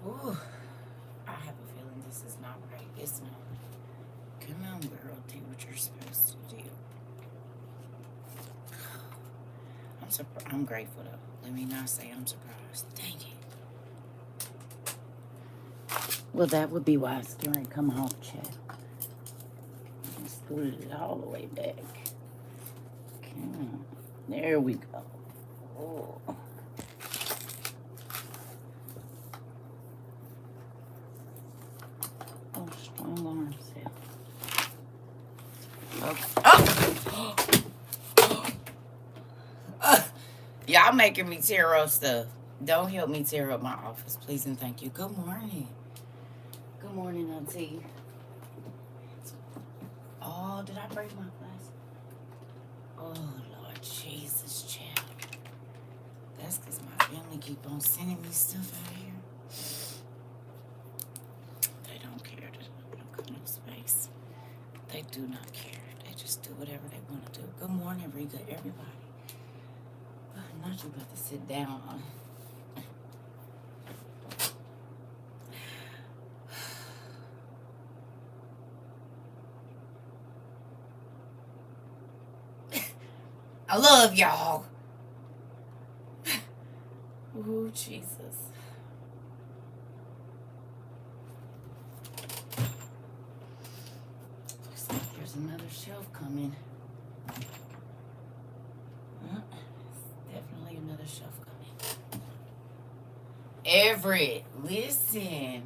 Ooh, I have a feeling this is not right. It's not. Come on, girl. Do what you're supposed to do. I'm grateful though. Let me not say I'm surprised. Dang it. Well, that would be why I still ain't come home, Chad. I scooted it all the way back. Come on. There we go. Oh. Oh, strong arms here. Okay. Oh! Y'all making me tear up stuff. Don't help me tear up my office, please and thank you. Good morning. Good morning, Auntie. Oh, did I break my glass? Oh, Lord Jesus, child. That's because my family keep on sending me stuff out here. They don't care. Don't got no space. They do not care. They just do whatever they want to do. Good morning, everybody. Not you about to sit down. I love y'all. Oh, Jesus. Looks like there's another shelf coming. Definitely another shelf coming. Everett, listen.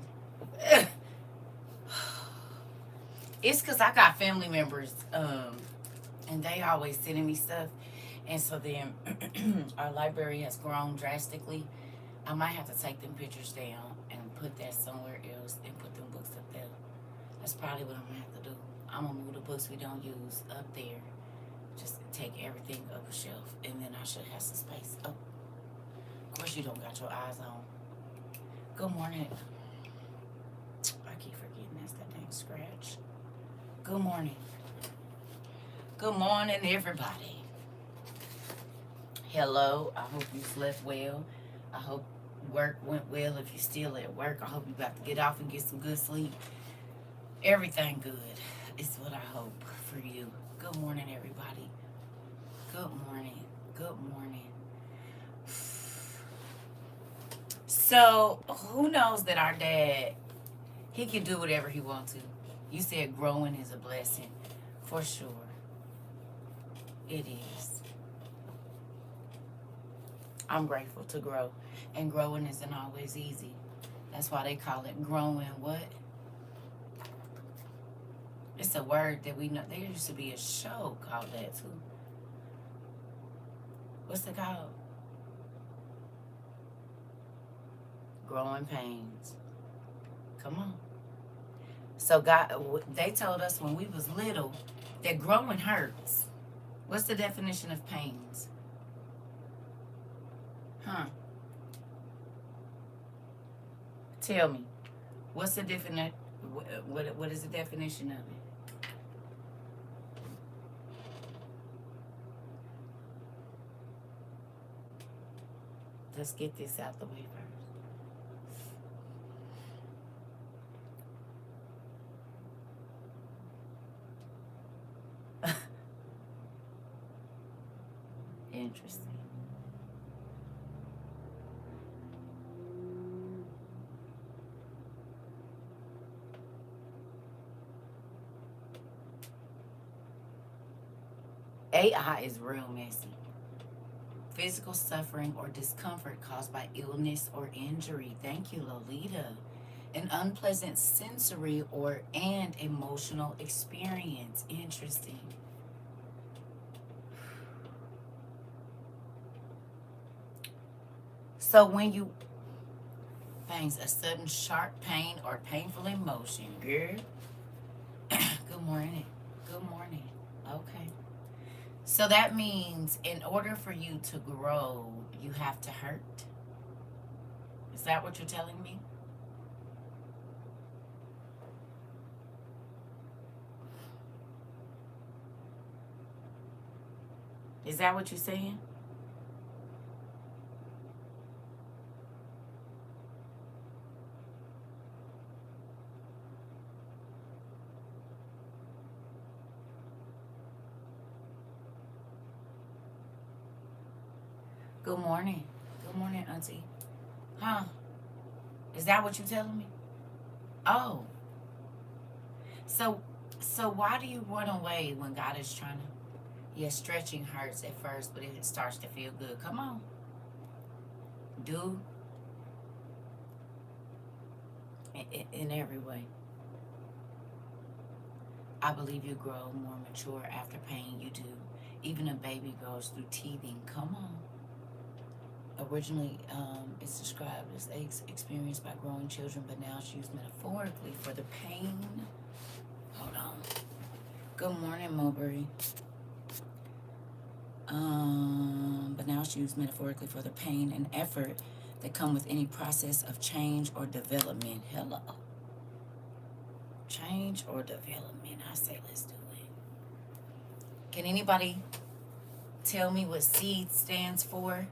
It's because I got family members, and they always sending me stuff. And so then our library has grown drastically. I might have to take them pictures down and put that somewhere else and put them books up there. That's probably what I'm going to have to do. I'm going to move the books we don't use up there. Just take everything up a shelf, and then I should have some space. Oh, of course you don't got your eyes on. Good morning. I keep forgetting that's that dang scratch. Good morning. Good morning, everybody. Hello. I hope you slept well. I hope work went well. If you're still at work, I hope you about to get off and get some good sleep. Everything good is what I hope for you. Good morning, everybody. Good morning. Good morning. So, who knows that our dad, he can do whatever he wants to. You said growing is a blessing. For sure. It is. I'm grateful to grow. And growing isn't always easy. That's why they call it growing what? It's a word that we know. There used to be a show called that too. What's it called? Growing pains. Come on. So God, they told us when we was little that growing hurts. What's the definition of pains? Huh? Tell me. What's the definition? What is the definition of it? Let's get this out the way first. Interesting. AI is real messy. Physical suffering or discomfort caused by illness or injury. Thank you, Lolita. An unpleasant sensory or and emotional experience. Interesting. So when you pains a sudden sharp pain or painful emotion, girl. Good morning. Good morning. Okay. So that means in order for you to grow, you have to hurt. Is that what you're telling me? Is that what you're saying? Good morning. Good morning, Auntie. Huh? Is that what you telling me? Oh, so why do you run away when God is trying to? Yeah, stretching hurts at first, but it starts to feel good. Come on, do in every way. I believe you grow more mature after pain. You do. Even a baby grows through teething. Come on. Originally, it's described as aches experienced by growing children, but now it's used metaphorically for the pain. Hold on. Good morning, Mulberry. But now it's used metaphorically for the pain and effort that come with any process of change or development. Hello. Change or development. I say let's do it. Can anybody tell me what SEED stands for?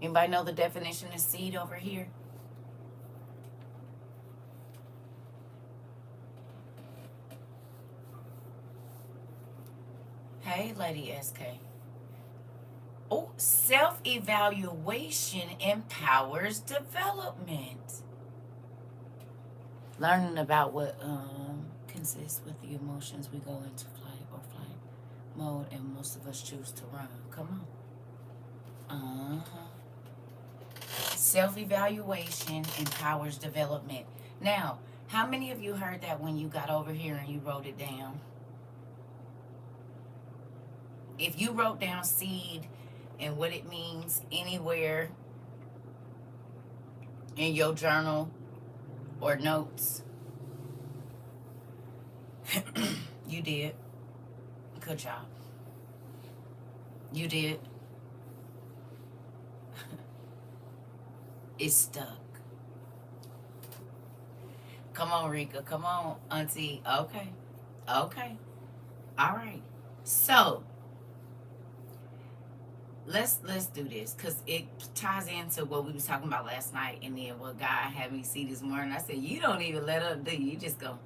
Anybody know the definition of SEED over here? Hey, Lady SK. Oh, self-evaluation empowers development. Learning about what consists with the emotions, we go into flight or flight mode, and most of us choose to run. Come on. Self-evaluation empowers development. Now, how many of you heard that when you got over here and you wrote it down? If you wrote down SEED and what it means anywhere in your journal or notes, you did. Good job. You did. It's stuck. Come on, Rika. Come on, Auntie. Okay. Okay. All right. So let's do this because it ties into what we was talking about last night, and then what God had me see this morning. I said, you don't even let up, do you? You just go,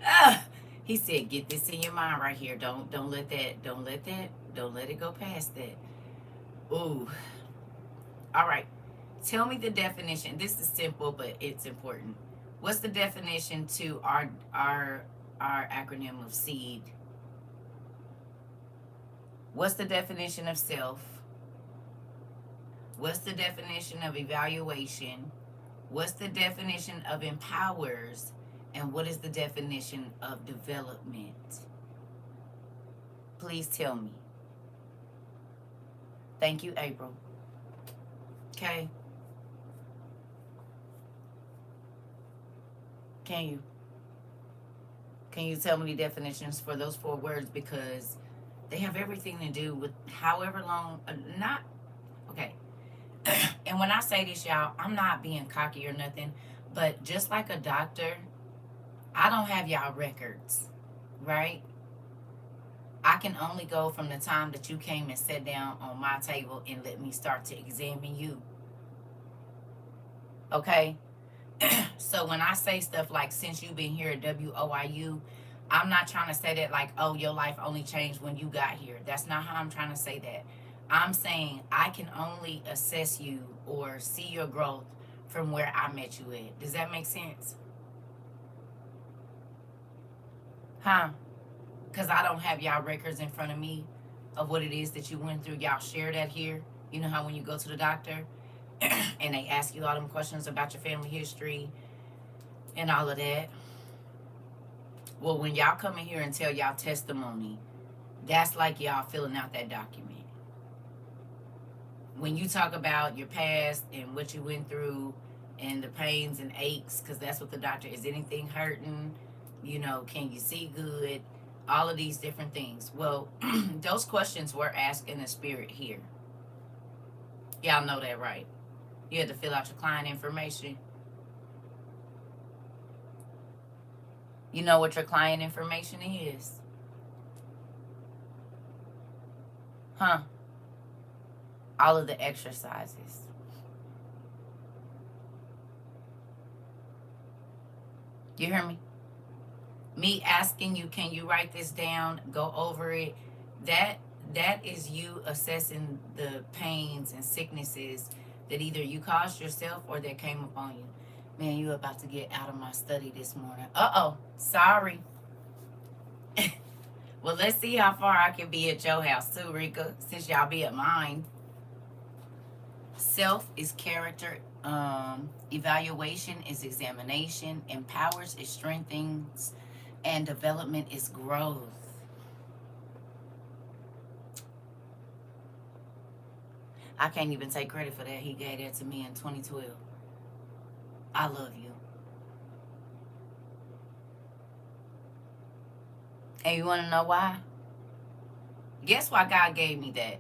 ah. He said, get this in your mind right here. Don't let that, don't let it go past that. Ooh. All right. Tell me the definition. This is simple, but it's important. What's the definition to our acronym of SEED? What's the definition of self? What's the definition of evaluation? What's the definition of empowers? And what is the definition of development? Please tell me. Thank you, April. Okay. Can you tell me the definitions for those 4 words, because they have everything to do with however long, not, okay. And when I say this, y'all, I'm not being cocky or nothing, but just like a doctor, I don't have y'all records, right? I can only go from the time that you came and sat down on my table and let me start to examine you. Okay? So when I say stuff like, since you've been here at WOIU, I'm not trying to say that like, oh, your life only changed when you got here. That's not how I'm trying to say that. I'm saying I can only assess you or see your growth from where I met you at. Does that make sense? Huh? Because I don't have y'all records in front of me of what it is that you went through. Y'all share that here. You know how when you go to the doctor and they ask you all them questions about your family history and all of that. Well, when y'all come in here and tell y'all testimony, that's like y'all filling out that document. When you talk about your past and what you went through and the pains and aches, because that's what the doctor, is anything hurting? You know, can you see good? All of these different things. Well, those questions were asked in the spirit here. Y'all know that, right? You had to fill out your client information. You know what your client information is? Huh? All of the exercises. You hear me? Me asking you, can you write this down, go over it, that that is you assessing the pains and sicknesses that either you caused yourself or that came upon you. Man, you about to get out of my study this morning. Uh-oh, sorry. Well, let's see how far I can be at your house too, Rika, since y'all be at mine. Self is character. Evaluation is examination. Empowers is strengthens. And development is growth. I can't even take credit for that. He gave that to me in 2012. I love you. And you want to know why? Guess why God gave me that?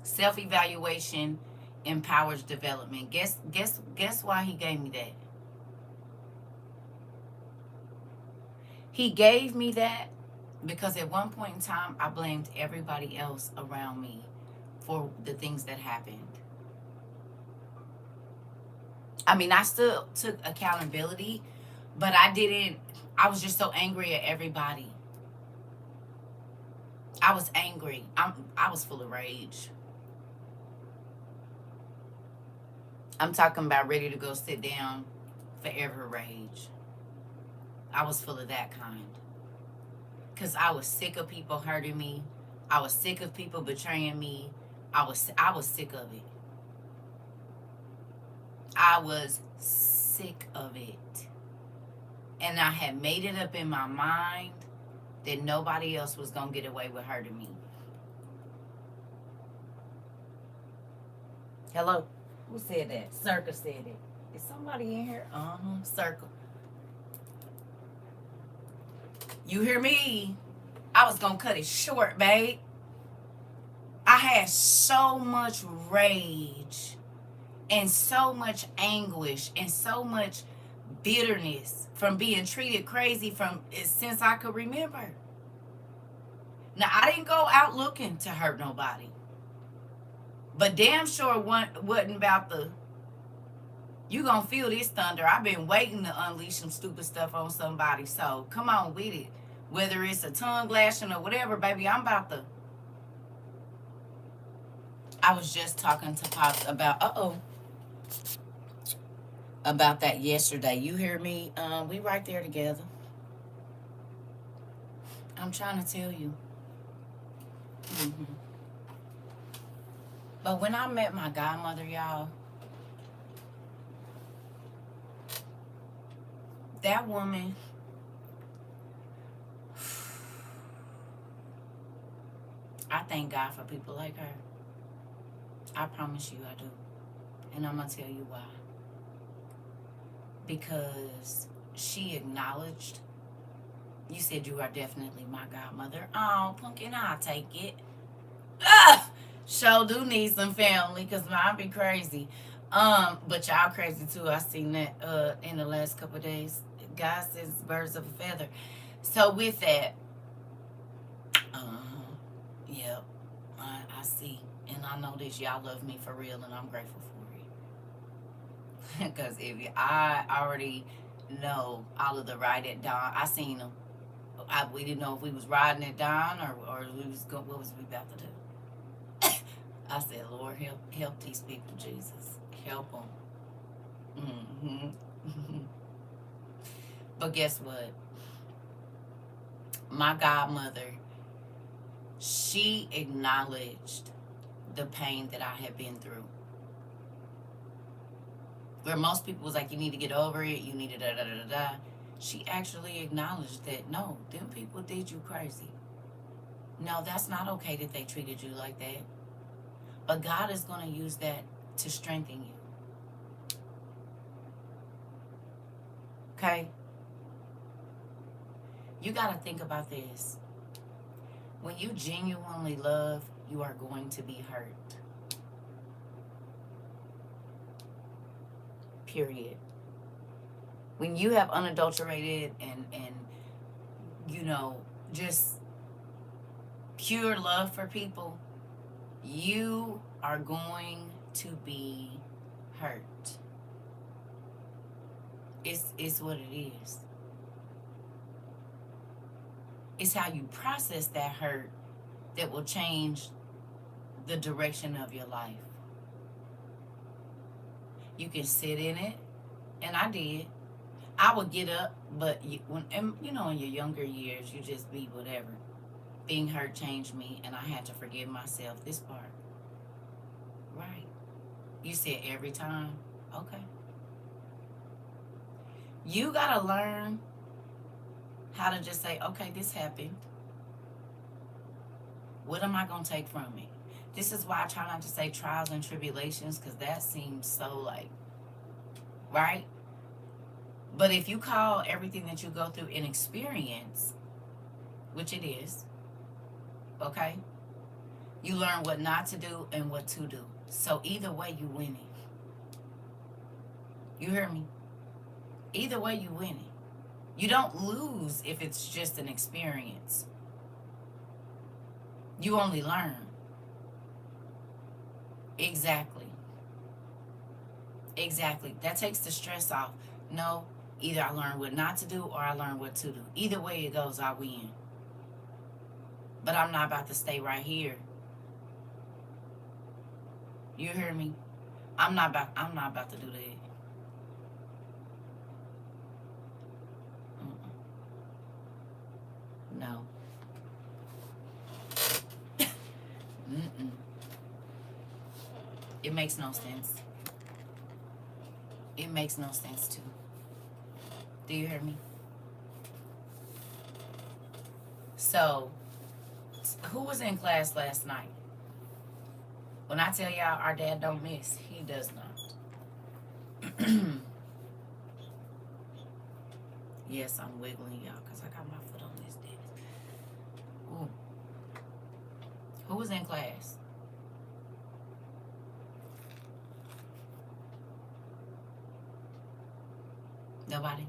Self-evaluation empowers development. Guess why he gave me that? He gave me that because at one point in time I blamed everybody else around me for the things that happened. I mean, I still took accountability, but I was just so angry at everybody. I was angry. I was full of rage. I'm talking about ready to go sit down, forever rage. I was full of that kind. Because I was sick of people hurting me. I was sick of people betraying me. I was sick of it. I was sick of it. And I had made it up in my mind that nobody else was going to get away with hurting me. Hello? Who said that? CERCA said it. Is somebody in here? CERCA. You hear me? I was going to cut it short, babe. I had so much rage and so much anguish and so much bitterness from being treated crazy from since I could remember. Now, I didn't go out looking to hurt nobody. But damn sure wasn't about the, you gonna feel this thunder. I've been waiting to unleash some stupid stuff on somebody. So come on with it. Whether it's a tongue lashing or whatever, baby, I'm about to. I was just talking to Pops about, about that yesterday. You hear me? We right there together. I'm trying to tell you. Mm-hmm. But when I met my godmother, y'all, that woman, I thank God for people like her. I promise you I do. And I'm going to tell you why. Because she acknowledged, you said you are definitely my godmother. Oh, Pumpkin, I'll take it. Sure do need some family because mine be crazy. But y'all crazy too. I seen that in the last couple of days. God says birds of a feather. So with that, yep, I see. And I know this, y'all love me for real and I'm grateful for it. Because I already know all of the ride at dawn. I seen them. We didn't know if we was riding at dawn or we was what was we about to do. I said, Lord, help these people, Jesus. Help them. Mm-hmm. But guess what? My godmother, she acknowledged the pain that I had been through. Where most people was like, you need to get over it, you need to da-da-da-da-da. She actually acknowledged that, no, them people did you crazy. No, that's not okay that they treated you like that. But God is going to use that to strengthen you. Okay? You got to think about this. When you genuinely love, you are going to be hurt. Period. When you have unadulterated and you know, just pure love for people, you are going to be hurt. It's what it is. It's how you process that hurt that will change the direction of your life. You can sit in it, and I did. I would get up, but in your younger years, you just be whatever. Being hurt changed me, and I had to forgive myself. This part, right? You said every time, okay. You gotta learn how to just say, okay, this happened. What am I gonna take from it? This is why I try not to say trials and tribulations, because that seems so like, right? But if you call everything that you go through an experience, which it is, okay, you learn what not to do and what to do. So either way, you win it. You hear me? Either way, you win it. You don't lose if it's just an experience. You only learn. Exactly. Exactly. That takes the stress off. No, either I learn what not to do or I learn what to do. Either way it goes, I win. But I'm not about to stay right here. You hear me? I'm not about to do that. No. Mm-mm. It makes no sense. It makes no sense too. Do you hear me? So, who was in class last night? When I tell y'all our dad don't miss, he does not. Yes, I'm wiggling y'all because I got my foot on this desk. Ooh. Who was in class? Nobody?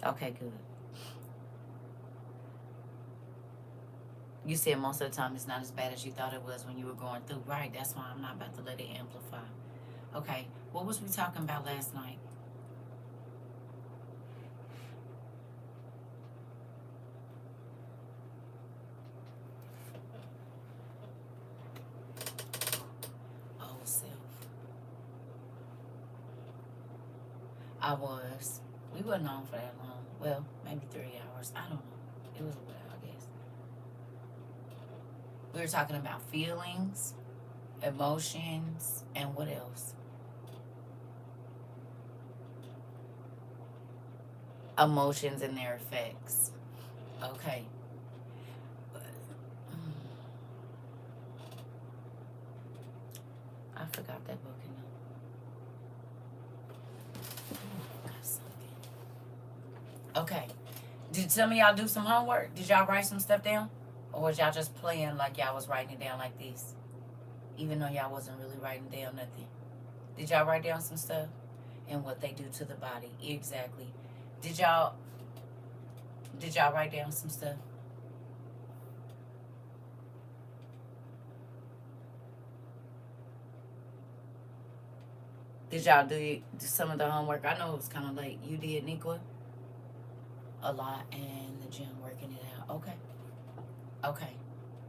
Okay, good. You said most of the time it's not as bad as you thought it was when you were going through. Right, that's why I'm not about to let it amplify. Okay, what was we talking about last night? Oh, self. I was. We wasn't on for that long. Well, maybe 3 hours. I don't know. It was a while, I guess. We were talking about feelings, emotions, and what else? Emotions and their effects. Okay. I forgot that book in there. Okay. Did some of y'all do some homework? Did y'all write some stuff down? Or was y'all just playing like y'all was writing it down like this? Even though y'all wasn't really writing down nothing. Did y'all write down some stuff? And what they do to the body. Exactly. Did y'all write down some stuff? Did y'all do some of the homework? I know it was kind of late. You did, Nicola? A lot, and the gym working it out. Okay. Okay.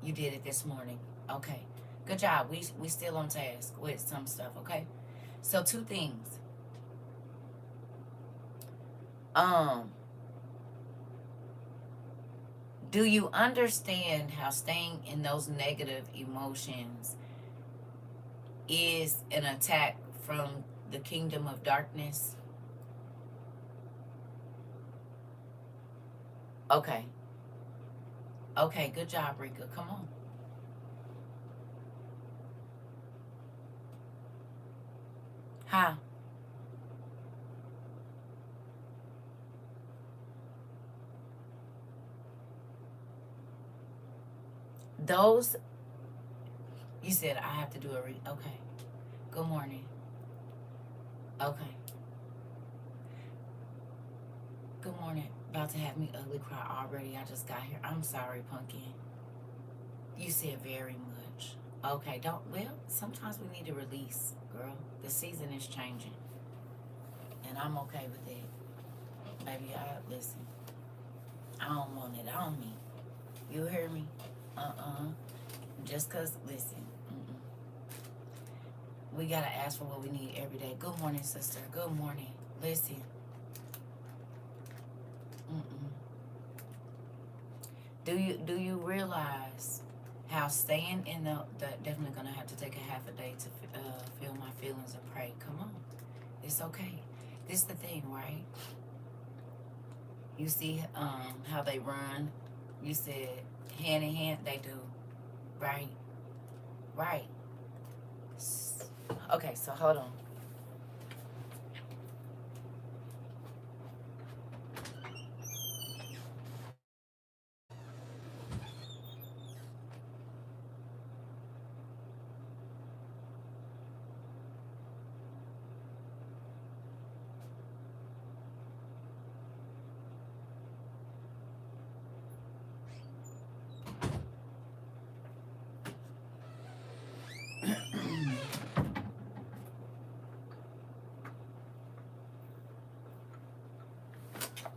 You did it this morning. Okay. Good job. We still on task with some stuff, okay? So two things. Do you understand how staying in those negative emotions is an attack from the kingdom of darkness? Okay. Okay, good job, Rika. Come on. How? Those, you said I have to do a okay. Good morning. Okay. Good morning. About to have me ugly cry already. I just got here. I'm sorry, Pumpkin. You said very much. Okay, don't, well, sometimes we need to release, girl. The season is changing. And I'm okay with that. Baby, listen. I don't want it on me. You hear me? Just cause, listen. We gotta ask for what we need every day. Good morning, sister. Good morning. Listen. Do you realize how staying in the definitely gonna have to take a half a day to feel my feelings and pray. Come on, it's okay. This is the thing, right? You see how they run. You said hand in hand. They do, right? Right. Okay, so hold on.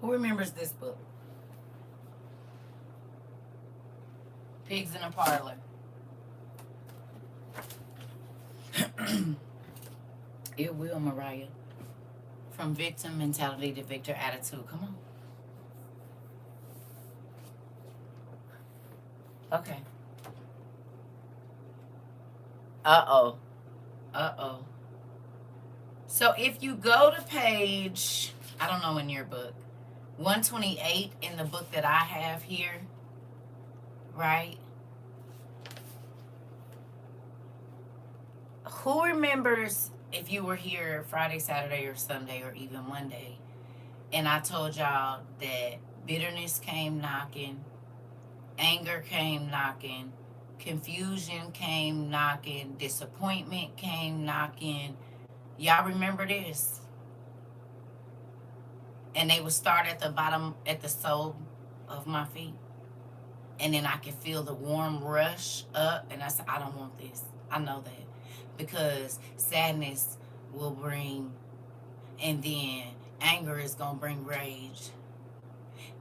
Who remembers this book? Pigs in a Parlor. It will, Mariah. From victim mentality to victor attitude. Come on. Okay. Uh-oh. Uh-oh. So if you go to page, I don't know in your book, 128 in the book that I have here, right? Who remembers if you were here Friday, Saturday, or Sunday, or even Monday, and I told y'all that bitterness came knocking, anger came knocking, confusion came knocking, disappointment came knocking. Y'all remember this? And they would start at the bottom, at the sole of my feet. And then I could feel the warm rush up. And I said, I don't want this. I know that. Because sadness will bring, and then anger is going to bring rage.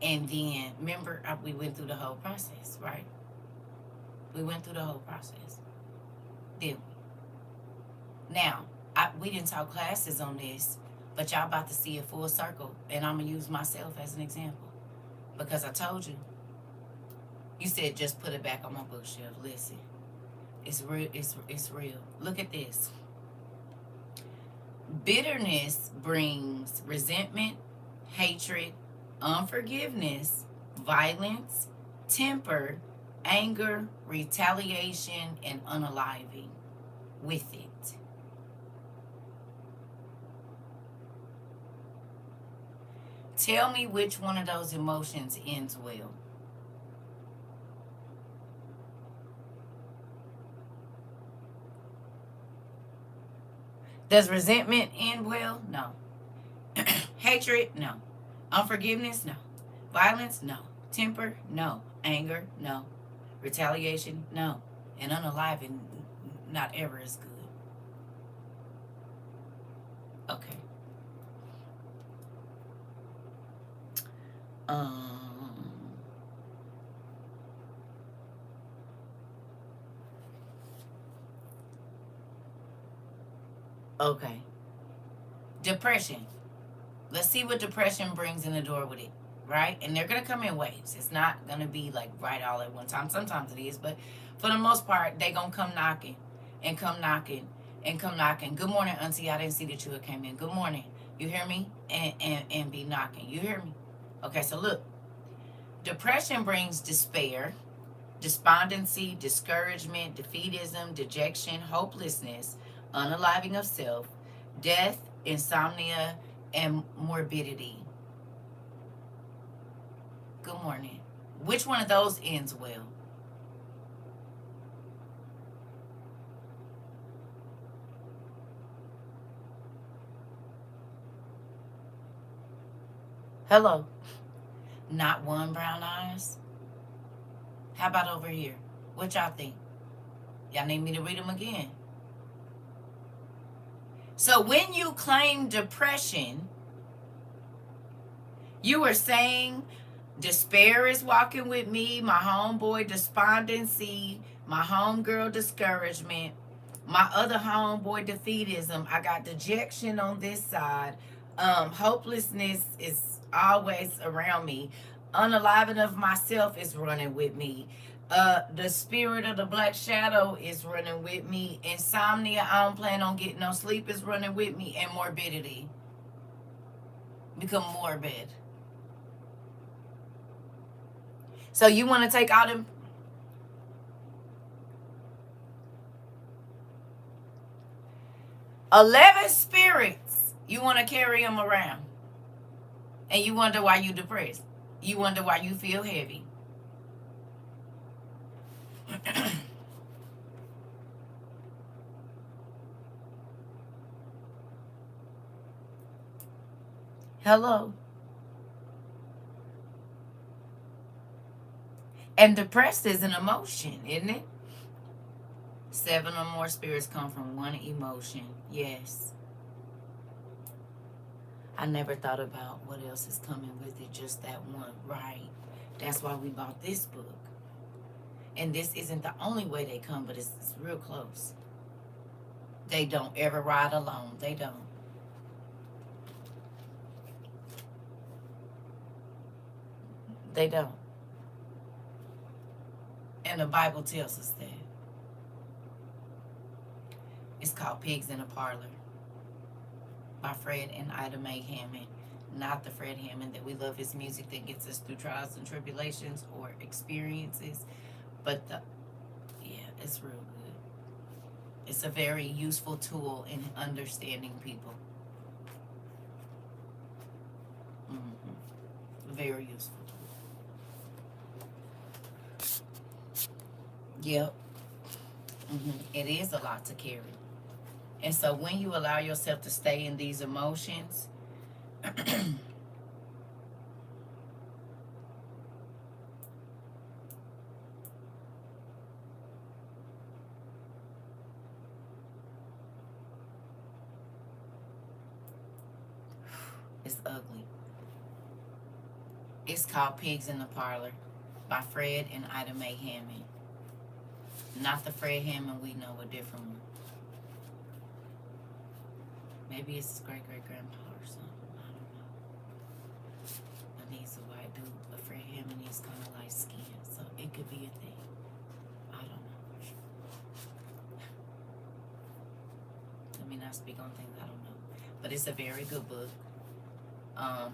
And then, remember, we went through the whole process, right? We went through the whole process. Did we? Now, we didn't talk classes on this, but y'all about to see it full circle. And I'm going to use myself as an example. Because I told you. You said just put it back on my bookshelf. Listen. It's real. It's real. Look at this. Bitterness brings resentment, hatred, unforgiveness, violence, temper, anger, retaliation, and unaliving with it. Tell me which one of those emotions ends well. Does resentment end well? No. Hatred? No. Unforgiveness? No. Violence? No. Temper? No. Anger? No. Retaliation? No. And unaliving, not ever is good. Okay. Okay. Depression. Let's see what depression brings in the door with it, right? And they're going to come in waves. It's not going to be like right all at one time. Sometimes it is, but for the most part, they're going to come knocking and come knocking and come knocking. Good morning, Auntie. I didn't see that you had came in. Good morning. You hear me? And be knocking. You hear me? Okay, so look. Depression brings despair, despondency, discouragement, defeatism, dejection, hopelessness, unaliving of self, death, insomnia, and morbidity. Good morning. Which one of those ends well? Hello. Not one brown eyes? How about over here? What y'all think? Y'all need me to read them again? So when you claim depression, You were saying despair is walking with me, my homeboy despondency, my homegirl discouragement, my other homeboy defeatism. I got dejection on this side. Hopelessness is always around me. Unaliving of myself is running with me. The spirit of the black shadow is running with me. Insomnia, I don't plan on getting no sleep, is running with me. And morbidity. Become morbid. So you want to take all them 11 spirits. You want to carry them around. And you wonder why you depressed. You wonder why you feel heavy. Hello. And depressed is an emotion, isn't it? 7 or more spirits come from one emotion. Yes. I never thought about what else is coming with it, just that one. Right. That's why we bought this book. And this isn't the only way they come, but it's real close. They don't ever ride alone. They don't. They don't. And the Bible tells us that. It's called Pigs in a Parlor by Fred and Ida Mae Hammond. Not the Fred Hammond that we love his music that gets us through trials and tribulations or experiences, but it's real good. It's a very useful tool in understanding people. Very useful tool. Yep. It is a lot to carry. And so when you allow yourself to stay in these emotions, it's ugly. It's called Pigs in the Parlor by Fred and Ida Mae Hammond. Not the Fred Hammond we know, a different one. Maybe it's his great-great-grandpa or something. I don't know. But he's a white dude, but Fred Hammond is kind of light skinned, so it could be a thing. I don't know for sure. Let me not speak on things I don't know. But it's a very good book.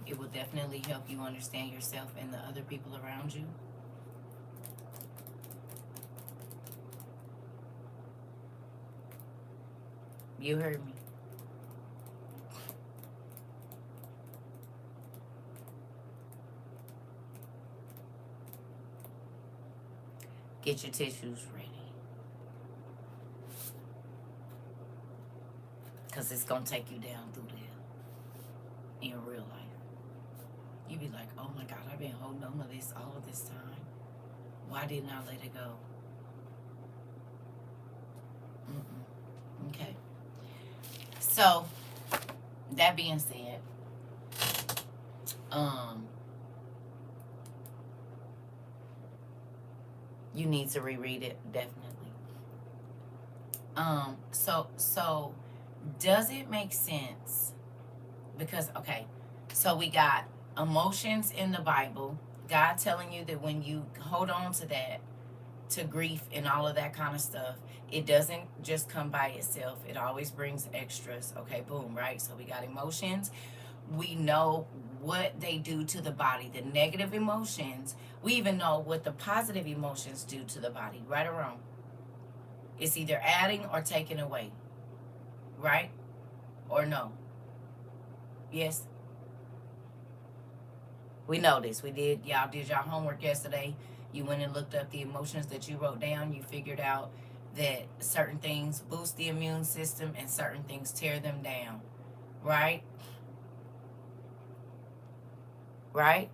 It will definitely help you understand yourself and the other people around you. You heard me. Get your tissues ready. Because it's going to take you down through there in real life. You be like, oh my God, I've been holding on to this all of this time. Why didn't I let it go? Okay. So, that being said, you need to reread it, definitely. So does it make sense? Because, okay, so we got emotions in the Bible, God telling you that when you hold on to that, to grief and all of that kind of stuff, it doesn't just come by itself. It always brings extras. Okay, boom, right? So we got emotions. We know what they do to the body. The negative emotions, we even know what the positive emotions do to the body, right or wrong. It's either adding or taking away, right? Or no? Yes? We know this. Y'all did y'all homework yesterday. You went and looked up the emotions that you wrote down. You figured out that certain things boost the immune system and certain things tear them down, right? Right?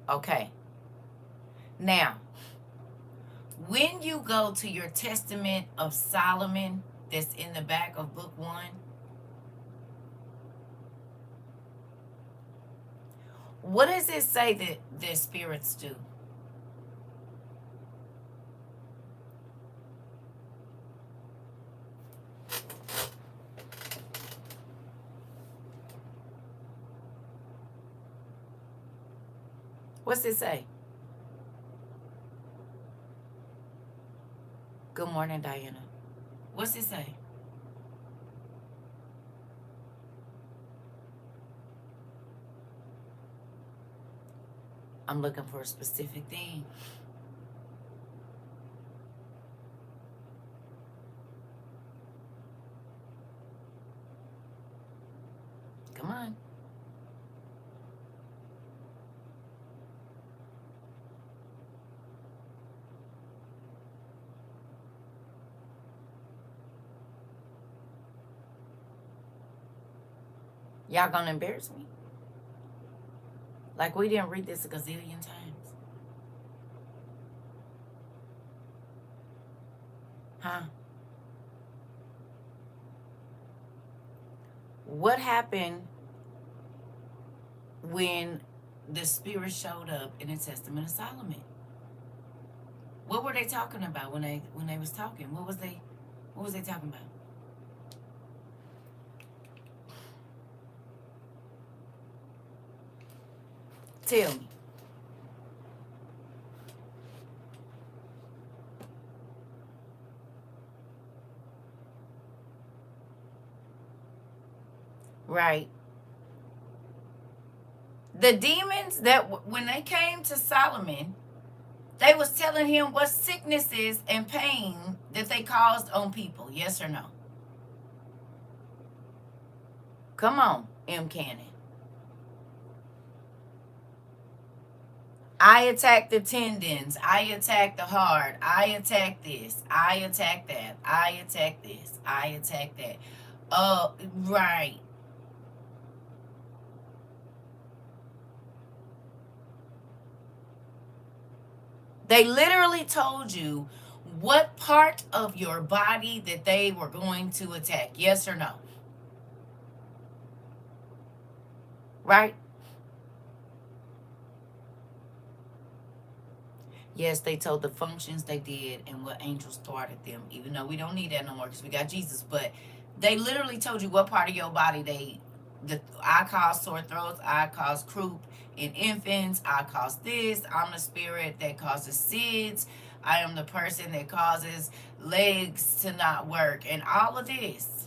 Okay. Now, when you go to your Testament of Solomon that's in the back of book 1, What does it say that their spirits do? What's it say? Good morning, Diana. What's it say? I'm looking for a specific thing. Come on. Y'all gonna embarrass me? Like we didn't read this a gazillion times. Huh? What happened when the spirit showed up in the Testament of Solomon? What were they talking about when they was talking? What was they talking about? Tell me. Right. The demons that when they came to Solomon, they was telling him what sicknesses and pain that they caused on people. Yes or no? Come on, M. Cannon. I attack the tendons. I attack the heart. I attack this. I attack that. I attack this. I attack that. Right. They literally told you what part of your body that they were going to attack. Yes or no? Right? Yes, they told the functions they did and what angels started them, even though we don't need that no more because we got Jesus. But they literally told you what part of your body I cause sore throats, I cause croup in infants, I cause this, I'm the spirit that causes SIDS, I am the person that causes legs to not work, and all of this.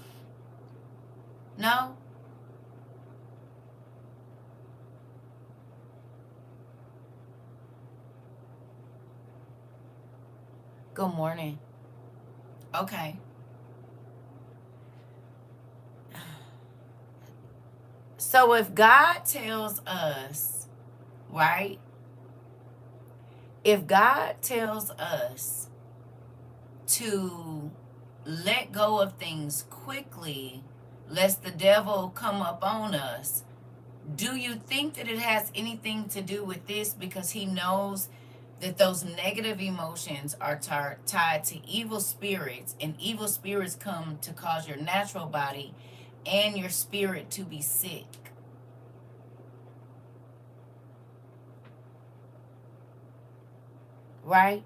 No? Good morning. Okay. So if God tells us, right? If God tells us to let go of things quickly, lest the devil come up on us, do you think that it has anything to do with this? Because he knows that those negative emotions are tied to evil spirits, and evil spirits come to cause your natural body and your spirit to be sick. Right?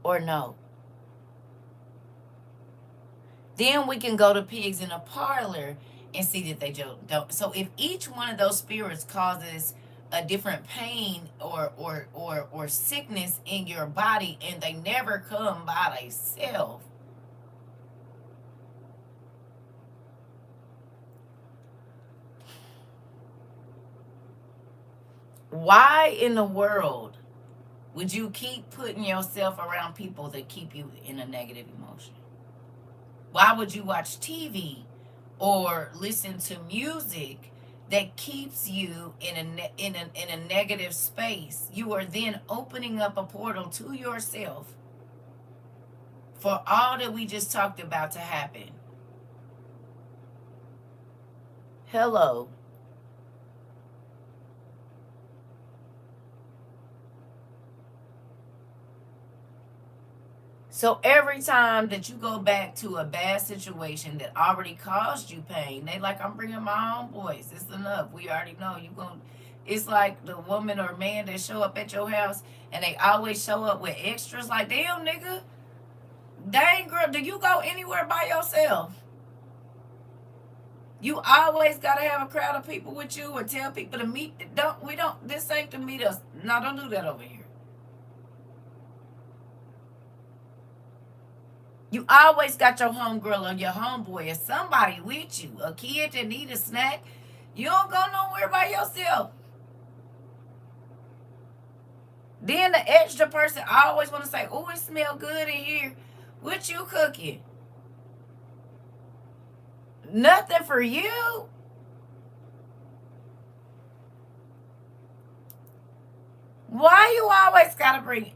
Or no? Then we can go to pigs in a parlor and see that they don't. So if each one of those spirits causes a different pain or sickness in your body and they never come by themselves, why in the world would you keep putting yourself around people that keep you in a negative emotion? Why would you watch TV or listen to music that keeps you in a negative space? You are then opening up a portal to yourself for all that we just talked about to happen. Hello. So every time that you go back to a bad situation that already caused you pain, they like, I'm bringing my homeboys. It's enough. We already know you going. It's like the woman or man that show up at your house and they always show up with extras. Like, damn, nigga, dang girl, do you go anywhere by yourself? You always gotta have a crowd of people with you, or tell people to meet. Don't. This ain't to meet us. No, don't do that over here. You always got your homegirl or your homeboy or somebody with you. A kid that need a snack. You don't go nowhere by yourself. Then the extra person always want to say, "Oh, it smell good in here." What you cooking? Nothing for you. Why you always gotta bring it?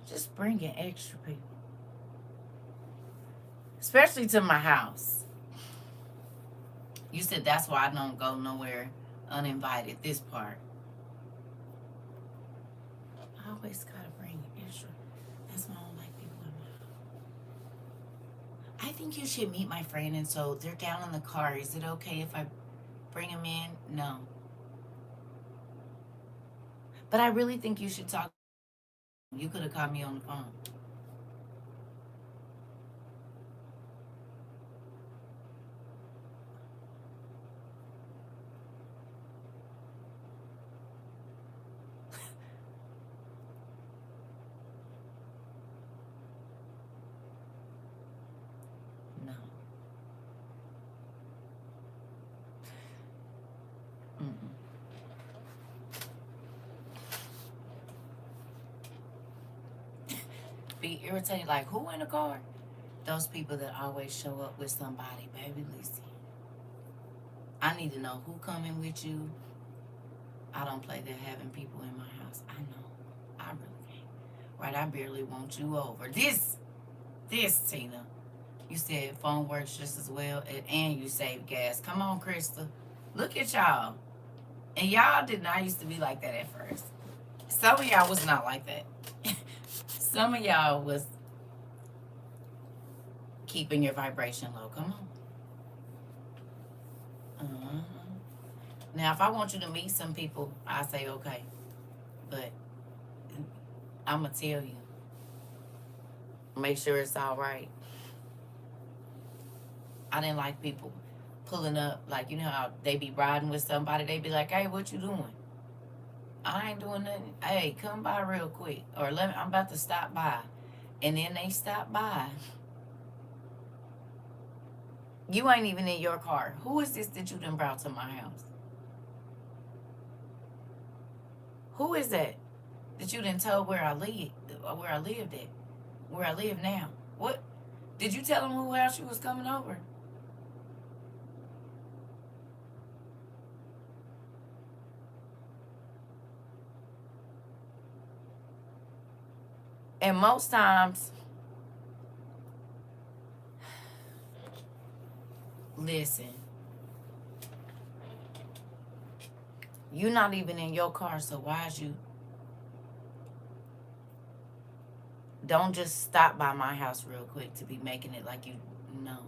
Just bringing extra people, especially to my house. You said that's why I don't go nowhere uninvited. This part, I always gotta bring extra. That's why I don't like people in my. I think you should meet my friend, and so they're down in the car. Is it okay if I bring them in? No, but I really think you should talk. You could have called me on the phone. No. Mm-mm. Be irritated, like who in the car? Those people that always show up with somebody. Baby, listen. I need to know who coming with you. I don't play that having people in my house. I know. I really can't. Right, I barely want you over. This, Tina. You said phone works just as well and you save gas. Come on, Krista. Look at y'all. And y'all did not used to be like that at first. Some of y'all was not like that. Some of y'all was keeping your vibration low. Come on. Now, if I want you to meet some people, I say okay. But I'm going to tell you. Make sure it's all right. I didn't like people pulling up. Like, you know how they be riding with somebody. They be like, hey, what you doing? I ain't doing nothing. Hey, come by real quick. Or I'm about to stop by. And then they stop by. You ain't even in your car. Who is this that you done brought to my house? Who is that you done told where I lived at? Where I live now? What? Did you tell them who house you was coming over? And most times, listen, you're not even in your car, so why is you? Don't just stop by my house real quick to be making it like you know.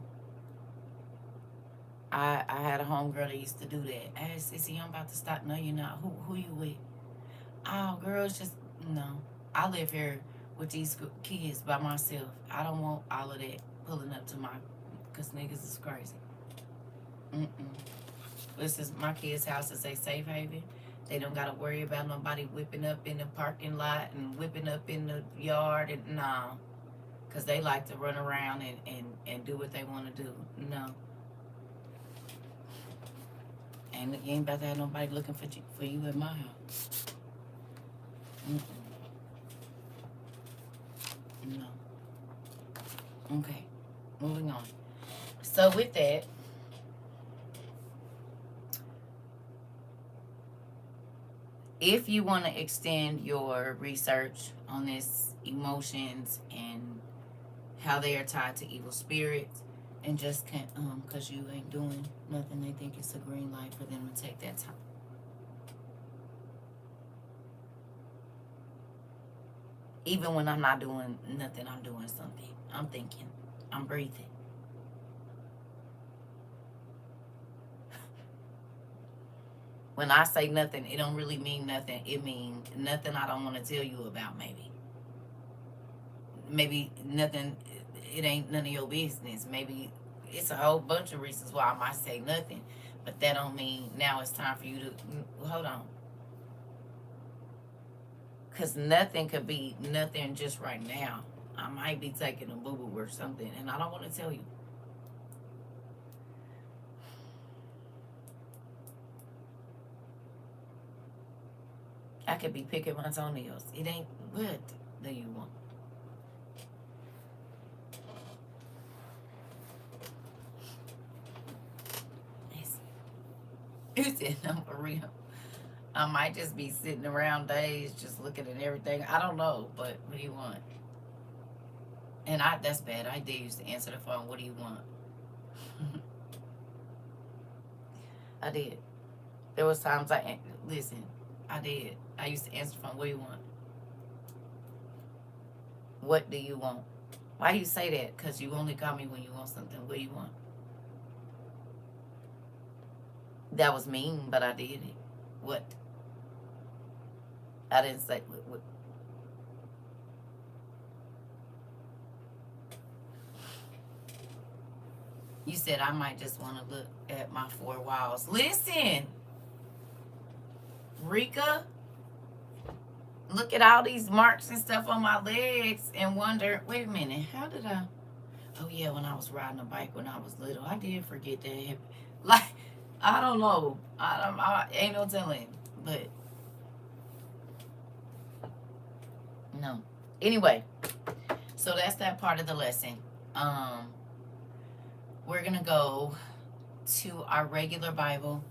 I had a homegirl that used to do that. Hey, Sissy, I'm about to stop. No, you're not. Who you with? Oh, girl, it's just no. I live here with these kids by myself. I don't want all of that pulling up to my, cause niggas is crazy. Mm-mm. This is my kids' house. Is a safe haven. They don't gotta worry about nobody whipping up in the parking lot and whipping up in the yard and no, cause they like to run around and do what they want to do. No, and you ain't about to have nobody looking for you in my house. Mm-mm. No. Okay, moving on. So with that, If you want to extend your research on this emotions and how they are tied to evil spirits, and just can't because you ain't doing nothing, they think it's a green light for them to take that time. Even when I'm not doing nothing, I'm doing something. I'm thinking, I'm breathing. When I say nothing, it don't really mean nothing. It means nothing I don't want to tell you about. Maybe nothing. It ain't none of your business. Maybe it's a whole bunch of reasons why I might say nothing, but that don't mean now it's time for you to hold on. Cause nothing could be nothing just right now. I might be taking a boo boo or something, and I don't want to tell you. I could be picking my toenails. It ain't what do you want? You said no for real. I might just be sitting around days just looking at everything. I don't know, but what do you want? And that's bad. I did used to answer the phone. What do you want? I did. There was times listen. I did. I used to answer the phone. What do you want? What do you want? Why you say that? Because you only call me when you want something. What do you want? That was mean, but I did it. What? I didn't say what. You said I might just want to look at my four walls. Listen, Rika, look at all these marks and stuff on my legs and wonder, wait a minute, how did I? Oh yeah, when I was riding a bike when I was little, I did forget that. Like, I don't know. I ain't no telling, but no. Anyway, so that's that part of the lesson. We're gonna go to our regular Bible.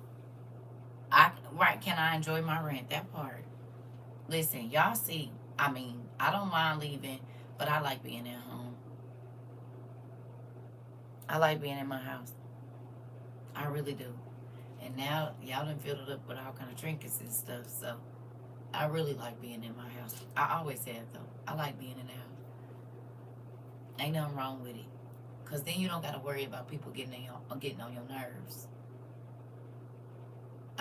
Can I enjoy my rent? That part. Listen, y'all see, I don't mind leaving, but I like being at home. I like being in my house. I really do. And now y'all done filled it up with all kind of trinkets and stuff, so I really like being in my house. I always have though. I like being in the house. Ain't nothing wrong with it. Cause then you don't gotta worry about people getting on your nerves.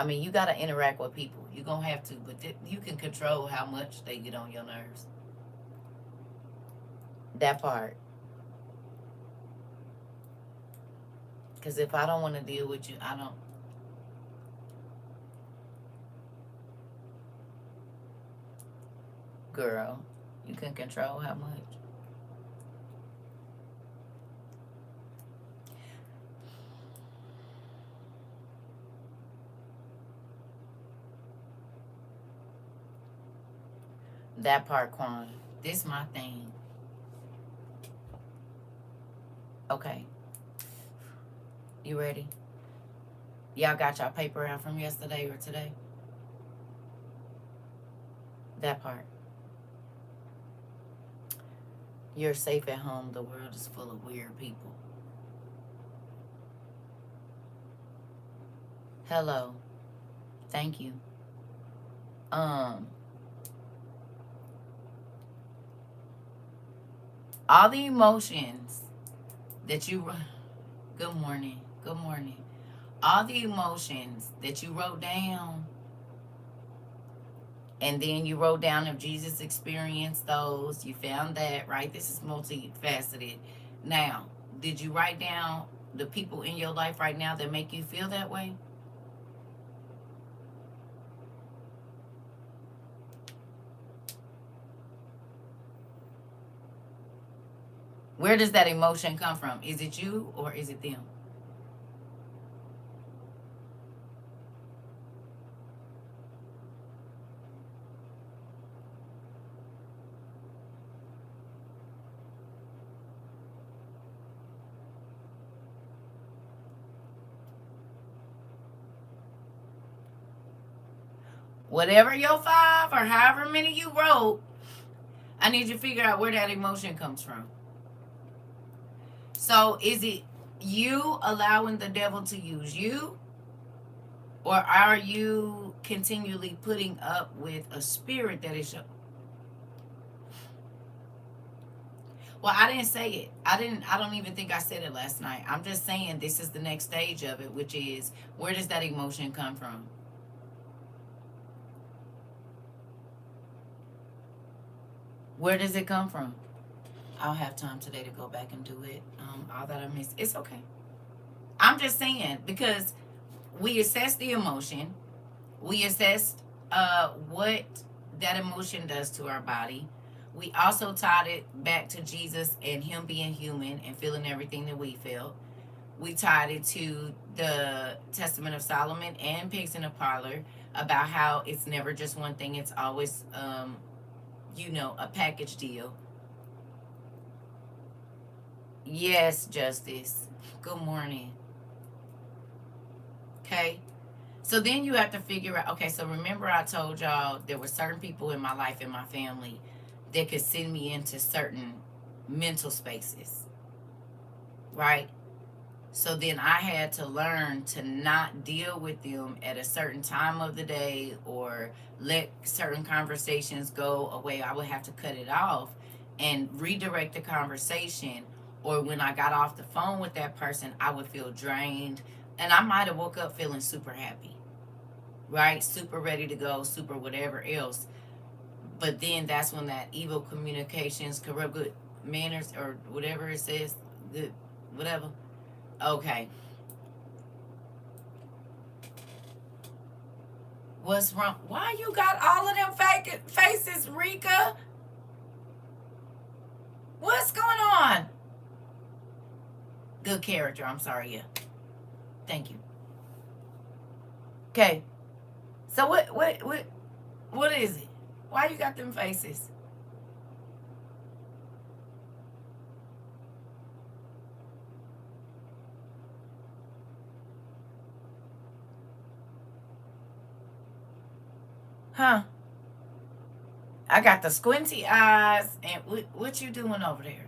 You gotta interact with people. You gonna have to, but you can control how much they get on your nerves. That part. Cause if I don't want to deal with you, I don't. Girl, you can control how much. That part, Quan. This my thing. Okay. You ready? Y'all got y'all paper out from yesterday or today? That part. You're safe at home. The world is full of weird people. Hello. Thank you. All the emotions that you good morning. Good morning. All the emotions that you wrote down, and then you wrote down if Jesus experienced those, you found that, right? This is multifaceted. Now, did you write down the people in your life right now that make you feel that way? Where does that emotion come from? Is it you or is it them? Whatever your 5 or however many you wrote, I need you to figure out where that emotion comes from. So is it you allowing the devil to use you? Or are you continually putting up with a spirit that is your... Well, I didn't say it. I don't even think I said it last night. I'm just saying this is the next stage of it, which is, where does that emotion come from? Where does it come from? I'll have time today to go back and do it. All that I missed. It's okay. I'm just saying, because we assess the emotion. We assess what that emotion does to our body. We also tied it back to Jesus and him being human and feeling everything that we felt. We tied it to the Testament of Solomon and Pigs in a Parlor about how it's never just one thing. It's always, a package deal. Yes, Justice. Good morning. Okay. So then you have to figure out, okay, so remember I told y'all there were certain people in my life, in my family, that could send me into certain mental spaces, right? So then I had to learn to not deal with them at a certain time of the day or let certain conversations go away. I would have to cut it off and redirect the conversation. Or when I got off the phone with that person, I would feel drained. And I might have woke up feeling super happy, right? Super ready to go, super whatever else. But then that's when that evil communications, corrupt good manners, or whatever it says, good, whatever. Okay. What's wrong? Why you got all of them fake faces, Rika? What's going on? Good character. I'm sorry. Yeah. Thank you. Okay. So what is it? Why you got them faces? Huh? I got the squinty eyes. And what you doing over there?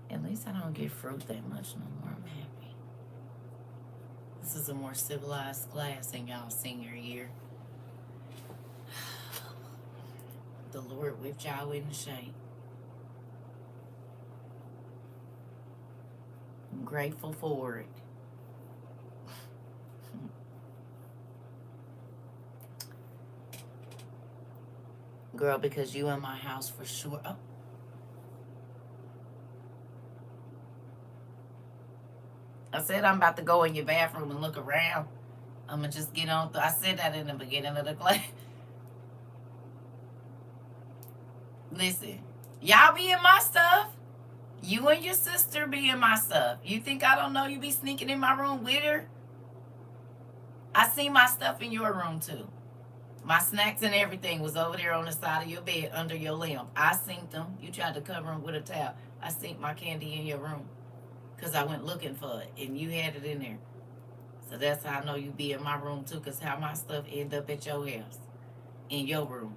At least I don't get fruit that much no more. I'm happy. This is a more civilized class in y'all senior year. The Lord whipped y'all in shape. I'm grateful for it. Girl, because you in my house for sure. Oh. I said I'm about to go in your bathroom and look around. I'm going to just get on. I said that in the beginning of the class. Listen, y'all be in my stuff. You and your sister be in my stuff. You think I don't know you be sneaking in my room with her? I see my stuff in your room too. My snacks and everything was over there on the side of your bed under your lamp. I seen them. You tried to cover them with a towel. I seen my candy in your room because I went looking for it and you had it in there. So that's how I know you be in my room too, because how my stuff end up at your house, in your room.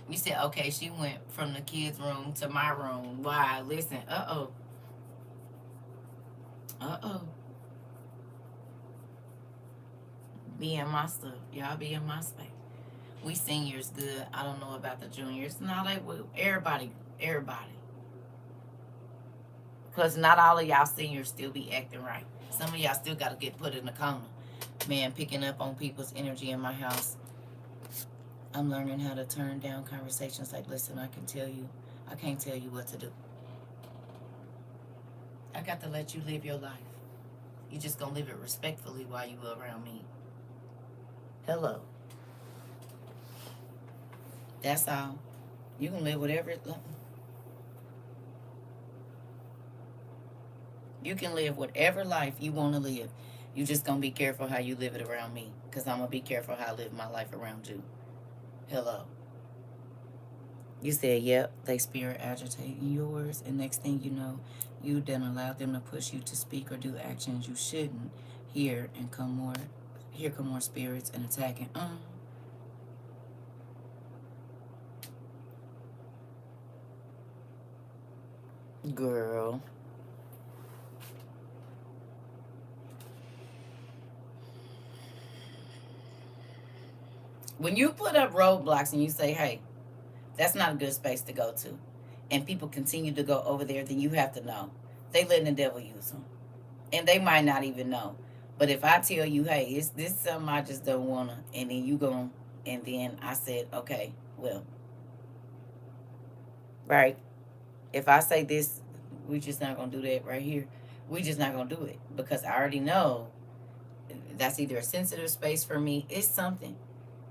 You said, okay, she went from the kids' room to my room. Why? Listen, uh-oh. Be in my stuff. Y'all be in my space. We seniors good. I don't know about the juniors. No, they will. Everybody. Because not all of y'all seniors still be acting right. Some of y'all still got to get put in the corner. Man, picking up on people's energy in my house. I'm learning how to turn down conversations like, listen, I can't tell you what to do. I got to let you live your life. You just gonna live it respectfully while you around me. Hello. That's all. You can live whatever. You can live whatever life you want to live. You just gonna be careful how you live it around me, because I'm gonna be careful how I live my life around you. Hello. You said, yep, they spirit agitating yours, and next thing you know, you then allow them to push you to speak or do actions you shouldn't hear, and here come more spirits and attacking. Girl. When you put up roadblocks and you say, hey, that's not a good space to go to, and people continue to go over there, then you have to know they letting the devil use them, and they might not even know. But if I tell you, hey, is this something I just don't wanna, and then you go, and then I said, okay, well, right. If I say this, we just not gonna do that right here. We just not gonna do it because I already know that's either a sensitive space for me. It's something,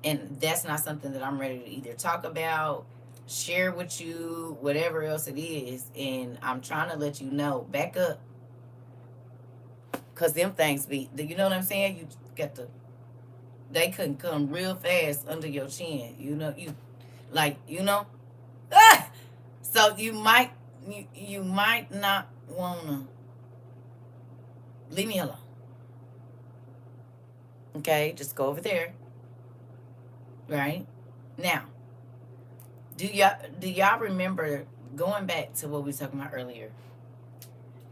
and that's not something that I'm ready to either talk about, share with you, whatever else it is. And I'm trying to let you know, back up, because them things be, you know what I'm saying? You got to, they couldn't come real fast under your chin. Ah! So you might not wanna leave me alone. Okay, just go over there. Right now, do y'all remember going back to what we were talking about earlier?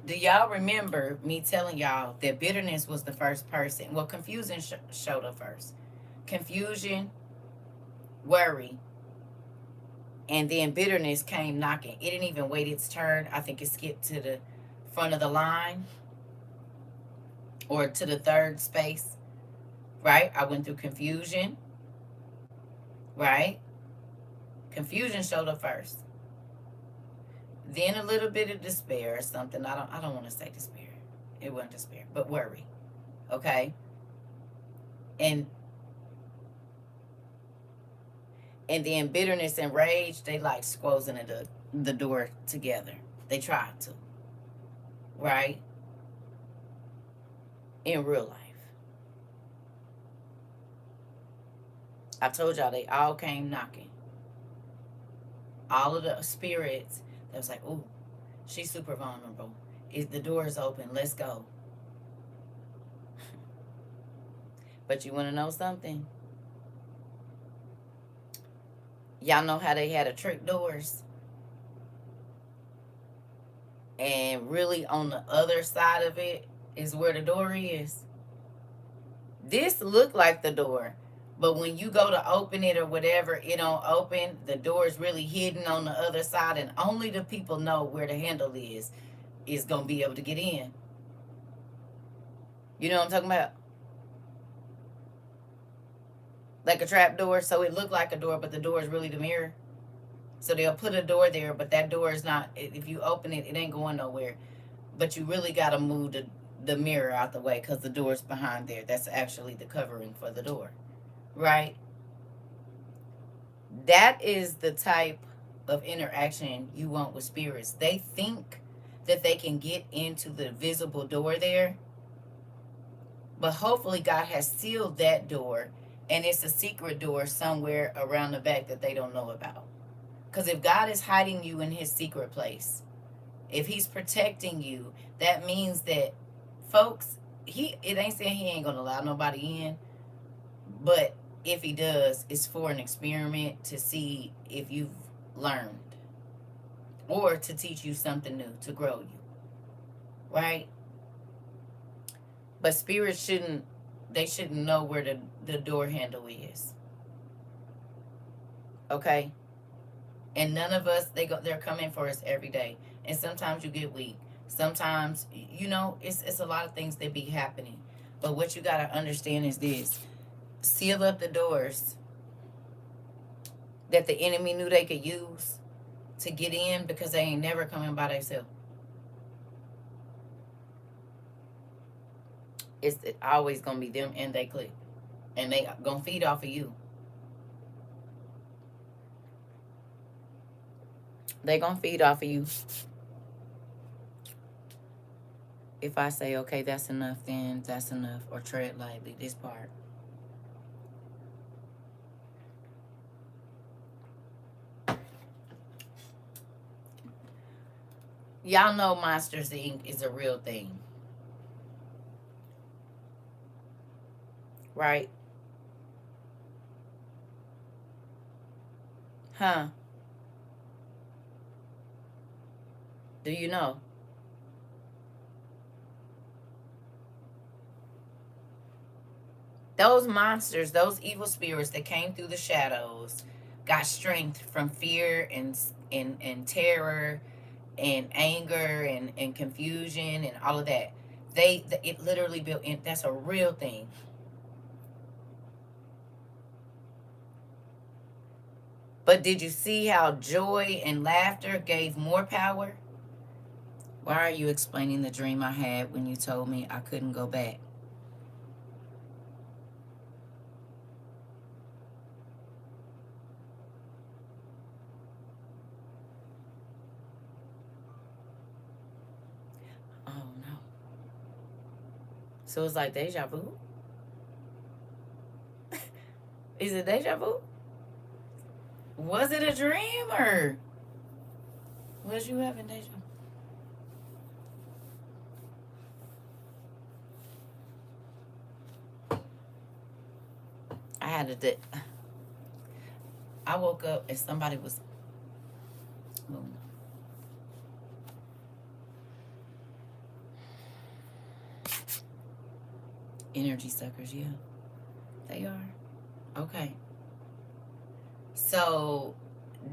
Do y'all remember me telling y'all that bitterness was the first person? Well, confusion showed up first. Confusion, worry, and then bitterness came knocking. It didn't even wait its turn. I think it skipped to the front of the line or to the third space. Right? I went through confusion. Right? Confusion showed up first. Then a little bit of despair or something. I don't want to say despair. It wasn't despair, but worry. Okay? And then bitterness and rage, they like squozen the door together. They tried to. Right? In real life. I told y'all they all came knocking. All of the spirits that was like, ooh, she's super vulnerable. The door is open. Let's go. But you want to know something? Y'all know how they had a trick doors? And really on the other side of it is where the door is. This looked like the door. But when you go to open it or whatever, it don't open. The door is really hidden on the other side. And only the people know where the handle is going to be able to get in. You know what I'm talking about? Like a trap door. So it looked like a door, but the door is really the mirror. So they'll put a door there, but that door is not, if you open it, it ain't going nowhere. But you really got to move the mirror out the way because the door's behind there. That's actually the covering for the door. Right? That is the type of interaction you want with spirits. They think that they can get into the visible door there, but hopefully God has sealed that door and it's a secret door somewhere around the back that they don't know about. Because if God is hiding you in his secret place, if he's protecting you, that means that, folks, it ain't saying he ain't gonna allow nobody in, but if he does, it's for an experiment to see if you've learned or to teach you something new, to grow you. Right? But spirits shouldn't know where the door handle is. Okay? And none of us, they're coming for us every day. And sometimes you get weak. Sometimes, it's a lot of things that be happening. But what you got to understand is this. Seal up the doors that the enemy knew they could use to get in, because they ain't never coming by themselves. It's always going to be them and they clique. And they going to feed off of you. They going to feed off of you. If I say, okay, that's enough, then that's enough. Or tread lightly, this part. Y'all know Monsters Inc. is a real thing. Right? Huh? Do you know? Those monsters, those evil spirits that came through the shadows, got strength from fear and terror and anger and confusion and all of that. It literally built in. That's a real thing. But did you see how joy and laughter gave more power? Why are you explaining the dream I had when you told me I couldn't go back? Oh no. So it's like deja vu? Is it deja vu? Was it a dream or was you having deja vu? I had a I woke up and somebody was moving. Energy suckers, yeah. They are. Okay. So,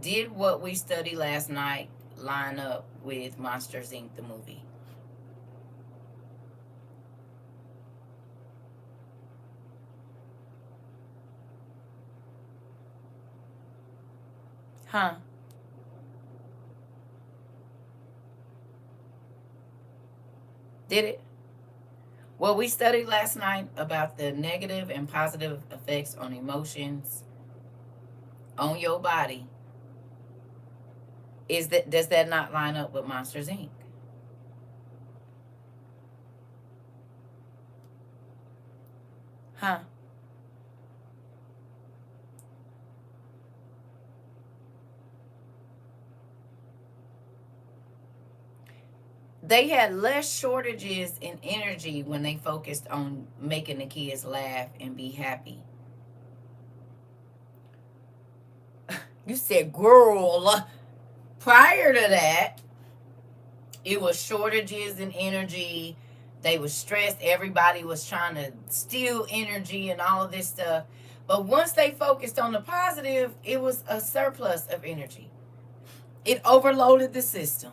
did what we studied last night line up with Monsters Inc., the movie? Huh? Did it? Well, we studied last night about the negative and positive effects on emotions on your body. Does that not line up with Monsters Inc.? Huh? They had less shortages in energy when they focused on making the kids laugh and be happy. You said, girl. Prior to that, it was shortages in energy. They were stressed. Everybody was trying to steal energy and all of this stuff. But once they focused on the positive, it was a surplus of energy. It overloaded the system.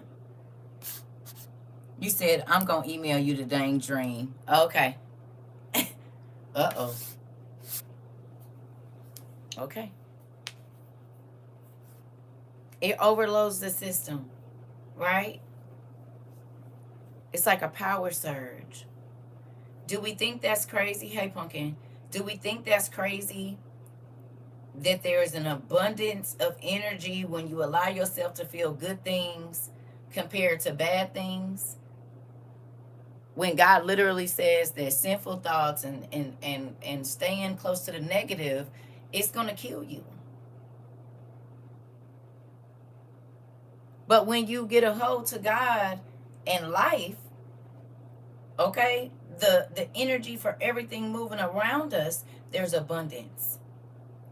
You said, I'm going to email you the dang dream. Okay. Uh-oh. Okay. It overloads the system, right? It's like a power surge. Do we think that's crazy? Hey, Pumpkin. Do we think that's crazy that there is an abundance of energy when you allow yourself to feel good things compared to bad things? When God literally says that sinful thoughts and staying close to the negative, it's going to kill you. But when you get a hold to God and life, okay, the energy for everything moving around us, there's abundance.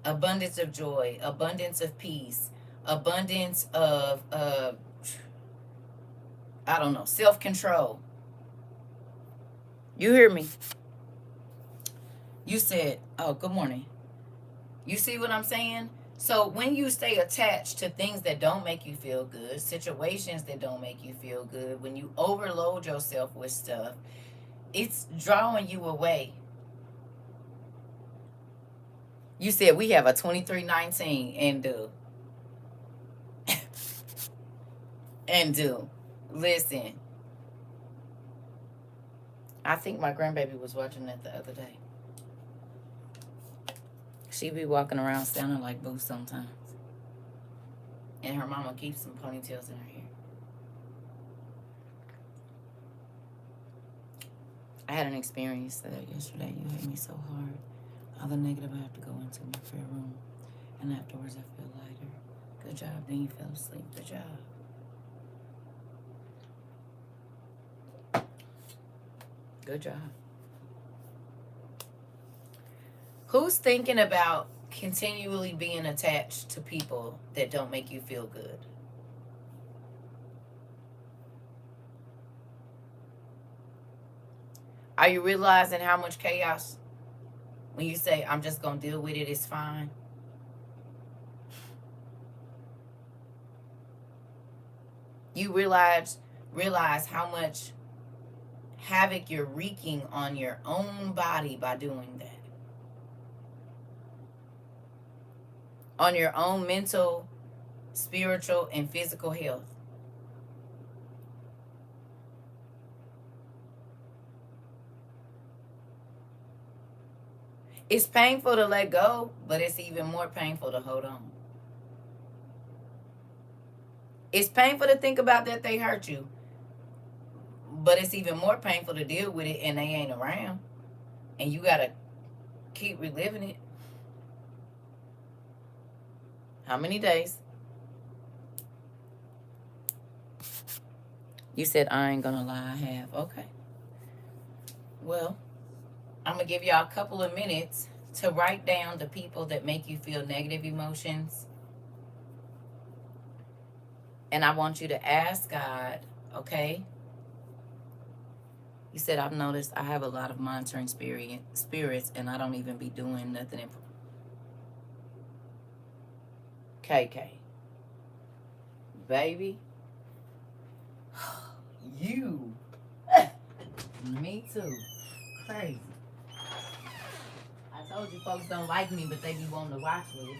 Abundance of joy, abundance of peace, abundance of I don't know, self-control. You hear me? You said, oh, good morning. You see what I'm saying? So when you stay attached to things that don't make you feel good, situations that don't make you feel good, when you overload yourself with stuff, it's drawing you away. You said we have a 2319 and do. Listen, I think my grandbaby was watching that the other day. She be walking around sounding like Boo sometimes. And her mama keeps some ponytails in her hair. I had an experience that yesterday. You hit me so hard. All the negative, I have to go into my prayer room. And afterwards, I feel lighter. Good job. Then you fell asleep. Good job. Good job. Who's thinking about continually being attached to people that don't make you feel good? Are you realizing how much chaos? When you say, I'm just going to deal with it, it's fine. You realize how much havoc you're wreaking on your own body by doing that. On your own mental, spiritual, and physical health. It's painful to let go, but it's even more painful to hold on. It's painful to think about that they hurt you, but it's even more painful to deal with it and they ain't around. And you got to keep reliving it. How many days? You said, I ain't gonna lie, I have. Okay. Well, I'm gonna give y'all a couple of minutes to write down the people that make you feel negative emotions. And I want you to ask God, okay? You said, I've noticed I have a lot of monitoring spirits and I don't even be doing nothing. KK. Baby. You. Me too. Crazy. I told you folks don't like me, but they be wanting to watch me.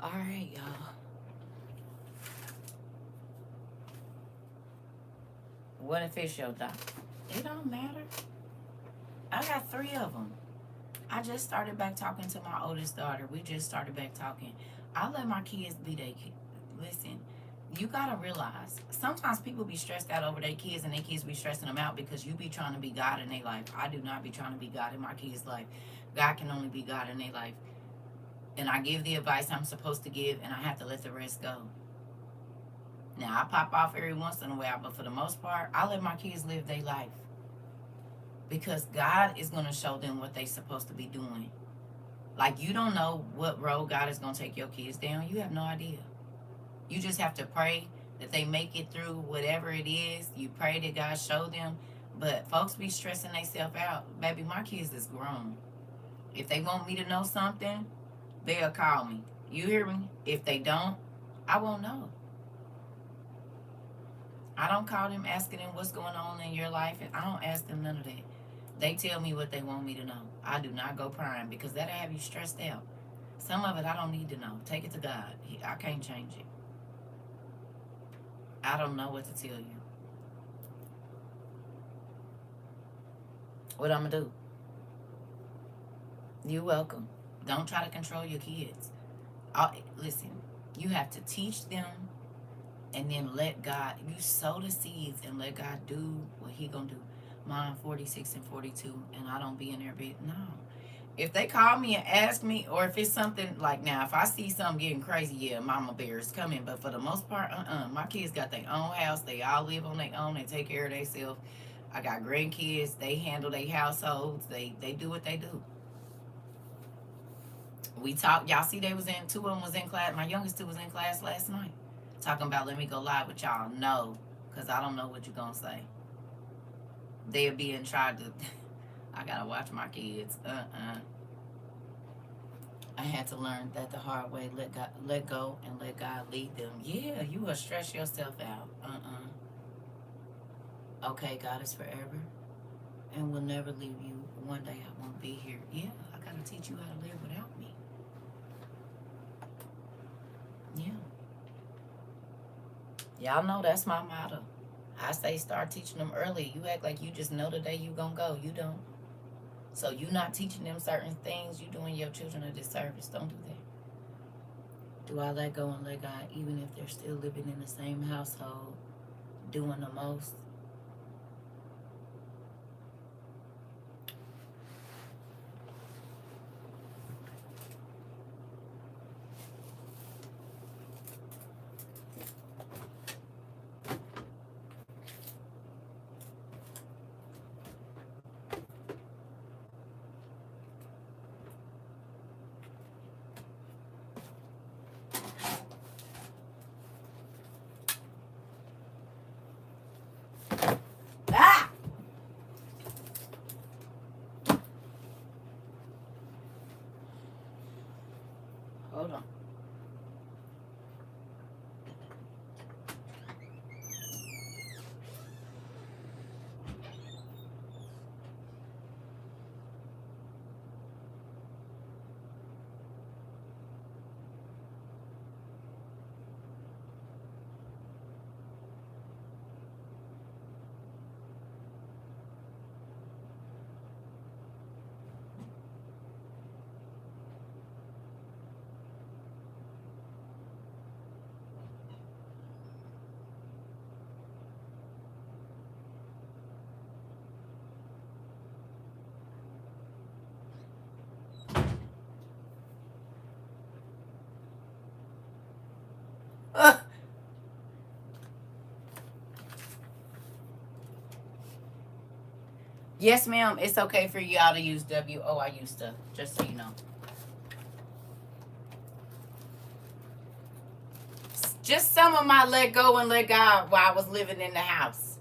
All right, y'all. What if it's your doctor? It don't matter. I got 3 of them. I just started back talking to my oldest daughter. We just started back talking. I let my kids be their kids. Listen, you gotta realize sometimes people be stressed out over their kids and their kids be stressing them out because you be trying to be God in their life. I do not be trying to be God in my kids' life. God can only be God in their life. And I give the advice I'm supposed to give, and I have to let the rest go. Now, I pop off every once in a while, but for the most part, I let my kids live their life. Because God is going to show them what they're supposed to be doing. Like, you don't know what road God is going to take your kids down. You have no idea. You just have to pray that they make it through whatever it is. You pray that God show them. But folks be stressing themselves out. Baby, my kids is grown. If they want me to know something, they'll call me. You hear me? If they don't, I won't know. I don't call them asking them what's going on in your life, and I don't ask them none of that. They tell me what they want me to know. I do not go prying because that'll have you stressed out. Some of it I don't need to know. Take it to God. I can't change it. I don't know what to tell you. What I'm going to do? You're welcome. Don't try to control your kids. Listen, you have to teach them and then let God, you sow the seeds and let God do what he going to do. Mine 46 and 42, and I don't be in their bed. No. If they call me and ask me, or if it's something like now, if I see something getting crazy, yeah, mama bear is coming. But for the most part, my kids got their own house. They all live on their own. They take care of themselves. I got grandkids. They handle their households. They do what they do. We talked. Y'all see they was in, two of them was in class. My youngest two was in class last night. Talking about, let me go live with y'all. No, because I don't know what you're going to say. They'll be in charge of, I got to watch my kids. I had to learn that the hard way. Let go and let God lead them. Yeah, you will stress yourself out. Okay, God is forever and will never leave you. One day I won't be here. Yeah, I got to teach you how to live without me. Yeah. Y'all know that's my motto. I say start teaching them early. You act like you just know the day you gonna go. You don't. So you not teaching them certain things, you doing your children a disservice. Don't do that. Do I let go and let God, even if they're still living in the same household, doing the most? Ah! Hold on. Yes, ma'am. It's okay for y'all to use WOIU stuff, just so you know. Just some of my let go and let God while I was living in the house.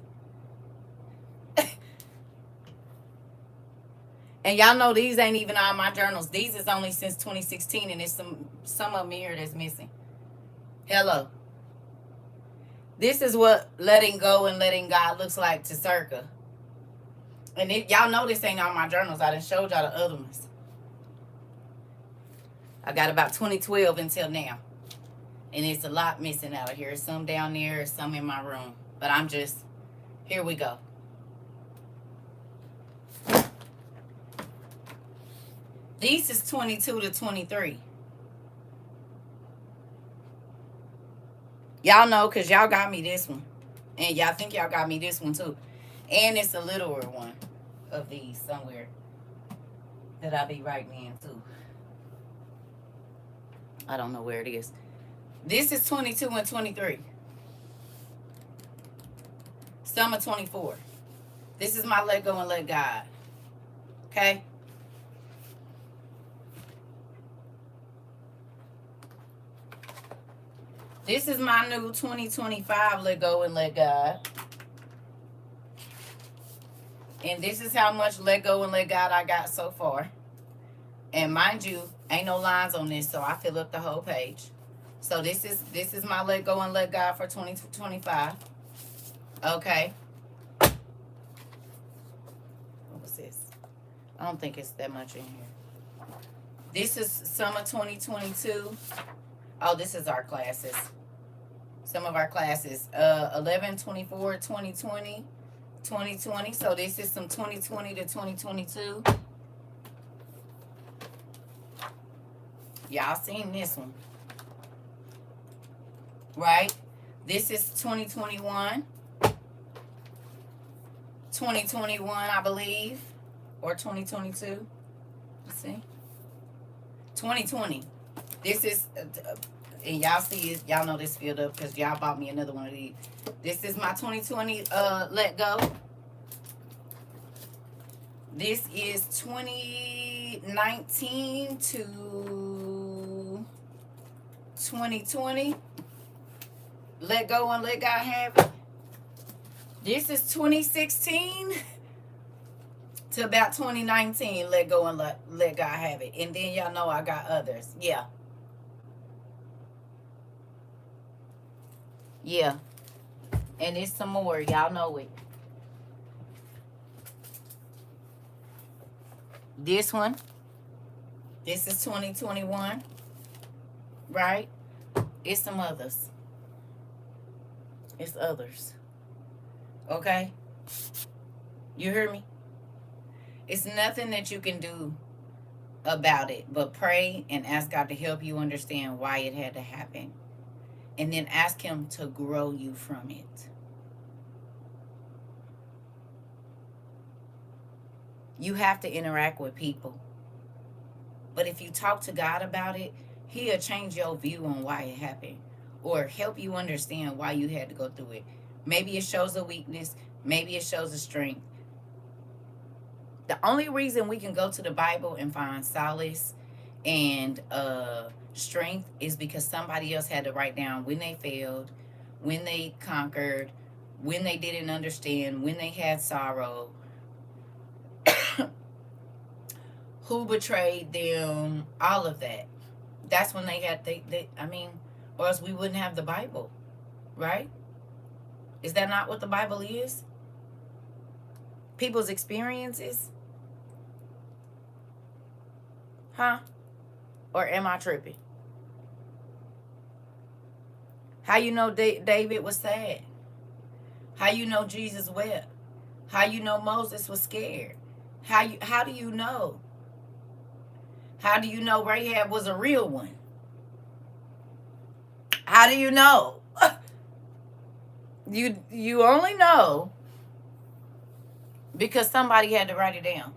And y'all know these ain't even all my journals. These is only since 2016, and there's some of them here that's missing. Hello. This is what letting go and letting God looks like to CERCA. And y'all know this ain't all my journals. I done showed y'all the other ones. I got about 2012 until now. And it's a lot missing out of here. Some down there, some in my room. But I'm just, here we go. These is 22 to 23. Y'all know because y'all got me this one. And y'all think y'all got me this one too. And it's a littler one of these somewhere that I'll be writing in too. I don't know where it is. This is 22 and 23. Summer 24. This is my let go and let God. Okay? This is my new 2025 let go and let God. And this is how much let go and let God I got so far. And mind you, ain't no lines on this, so I fill up the whole page. So this is my let go and let God for 2025. Okay. What was this? I don't think it's that much in here. This is summer 2022. Oh, this is our classes. Some of our classes. 11, 24, 2020, 2020. So this is some 2020 to 2022. Y'all seen this one. Right? This is 2021. 2021, I believe. Or 2022. Let's see. 2020. This is, and y'all see it, y'all know this filled up because y'all bought me another one of these. This is my 2020 let go. This is 2019 to 2020. Let go and let God have it. This is 2016 to about 2019. Let go and let God have it. And then y'all know I got others. Yeah. Yeah. And it's some more. Y'all know it. This one. This is 2021. Right? It's some others. It's others. Okay? You hear me? It's nothing that you can do about it but pray and ask God to help you understand why it had to happen. And then ask Him to grow you from it. You have to interact with people. But if you talk to God about it, He'll change your view on why it happened. Or help you understand why you had to go through it. Maybe it shows a weakness. Maybe it shows a strength. The only reason we can go to the Bible and find solace and strength is because somebody else had to write down when they failed, when they conquered, when they didn't understand, when they had sorrow, who betrayed them, all of that. That's when they had, or else we wouldn't have the Bible, right? Is that not what the Bible is? People's experiences? Huh? Or am I tripping? How you know David was sad? How you know Jesus wept? How you know Moses was scared? How do you know? How do you know Rahab was a real one? How do you know? You only know because somebody had to write it down.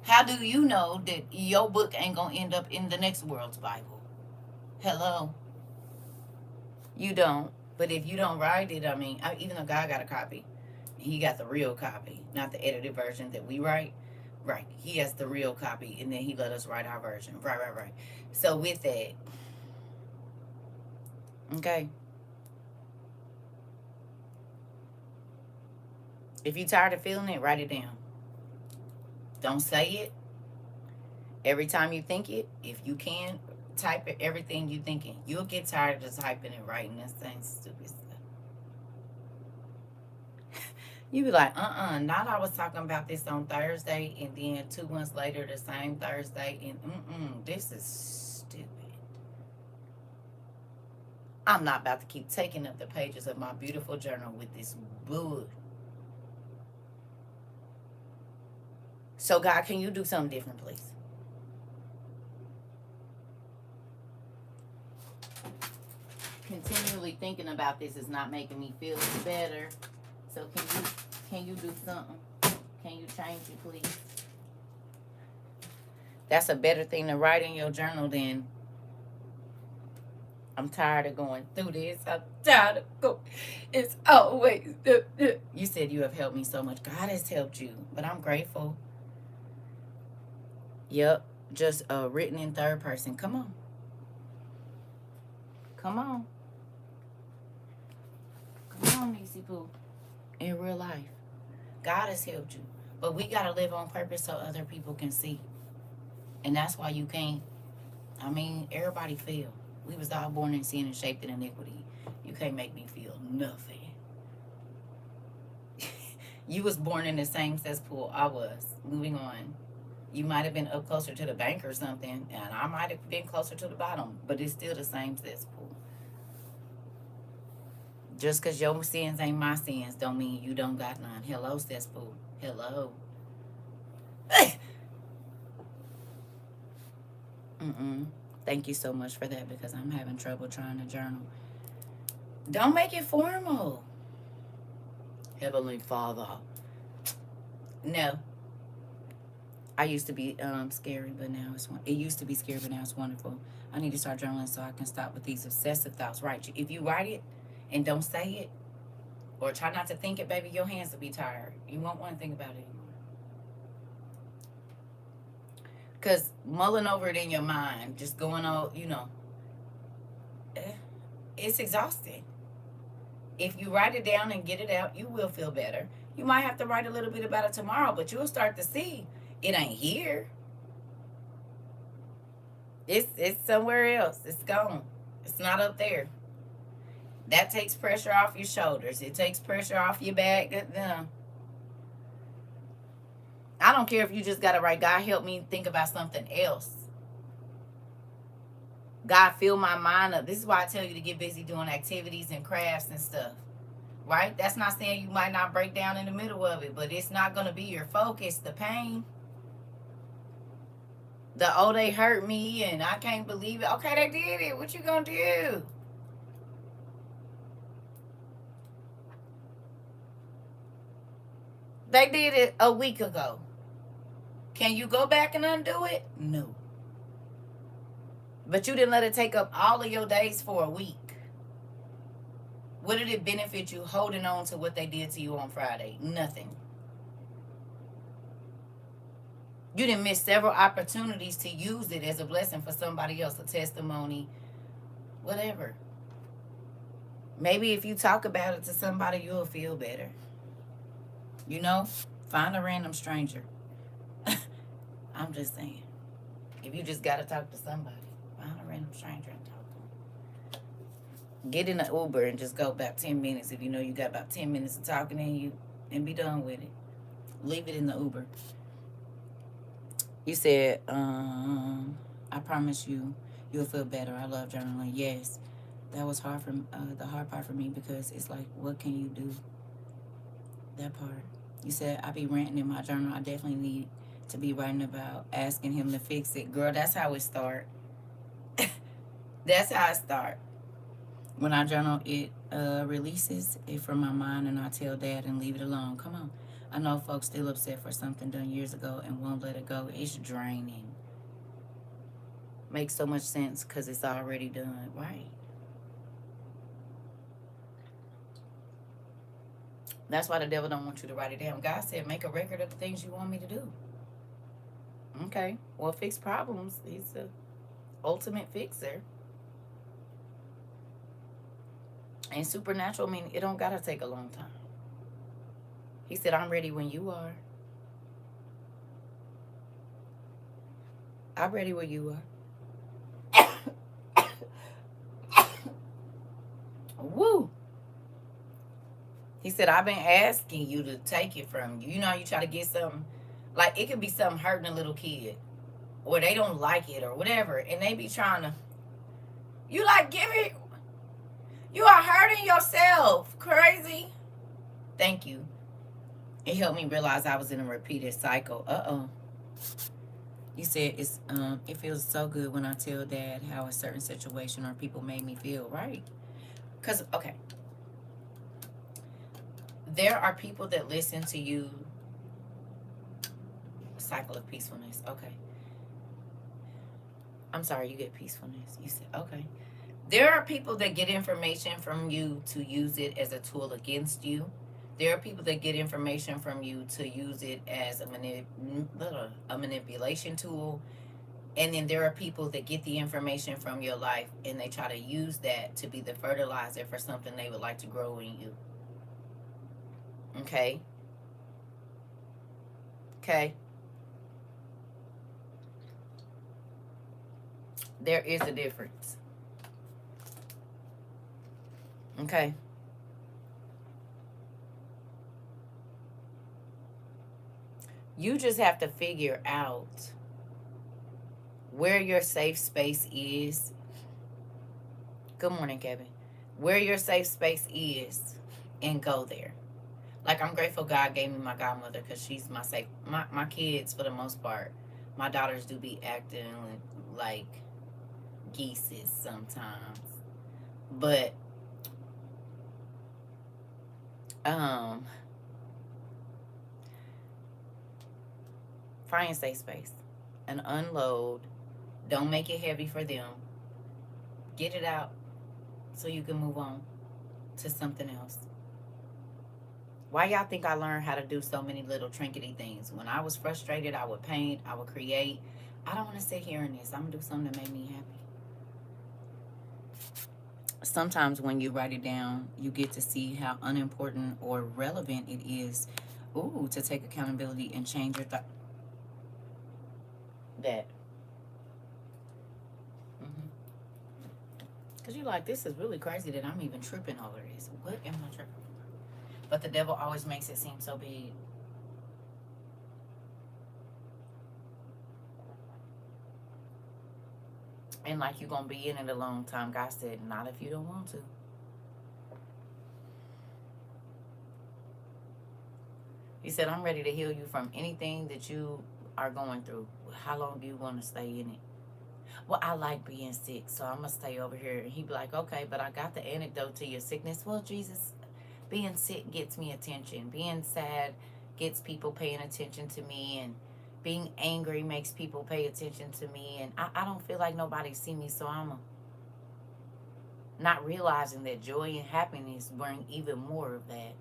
How do you know that your book ain't gonna end up in the next world's Bible? Hello? You don't. But if you don't write it, even though God got a copy, He got the real copy, not the edited version that we write. Right. He has the real copy, and then He let us write our version. Right. So with that, okay. If you're tired of feeling it, write it down. Don't say it. Every time you think it, if you can, type it, everything you thinking. You'll get tired of just typing and writing and saying stupid stuff. You be like, not I was talking about this on Thursday, and then 2 months later, the same Thursday, and this is stupid. I'm not about to keep taking up the pages of my beautiful journal with this bull. So God, can you do something different, please? Continually thinking about this is not making me feel any better. So can you do something? Can you change it, please? That's a better thing to write in your journal than I'm tired of going through this. I'm tired of going. It's always. You said you have helped me so much. God has helped you, but I'm grateful. Yep. Just written in third person. Come on. Come on. Come on, Niecy Pooh. In real life. God has helped you. But we got to live on purpose so other people can see. And that's why you can't. I mean, everybody feel. We was all born in sin and shaped in iniquity. You can't make me feel nothing. You was born in the same cesspool I was. Moving on. You might have been up closer to the bank or something, and I might have been closer to the bottom, but it's still the same cesspool. Just because your sins ain't my sins don't mean you don't got none. Hello, cesspool. Hello. Thank you so much for that, because I'm having trouble trying to journal. Don't make it formal. Heavenly Father. No. I used to be scary, but now it used to be scary, but now it's wonderful. I need to start journaling so I can stop with these obsessive thoughts. Right? If you write it and don't say it, or try not to think it, baby, your hands will be tired. You won't want to think about it anymore. Because mulling over it in your mind, just going on, it's exhausting. If you write it down and get it out, you will feel better. You might have to write a little bit about it tomorrow, but you'll start to see it ain't here. It's somewhere else. It's gone. It's not up there. That takes pressure off your shoulders. It takes pressure off your back. I don't care if you just got to write, God, help me think about something else. God, fill my mind up. This is why I tell you to get busy doing activities and crafts and stuff. Right? That's not saying you might not break down in the middle of it, but it's not going to be your focus, the pain. They hurt me and I can't believe it. Okay, they did it. What you going to do? They did it a week ago. Can you go back and undo it? No. But you didn't let it take up all of your days for a week. What did it benefit you holding on to what they did to you on Friday? Nothing. You didn't miss several opportunities to use it as a blessing for somebody else, a testimony, whatever. Maybe if you talk about it to somebody, you'll feel better. Find a random stranger. I'm just saying. If you just got to talk to somebody, find a random stranger and talk to them. Get in an Uber and just go about 10 minutes if you know you got about 10 minutes of talking and be done with it. Leave it in the Uber. You said, I promise you'll feel better. I love journaling. Yes, that was the hard part for me, because it's like, what can you do? That part. You said, I be ranting in my journal. I definitely need to be writing about asking him to fix it. Girl, that's how it start. That's how it start. When I journal, it releases it from my mind, and I tell Dad and leave it alone. Come on. I know folks still upset for something done years ago and won't let it go. It's draining. Makes so much sense because it's already done, right? That's why the devil don't want you to write it down. God said, make a record of the things you want me to do. Okay. Well, fix problems. He's the ultimate fixer. And supernatural mean it don't gotta take a long time. He said, I'm ready when you are. I'm ready when you are. Woo. He said, I've been asking you to take it from you. You know, you try to get something, like it could be something hurting a little kid, or they don't like it or whatever, and they be trying to, you like, give it, you are hurting yourself. Crazy. Thank you. It helped me realize I was in a repeated cycle. You said it feels so good when I tell Dad how a certain situation or people made me feel, right? Because, okay, there are people that listen to you. Cycle of peacefulness. Okay. I'm sorry, you get peacefulness. You said, okay. There are people that get information from you to use it as a tool against you. There are people that get information from you to use it as a manipulation tool. And then there are people that get the information from your life and they try to use that to be the fertilizer for something they would like to grow in you. Okay? Okay? There is a difference. Okay? You just have to figure out where your safe space is. Good morning, Kevin. Where your safe space is and go there. Like, I'm grateful God gave me my godmother because she's my safe. My kids, for the most part, my daughters do be acting like geeses sometimes. But, find safe space and unload. Don't make it heavy for them. Get it out so you can move on to something else. Why y'all think I learned how to do so many little trinkety things? When I was frustrated, I would paint, I would create. I don't want to sit here in this. I'm going to do something that made me happy. Sometimes when you write it down, you get to see how unimportant or relevant it is, to take accountability and change your thought. That. Because you're like, this is really crazy that I'm even tripping over this. What am I tripping over? But the devil always makes it seem so big. And like you're going to be in it a long time. God said, not if you don't want to. He said, I'm ready to heal you from anything that you are going through. How long do you want to stay in it? Well, I like being sick, so I'm going to stay over here. And he'd be like, okay, but I got the antidote to your sickness. Well, Jesus, being sick gets me attention. Being sad gets people paying attention to me. And being angry makes people pay attention to me. And I don't feel like nobody see me, so I'm not realizing that joy and happiness bring even more of that.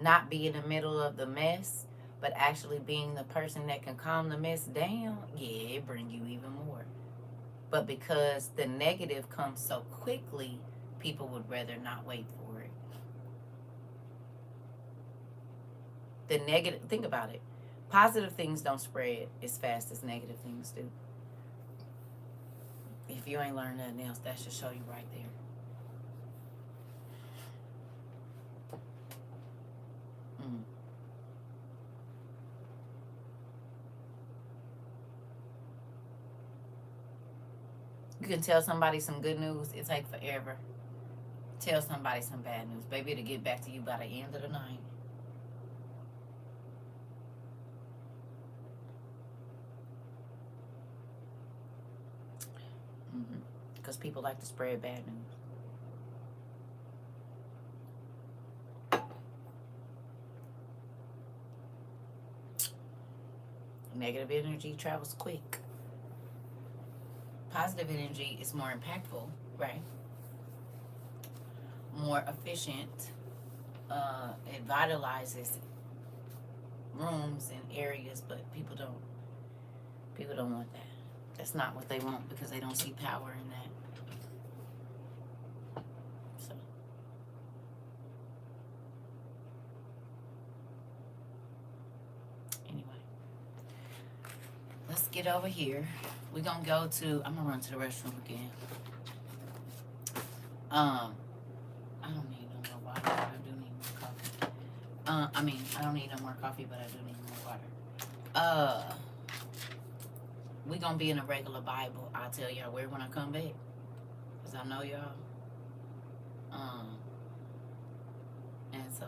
Not be in the middle of the mess, but actually being the person that can calm the mess down, yeah, it bring you even more. But because the negative comes so quickly, people would rather not wait for it. The negative, think about it. Positive things don't spread as fast as negative things do. If you ain't learned nothing else, that should show you right there. You can tell somebody some good news, it takes forever. Tell somebody some bad news. Baby, it'll get back to you by the end of the night. Because people like to spread bad news. Negative energy travels quick. Positive energy is more impactful, right? More efficient. It vitalizes rooms and areas, but people don't want that. That's not what they want because they don't see power in that. So anyway, let's get over here. We're gonna go to, I'm gonna run to the restroom again. I don't need no more water, but I do need more coffee. I don't need no more coffee, but I do need more water. We gonna be in a regular Bible. I'll tell y'all where when I come back, cause I know y'all. And so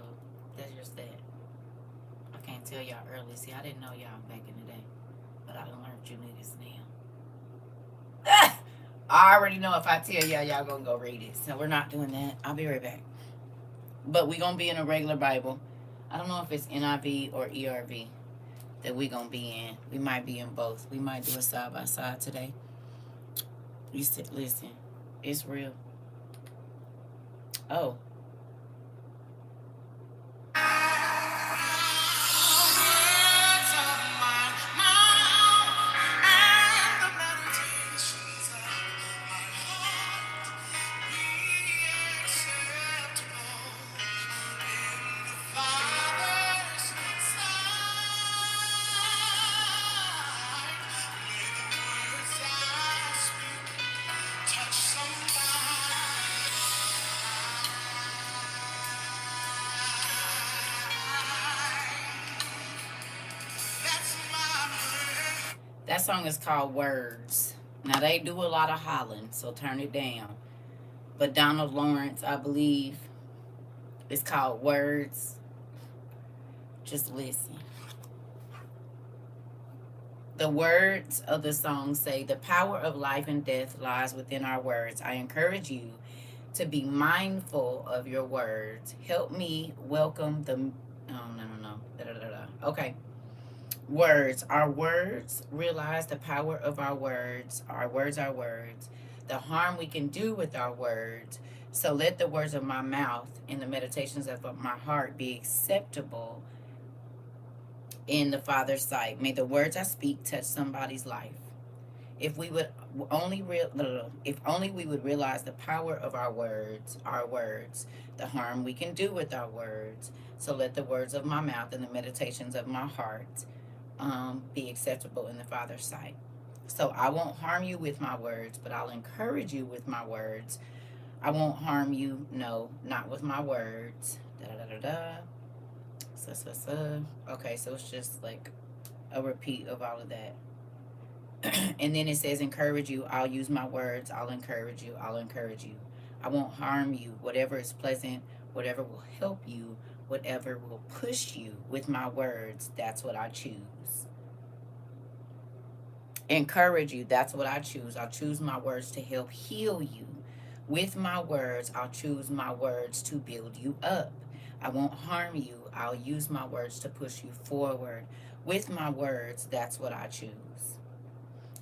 that's just that. I can't tell y'all early. See, I didn't know y'all back in the day, but I done learned you niggas now. I already know if I tell y'all gonna go read it. So we're not doing that. I'll be right back. But we gonna be in a regular Bible. I don't know if it's NIV or ERV that we gonna be in. We might be in both. We might do a side by side today. You said, listen, it's real. Oh. That song is called Words. Now they do a lot of hollering, so turn it down. But Donald Lawrence, I believe, it's called Words. Just listen. The words of the song say, "The power of life and death lies within our words. I encourage you to be mindful of your words. Help me welcome the." Oh, no. Da, da, da, da. Okay. Words. Our words. Realize the power of our words. Our words are words. The harm we can do with our words. So let the words of my mouth and the meditations of my heart be acceptable in the Father's sight. May the words I speak touch somebody's life. If we would if only we would realize the power of our words, the harm we can do with our words. So let the words of my mouth and the meditations of my heart be acceptable in the Father's sight. So I won't harm you with my words, but I'll encourage you with my words. I won't harm you, no, not with my words. Da da da da. Okay, so it's just like a repeat of all of that. And then it says, encourage you. I'll use my words. I'll encourage you. I'll encourage you. I won't harm you. Whatever is pleasant, whatever will help you, whatever will push you with my words, that's what I choose. Encourage you. That's what I choose. I'll choose my words to help heal you. With my words, I'll choose my words to build you up. I won't harm you. I'll use my words to push you forward. With my words, that's what I choose.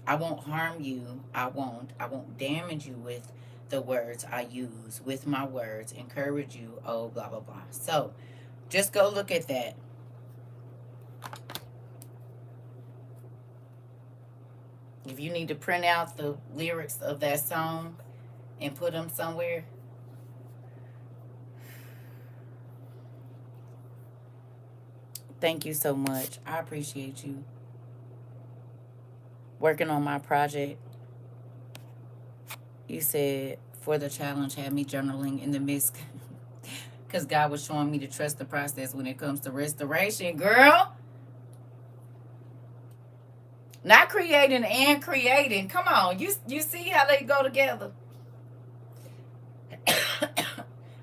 I won't harm you. I won't damage you with the words I use. With my words, encourage you. Oh, blah, blah, blah. So just go look at that. If you need to print out the lyrics of that song and put them somewhere, thank you so much. I appreciate you working on my project. You said for the challenge had me journaling in the midst because God was showing me to trust the process when it comes to restoration, girl. Not creating and creating. Come on, you see how they go together.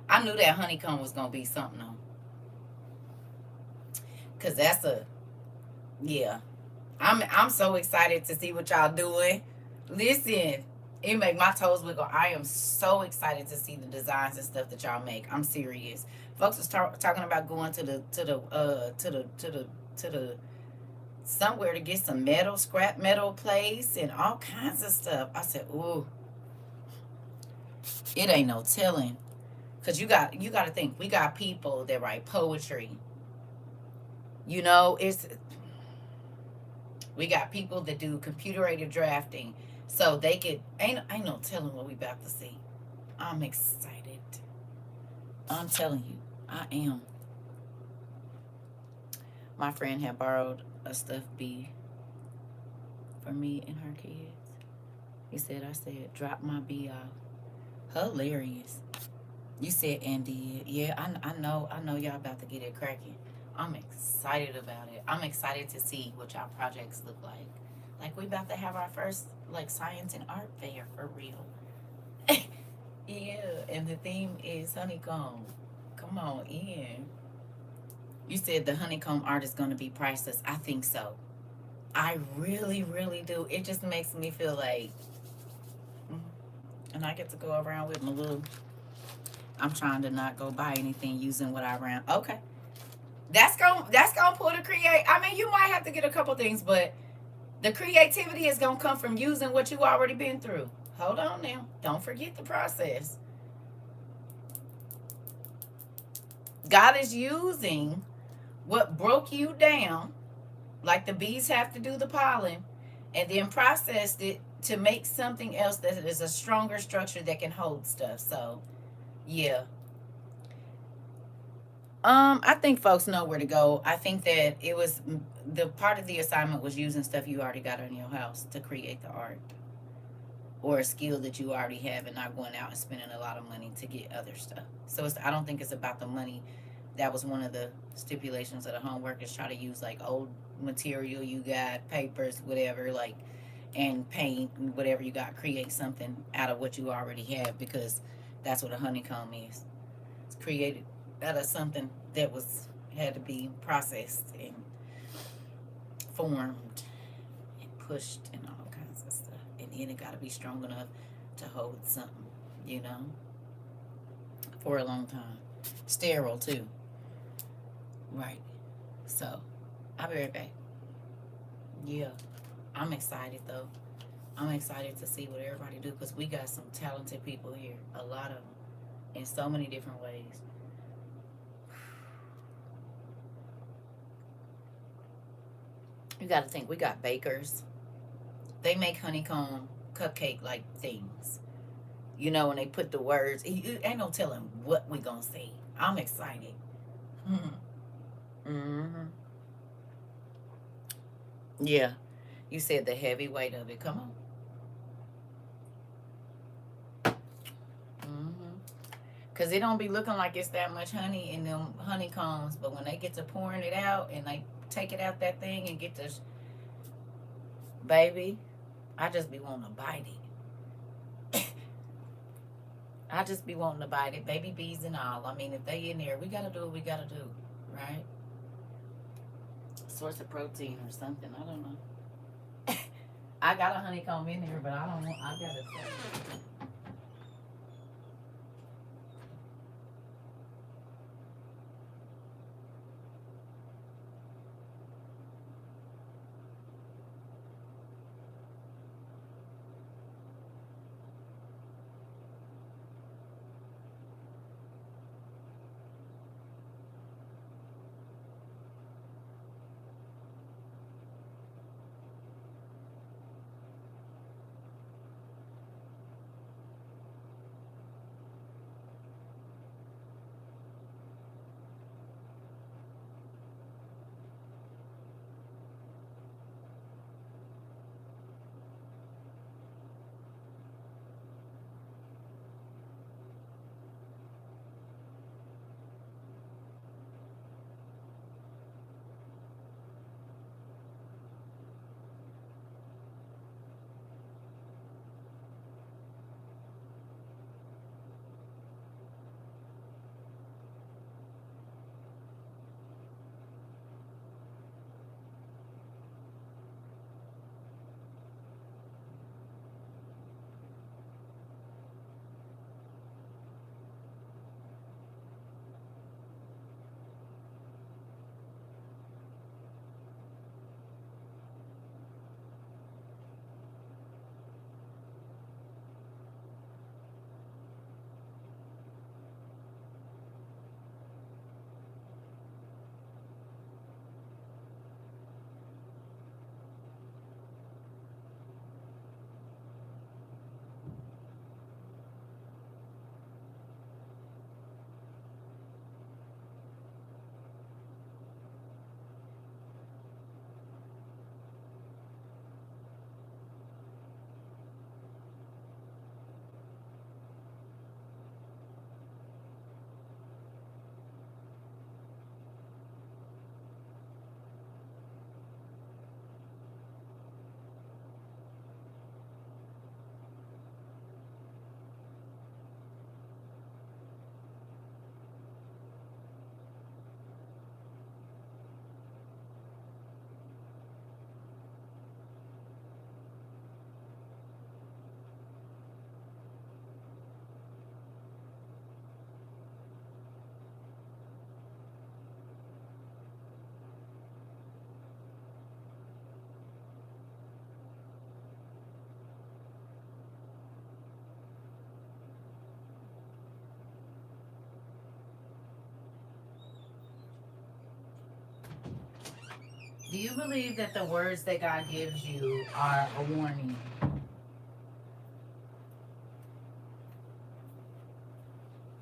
I knew that honeycomb was gonna be something though, cause that's a yeah. I'm so excited to see what y'all doing. Listen, it make my toes wiggle. I am so excited to see the designs and stuff that y'all make. I'm serious. Folks was talking about going to the somewhere to get some metal, scrap metal place and all kinds of stuff. I said, ooh, it ain't no telling. Cause you got to think, we got people that write poetry. You know, we got people that do computer aided drafting. So they could ain't no telling what we about to see. I'm excited. I'm telling you, I am. My friend had borrowed a stuffed bee for me and her kids. He said, I said, drop my bee off. Hilarious. You said and did. Yeah, I know y'all about to get it cracking. I'm excited about it. I'm excited to see what y'all projects look like. Like we about to have our first like science and art fair for real. Yeah, and the theme is honeycomb. Come on in. You said the honeycomb art is going to be priceless. I think so. I really, really do. It just makes me feel like, and I get to go around with my little. I'm trying to not go buy anything using what I ran. Okay, that's gonna pull the create. I mean, you might have to get a couple things, but the creativity is gonna come from using what you already been through. Hold on now. Don't forget the process. God is using what broke you down, like the bees have to do the pollen, and then processed it to make something else that is a stronger structure that can hold stuff. So, yeah. I think folks know where to go. I think that it was the part of the assignment was using stuff you already got in your house to create the art, or a skill that you already have, and not going out and spending a lot of money to get other stuff. So I don't think it's about the money. That was one of the stipulations of the homework, is try to use like old material you got, papers, whatever, like, and paint and whatever you got, create something out of what you already have, because that's what a honeycomb is. It's created out of something that was had to be processed and formed and pushed and all kinds of stuff. And then it got to be strong enough to hold something, you know, for a long time. Sterile too. Right. So, I'll be right back. Yeah. I'm excited though. I'm excited to see what everybody do, because we got some talented people here. A lot of them. In so many different ways. You got to think, we got bakers. They make honeycomb cupcake like things. You know, when they put the words, ain't no telling what we gonna say. I'm excited. Mm-hmm. Yeah. You said the heavy weight of it. Come on. Mm-hmm. Cause it don't be looking like it's that much honey in them honeycombs, but when they get to pouring it out and they take it out that thing and get this, baby, I just be wanting to bite it. I just be wanting to bite it, baby bees and all. I mean, if they in there, we gotta do what we gotta do, right? Source of protein or something. I don't know. I got a honeycomb in there, but I don't want. I gotta. Do you believe that the words that God gives you are a warning?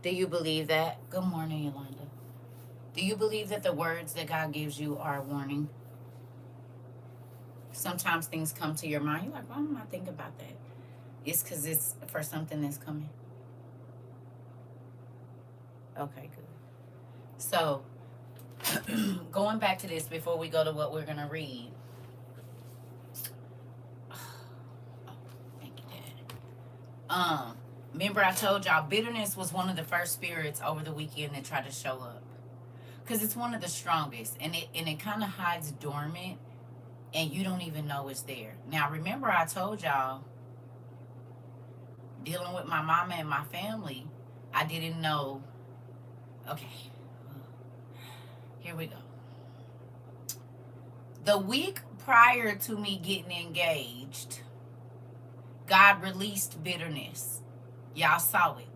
Do you believe that? Good morning, Yolanda. Do you believe that the words that God gives you are a warning? Sometimes things come to your mind. You're like, why am I thinking about that? It's because it's for something that's coming. Okay, good. So, going back to this before we go to what we're going to read. Oh, thank you, Dad. Remember I told y'all bitterness was one of the first spirits over the weekend that tried to show up. Because it's one of the strongest. And it kind of hides dormant. And you don't even know it's there. Now, remember I told y'all, dealing with my mama and my family, I didn't know. Okay. Here we go. The week prior to me getting engaged, God released bitterness. Y'all saw it.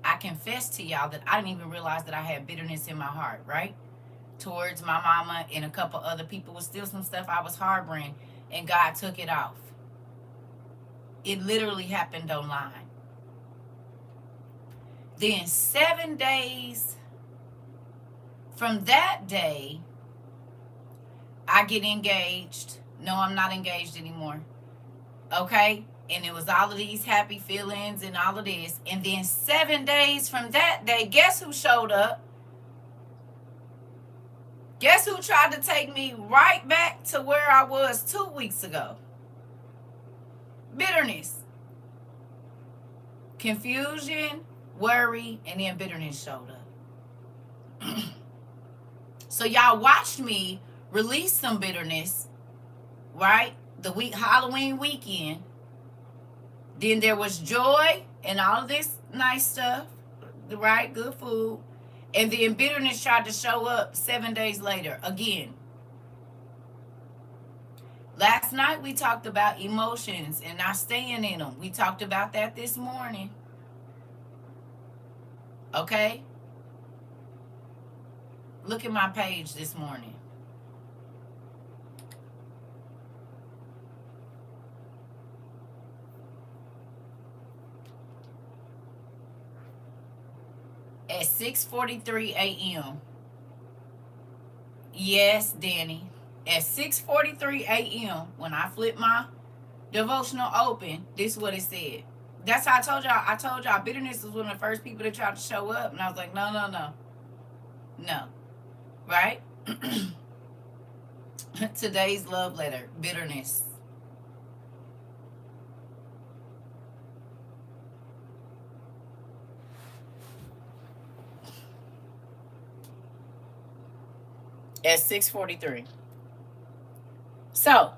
I confessed to y'all that I didn't even realize that I had bitterness in my heart, right? Towards my mama and a couple other people. Was still some stuff I was harboring, and God took it off. It literally happened online. Then 7 days from that day, I get engaged. No, I'm not engaged anymore. Okay? And it was all of these happy feelings and all of this. And then 7 days from that day, guess who showed up? Guess who tried to take me right back to where I was 2 weeks ago? Bitterness. Confusion, worry, and then bitterness showed up. So y'all watched me release some bitterness, right? The Halloween weekend. Then there was joy and all of this nice stuff, right? Good food. And then bitterness tried to show up 7 days later again. Last night we talked about emotions and not staying in them. We talked about that this morning. Okay? Look at my page this morning. At 6:43 a.m. Yes, Danny. At 6:43 a.m. when I flipped my devotional open, this is what it said. That's how I told y'all. I told y'all bitterness was one of the first people that tried to show up. And I was like, no. No. Right? Today's love letter, bitterness. At 6:43. So,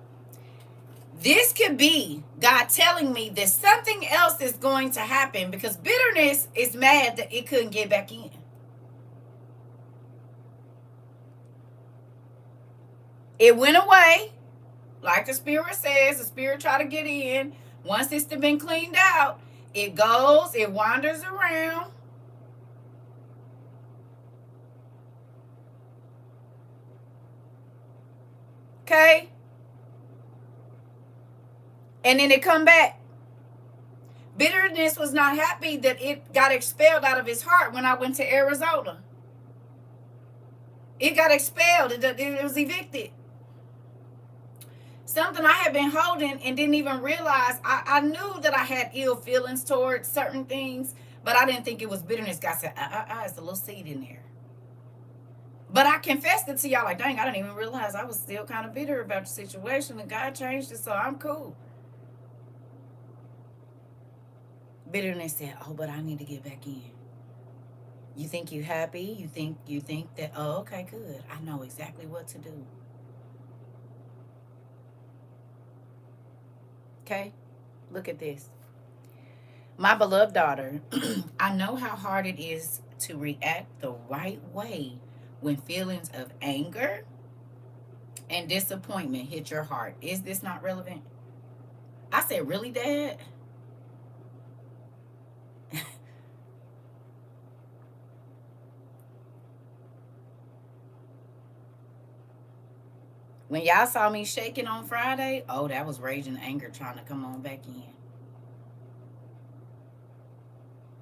this could be God telling me that something else is going to happen because bitterness is mad that it couldn't get back in. It went away. Like the Spirit says, the Spirit try to get in. Once it's been cleaned out, it goes, it wanders around. Okay? And then it come back. Bitterness was not happy that it got expelled out of his heart when I went to Arizona. It got expelled. It was evicted. Something I had been holding and didn't even realize. I knew that I had ill feelings towards certain things, but I didn't think it was bitterness. God said, it's a little seed in there. But I confessed it to y'all like, dang, I didn't even realize I was still kind of bitter about the situation, and God changed it, so I'm cool. Bitterness said, oh, but I need to get back in. You think you happy? You think that, oh, okay, good. I know exactly what to do. Okay? Look at this. My beloved daughter, I know how hard it is to react the right way when feelings of anger and disappointment hit your heart. Is this not relevant? I said, really, Dad? When y'all saw me shaking on Friday, oh, that was raging anger trying to come on back in.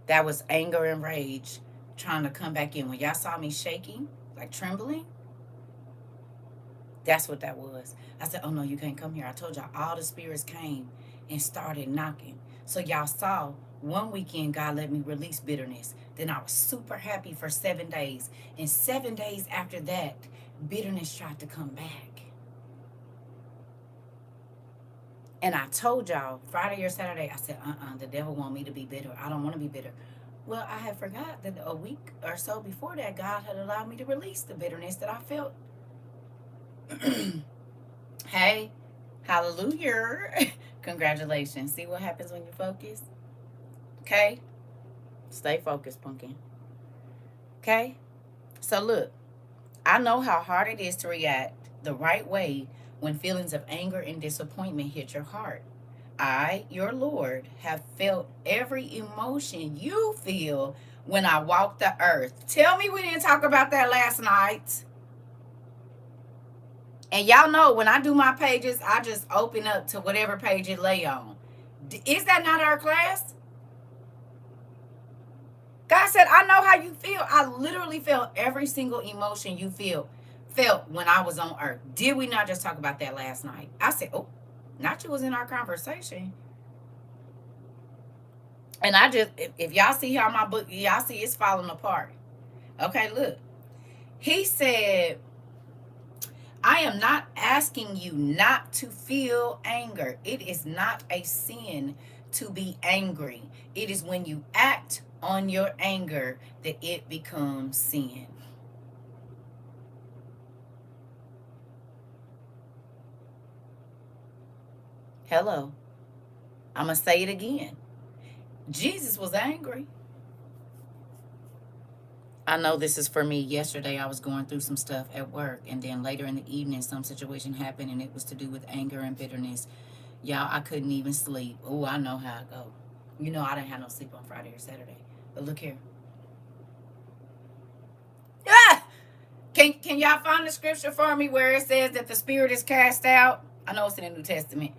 That was anger and rage trying to come back in. When y'all saw me shaking, like trembling, that's what that was. I said, oh no, you can't come here. I told y'all all the spirits came and started knocking. So y'all saw one weekend God let me release bitterness. Then I was super happy for 7 days. And 7 days after that, bitterness tried to come back. And I told y'all Friday or Saturday, I said, the devil want me to be bitter. I don't want to be bitter. Well, I had forgot that a week or so before that, God had allowed me to release the bitterness that I felt. Hey, hallelujah. Congratulations. See what happens when you focus? Okay? Stay focused, pumpkin. Okay? So look, I know how hard it is to react the right way when feelings of anger and disappointment hit your heart. I, your Lord, have felt every emotion you feel when I walk the earth. Tell me we didn't talk about that last night. And y'all know when I do my pages, I just open up to whatever page it lay on. Is that not our class? God said, I know how you feel. I literally felt every single emotion you felt when I was on earth. Did we not just talk about that last night? I said, oh, not you was in our conversation. And I just, if y'all see how my book, y'all see it's falling apart. Okay, look. He said, I am not asking you not to feel anger. It is not a sin to be angry. It is when you act on your anger that it becomes sin. Hello. I'm going to say it again. Jesus was angry. I know this is for me. Yesterday, I was going through some stuff at work, and then later in the evening, some situation happened, and it was to do with anger and bitterness. Y'all, I couldn't even sleep. Oh, I know how I go. You know, I didn't have no sleep on Friday or Saturday. But look here. Ah! Can y'all find the scripture for me where it says that the spirit is cast out? I know it's in the New Testament.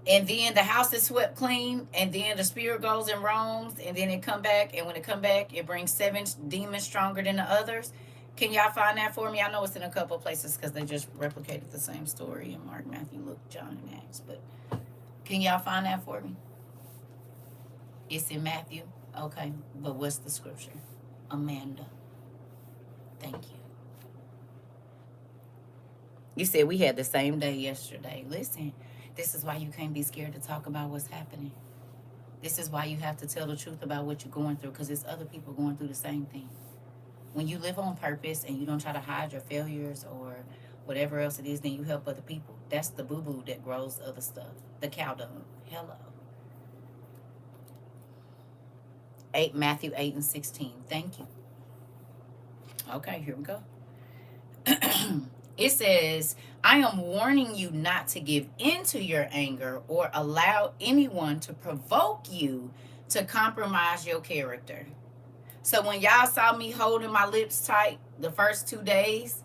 And then the house is swept clean, and then the spirit goes and roams, and then it come back, and when it come back, it brings 7 demons stronger than the others. Can y'all find that for me? I know it's in a couple of places because they just replicated the same story in Mark, Matthew, Luke, John, and Acts. But can y'all find that for me? It's in Matthew. Okay, but what's the scripture? Amanda. Thank you. You said we had the same day yesterday. Listen, this is why you can't be scared to talk about what's happening. This is why you have to tell the truth about what you're going through, because there's other people going through the same thing. When you live on purpose and you don't try to hide your failures or whatever else it is, then you help other people. That's the boo-boo that grows other stuff. The cow dung. Hello. Matthew 8 and 16. Thank you. Okay, here we go. It says, I am warning you not to give into your anger or allow anyone to provoke you to compromise your character. So when y'all saw me holding my lips tight the first 2 days,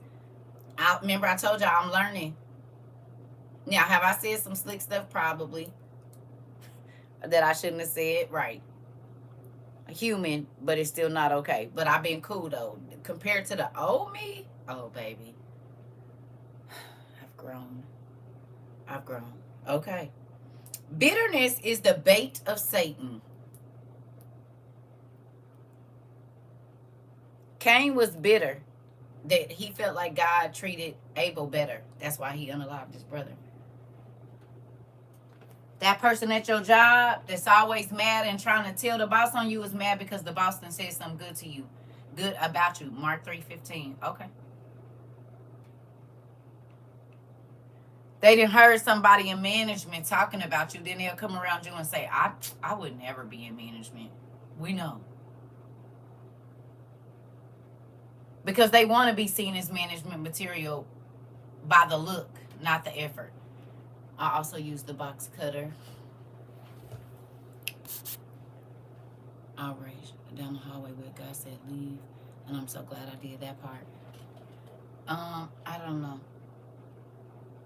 I remember I told y'all I'm learning. Now, have I said some slick stuff? Probably. That I shouldn't have said. Right. Human, but it's still not okay. But I've been cool though. Compared to the old me, oh baby. I've grown. Okay. Bitterness is the bait of Satan. Cain was bitter that he felt like God treated Abel better. That's why he unalived his brother. That person at your job that's always mad and trying to tell the boss on you is mad because the boss done said something good to you. Good about you. Mark 3:15. Okay. They didn't heard somebody in management talking about you. Then they'll come around you and say, I would never be in management. We know. Because they want to be seen as management material by the look, not the effort. I also use the box cutter. Outrage down the hallway where God said leave. And I'm so glad I did that part. I don't know.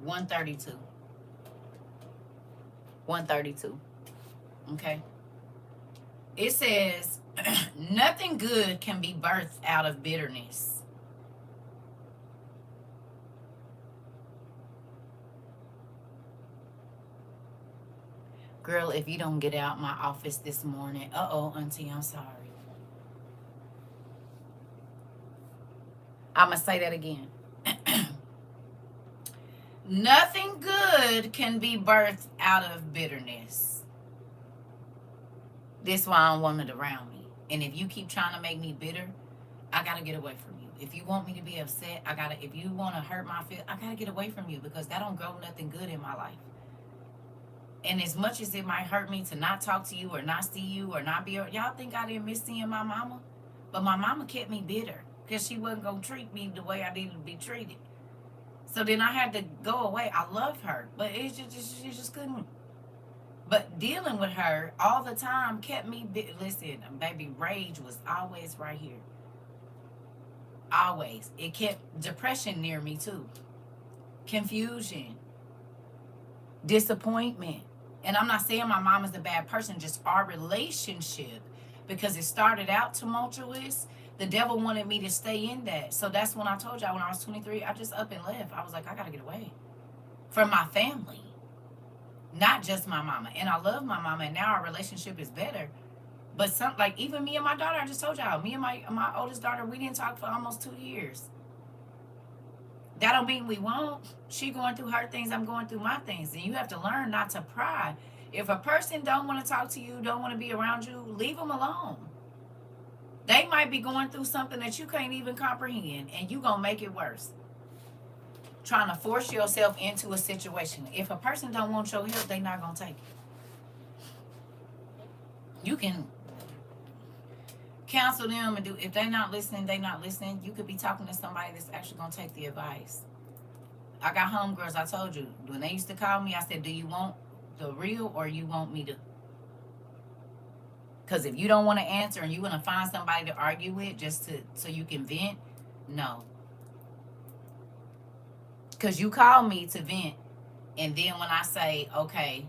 132. 132. Okay. It says, nothing good can be birthed out of bitterness. Girl, if you don't get out my office this morning, auntie, I'm sorry. I'm going to say that again. Nothing good can be birthed out of bitterness. This is why I don't want it around me. And if you keep trying to make me bitter, I got to get away from you. If you want me to be upset, if you want to hurt my feelings, I got to get away from you, because that don't grow nothing good in my life. And as much as it might hurt me to not talk to you or not see you or not be, y'all think I didn't miss seeing my mama? But my mama kept me bitter because she wasn't going to treat me the way I needed to be treated. So then I had to go away. I loved her, but she just couldn't. But dealing with her all the time kept me, listen, baby, rage was always right here. Always. It kept depression near me too. Confusion. Disappointment. And I'm not saying my mom is a bad person, just our relationship, because it started out tumultuous. The devil wanted me to stay in that. So that's when I told y'all, when I was 23, I just up and left. I was like, I got to get away from my family, not just my mama. And I love my mama, and now our relationship is better. But like even me and my daughter, I just told y'all, me and my oldest daughter, we didn't talk for almost 2 years. That don't mean we won't. She going through her things, I'm going through my things. And you have to learn not to pry. If a person don't want to talk to you, don't want to be around you, leave them alone. They might be going through something that you can't even comprehend, and you going to make it worse. Trying to force yourself into a situation. If a person don't want your help, they not going to take it. You can counsel them and do, if they're not listening, they not listening. You could be talking to somebody that's actually going to take the advice. I got homegirls, I told you, when they used to call me, I said, do you want the real or you want me to? Because if you don't want to answer and you want to find somebody to argue with just so you can vent, no. Because you call me to vent, and then when I say, okay,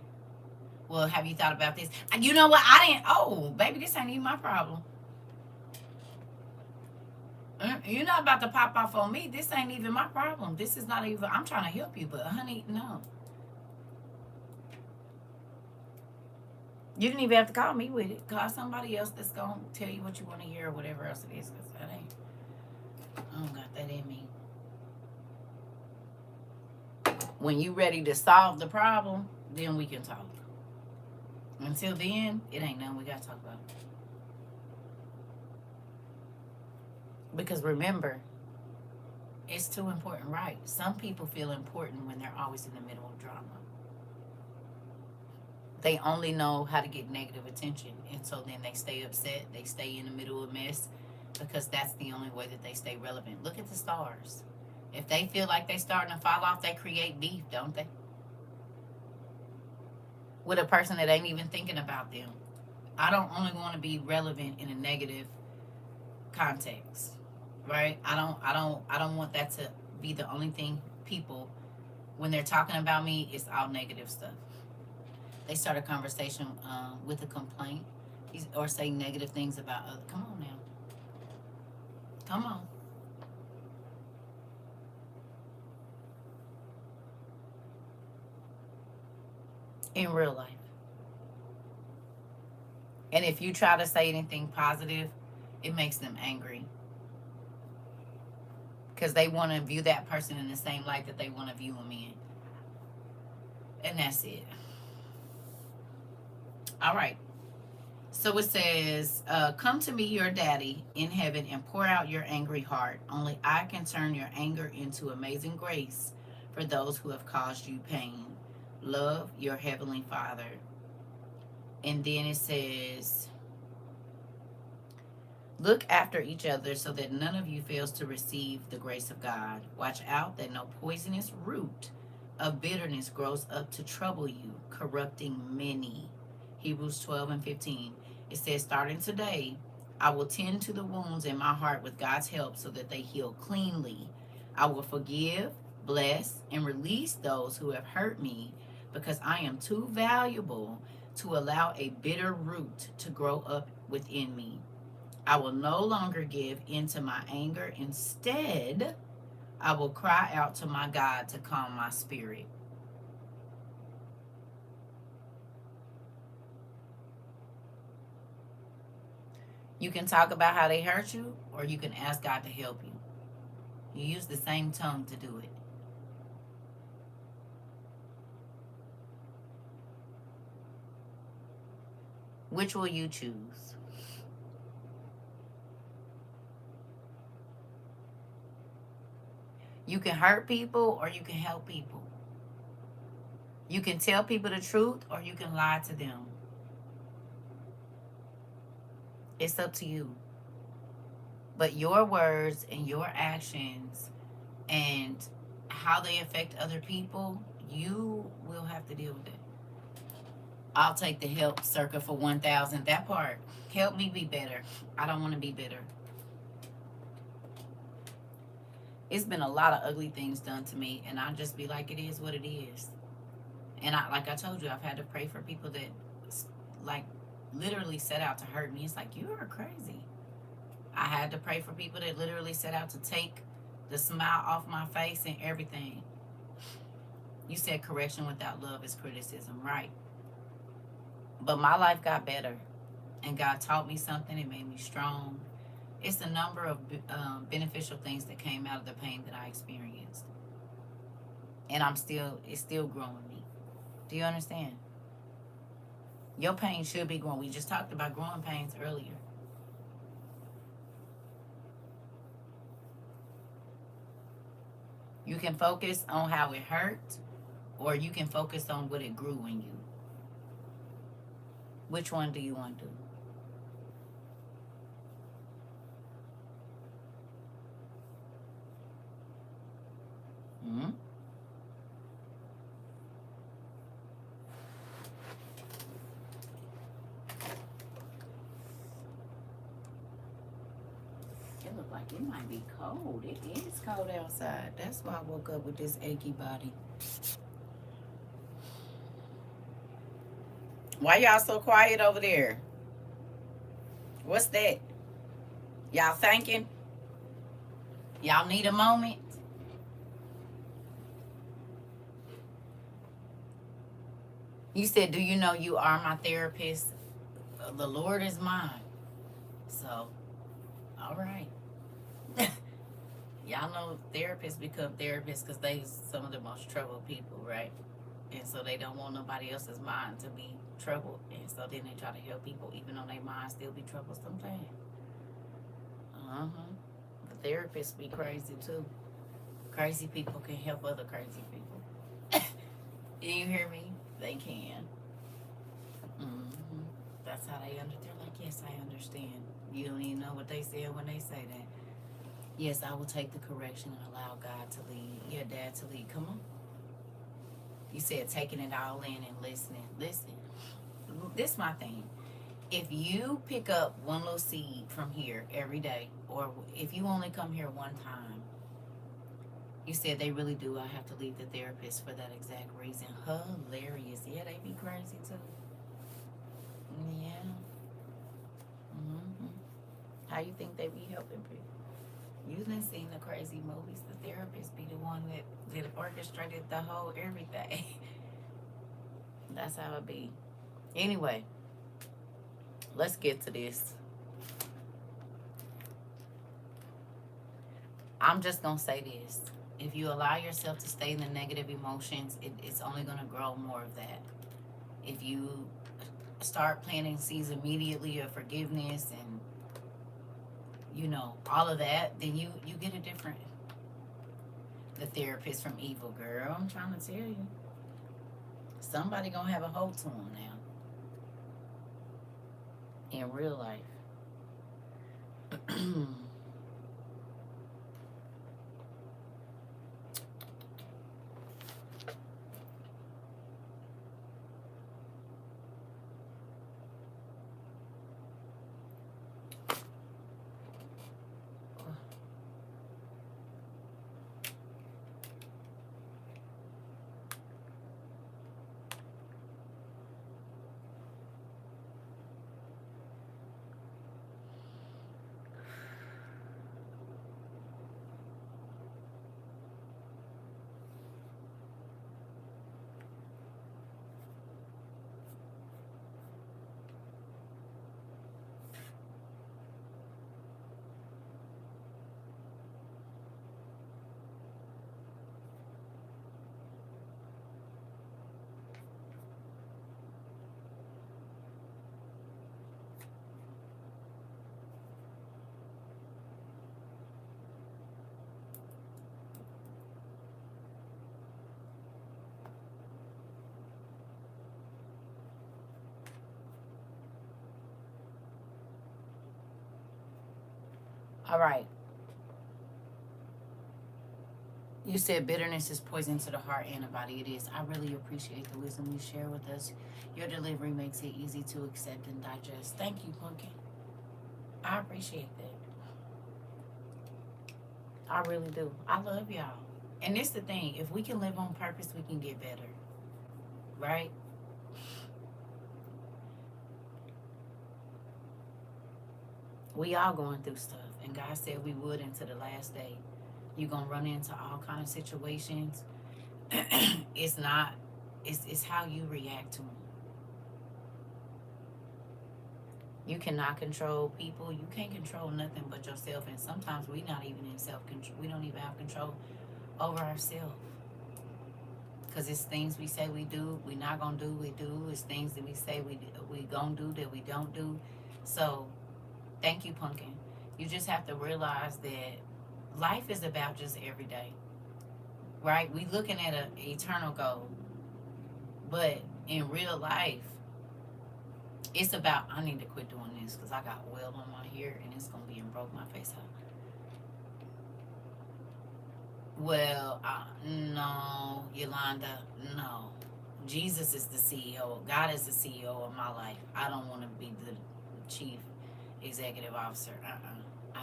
well, have you thought about this? You know what? Baby, this ain't even my problem. You're not about to pop off on me. This ain't even my problem. This is not even, I'm trying to help you, but honey, no. You didn't even have to call me with it. Call somebody else that's going to tell you what you want to hear or whatever else it is. Because I don't got that in me. When you ready to solve the problem, then we can talk. Until then, it ain't nothing we got to talk about. Because remember, it's too important, right? Some people feel important when they're always in the middle of drama. They only know how to get negative attention. And so then they stay upset. They stay in the middle of mess because that's the only way that they stay relevant. Look at the stars. If they feel like they're starting to fall off, they create beef, don't they? With a person that ain't even thinking about them. I don't only want to be relevant in a negative context, right? I don't want that to be the only thing people, when they're talking about me, it's all negative stuff. They start a conversation with a complaint or say negative things about others. Come on now. Come on. In real life. And if you try to say anything positive, it makes them angry. Because they want to view that person in the same light that they want to view them in. And that's it. All right. So it says, come to me, your daddy in heaven, and pour out your angry heart. Only I can turn your anger into amazing grace for those who have caused you pain. Love, your heavenly Father. And then it says, look after each other so that none of you fails to receive the grace of God. Watch out that no poisonous root of bitterness grows up to trouble you, corrupting many. Hebrews 12:15. It says, starting today, I will tend to the wounds in my heart with God's help so that they heal cleanly. I will forgive Bless and release those who have hurt me, because I am too valuable to allow a bitter root to grow up within me. I will no longer give in to my anger. Instead, I will cry out to my God to calm my spirit. You can talk about how they hurt you, or you can ask God to help you. You use the same tongue to do it. Which will you choose? You can hurt people or you can help people. You can tell people the truth or you can lie to them. It's up to you. But your words and your actions and how they affect other people, you will have to deal with it. I'll take the help circa for 1,000. That part. Help me be better. I don't want to be bitter. It's been a lot of ugly things done to me, and I just be like, it is what it is. And like I told you, I've had to pray for people that like literally set out to hurt me. It's like, you are crazy. I had to pray for people that literally set out to take the smile off my face and everything. You said correction without love is criticism, right? But my life got better, and God taught me something. It made me strong. It's a number of beneficial things that came out of the pain that I experienced, and it's still growing me. Do you understand? Your pain should be growing. We just talked about growing pains earlier. You can focus on how it hurt, or you can focus on what it grew in you. Which one do you want to do? Hmm? It looked like it might be cold. It is cold outside. That's why I woke up with this achy body. Why y'all so quiet over there? What's that? Y'all thinking? Y'all need a moment? You said, do you know you are my therapist? The Lord is mine. So, all right. Y'all know therapists become therapists because they some of the most troubled people, right? And so they don't want nobody else's mind to be troubled. And so then they try to help people even though their mind still be troubled sometimes. Uh-huh. The therapists be crazy too. Crazy people can help other crazy people. You hear me? They can. Mm-hmm. That's how they understand. They're like, yes, I understand. You don't even know what they said when they say that. Yes, I will take the correction and allow God to lead. Your dad to lead. Come on. You said taking it all in and listening. Listen. This is my thing. If you pick up one little seed from here every day, or if you only come here one time, you said they really do. I have to leave the therapist for that exact reason. Hilarious. Yeah, they be crazy too. Yeah. Mm-hmm. How you think they be helping people? You done seen the crazy movies. The therapist be the one that orchestrated the whole everything. That's how it be. Anyway, let's get to this. I'm just gonna say this. If you allow yourself to stay in the negative emotions, it's only gonna grow more of that. If you start planting seeds immediately of forgiveness and all of that, then you get a different. The therapist from evil, girl. I'm trying to tell you. Somebody gonna have a hold to them now. In real life. All right. You said bitterness is poison to the heart and the body. It is. I really appreciate the wisdom you share with us. Your delivery makes it easy to accept and digest. Thank you, Pumpkin. I appreciate that. I really do. I love y'all. And it's the thing. If we can live on purpose, we can get better. Right? We all going through stuff. And God said we would into the last day. You're going to run into all kind of situations. It's not, it's how you react to them. You cannot control people. You can't control nothing but yourself. And sometimes we not even in self-control. We don't even have control over ourselves. Because it's things we say we do, we not going to do, we do. It's things that we say we going to do that we don't do. So, thank you, Pumpkin. You just have to realize that life is about just every day. Right? We looking at an eternal goal. But in real life, it's about, I need to quit doing this because I got oil on my hair and it's going to be and broke my face out. Well, no, Yolanda, no. Jesus is the CEO. God is the CEO of my life. I don't want to be the chief executive officer.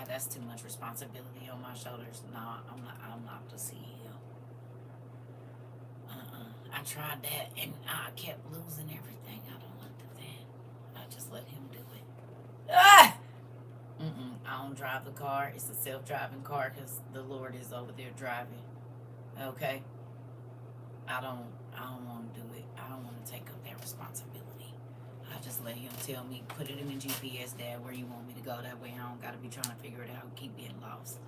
That's too much responsibility on my shoulders. No, I'm not the CEO. I tried that and I kept losing everything. I don't want to do that. I just let him do it. Ah! I don't drive the car. It's a self-driving car because the Lord is over there driving. Okay? I don't want to do it. I don't want to take up that responsibility. I just let him tell me, put it in the GPS, Dad, where you want me to go. That way I don't got to be trying to figure it out and keep getting lost.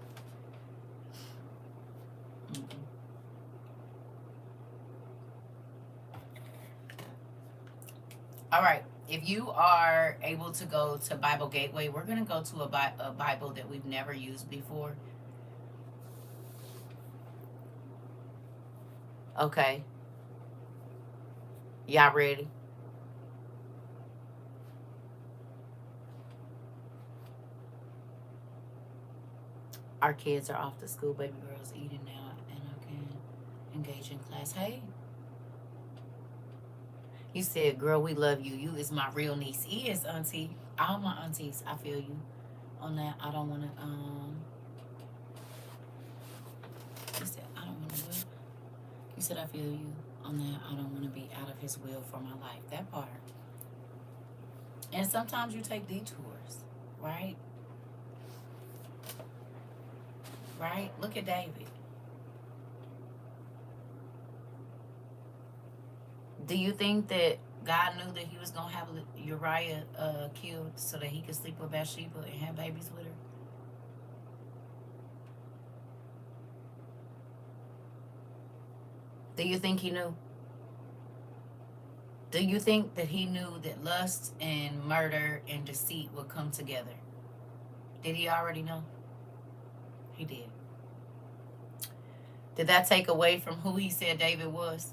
All right. If you are able to go to Bible Gateway, we're going to go to a Bible that we've never used before. Okay. Y'all ready? Our kids are off to school. Baby girl's eating now, and I can engage in class. Hey. You said, girl, we love you. You is my real niece. Is, auntie. All my aunties, I feel you on that. I don't want to, you said, I don't want to what? You said, I feel you on that. I don't want to be out of his will for my life. That part. And sometimes you take detours, right? Right? Look at David. Do you think that God knew that he was going to have Uriah killed so that he could sleep with Bathsheba and have babies with her? Do you think he knew? Do you think that he knew that lust and murder and deceit would come together? Did he already know? He did. Did that take away from who he said David was?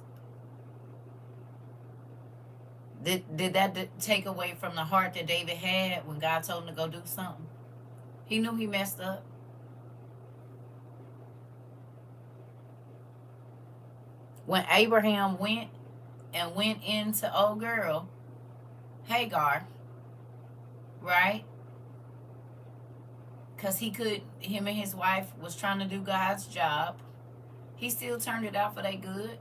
Did that take away from the heart that David had when God told him to go do something? He knew he messed up. When Abraham went into old girl Hagar, right? Because him and his wife was trying to do God's job. He still turned it out for their good.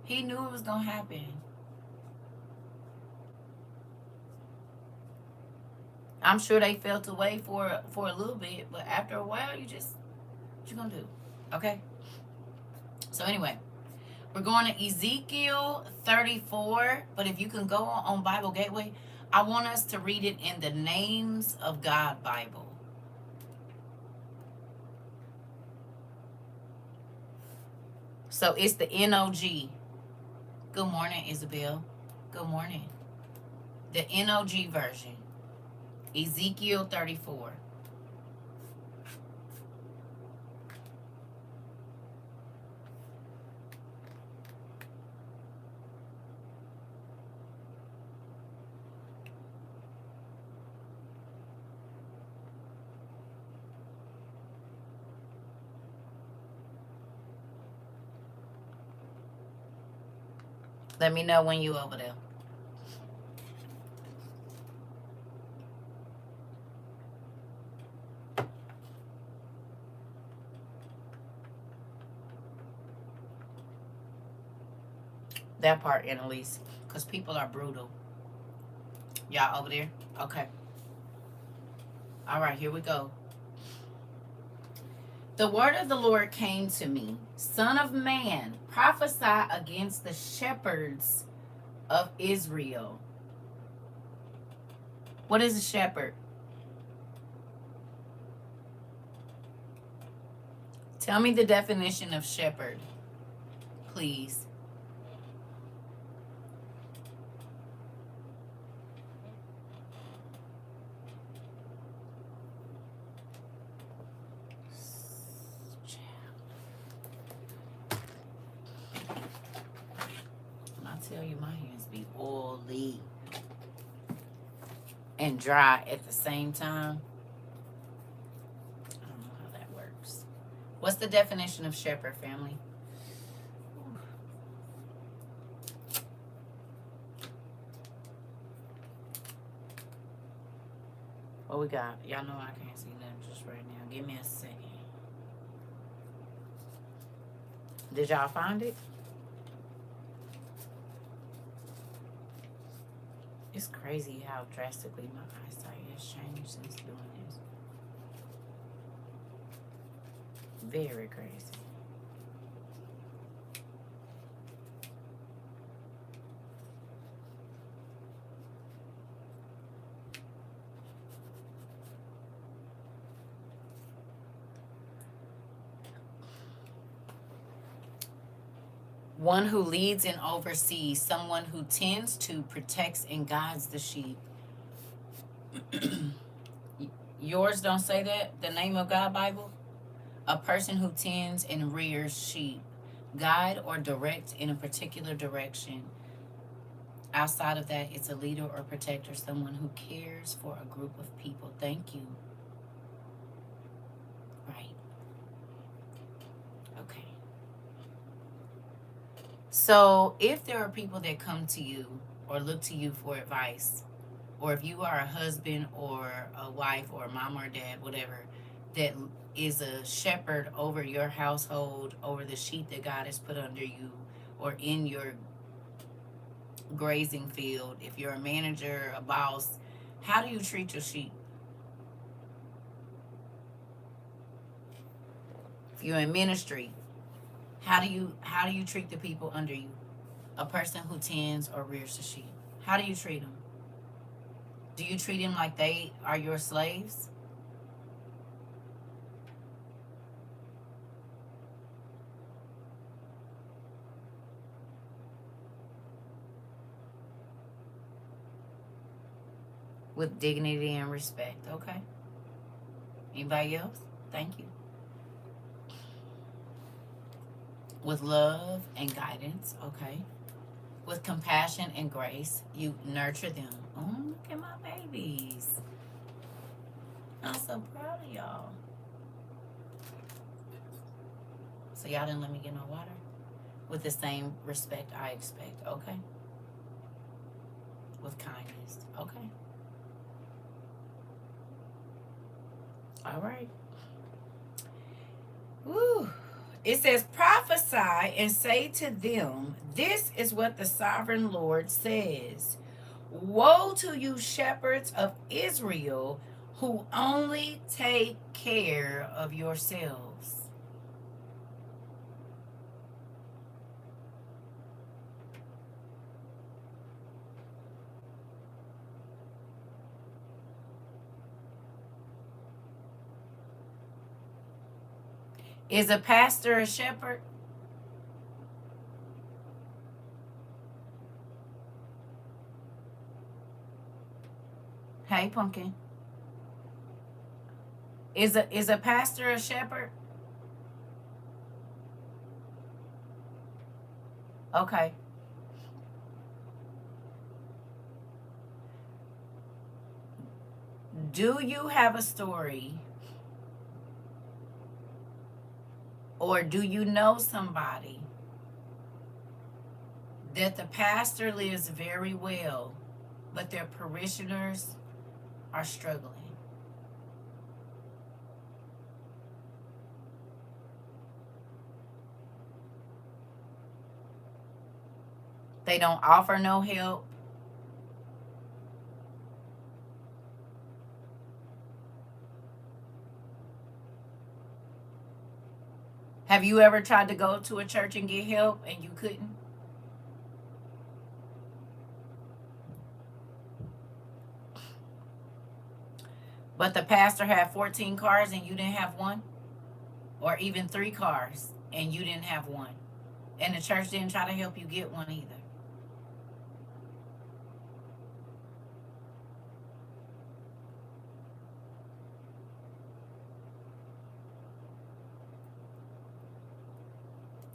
He knew it was going to happen. I'm sure they felt away for a little bit, but after a while, what you going to do? Okay? So anyway, we're going to Ezekiel 34, but if you can go on Bible Gateway, I want us to read it in the Names of God Bible. So it's the NOG. Good morning, Isabel. Good morning. The NOG version. Ezekiel 34. Let me know when you over there. That part, Annalise. Because people are brutal. Y'all over there? Okay. All right, here we go. The word of the Lord came to me. Son of man, prophesy against the shepherds of Israel. What is a shepherd? Tell me the definition of shepherd, please. When I tell you my hands be oily and dry at the same time, I don't know how that works. What's the definition of shepherd, family? What we got? Y'all know I can't see nothing just right now. Give me a second. Did y'all find it? It's crazy how drastically my eyesight has changed since doing this. Very crazy. One who leads and oversees, someone who tends to, protects, and guides the sheep. Yours don't say that? The Name of God Bible? A person who tends and rears sheep, guide or direct in a particular direction. Outside of that, it's a leader or protector, someone who cares for a group of people. Thank you. Right. Okay. So if there are people that come to you or look to you for advice, or if you are a husband or a wife or a mom or dad, whatever, that is a shepherd over your household, over the sheep that God has put under you, or in your grazing field, if you're a manager, a boss, how do you treat your sheep? If you're in ministry, how do you treat the people under you? A person who tends or rears the sheep. How do you treat them? Do you treat them like they are your slaves? With dignity and respect, okay? Anybody else? Thank you. With love and guidance, okay? With compassion and grace, you nurture them. Oh, look at my babies. I'm so proud of y'all. So y'all didn't let me get no water? With the same respect I expect, okay? With kindness, okay? All right. Woo. It says, prophesy and say to them, this is what the sovereign Lord says. Woe to you, shepherds of Israel, who only take care of yourselves. Is a pastor a shepherd? Hey, pumpkin. Is a pastor a shepherd? Okay. Do you have a story, or do you know somebody that the pastor lives very well, but their parishioners are struggling. They don't offer no help. Have you ever tried to go to a church and get help and you couldn't? But the pastor had 14 cars and you didn't have one? Or even 3 cars and you didn't have one? And the church didn't try to help you get one either?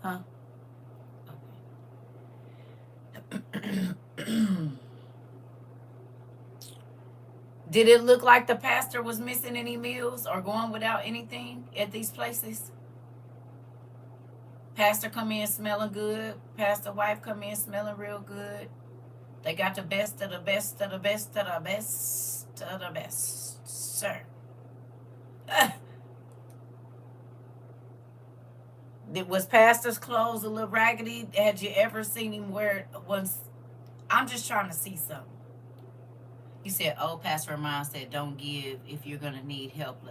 Huh? Okay. Did it look like the pastor was missing any meals or going without anything at these places? Pastor come in smelling good. Pastor wife come in smelling real good. They got the best of the best of the best of the best of the best, sir. Was pastor's clothes a little raggedy? Had you ever seen him wear it once? I'm just trying to see something. He said, oh, Pastor Ramon said, don't give if you're going to need help.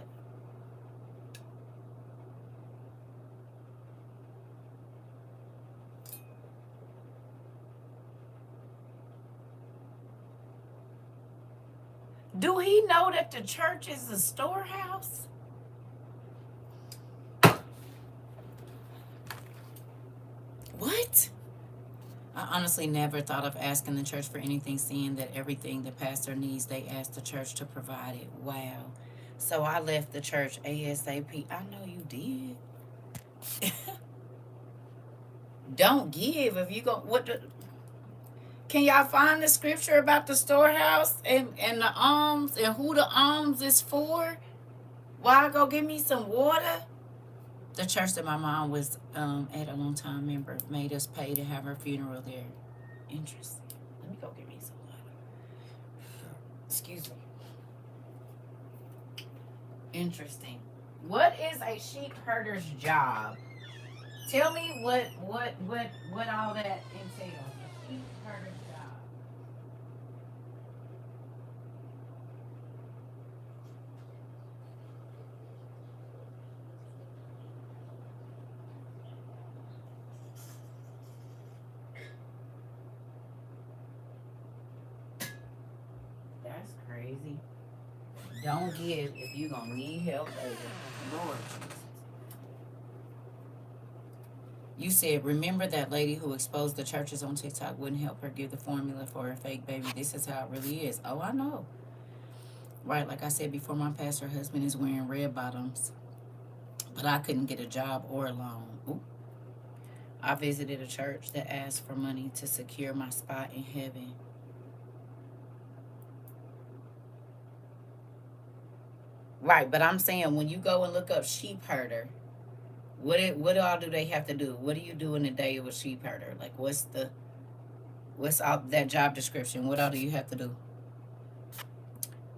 Do he know that the church is a storehouse? What? I honestly never thought of asking the church for anything, seeing that everything the pastor needs, they ask the church to provide it. Wow. So I left the church ASAP. I know you did. Don't give if you go. Can y'all find the scripture about the storehouse and the alms and who the alms is for? Why go get me some water? The church that my mom was at a long time member made us pay to have her funeral there. Interesting. Let me go get me some water. Excuse me. Interesting. What is a sheep herder's job? Tell me what all that entails. A sheep herder's job. That's crazy. Don't give if you're going to need help later. Lord Jesus. You said, remember that lady who exposed the churches on TikTok wouldn't help her give the formula for her fake baby. This is how it really is. Oh, I know. Right, like I said before, my pastor husband is wearing red bottoms, but I couldn't get a job or a loan. Ooh. I visited a church that asked for money to secure my spot in heaven. Right, but I'm saying when you go and look up sheep herder, what all do they have to do? What do you do in the day of a sheep herder? Like what's all that job description? What all do you have to do?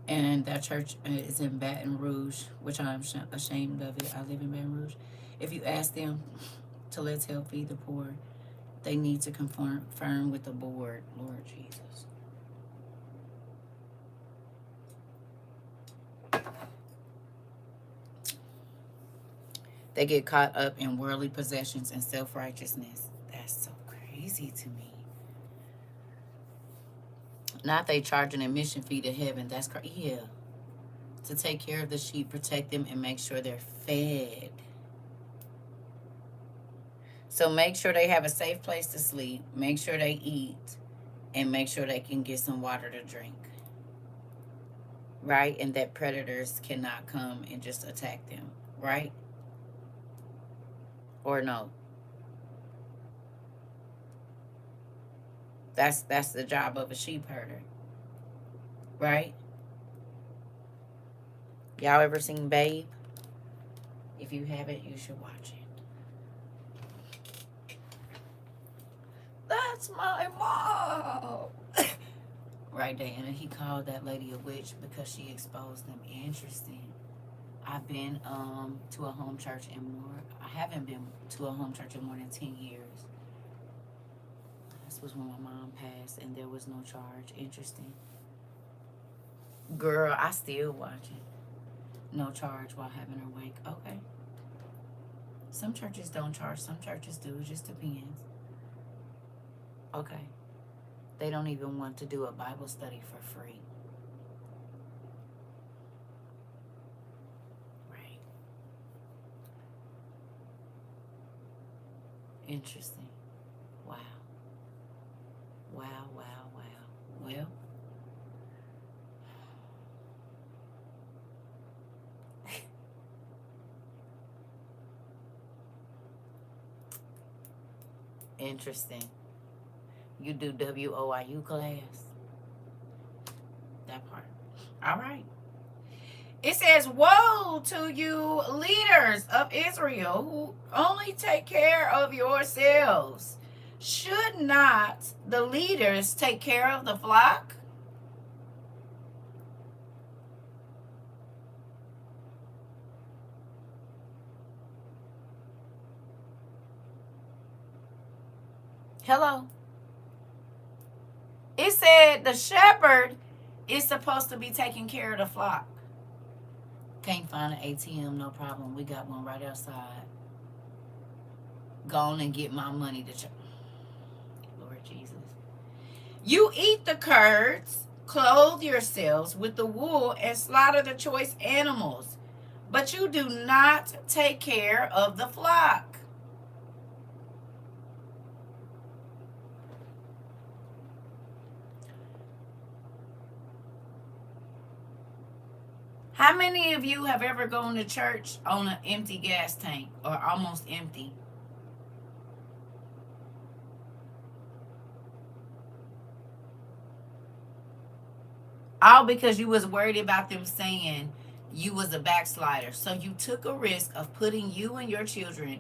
And that church is in Baton Rouge, which I'm ashamed of it. I live in Baton Rouge. If you ask them to let's help feed the poor, they need to confirm with the board. Lord Jesus. They get caught up in worldly possessions and self-righteousness. That's so crazy to me. Not they charge an admission fee to heaven. That's crazy. Yeah. To take care of the sheep, protect them, and make sure they're fed. So make sure they have a safe place to sleep. Make sure they eat. And make sure they can get some water to drink. Right? And that predators cannot come and just attack them. Right? Or no? That's the job of a sheep herder. Right? Y'all ever seen Babe? If you haven't, you should watch it. That's That's my mom. Right, Diana. He called that lady a witch because she exposed them. Interesting. I've been to a home church in more. I haven't been to a home church in more than 10 years. This was when my mom passed, and there was no charge. Interesting. Girl, I still watching. No charge while having her wake. Okay. Some churches don't charge. Some churches do. It just depends. Okay. They don't even want to do a Bible study for free. Right. Interesting. Wow. Wow, wow, wow. Well, interesting. You do WOIU class? That part. All right. It says, woe to you leaders of Israel who only take care of yourselves. Should not the leaders take care of the flock? Hello. It said the shepherd is supposed to be taking care of the flock. Can't find an ATM, no problem. We got one right outside. Go on and get my money to church. Lord Jesus. You eat the curds, clothe yourselves with the wool, and slaughter the choice animals, but you do not take care of the flock. How many of you have ever gone to church on an empty gas tank or almost empty? All because you was worried about them saying you was a backslider. So you took a risk of putting you and your children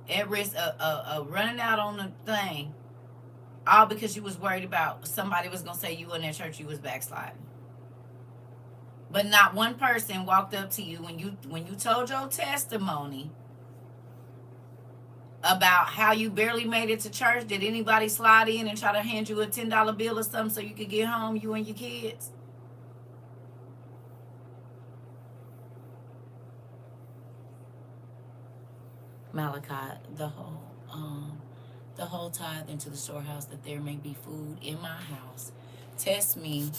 at risk of running out on the thing. All because you was worried about somebody was going to say you in that church you was backsliding. But not one person walked up to you when you told your testimony about how you barely made it to church. Did anybody slide in and try to hand you a $10 bill or something so you could get home, you and your kids? Malachi, the whole tithe into the storehouse, that there may be food in my house. Test me.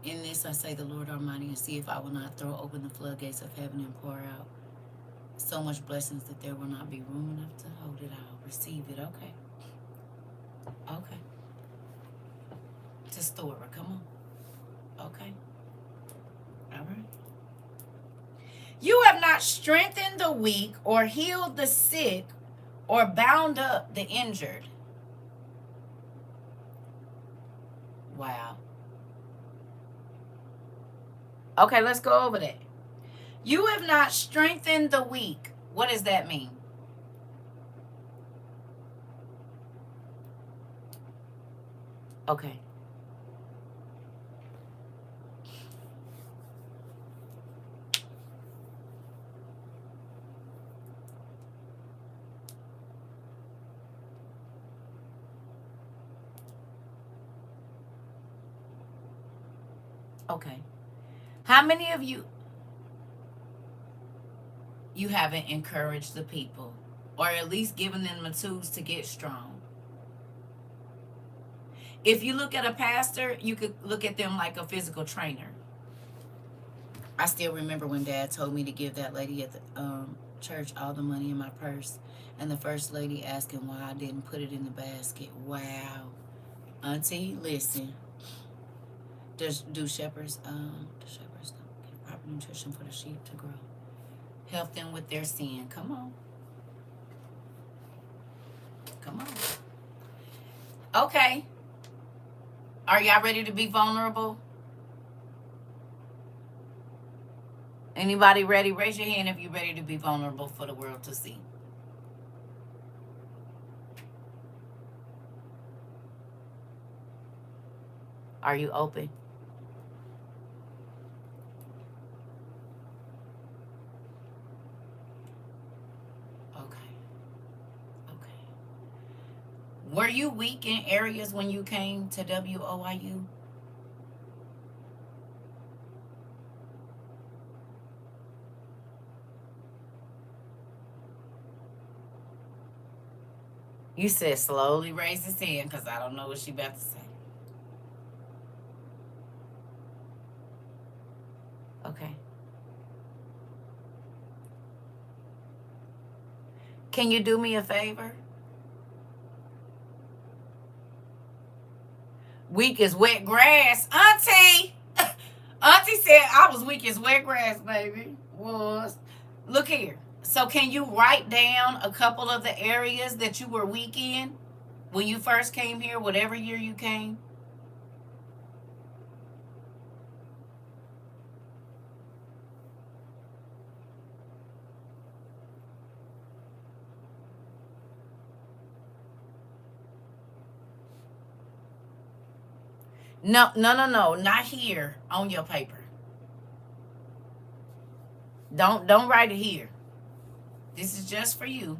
In this I say the Lord Almighty, and see if I will not throw open the floodgates of heaven and pour out so much blessings that there will not be room enough to hold it all. Receive it. Okay. Okay. To store it. Come on. Okay. All right. You have not strengthened the weak or healed the sick or bound up the injured. Wow. Okay, let's go over that. You have not strengthened the weak. What does that mean? Okay. Okay. How many of you haven't encouraged the people, or at least given them the tools to get strong? If you look at a pastor, you could look at them like a physical trainer. I still remember when Dad told me to give that lady at the church all the money in my purse, and the first lady asking why I didn't put it in the basket. Wow. Auntie, listen. Do shepherds don't give proper nutrition for the sheep to grow? Help them with their sin. Come on. Come on. Okay. Are y'all ready to be vulnerable? Anybody ready? Raise your hand if you're ready to be vulnerable for the world to see. Are you open? Okay. Okay. Were you weak in areas when you came to WOIU? You said slowly raise his hand because I don't know what she about to say. Okay. Can you do me a favor? Weak as wet grass. Auntie! Auntie said I was weak as wet grass, baby. Was. Look here. So can you write down a couple of the areas that you were weak in when you first came here, whatever year you came? No, no, no, no, not here on your paper. Don't write it here. This is just for you.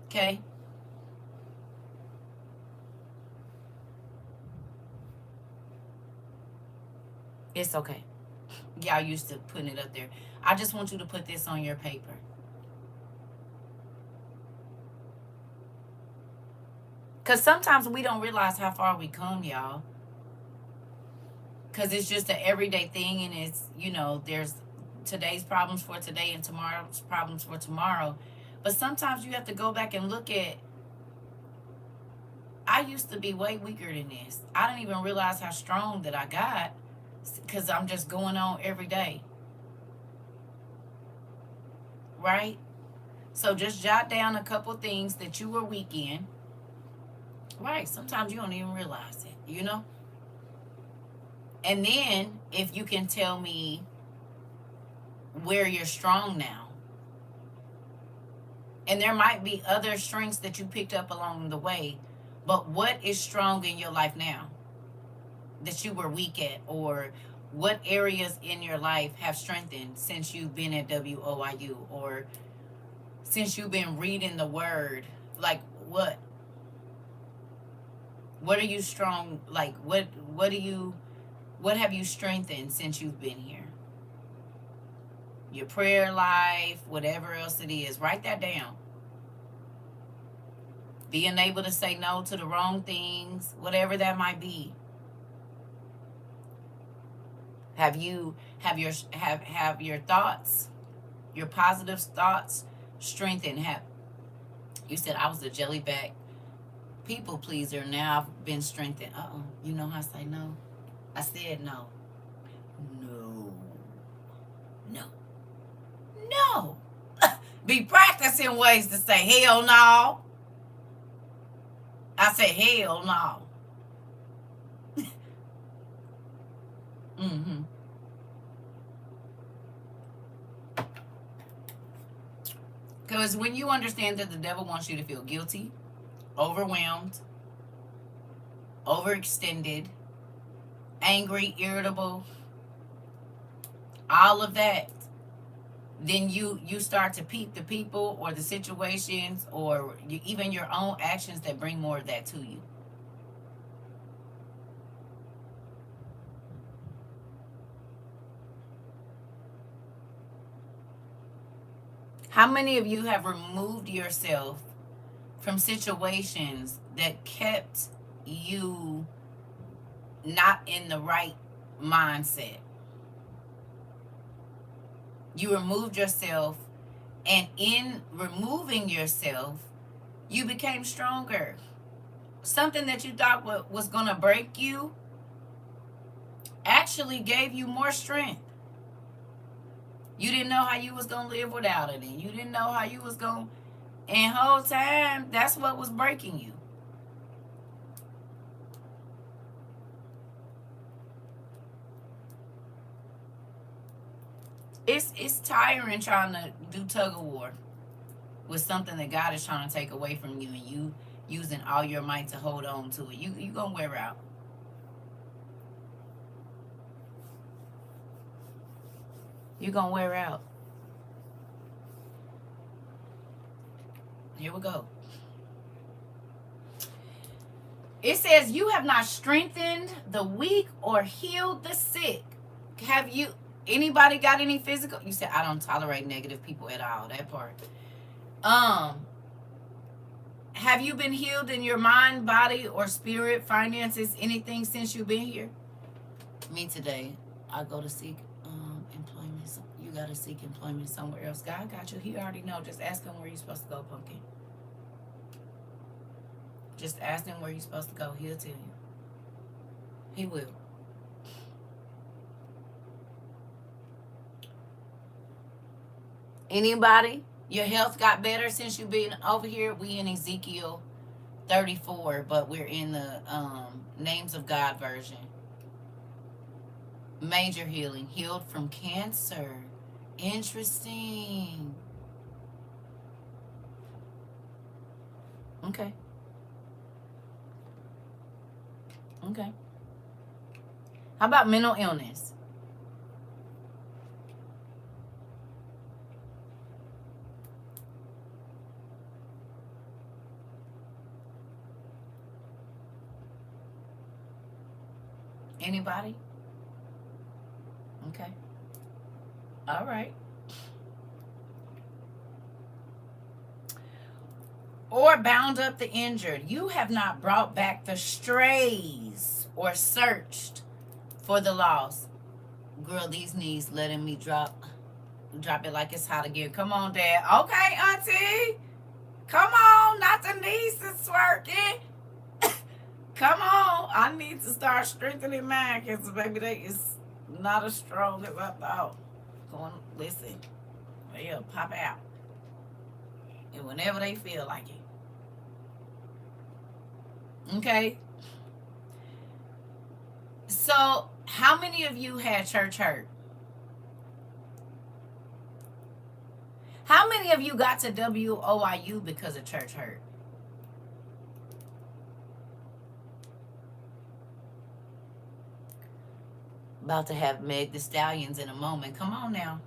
Okay? It's okay. Y'all used to putting it up there. I just want you to put this on your paper. Because sometimes we don't realize how far we come, y'all. Because it's just an everyday thing, and it's, there's today's problems for today and tomorrow's problems for tomorrow. But sometimes you have to go back and look at, I used to be way weaker than this. I didn't even realize how strong that I got because I'm just going on every day. Right? So just jot down a couple things that you were weak in. Right? Sometimes you don't even realize it, And then if you can tell me where you're strong now. And there might be other strengths that you picked up along the way, but what is strong in your life now that you were weak at? Or what areas in your life have strengthened since you've been at WOIU, or since you've been reading the word? Like what? What are you strong? Like what have you strengthened since you've been here? Your prayer life, whatever else it is, write that down. Being able to say no to the wrong things, whatever that might be. Have your thoughts, your positive thoughts strengthened? You said I was a jellyback people pleaser. Now I've been strengthened. You know how I say no? I said no. No. No. No. Be practicing ways to say hell no. I said hell no. Mm-hmm. Because when you understand that the devil wants you to feel guilty, overwhelmed, overextended, angry, irritable, all of that, then you start to peep the people or the situations or even your own actions that bring more of that to you. How many of you have removed yourself from situations that kept you not in the right mindset? You removed yourself, and in removing yourself, you became stronger. Something that you thought was going to break you actually gave you more strength. You didn't know how you was going to live without it, and you didn't know how you was going to, and whole time, that's what was breaking you. It's tiring trying to do tug of war with something that God is trying to take away from you, and using all your might to hold on to it. You gonna wear out. You gonna wear out. Here we go. It says, you have not strengthened the weak or healed the sick. Have you, anybody got any physical? You said, I don't tolerate negative people at all. That part. Have you been healed in your mind, body, or spirit, finances, anything since you've been here? Me today. I go to seek employment. You got to seek employment somewhere else. God got you. He already know. Just ask him where you're supposed to go, pumpkin. Just ask him where you're supposed to go. He'll tell you. He will. Anybody? Your health got better since you've been over here? We in Ezekiel 34, but we're in the Names of God version. Major healing. Healed from cancer. Interesting. Okay. Okay. How about mental illness? Anybody? Okay. All right. Or bound up the injured. You have not brought back the strays or searched for the lost. Girl, these knees letting me drop it like it's hot again. Come on, Dad. Okay, Auntie. Come on. Not the knees is working. Come on. I need to start strengthening mine because baby, they is not as strong as I thought. Go on, listen. They'll pop out. And whenever they feel like it. Okay. So, how many of you had church hurt? How many of you got to WOIU because of church hurt? About to have Meg the Stallions in a moment. Come on now.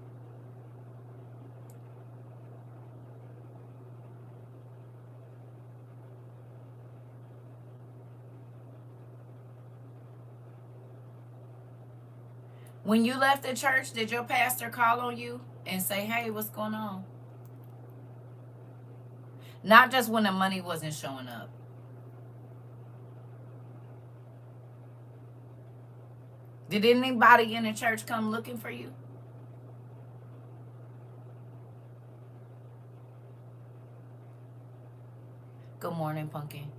When you left the church, did your pastor call on you and say, hey, what's going on? Not just when the money wasn't showing up. Did anybody in the church come looking for you? Good morning, Pumpkin.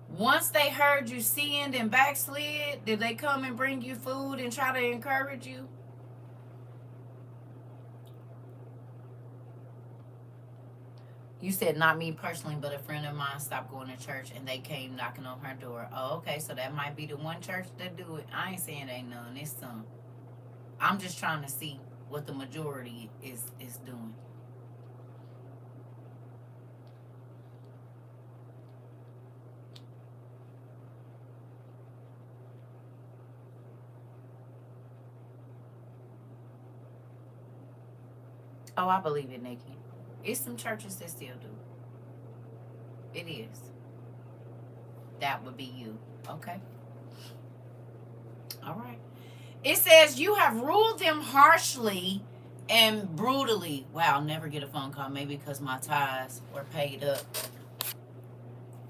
Once they heard you sinned and backslid, did they come and bring you food and try to encourage you? You said not me personally, but a friend of mine stopped going to church and they came knocking on her door. Oh, okay, so that might be the one church that do it. I ain't saying ain't none. It's some. I'm just trying to see what the majority is doing. Oh, I believe it, Nikki. It's some churches that still do. It is. That would be you. Okay. All right. It says you have ruled them harshly and brutally. Wow, I'll never get a phone call. Maybe because my tithes were paid up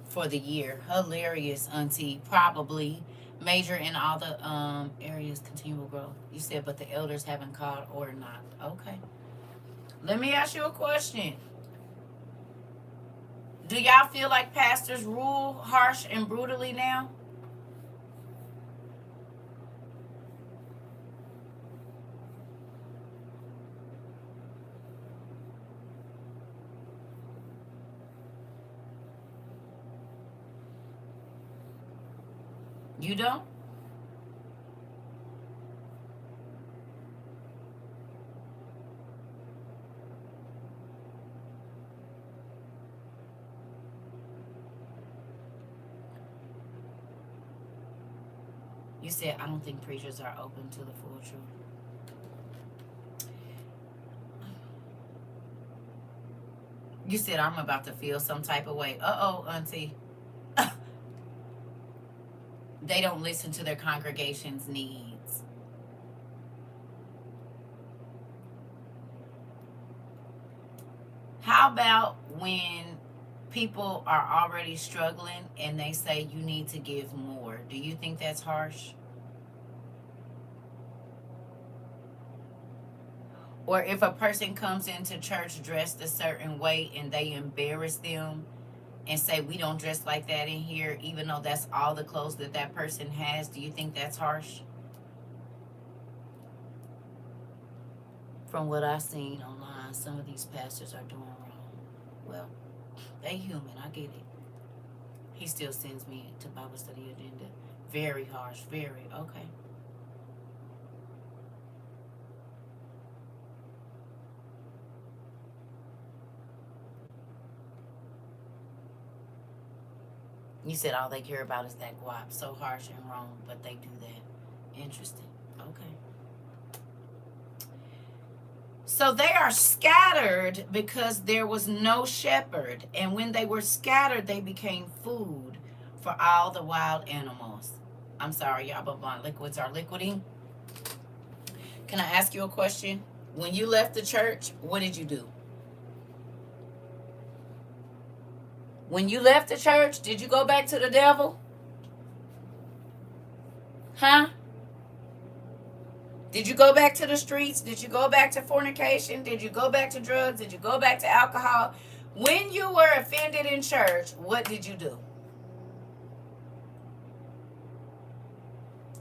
for the year. Hilarious, Auntie. Probably. Major in all the areas, continual growth. You said, but the elders haven't called or not. Okay. Let me ask you a question. Do y'all feel like pastors rule harsh and brutally now? You don't? said, I don't think preachers are open to the full truth. You said, I'm about to feel some type of way. Uh-oh, auntie. They don't listen to their congregation's needs. How about when people are already struggling and they say you need to give more? Do you think that's harsh? Or if a person comes into church dressed a certain way and they embarrass them and say we don't dress like that in here, even though that's all the clothes that that person has, do you think that's harsh? From what I've seen online, some of these pastors are doing wrong. Well, they human, I get it. He still sends me to Bible study agenda. Very harsh, very. Okay. You said all they care about is that guap. So harsh and wrong, but they do that. Interesting. Okay. So they are scattered because there was no shepherd. And when they were scattered, they became food for all the wild animals. I'm sorry, y'all, but my liquids are liquiding. Can I ask you a question? When you left the church, what did you do? When you left the church, did you go back to the devil? Huh? Did you go back to the streets? Did you go back to fornication? Did you go back to drugs? Did you go back to alcohol? When you were offended in church, what did you do?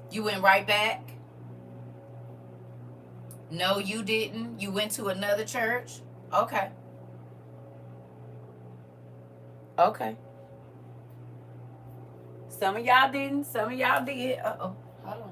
You went right back? No, you didn't. You went to another church? Okay. Okay. Some of y'all didn't. Some of y'all did. Uh-oh. Hold on.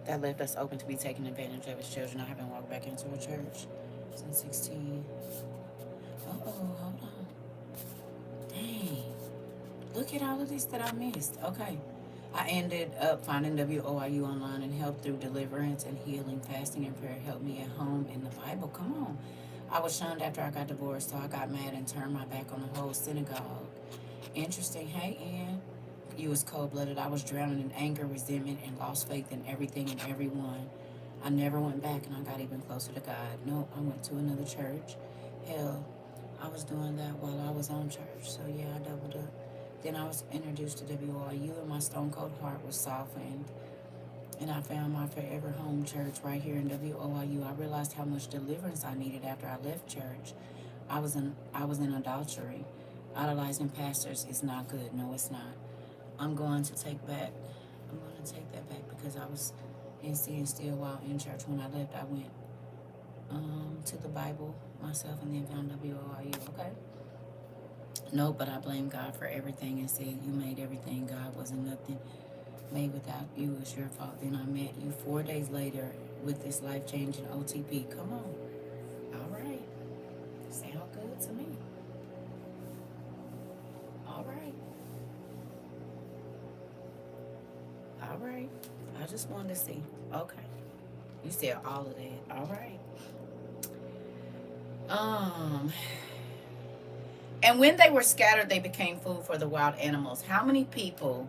that left us open to be taken advantage of as children. I haven't walked back into a church since 16. Uh-oh, hold on. Dang. Look at all of this that I missed. Okay. I ended up finding WOIU online and helped through deliverance and healing. Fasting and prayer helped me at home in the Bible. Come on. I was shunned after I got divorced, so I got mad and turned my back on the whole synagogue. Interesting. Hey, Ann. You was cold-blooded. I was drowning in anger, resentment, and lost faith in everything and everyone. I never went back, and I got even closer to God. No, I went to another church. Hell, I was doing that while I was on church. So, yeah, I doubled up. Then I was introduced to WOIU, and my stone-cold heart was softened. And I found my forever home church right here in WOIU. I realized how much deliverance I needed after I left church. I was in adultery. Idolizing pastors is not good. No, it's not. I'm going to take that back because I was in sin still while in church. When I left, I went to the Bible myself and then found WOIU. Okay. No, but I blame God for everything and said, you made everything. God wasn't nothing made without you. It's your fault. Then I met you 4 days later with this life-changing OTP. Come on. All right. Sound good to me. All right. All right. I just wanted to see. Okay. You said all of that. All right. And when they were scattered, they became food for the wild animals. How many people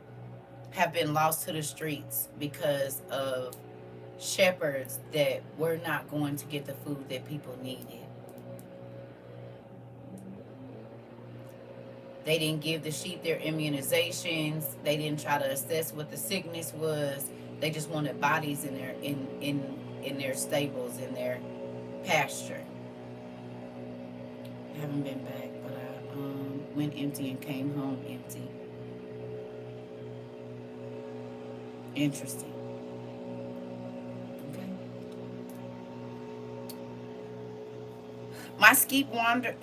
have been lost to the streets because of shepherds that were not going to get the food that people needed? They didn't give the sheep their immunizations. They didn't try to assess what the sickness was. They just wanted bodies in their stables, in their pasture. I haven't been back, but I went empty and came home empty. Interesting. Okay. My sheep wandered.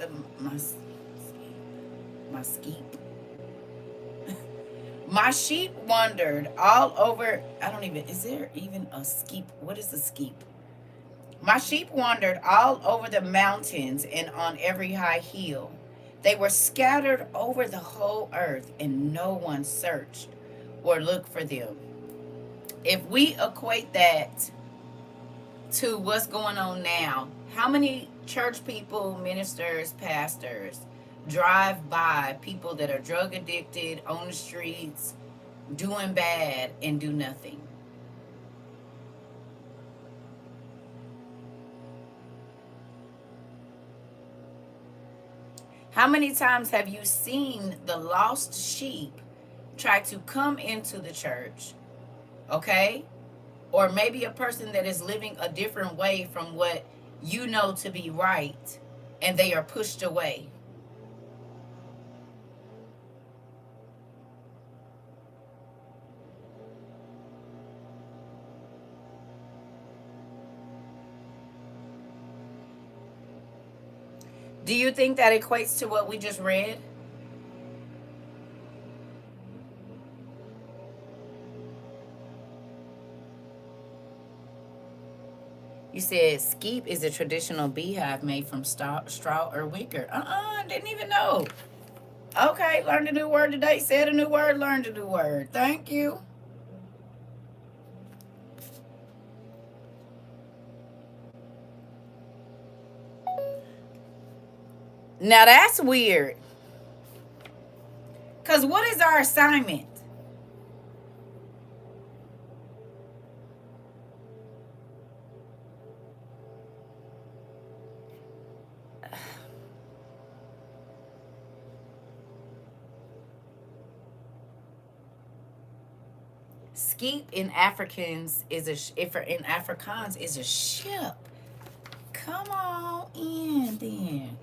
My sheep wandered all over. I don't even. Is there even a skeep? What is a skeep? My sheep wandered all over the mountains and on every high hill. They were scattered over the whole earth, and no one searched or looked for them. If we equate that to what's going on now, how many church people, ministers, pastors drive by people that are drug addicted on the streets, doing bad, and do nothing? How many times have you seen the lost sheep try to come into the church, okay? Or maybe a person that is living a different way from what you know to be right, and they are pushed away. Do you think that equates to what we just read? You said skeep is a traditional beehive made from straw or wicker. Didn't even know. Okay, learned a new word today. Said a new word, learned a new word. Thank you. Now that's weird. Because what is our assignment? Skeep in Africans is in Afrikaans is a ship. Come on in then.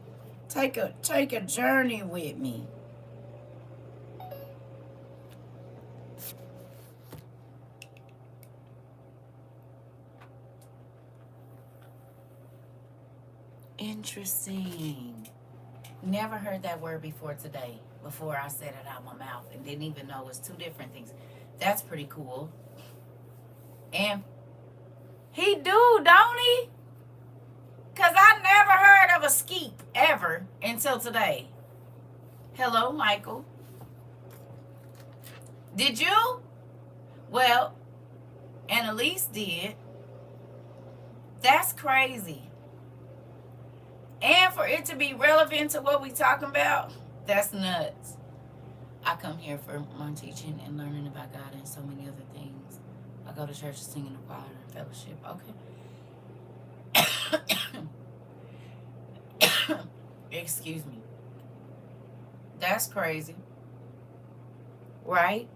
Take a journey with me. Interesting. Never heard that word before today. Before I said it out my mouth and didn't even know it's two different things. That's pretty cool. And He do, don't he? Because I never heard of a skeep ever until today. Hello, Michael. Did you? Well, and Elise did. That's crazy. And for it to be relevant to what we talking about, that's nuts. I come here for my teaching and learning about God and so many other things. I go to church to sing in the choir and fellowship. Okay. Excuse me. That's crazy. Right?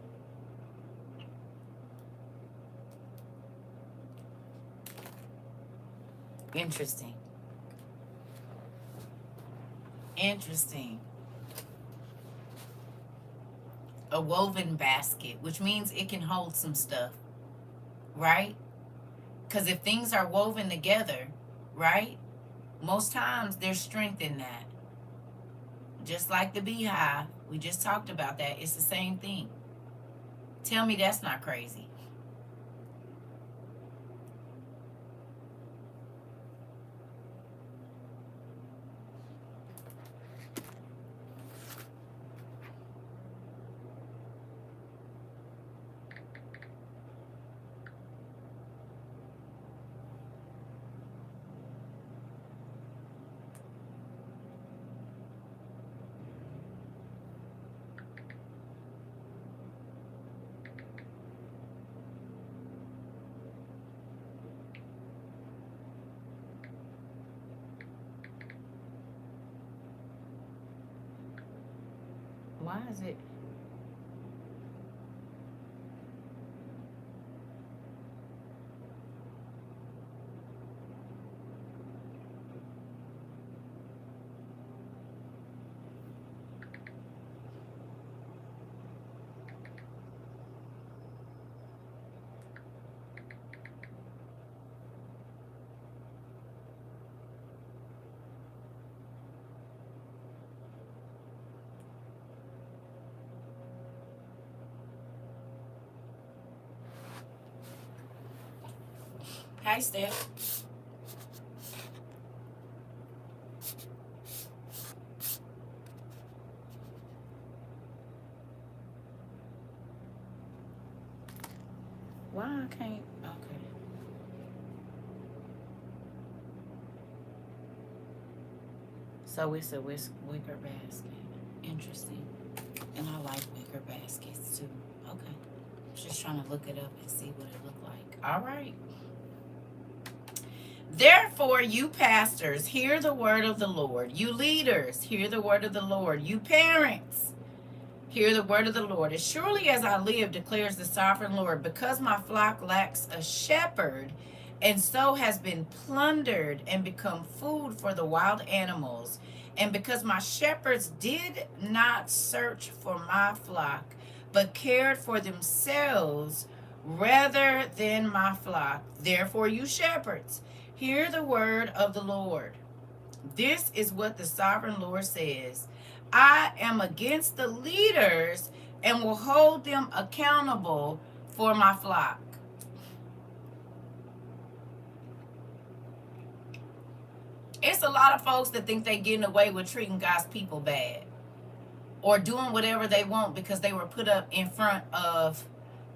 Interesting. Interesting. A woven basket, which means it can hold some stuff, right? Because if things are woven together, right, most times there's strength in that. Just like the beehive, we just talked about that. It's the same thing. Tell me that's not crazy. Why is it? Hi, Steph. Why I can't? Okay. So it's a wicker basket. Interesting. And I like wicker baskets too. Okay. Just trying to look it up and see what it looked like. All right. Therefore, you pastors, hear the word of the Lord. You leaders, hear the word of the Lord. You parents, hear the word of the Lord. As surely as I live, declares the sovereign Lord, because my flock lacks a shepherd, and so has been plundered and become food for the wild animals, and because my shepherds did not search for my flock, but cared for themselves rather than my flock. Therefore, you shepherds, hear the word of the Lord. This is what the sovereign Lord says. I am against the leaders and will hold them accountable for my flock. It's a lot of folks that think they're getting away with treating God's people bad or doing whatever they want because they were put up in front of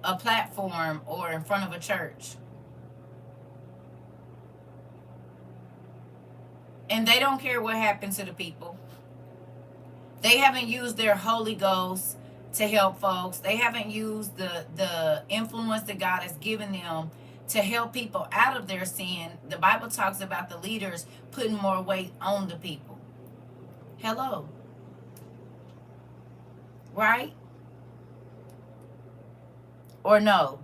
a platform or in front of a church. And they don't care what happened to the people. They haven't used their Holy Ghost to help folks. They haven't used the influence that God has given them to help people out of their sin. The Bible talks about the leaders putting more weight on the people. Hello. Right? Or no?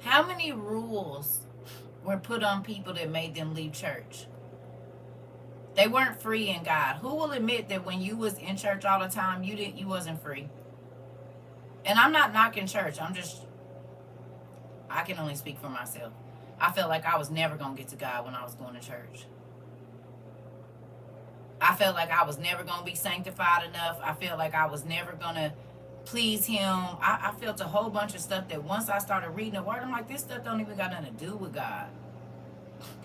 How many rules were put on people that made them leave church? They weren't free in God. Who will admit that when you was in church all the time, you wasn't free? And I'm not knocking church. I can only speak for myself. I felt like I was never going to get to God when I was going to church. I felt like I was never going to be sanctified enough. I felt like I was never going to please him. I felt a whole bunch of stuff that once I started reading the word, I'm like, this stuff don't even got nothing to do with God.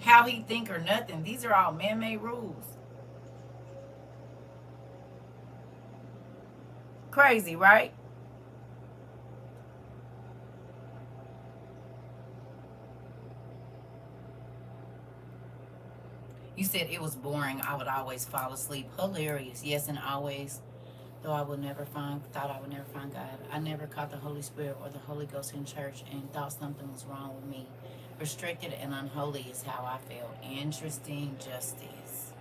How he think or nothing. These are all man-made rules. Crazy, right? You said it was boring. I would always fall asleep. Hilarious. Yes, and always. Though I would never find, thought I would never find God. I never caught the Holy Spirit or the Holy Ghost in church and thought something was wrong with me. Restricted and unholy is how I felt. Interesting justice.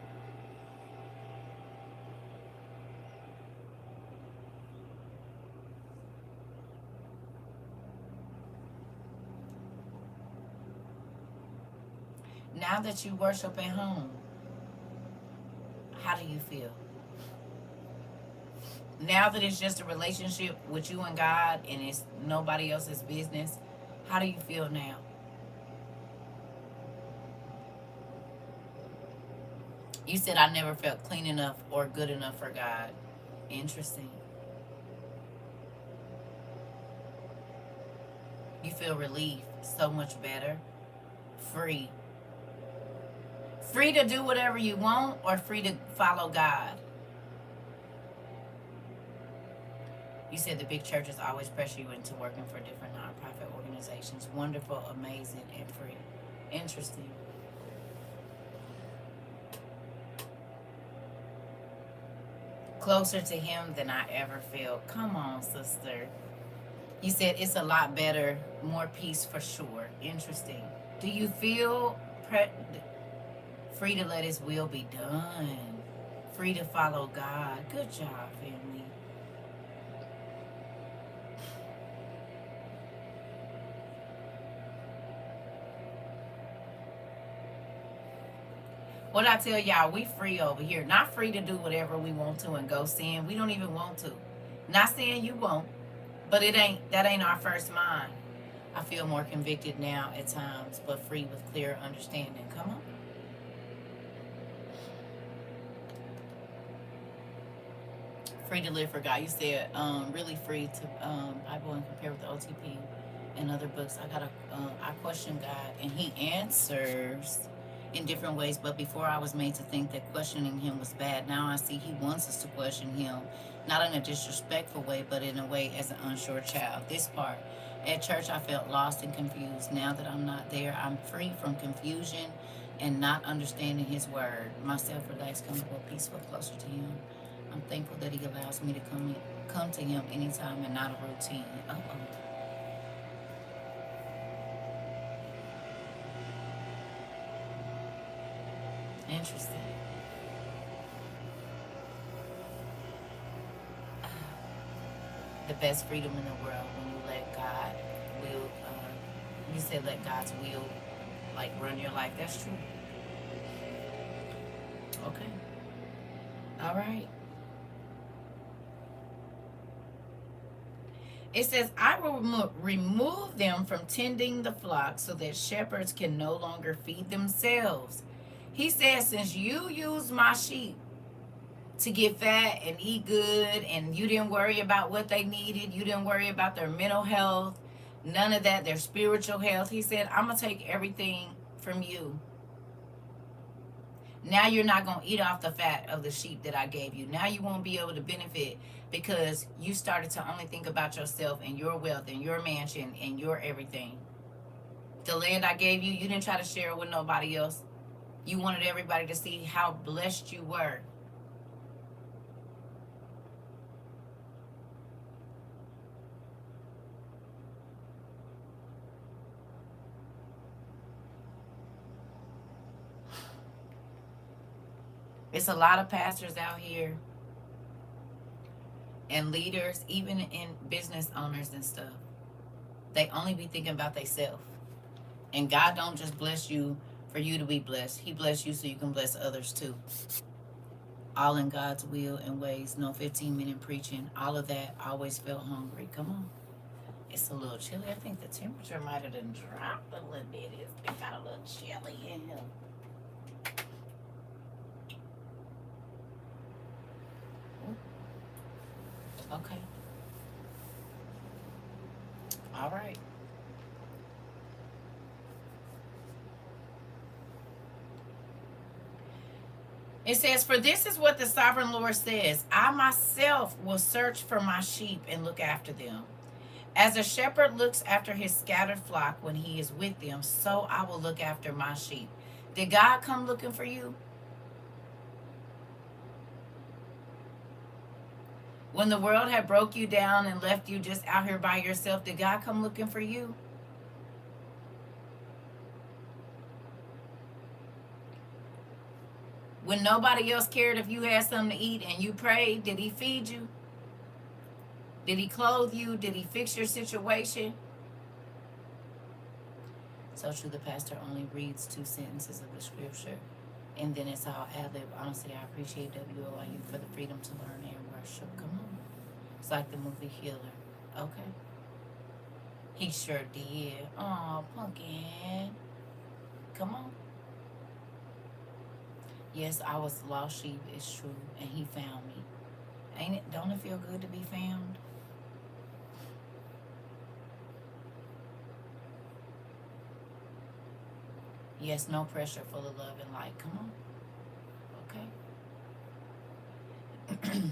Now that you worship at home, how do you feel? Now that it's just a relationship with you and God and it's nobody else's business, how do you feel now? You said I never felt clean enough or good enough for God. Interesting. You feel relief, so much better, free. Free to do whatever you want or free to follow God? You said the big churches always pressure you into working for different nonprofit organizations. Wonderful, amazing, and free. Interesting. Closer to him than I ever felt. Come on, sister. You said it's a lot better, more peace for sure. Interesting. Do you feel free to let his will be done? Free to follow God. Good job, family. What I tell y'all, we free over here. Not free to do whatever we want to and go sin. We don't even want to. Not saying you won't, but that ain't our first mind. I feel more convicted now at times, but free with clear understanding. Come on. Free to live for God. You said really free to Bible and compare with the OTP and other books. I question God and he answers in different ways, but before I was made to think that questioning him was bad. Now I see he wants us to question him, not in a disrespectful way, but in a way as an unsure child. This part, at church I felt lost and confused. Now that I'm not there, I'm free from confusion and not understanding his word. Myself relaxed, comfortable, peaceful, closer to him. I'm thankful that he allows me to come to him anytime and not a routine. Interesting. The best freedom in the world when you let God will. You said let God's will like run your life. That's true. Okay. All right. It says, I will remove them from tending the flock so that shepherds can no longer feed themselves. He says, since you used my sheep to get fat and eat good and you didn't worry about what they needed, you didn't worry about their mental health, none of that, their spiritual health. He said, I'm going to take everything from you. Now you're not going to eat off the fat of the sheep that I gave you. Now you won't be able to benefit because you started to only think about yourself and your wealth and your mansion and your everything. The land I gave you, you didn't try to share it with nobody else. You wanted everybody to see how blessed you were. It's a lot of pastors out here and leaders, even in business owners and stuff. They only be thinking about themselves. And God don't just bless you for you to be blessed. He bless you so you can bless others too. All in God's will and ways. No 15-minute preaching. All of that. Always felt hungry. Come on. It's a little chilly. I think the temperature might have done dropped a little bit. It's got a little chilly in here. Okay. All right. It says, "For this is what the sovereign Lord says: I myself will search for my sheep and look after them. As a shepherd looks after his scattered flock when he is with them, so I will look after my sheep." Did God come looking for you? When the world had broke you down and left you just out here by yourself, did God come looking for you? When nobody else cared if you had something to eat and you prayed, did he feed you? Did he clothe you? Did he fix your situation? So true, the pastor only reads 2 sentences of the scripture, and then it's all ad-lib. Honestly, I appreciate WOIU for the freedom to learn and worship. Come on. It's like the movie Healer. Okay. He sure did. Oh, Pumpkin. Come on. Yes, I was lost sheep, it's true, and he found me. Ain't it? Don't it feel good to be found? Yes, no pressure, full of love and light. Come on. Okay.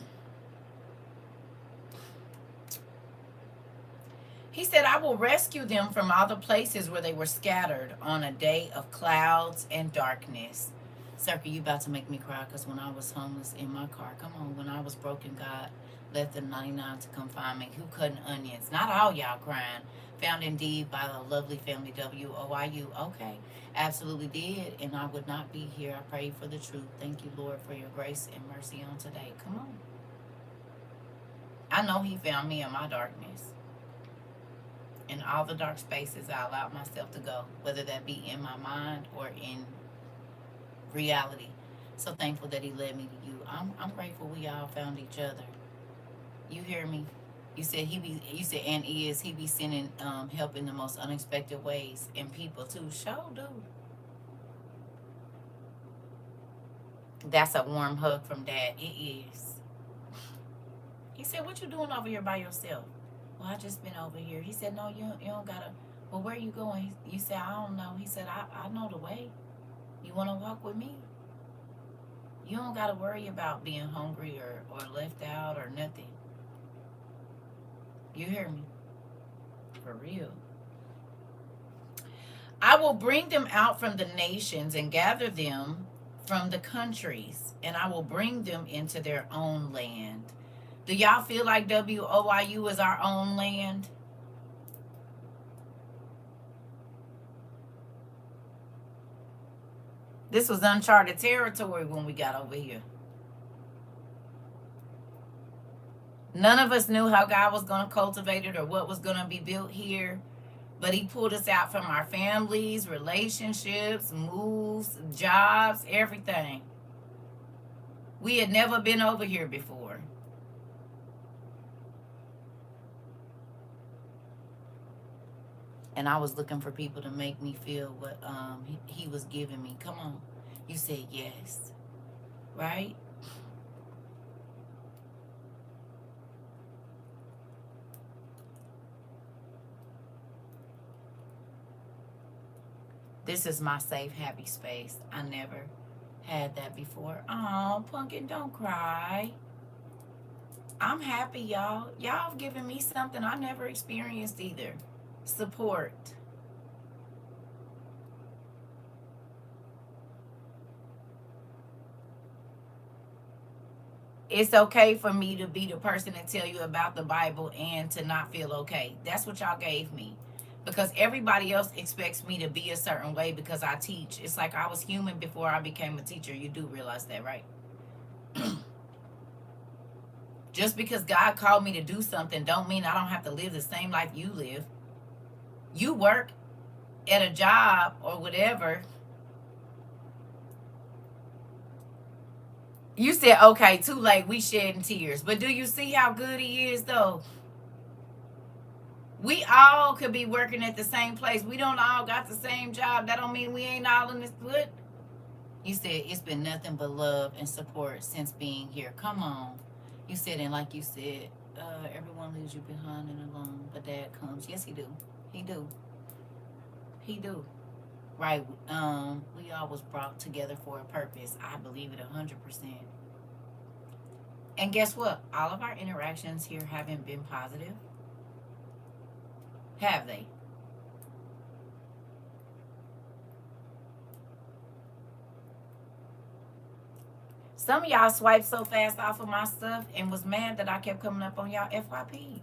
He said, "I will rescue them from all the places where they were scattered on a day of clouds and darkness." CERCA, you about to make me cry, because when I was homeless in my car, come on, when I was broken, God left the 99 to come find me. Who cutting onions? Not all y'all crying. Found indeed by the lovely family WOIU. Okay, absolutely did, and I would not be here. I prayed for the truth. Thank you, Lord, for your grace and mercy on today. Come on. I know he found me in my darkness. In all the dark spaces I allowed myself to go, whether that be in my mind or in reality. So thankful that he led me to you. I'm grateful we all found each other. You hear me? You said and he be sending help in the most unexpected ways, and people too. Show do. That's a warm hug from Dad. It is. He said, "What you doing over here by yourself?" "Well, I just been over here." He said, "No, you don't gotta." "Well, where you going?" You said, "I don't know." He said, I know the way. You want to walk with me? You don't got to worry about being hungry or left out or nothing. You hear me? For real. "I will bring them out from the nations and gather them from the countries, and I will bring them into their own land." Do y'all feel like WOIU is our own land? This was uncharted territory when we got over here. None of us knew how God was going to cultivate it or what was going to be built here. But he pulled us out from our families, relationships, moves, jobs, everything. We had never been over here before. And I was looking for people to make me feel what he was giving me. Come on. You said yes. Right? This is my safe, happy space. I never had that before. Oh, Pumpkin, don't cry. I'm happy, y'all. Y'all have given me something I never experienced either. Support. It's okay for me to be the person to tell you about the Bible and to not feel okay. That's what y'all gave me. Because everybody else expects me to be a certain way because I teach. It's like I was human before I became a teacher. You do realize that, right? Just because God called me to do something don't mean I don't have to live the same life you live. You work at a job or whatever. You said, okay, too late, we shedding tears. But do you see how good he is, though? We all could be working at the same place. We don't all got the same job. That don't mean we ain't all in this. What? You said it's been nothing but love and support since being here. Come on. You said, and like you said, everyone leaves you behind and alone, but dad comes. Yes, he do. He do. He do. Right. We all was brought together for a purpose. I believe it 100%. And guess what? All of our interactions here haven't been positive. Have they? Some of y'all swiped so fast off of my stuff and was mad that I kept coming up on y'all FYP.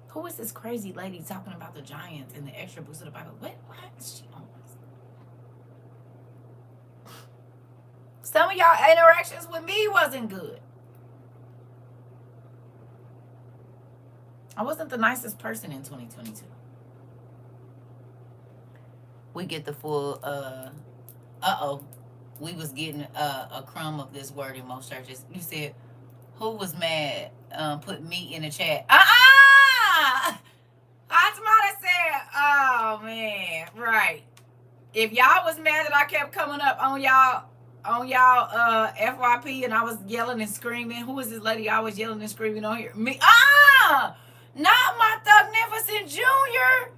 Who is this crazy lady talking about the Giants and the extra boost of the Bible? What is she on? Some of y'all interactions with me wasn't good. I wasn't the nicest person in 2022. We get the full we was getting a crumb of this word in most churches. You said, who was mad? Put me in the chat. Somebody said, oh man, right. If y'all was mad that I kept coming up on y'all FYP and I was yelling and screaming, who was this lady I was yelling and screaming on here? Me. Not my Thugnificent Junior.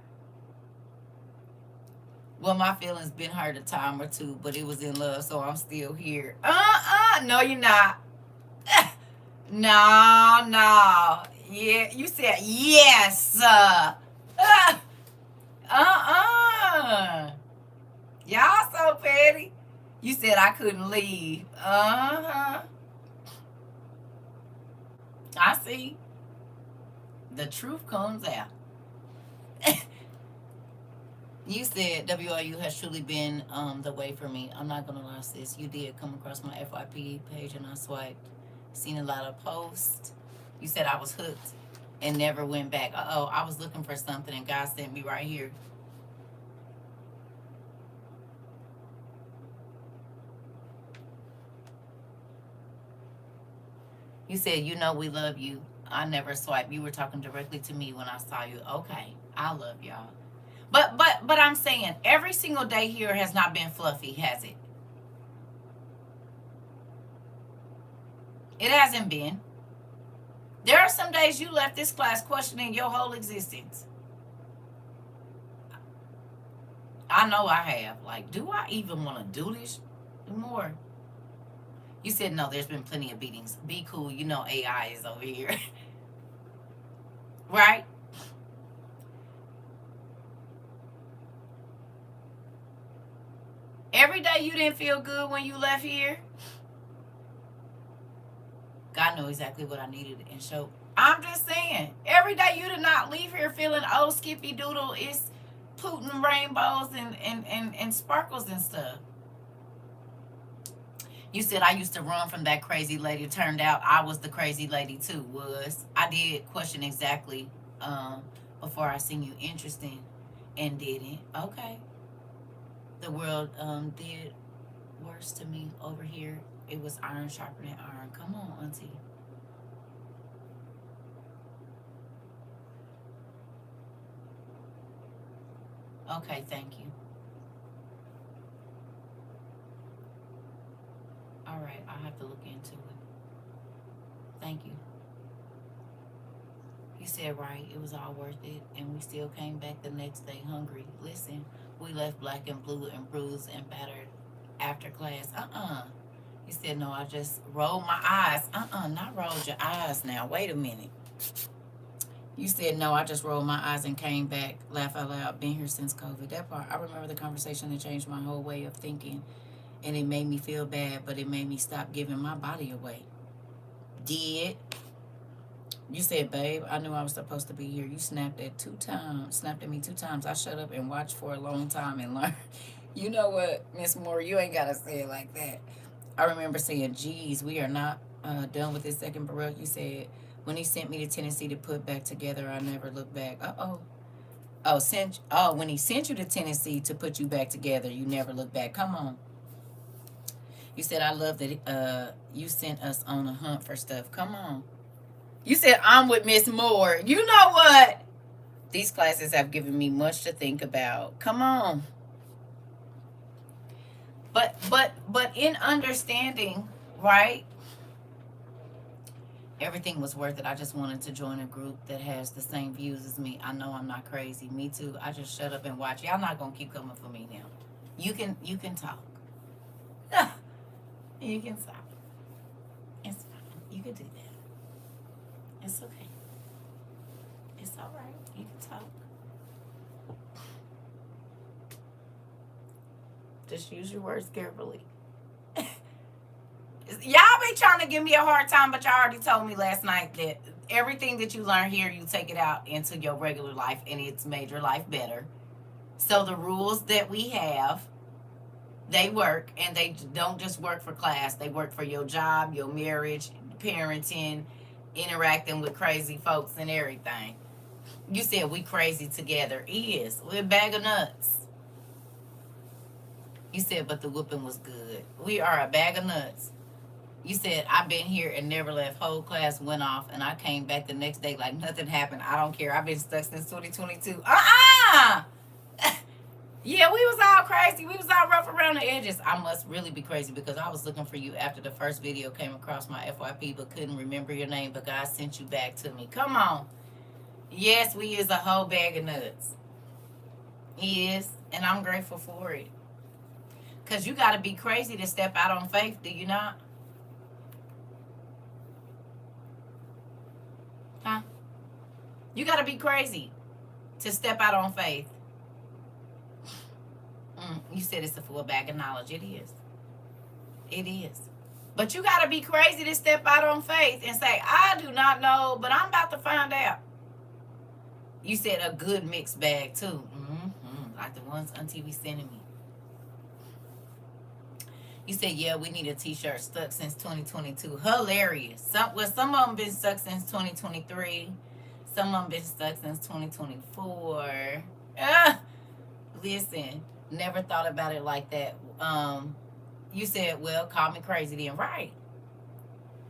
Well, my feelings been hurt a time or two, but it was in love, so I'm still here. No, you're not. No. Yeah, you said yes. Y'all so petty. You said I couldn't leave. I see. The truth comes out. You said WRU has truly been the way for me. I'm not gonna lie, sis. You did come across my FYP page and I swiped. Seen a lot of posts. You said I was hooked and never went back. I was looking for something and God sent me right here. You said, you know we love you. I never swipe. You were talking directly to me when I saw you. Okay, I love y'all. But I'm saying every single day here has not been fluffy, has it? It hasn't been. There are some days you left this class questioning your whole existence. I know I have. Like, do I even want to do this more? You said no, there's been plenty of beatings. Be cool, you know AI is over here. Right? Every day you didn't feel good when you left here. God knew exactly what I needed and showed. I'm just saying, every day you did not leave here feeling old Skippy Doodle. It's Putin rainbows and sparkles and stuff. You said I used to run from that crazy lady. It turned out I was the crazy lady too. I did question exactly before I seen you interesting and didn't. Okay. The world did worse to me over here. It was iron sharpening iron. Come on, auntie. Okay, thank you. All right, I'll have to look into it. Thank you. You said right, it was all worth it, and we still came back the next day hungry. Listen, we left black and blue and bruised and battered after class. You said no, I just rolled my eyes. Not rolled your eyes now. Wait a minute. You said no, I just rolled my eyes and came back. Laugh out loud. Been here since COVID. That part, I remember the conversation that changed my whole way of thinking, and it made me feel bad, but it made me stop giving my body away. Did. You said, babe, I knew I was supposed to be here. You snapped at me 2 times. I shut up and watched for a long time and learned. You know what, Miss Moore, you ain't gotta say it like that. I remember saying, geez, we are not done with this second Baruch. You said, when he sent me to Tennessee to put back together, I never looked back. When he sent you to Tennessee to put you back together, you never looked back. Come on. You said, I love that you sent us on a hunt for stuff. Come on. You said I'm with Miss Moore. You know what? These classes have given me much to think about. Come on. But in understanding, right? Everything was worth it. I just wanted to join a group that has the same views as me. I know I'm not crazy. Me too. I just shut up and watch. Y'all not gonna keep coming for me now. You can talk. You can stop. It's fine. You can do that. It's okay. It's all right. You can talk. Just use your words carefully. Y'all be trying to give me a hard time, but y'all already told me last night that everything that you learn here, you take it out into your regular life, and it's made your life better. So the rules that we have, they work, and they don't just work for class. They work for your job, your marriage, parenting, interacting with crazy folks, and everything. You said we crazy together. Is we're a bag of nuts. You said, but the whooping was good. We are a bag of nuts. You said, I've been here and never left. Whole class went off, and I came back the next day like nothing happened. I don't care. I've been stuck since 2022. Yeah, we was all crazy. We was all rough around the edges. I must really be crazy because I was looking for you after the first video came across my FYP, but couldn't remember your name, but God sent you back to me. Come on. Yes, we is a whole bag of nuts. He is, and I'm grateful for it. Because you got to be crazy to step out on faith, do you not? Huh? You got to be crazy to step out on faith. You said it's a full bag of knowledge. It is. It is. But you got to be crazy to step out on faith and say, I do not know, but I'm about to find out. You said a good mixed bag, too. Like the ones Auntie be sending me. You said, yeah, we need a t-shirt stuck since 2022. Hilarious. Some of them been stuck since 2023. Some of them been stuck since 2024. Listen, never thought about it like that. You said, well, call me crazy then. Right.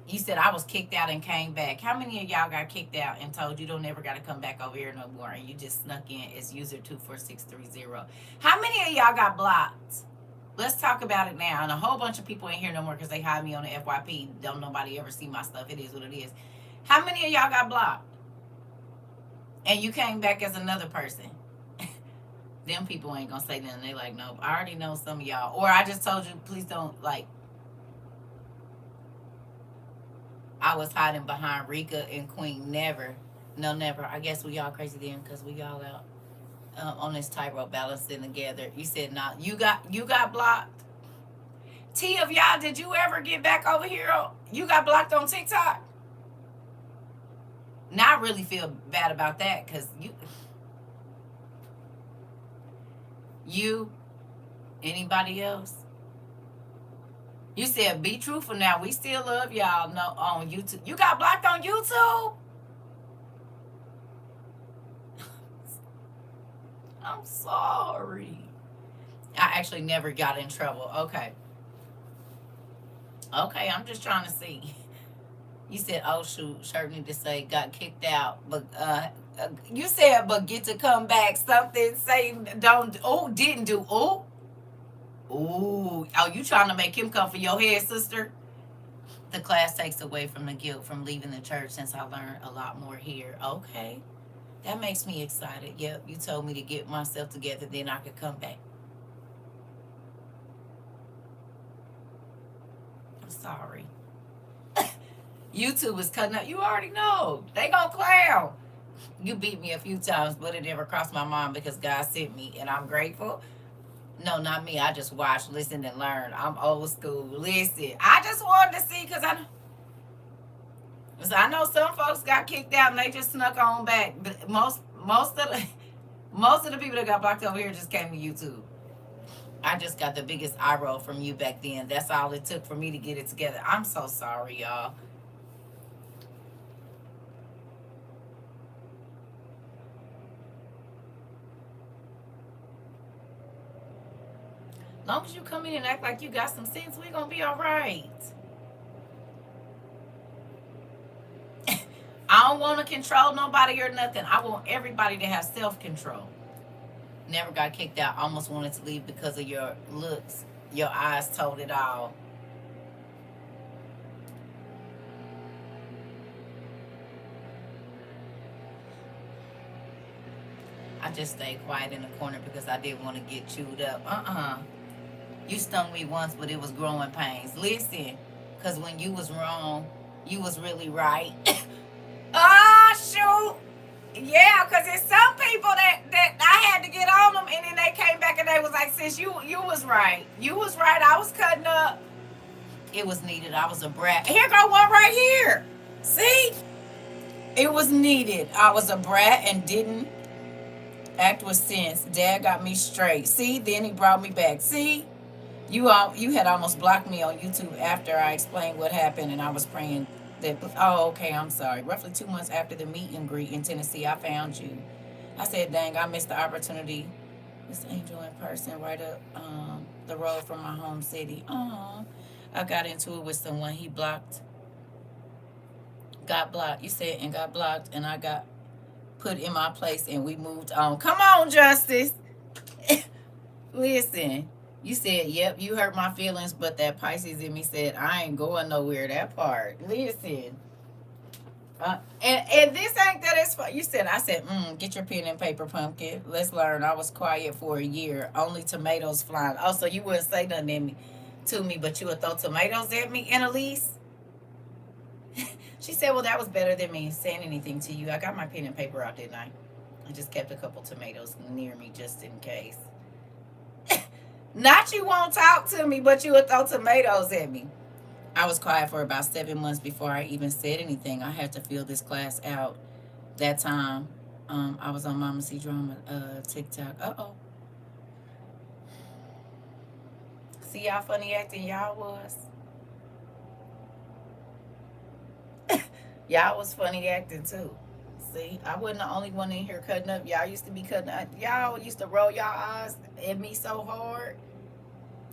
You said I was kicked out and came back. How many of y'all got kicked out and told you don't never got to come back over here no more, and you just snuck in as user 24630? How many of y'all got blocked? Let's talk about it now. And a whole bunch of people ain't here no more because they hide me on the FYP. Don't nobody ever see my stuff. It is what it is. How many of y'all got blocked? And you came back as another person. Them people ain't gonna say nothing. They like, nope, I already know some of y'all. Or I just told you, please don't, like, I was hiding behind Rika and Queen. Never. No, never. I guess we all crazy then because we all out on this tightrope balancing together. You said, nah, you got blocked. T of y'all, did you ever get back over here? You got blocked on TikTok? Now I really feel bad about that because anybody else? You said be truthful now. We still love y'all. No, on YouTube. You got blocked on YouTube? I'm sorry. I actually never got in trouble. Okay. Okay, I'm just trying to see. You said, oh shoot, shirt need to say got kicked out. But you said, but get to come back. Something say don't, didn't do. Oh, you trying to make him come for your head, sister? The class takes away from the guilt from leaving the church since I learned a lot more here. Okay. That makes me excited. Yep, you told me to get myself together, then I could come back. I'm sorry. YouTube is cutting up. You already know. They gonna clown. You beat me a few times, but it never crossed my mind because God sent me, and I'm grateful. No, not me. I just watched, listened, and learned. I'm old school. Listen, I just wanted to see because I know some folks got kicked out and they just snuck on back. But most of the people that got blocked over here just came to YouTube. I just got the biggest eye roll from you back then. That's all it took for me to get it together. I'm so sorry, y'all. Long as you come in and act like you got some sense, we're gonna be all right. don't want to control nobody or nothing. I want everybody to have self-control. Never got kicked out. Almost wanted to leave because of your looks. Your eyes told it all. I just stayed quiet in the corner because I didn't want to get chewed up. You stung me once, but it was growing pains. Listen, because when you was wrong, you was really right. Oh, shoot. Yeah, because there's some people that I had to get on them, and then they came back and they was like, sis, you was right. You was right. I was cutting up. It was needed. I was a brat. Here go one right here. See? It was needed. I was a brat and didn't act with sense. Dad got me straight. See? Then he brought me back. See? You had almost blocked me on YouTube after I explained what happened, and I was praying that. Oh, okay, I'm sorry. Roughly 2 months after the meet and greet in Tennessee, I found you. I said, dang, I missed the opportunity. This angel in person right up the road from my home city. I got into it with someone. He got blocked. You said, and got blocked, and I got put in my place, and we moved on. Come on, Justice. Listen. You said, yep, you hurt my feelings, but that Pisces in me said, I ain't going nowhere. That part. Listen. And this ain't that it's fun. You said, I said, get your pen and paper, pumpkin. Let's learn. I was quiet for a year. Only tomatoes flying. Oh, so you wouldn't say nothing to me, but you would throw tomatoes at me, Annalise? She said, well, that was better than me saying anything to you. I got my pen and paper out, didn't I? I just kept a couple tomatoes near me just in case. Not you won't talk to me, but you would throw tomatoes at me. I was quiet for about 7 months before I even said anything. I had to fill this class out. That time, I was on Mama C Drama TikTok. Uh-oh. See how funny acting y'all was? Y'all was funny acting too. See, I wasn't the only one in here cutting up. Y'all used to be cutting up. Y'all used to roll y'all eyes at me so hard.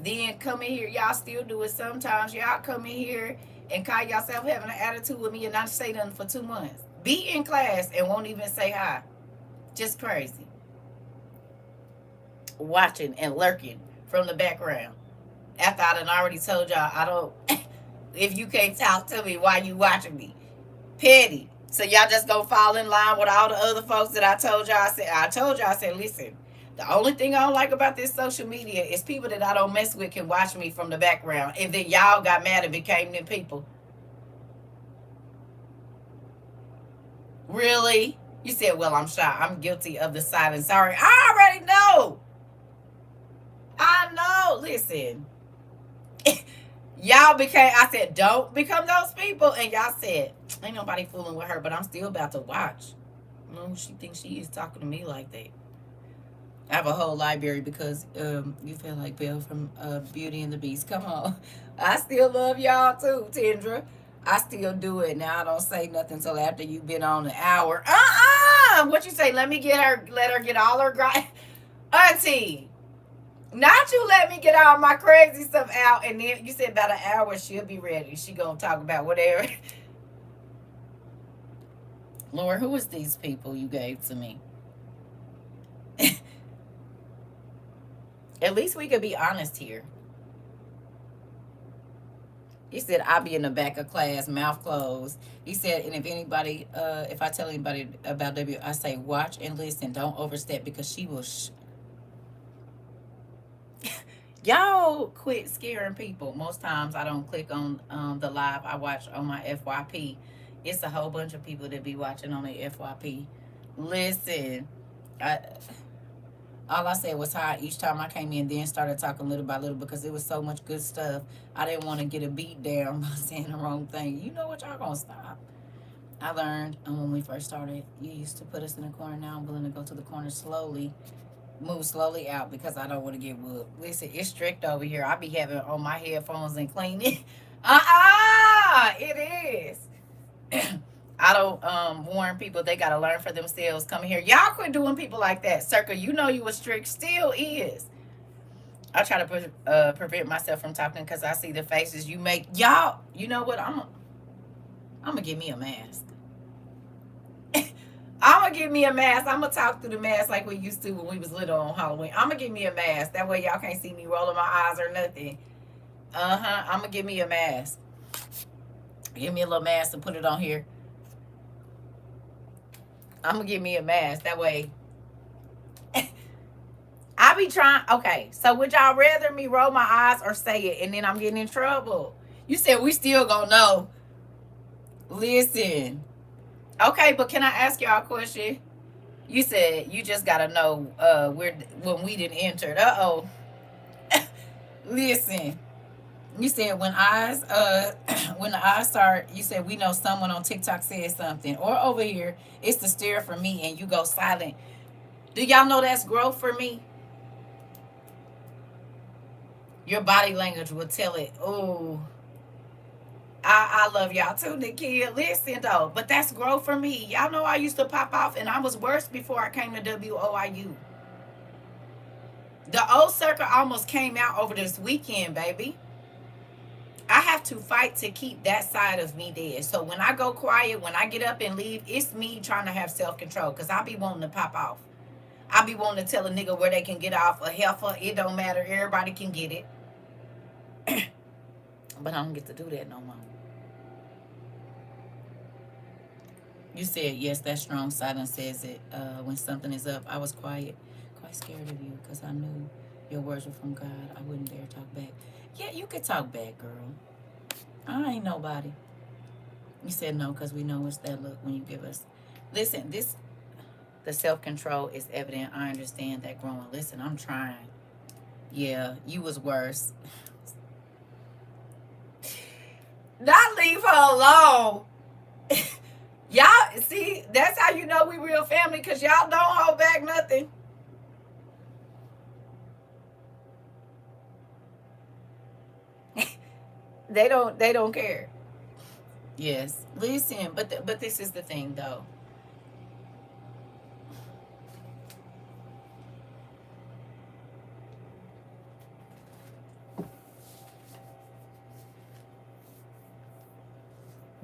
Then come in here. Y'all still do it sometimes. Y'all come in here and call yourself having an attitude with me and not say nothing for 2 months. Be in class and won't even say hi. Just crazy. Watching and lurking from the background. After I done already told y'all, I don't, if you can't talk to me, why you watching me? Petty. So y'all just gonna fall in line with all the other folks that I told y'all. I said, listen, the only thing I don't like about this social media is people that I don't mess with can watch me from the background. And then y'all got mad and became them people. Really? You said, well, I'm shy. I'm guilty of the silent sorry. I already know. I know. Listen. Y'all became, I said, don't become those people. And y'all said, ain't nobody fooling with her, but I'm still about to watch. She thinks she is talking to me like that. I have a whole library because you feel like Bill from Beauty and the Beast. Come on. I still love y'all too, Tendra. I still do it. Now I don't say nothing until after you've been on an hour. What you say? Let her get all her Auntie. Not you let me get all my crazy stuff out, and then you said about an hour she'll be ready. She gonna talk about whatever. Lord, who is these people you gave to me? At least we could be honest here. He said, I'll be in the back of class, mouth closed. He said, and if I tell anybody about W, I say, watch and listen. Don't overstep because she will. Y'all quit scaring people. Most times I don't click on the live I watch on my FYP. It's a whole bunch of people that be watching on the FYP. Listen, all I said was hi each time I came in, then started talking little by little because it was so much good stuff. I didn't want to get a beat down by saying the wrong thing. You know what, y'all gonna stop. I learned when we first started, you used to put us in a corner. Now I'm willing to go to the corner slowly. Move slowly out because I don't want to get whooped. Listen, it's strict over here. I be having on my headphones and cleaning. It is. I don't warn people. They got to learn for themselves coming here. Y'all quit doing people like that. CERCA, you know you was strict. Still is. I try to prevent myself from talking because I see the faces you make. Y'all, you know what? I'm going to get me a mask. going to give me a mask. I'm going to talk through the mask like we used to when we was little on Halloween. I'm going to give me a mask. That way y'all can't see me rolling my eyes or nothing. I'm going to give me a mask. Give me a little mask and put it on here. I'm going to give me a mask. That way. I be trying. Okay, so would y'all rather me roll my eyes or say it and then I'm getting in trouble? You said we still gonna know. Listen. Okay, but can I ask y'all a question? You said you just gotta know when we didn't enter. Uh-oh. Listen. You said when eyes when the eyes start, you said we know someone on TikTok said something. Or over here, it's the stare for me and you go silent. Do y'all know that's growth for me? Your body language will tell it. Oh, I love y'all too, Nikia. Listen though, but that's growth for me. Y'all know I used to pop off, and I was worse before I came to WOIU. The old CERCA almost came out over this weekend, baby. I have to fight to keep that side of me dead. So when I go quiet, when I get up and leave, it's me trying to have self-control because I be wanting to pop off. I be wanting to tell a nigga where they can get off a heifer. It don't matter. Everybody can get it. But I don't get to do that no more. You said, yes, that strong silence says it. When something is up, I was quiet, quite scared of you because I knew your words were from God. I wouldn't dare talk back. Yeah, you could talk back, girl. I ain't nobody. You said no because we know it's that look when you give us. Listen, the self-control is evident. I understand that growing. Listen, I'm trying. Yeah, you was worse. Not leave her alone. Y'all, see, that's how you know we real family, because y'all don't hold back nothing. They don't care. Yes. Listen, but this is the thing though.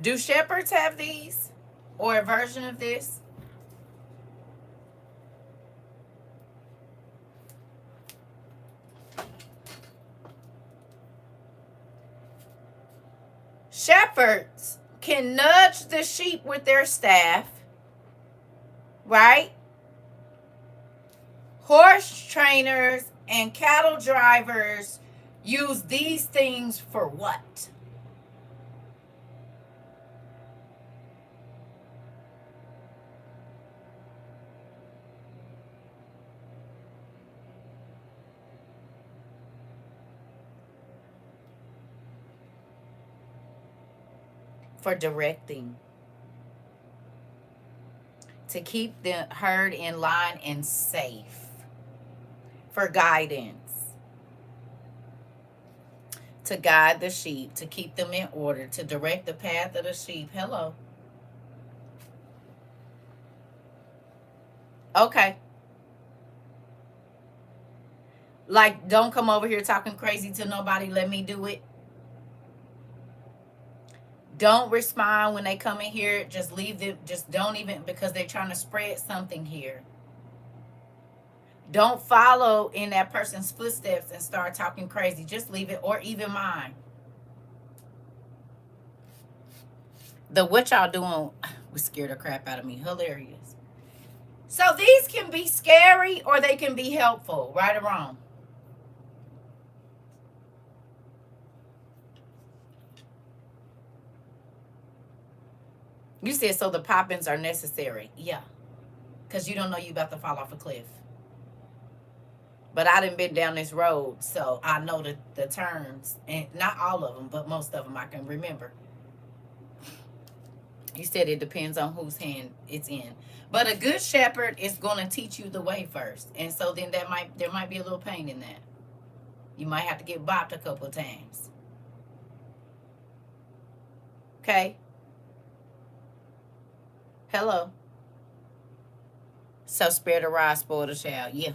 Do shepherds have these? Or a version of this? Shepherds can nudge the sheep with their staff, right? Horse trainers and cattle drivers use these things for what? For directing, to keep the herd in line and safe, for guidance, to guide the sheep, to keep them in order, to direct the path of the sheep. Hello. Okay. Like, don't come over here talking crazy to nobody. Let me do it. Don't respond when they come in here. Just leave them. Just don't even, because they're trying to spread something here. Don't follow in that person's footsteps and start talking crazy. Just leave it, or even mine. The what y'all doing was scared the crap out of me. Hilarious. So these can be scary or they can be helpful, right or wrong. You said so the pop-ins are necessary. Yeah. Because you don't know you about to fall off a cliff. But I done been down this road, so I know the turns. And not all of them, but most of them I can remember. You said it depends on whose hand it's in. But a good shepherd is going to teach you the way first. And so then there might be a little pain in that. You might have to get bopped a couple of times. Okay? Hello. So spare the rod, spoil the child. Yeah.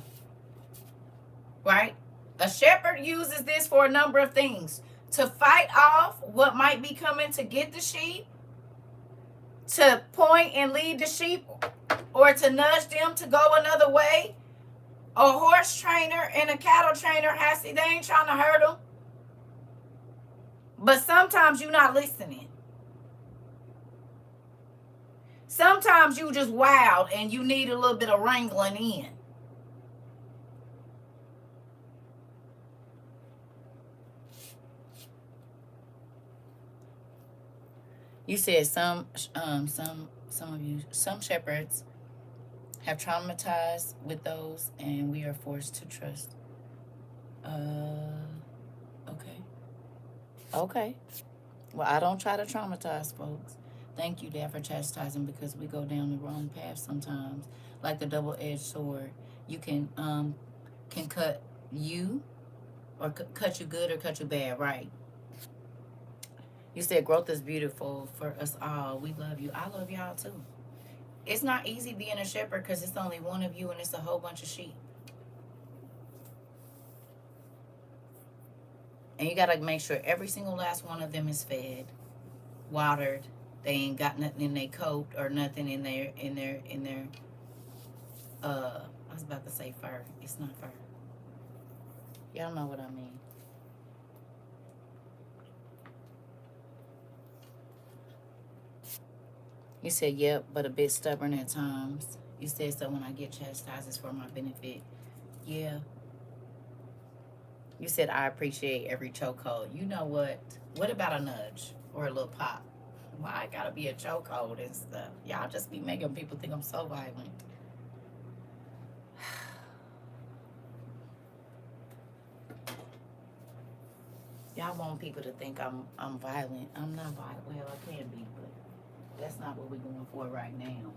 Right? A shepherd uses this for a number of things. To fight off what might be coming to get the sheep. To point and lead the sheep. or to nudge them to go another way. A horse trainer and a cattle trainer, they ain't trying to hurt them. But sometimes you're not listening. Sometimes you just wild and you need a little bit of wrangling in. You said some shepherds have traumatized with those, and we are forced to trust. Okay. Okay. Well, I don't try to traumatize folks. Thank you, Dad, for chastising, because we go down the wrong path sometimes. Like the double-edged sword. You can cut you, or cut you good or cut you bad, right? You said growth is beautiful for us all. We love you. I love y'all too. It's not easy being a shepherd because it's only one of you and it's a whole bunch of sheep. And you got to make sure every single last one of them is fed, watered. They ain't got nothing in their coat or nothing in their I was about to say fur. It's not fur. Y'all know what I mean. You said, yep, but a bit stubborn at times. You said, so when I get chastised, it's for my benefit. Yeah. You said, I appreciate every chokehold. You know what? What about a nudge or a little pop? Why it gotta be a chokehold and stuff? Y'all just be making people think I'm so violent. Y'all want people to think I'm violent. I'm not violent. Well, I can be, but that's not what we're going for right now.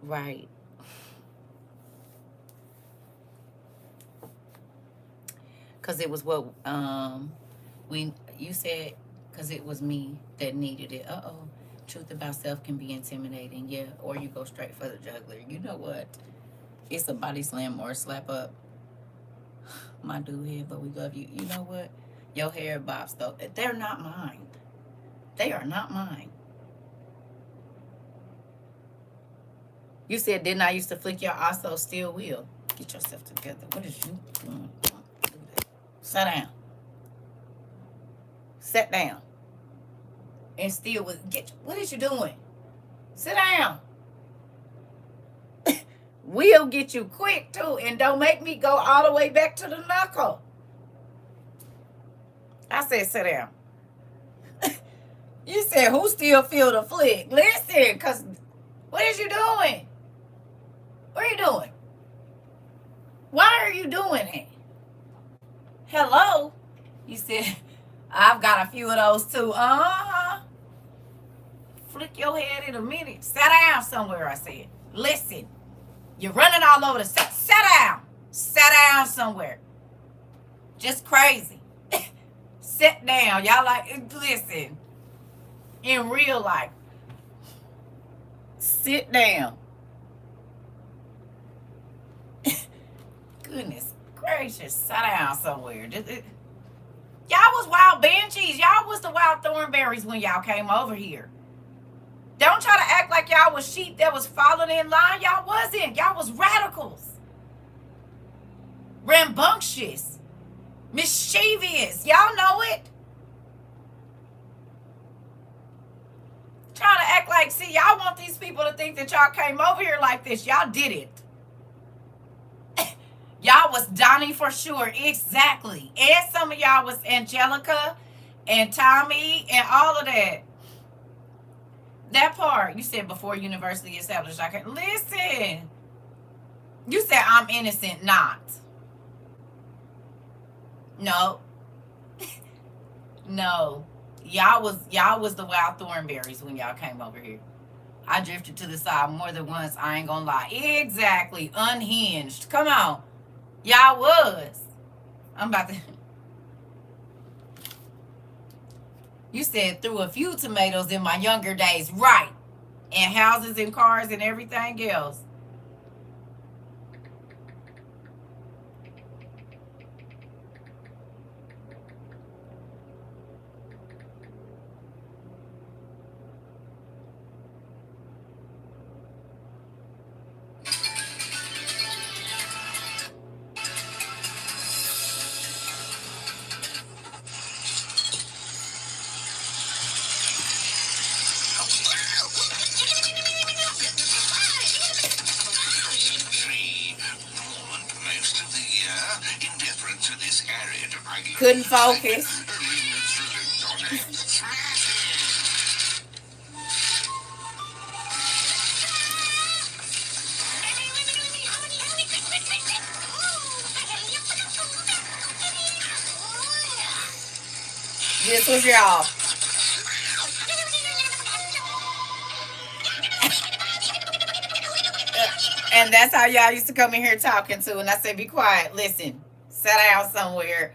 Right. Because it was what you said, because it was me that needed it. Truth about self can be intimidating. Yeah, or you go straight for the juggler. You know what? It's a body slam or a slap up. My dude here, but we love you. You know what? Your hair bops, though, they're not mine. They are not mine. You said, didn't I used to flick your also still will? Get yourself together. What is you doing? Sit down. Sit down. And still with what is you doing? Sit down. We'll get you quick too, and don't make me go all the way back to the knuckle. I said, sit down. You said, who still feel the flick? Listen, because what is you doing? What are you doing? Why are you doing it? Hello? You said, I've got a few of those too. Flick your head in a minute. Sit down somewhere, I said. Listen. You're running all over the set. Sit down. Sit down somewhere. Just crazy. Sit down. Y'all listen. In real life. Sit down. Goodness gracious. Sit down somewhere. Y'all was wild banshees. Y'all was the wild thornberries when y'all came over here. Don't try to act like y'all was sheep that was following in line. Y'all wasn't. Y'all was radicals. Rambunctious. Mischievous. Y'all know it. Trying to act like, see, y'all want these people to think that y'all came over here like this. Y'all didn't. Y'all was Donnie for sure. Exactly. And some of y'all was Angelica and Tommy and all of that. That part, you said before university established. I can listen. You said I'm innocent, not. No. No. Y'all was the wild thornberries when y'all came over here. I drifted to the side more than once. I ain't gonna lie. Exactly. Unhinged. Come on. Y'all was. I'm about to. You said threw a few tomatoes in my younger days. Right. And houses and cars and everything else. Couldn't focus. This was y'all. And that's how y'all used to come in here talking to. And I said, be quiet. Listen, sit down somewhere.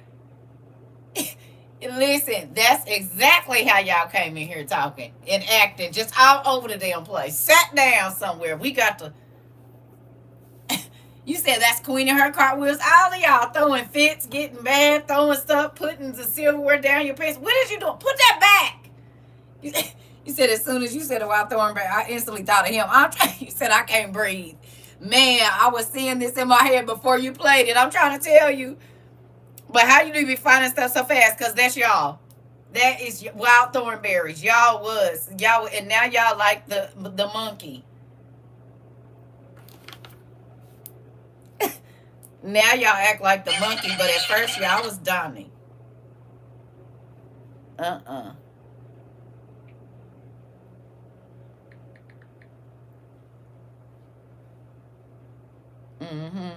Listen, that's exactly how y'all came in here talking and acting just all over the damn place. Sat down somewhere. We got to. You said that's Queen and her cartwheels. All of y'all throwing fits, getting mad, throwing stuff, putting the silverware down your pants. What is you doing? Put that back. You said as soon as you said it while throwing back, I instantly thought of him. You said I can't breathe. Man, I was seeing this in my head before you played it. I'm trying to tell you. But how you do be finding stuff so fast? Because that's y'all. That is wild thornberries. Y'all was. Y'all, and now y'all like the monkey. Now y'all act like the monkey, but at first y'all was Donnie. Uh-uh. Mm-hmm.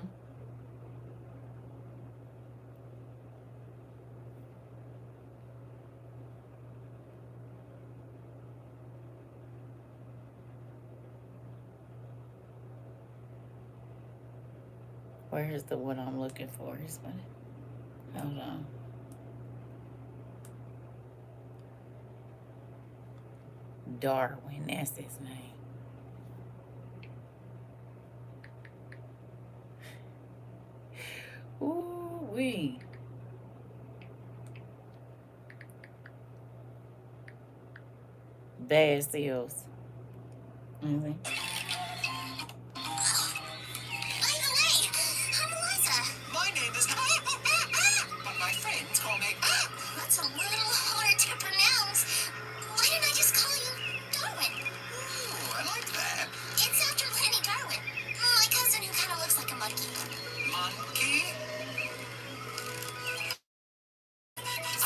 Where's the one I'm looking for? Hold on. Darwin, that's his name. Ooh wee. Bad seals. Mm-hmm. My name is... but my friends call me... That's a little hard to pronounce. Why didn't I just call you Darwin? Ooh, I like that. It's after Lenny Darwin, my cousin who kind of looks like a monkey. Monkey?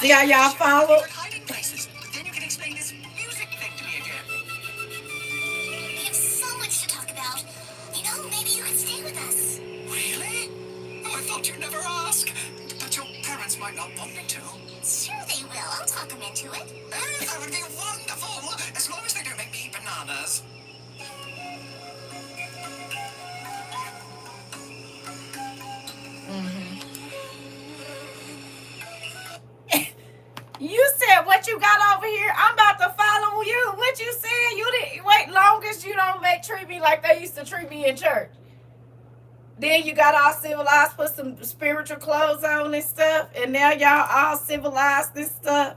See how y'all follow? Hiding places. Then you can explain this music thing to me again. We have so much to talk about. You know, maybe you could stay with us. Really? Oh, I thought you'd never ask. But your parents might not want me to. Sure they will. I'll talk them into it. Oh, that would be wonderful. As long as they don't make me eat bananas. Mm-hmm. You said what you got over here? I'm about to follow you. What you said? You didn't wait long as you don't treat me like they used to treat me in church. Then you got all civilized, put some spiritual clothes on and stuff, and now y'all all civilized and stuff.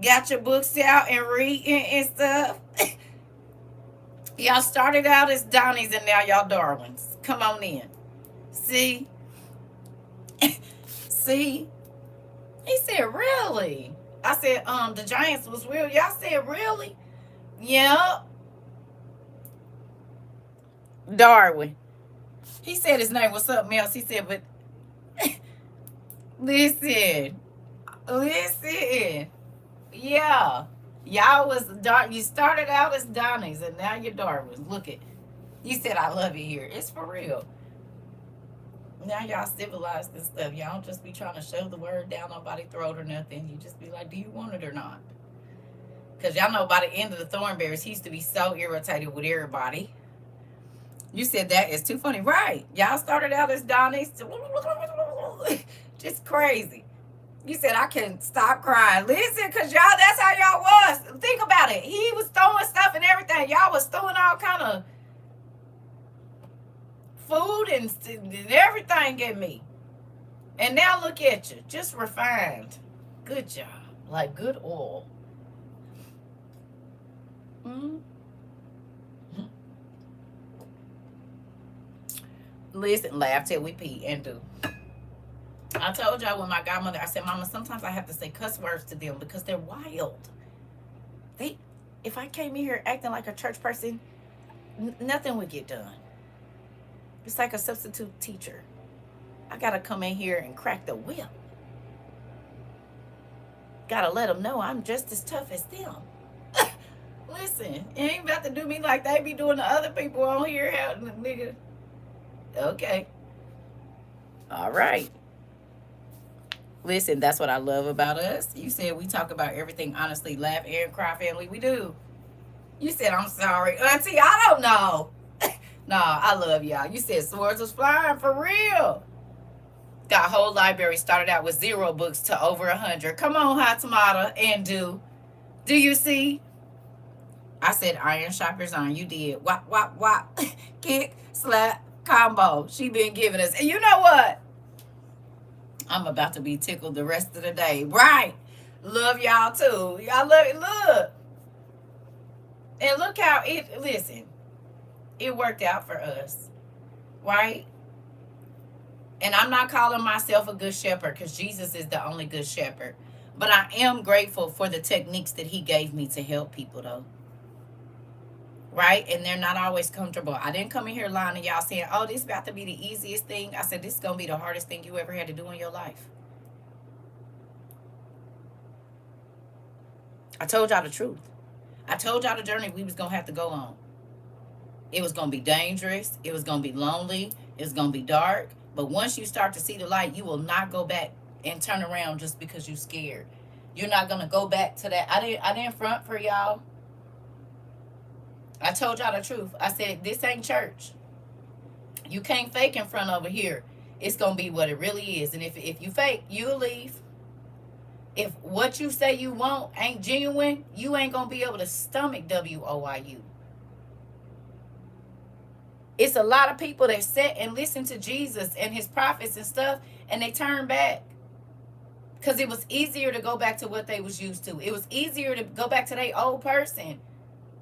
Got your books out and reading and stuff. Y'all started out as Donnies and now y'all Darwins. Come on in. See? See? He said, really? I said, the Giants was real. Y'all said, really? Yeah. Darwin. He said his name was something else. He said, but listen. Yeah. Y'all was dark. You started out as Donnies and now you're Darwins. Look it. You said I love it here. It's for real. Now y'all civilized and stuff. Y'all don't just be trying to shove the word down nobody's throat or nothing. You just be like, do you want it or not? Because y'all know by the end of the Thornberries, he used to be so irritated with everybody. You said that is too funny. Right. Y'all started out as Donnies. Just crazy. You said I couldn't stop crying. Listen, because y'all, that's how y'all was. Think about it. He was throwing stuff and everything. Y'all was throwing all kind of food and everything at me. And now look at you. Just refined. Good job. Like good oil. Mm-hmm. Listen, laugh till we pee and do. I told y'all when my godmother, I said, Mama, sometimes I have to say cuss words to them because they're wild. If I came in here acting like a church person, nothing would get done. It's like a substitute teacher. I gotta come in here and crack the whip. Gotta let them know I'm just as tough as them. Listen, it ain't about to do me like they be doing to other people on here. How, nigga. Okay. All right. Listen, that's what I love about us. You said we talk about everything honestly, laugh and cry, family. We do. You said, I'm sorry. Auntie, I don't know. Nah, I love y'all. You said swords was flying for real. Got whole library started out with 0 books to over 100. Come on, Hot Tomato, and do. Do you see? I said iron sharpers on. You did. Wop, wop, wop. Kick, slap, combo. She been giving us. And you know what? I'm about to be tickled the rest of the day. Right. Love y'all too. Y'all love it. Look. And look how it, listen, it worked out for us. Right? And I'm not calling myself a good shepherd because Jesus is the only good shepherd. But I am grateful for the techniques that he gave me to help people, though. Right? And they're not always comfortable. I didn't come in here lying to y'all saying, oh, this is about to be the easiest thing. I said, this is going to be the hardest thing you ever had to do in your life. I told y'all the truth. I told y'all the journey we was going to have to go on. It was going to be dangerous. It was going to be lonely. It was going to be dark. But once you start to see the light, you will not go back and turn around just because you're scared. You're not going to go back to that. I didn't front for y'all. I told y'all the truth. I said, this ain't church. You can't fake in front over here. It's going to be what it really is. And if you fake, you'll leave. If what you say you want ain't genuine, you ain't going to be able to stomach WOIU. It's a lot of people that sit and listen to Jesus and his prophets and stuff, and they turn back. Because it was easier to go back to what they was used to. It was easier to go back to their old person.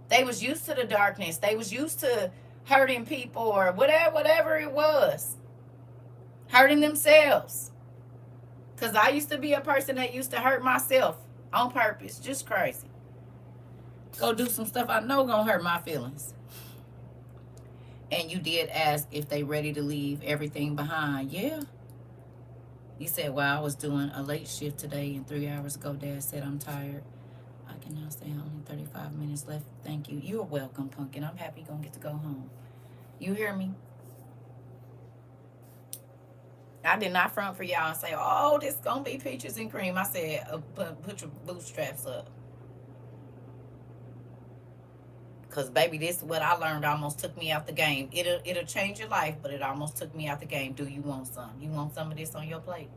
They was used to the darkness. They was used to hurting people or whatever it was. Hurting themselves. Because I used to be a person that used to hurt myself on purpose. Just crazy. Go do some stuff I know gonna hurt my feelings. And you did ask if they ready to leave everything behind. Yeah. You said, well, I was doing a late shift today and 3 hours ago, Dad said I'm tired. I can now stay only 35 minutes left. Thank you. You're welcome, Pumpkin. I'm happy you're going to get to go home. You hear me? I did not front for y'all and say, oh, this is going to be peaches and cream. I said, put your bootstraps up. Because, baby, this is what I learned almost took me out the game. It'll change your life, but it almost took me out the game. Do you want some? You want some of this on your plate?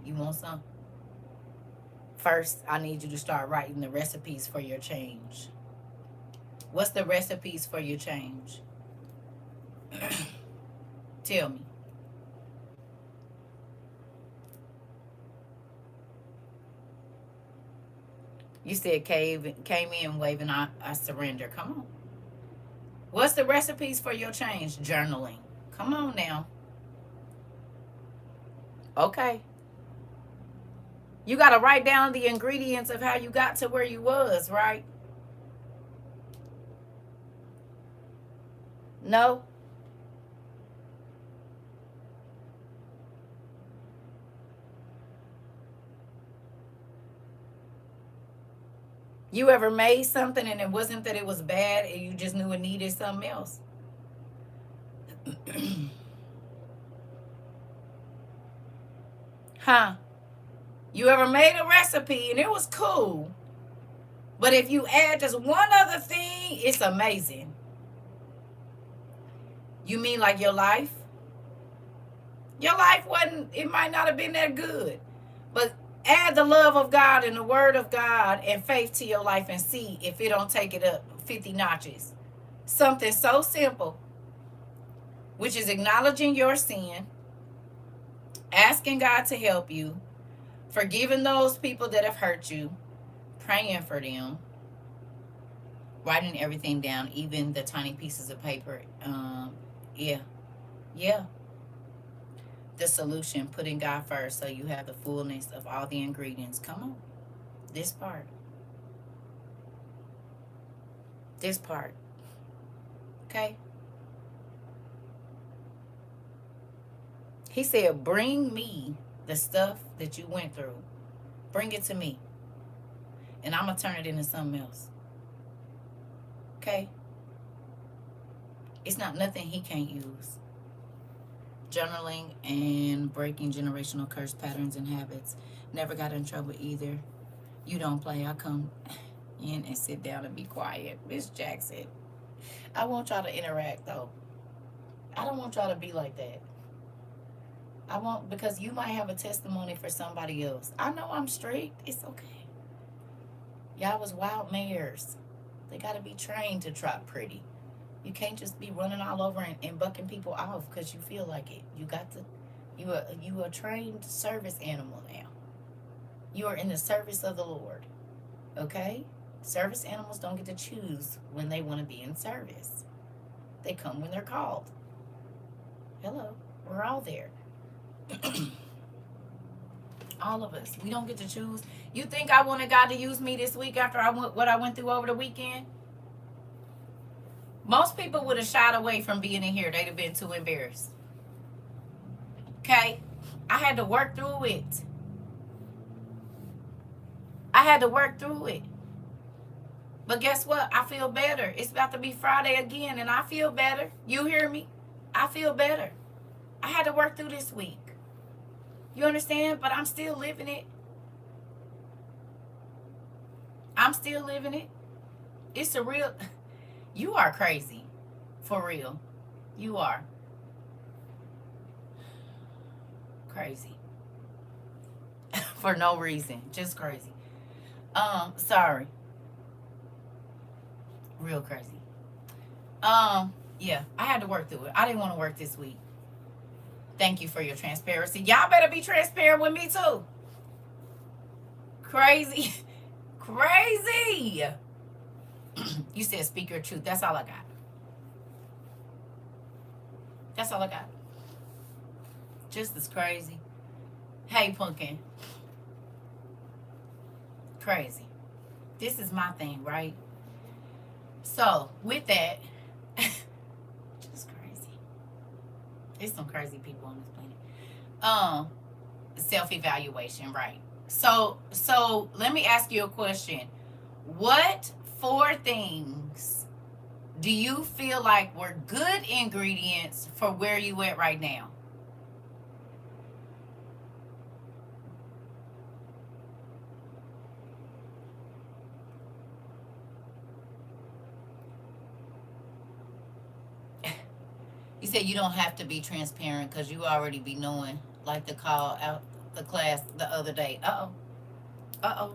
You want some? First, I need you to start writing the recipes for your change. What's the recipes for your change? Tell me. You said came in waving, I surrender. Come on. What's the recipes for your change? Journaling. Come on now. Okay. You got to write down the ingredients of how you got to where you was, right? No? You ever made something and it wasn't that it was bad and you just knew it needed something else? Huh? You ever made a recipe and it was cool, but if you add just one other thing, it's amazing. You mean like your life? Your life wasn't, it might not have been that good, but add the love of God and the word of God and faith to your life and see if it don't take it up 50 notches. Something so simple, which is acknowledging your sin, asking God to help you, forgiving those people that have hurt you, praying for them, writing everything down, even the tiny pieces of paper. Yeah. The solution, putting God first so you have the fullness of all the ingredients. Come on. This part. Okay? He said, bring me the stuff that you went through. Bring it to me. And I'm going to turn it into something else. Okay? It's not nothing he can't use. Journaling and breaking generational curse patterns and habits. Never got in trouble either. You don't play. I come in and sit down and be quiet. Miss Jackson. I want y'all to interact, though. I don't want y'all to be like that. I want, because you might have a testimony for somebody else. I know I'm strict. It's okay. Y'all was wild mares. They got to be trained to trot pretty. You can't just be running all over and bucking people off because you feel like it. You got to, you a trained service animal now. You are in the service of the Lord. Okay? Service animals don't get to choose when they want to be in service. They come when they're called. Hello. We're all there. All of us. We don't get to choose. You think I wanted God to use me this week after what I went through over the weekend? Most people would have shied away from being in here. They'd have been too embarrassed. Okay? I had to work through it. I had to work through it. But guess what? I feel better. It's about to be Friday again, and I feel better. You hear me? I feel better. I had to work through this week. You understand? But I'm still living it. I'm still living it. It's a real... You are crazy. For real. You are. Crazy. For no reason. Just crazy. Sorry. Real crazy. Yeah, I had to work through it. I didn't want to work this week. Thank you for your transparency. Y'all better be transparent with me too. Crazy. Crazy. You said speak your truth. That's all I got. That's all I got. Just as crazy. Hey, Pumpkin. Crazy. This is my thing, right? So, with that, just crazy. There's some crazy people on this planet. Self-evaluation, right? So let me ask you a question. What 4 things do you feel like were good ingredients for where you at right now? You said you don't have to be transparent because you already be knowing, like the call out the class the other day. Uh-oh. Uh-oh.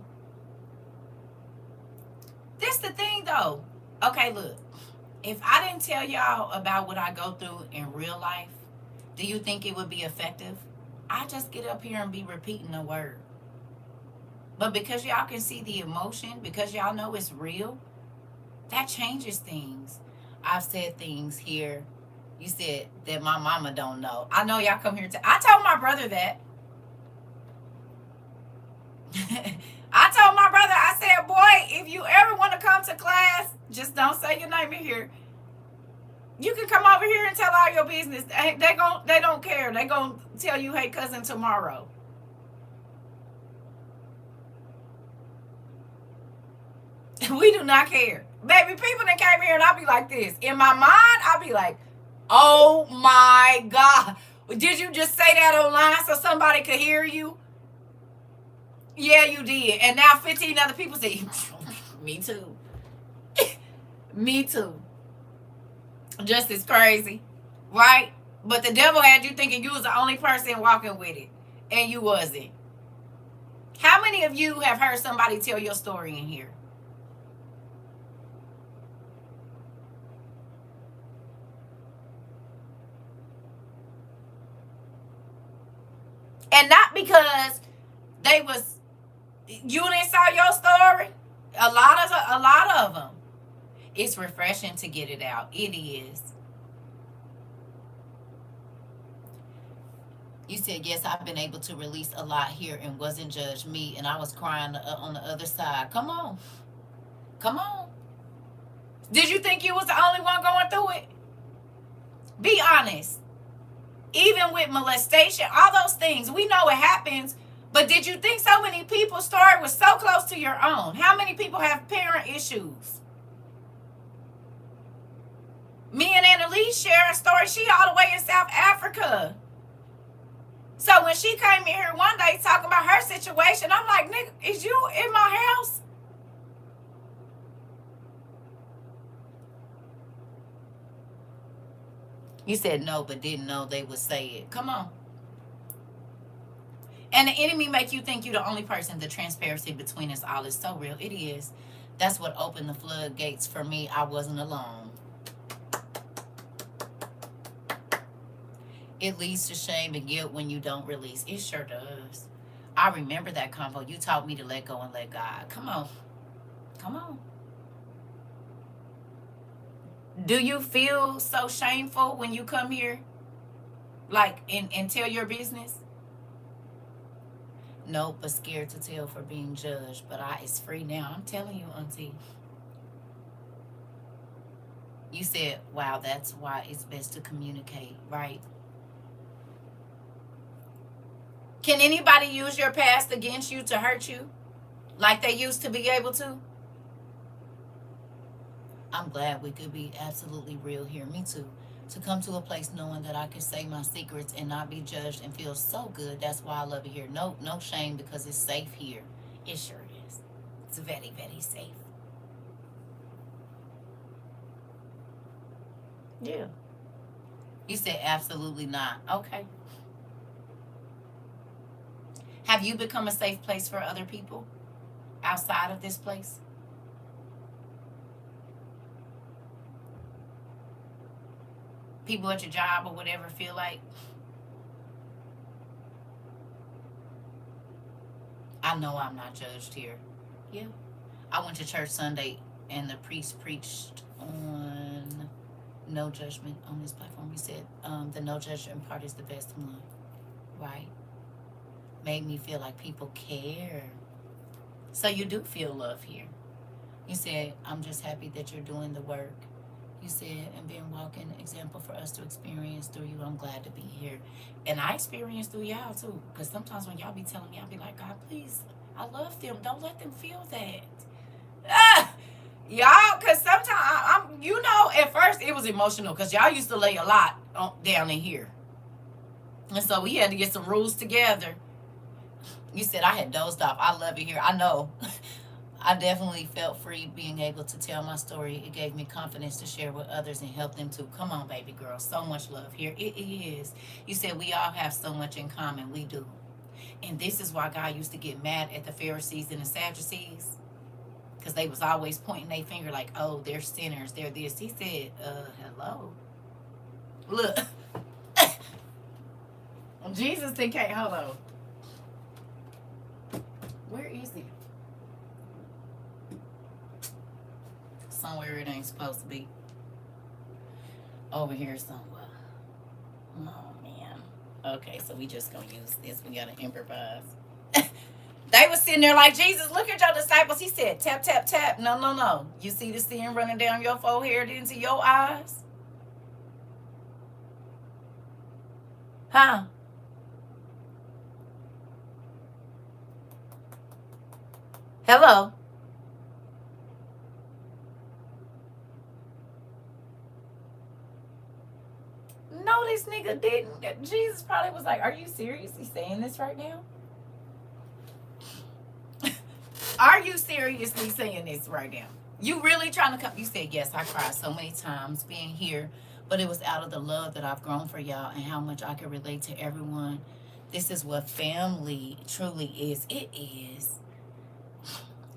This the thing, though. Okay, look. If I didn't tell y'all about what I go through in real life, do you think it would be effective? I just get up here and be repeating the word. But because y'all can see the emotion, because y'all know it's real, that changes things. I've said things here. You said that my mama don't know. I know y'all come here to... I told my brother that. I told my brother, I said, boy, if you ever want to come to class, just don't say your name in here. You can come over here and tell all your business. They don't care. They gonna tell you, hey, cousin, tomorrow. We do not care. Baby, people that came here and I'll be like this. In my mind, I'll be like, oh my God. Did you just say that online so somebody could hear you? Yeah, you did. And now 15 other people say, me too. Me too. Just as crazy. Right? But the devil had you thinking you was the only person walking with it. And you wasn't. How many of you have heard somebody tell your story in here? And not because they was, you didn't saw your story. A lot of them. It's refreshing to get it out. It is. You said, yes, I've been able to release a lot here and wasn't judged me. And I was crying on the other side. Come on. Come on. Did you think you was the only one going through it? Be honest. Even with molestation, all those things, we know it happens, But did you think so many people's story was so close to your own? How many people have parent issues? Me and Annalise share a story. She all the way in South Africa. So when she came in here one day talking about her situation, I'm like, nigga, is you in my house? You said no, but didn't know they would say it. Come on. And the enemy make you think you're the only person. The transparency between us all is so real. It is. That's what opened the floodgates for me. I wasn't alone. It leads to shame and guilt when you don't release. It sure does. I remember that convo. You taught me to let go and let God. Come on. Come on. Do you feel so shameful when you come here? Like, and tell your business? Nope, but scared to tell for being judged. But it's free now. I'm telling you, Auntie. You said, wow, that's why it's best to communicate, right? Can anybody use your past against you to hurt you like they used to be able to? I'm glad we could be absolutely real here. Me too. To come to a place knowing that I can say my secrets and not be judged and feel so good. That's why I love it here. No shame because it's safe here. It sure is. It's very, very safe. Yeah. You said absolutely not. Okay. Have you become a safe place for other people outside of this place? People at your job or whatever feel like, I know I'm not judged here. Yeah. I went to church Sunday and the priest preached on no judgment on this platform. He said the no judgment part is the best one. Right? Made me feel like people care. So you do feel love here. You said, I'm just happy that you're doing the work. You said, and being walking example for us to experience through you. I'm glad to be here. And I experience through y'all too. Because sometimes when y'all be telling me, I'll be like, God, please, I love them. Don't let them feel that. Y'all, because sometimes, at first it was emotional. Because y'all used to lay a lot down in here. And so we had to get some rules together. You said I had dozed off. I love it here. I know. I definitely felt free being able to tell my story. It gave me confidence to share with others and help them too. Come on, baby girl. So much love here. It is. You said we all have so much in common. We do. And this is why God used to get mad at the Pharisees and the Sadducees. Because they was always pointing their finger like, oh, they're sinners. They're this. He said, hello. Look. Jesus think, hey, hold on. Where is he? Somewhere it ain't supposed to be. Over here somewhere. Oh, man. Okay, so we just gonna use this. We gotta improvise. They was sitting there like, Jesus, look at your disciples. He said, tap, tap, tap. No. You see the sin running down your forehead into your eyes? Huh? Hello? No, this nigga didn't. Jesus probably was like, are you seriously saying this right now? Are you seriously saying this right now? You really trying to come? You said, yes, I cried so many times being here, but it was out of the love that I've grown for y'all and how much I can relate to everyone. This is what family truly is. It is.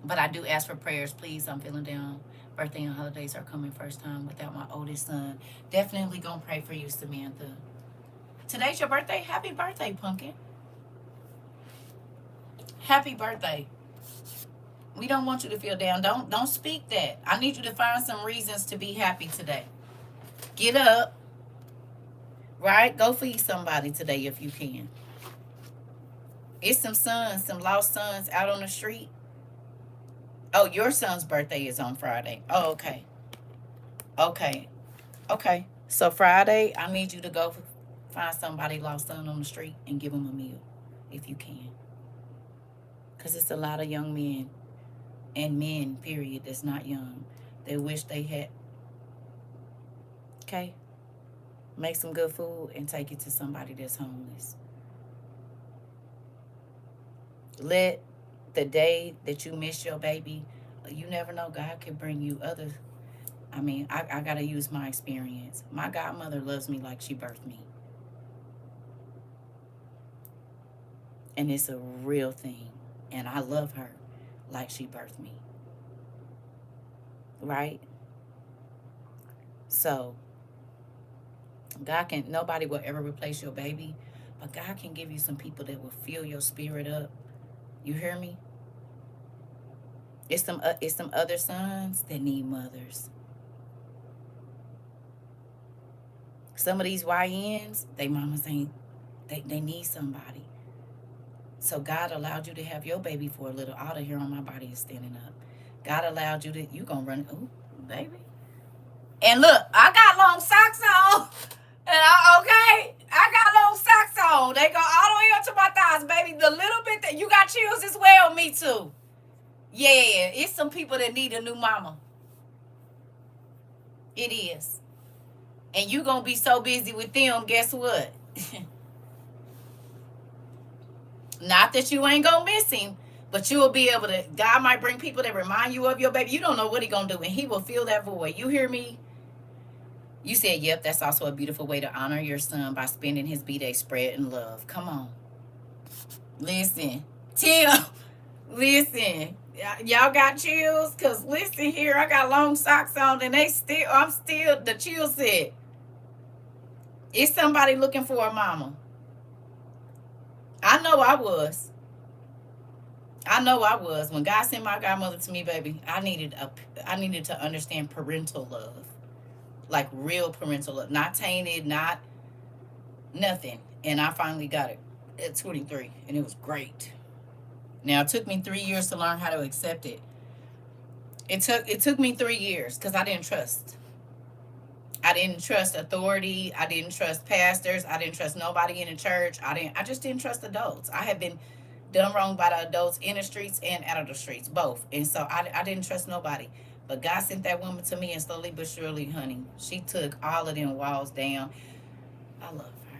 But I do ask for prayers, please. I'm feeling down. Birthday and holidays are coming first time without my oldest son. Definitely gonna pray for you, Samantha. Today's your birthday? Happy birthday, Pumpkin. Happy birthday. We don't want you to feel down. Don't speak that. I need you to find some reasons to be happy today. Get up. Right? Go feed somebody today if you can. It's some lost sons out on the street. Oh, your son's birthday is on Friday. Oh, okay. Okay. So Friday, I need you to go find somebody lost son on the street and give them a meal if you can. Because it's a lot of young men and men, period, that's not young. They wish they had. Okay? Make some good food and take it to somebody that's homeless. Let the day that you miss your baby, you never know. God could bring you other. I mean, I got to use my experience. My godmother loves me like she birthed me. And it's a real thing. And I love her like she birthed me. Right? So, God can, nobody will ever replace your baby, but God can give you some people that will fill your spirit up. You hear me? It's some other sons that need mothers. Some of these YNs, they mamas ain't, they need somebody. So God allowed you to have your baby for a little. All the hair on my body is standing up. God allowed you to, you gonna run, ooh, baby. And look, I got long socks on. And I got long socks on. They go all the way up to my thighs, baby. The little bit that you got chills as well, me too. Yeah, it's some people that need a new mama. It is. And you gonna be so busy with them, guess what? Not that you ain't gonna miss him, but you will be able to, God might bring people that remind you of your baby. You don't know what he gonna do, and he will fill that void. You hear me? You said, yep, that's also a beautiful way to honor your son by spending his B-Day spreading love. Come on. Listen. Tim, listen. Y'all got chills? Because listen here, I got long socks on and I'm still, the chill said, it's somebody looking for a mama. I know I was. When God sent my godmother to me, baby, I needed to understand parental love. Like real parental love. Not tainted, not nothing. And I finally got it at 23, and it was great. Now, it took me 3 years to learn how to accept it. It took me 3 years because I didn't trust. I didn't trust authority. I didn't trust pastors. I didn't trust nobody in the church. I just didn't trust adults. I had been done wrong by the adults in the streets and out of the streets, both. And so I didn't trust nobody. But God sent that woman to me, and slowly but surely, honey, she took all of them walls down. I love her.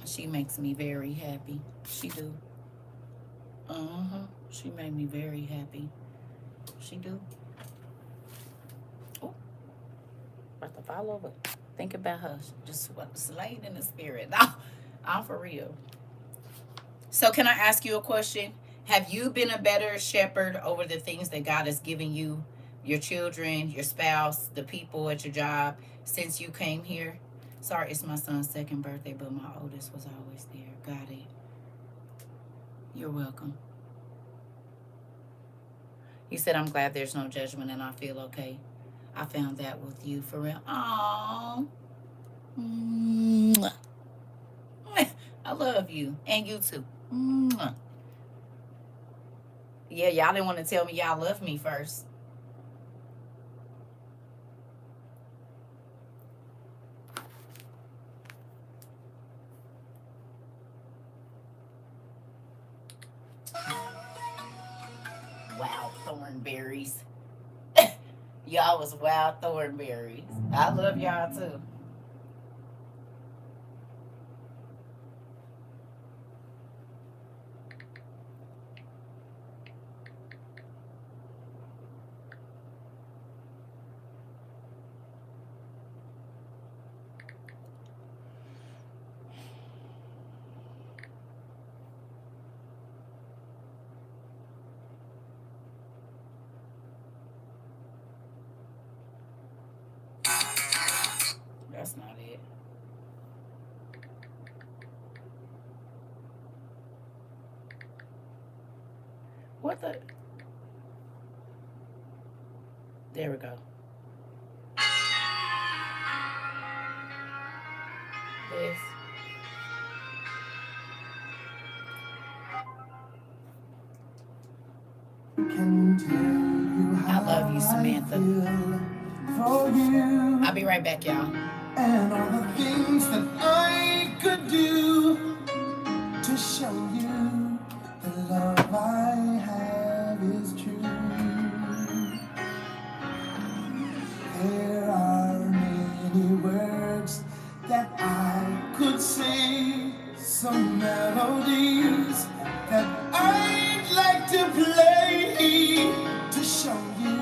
She makes me very happy. She do. She made me very happy. She do. Oh, about to fall over. Think about her. Just slayed in the spirit. No, I'm for real. So can I ask you a question? Have you been a better shepherd over the things that God has given you, your children, your spouse, the people at your job, since you came here? Sorry, it's my son's second birthday, but my oldest was always there. Got it. You're welcome. He said, I'm glad there's no judgment and I feel okay. I found that with you for real. Aww. I love you. And you too. Yeah, y'all didn't want to tell me y'all love me first. Wow, thornberries. Y'all was wild thornberries. I love y'all too. That's not it. What the? There we go. This. I love you, Samantha. I'll be right back, y'all. And all the things that I could do to show you that love I have is true. There are many words that I could say, some melodies that I'd like to play to show you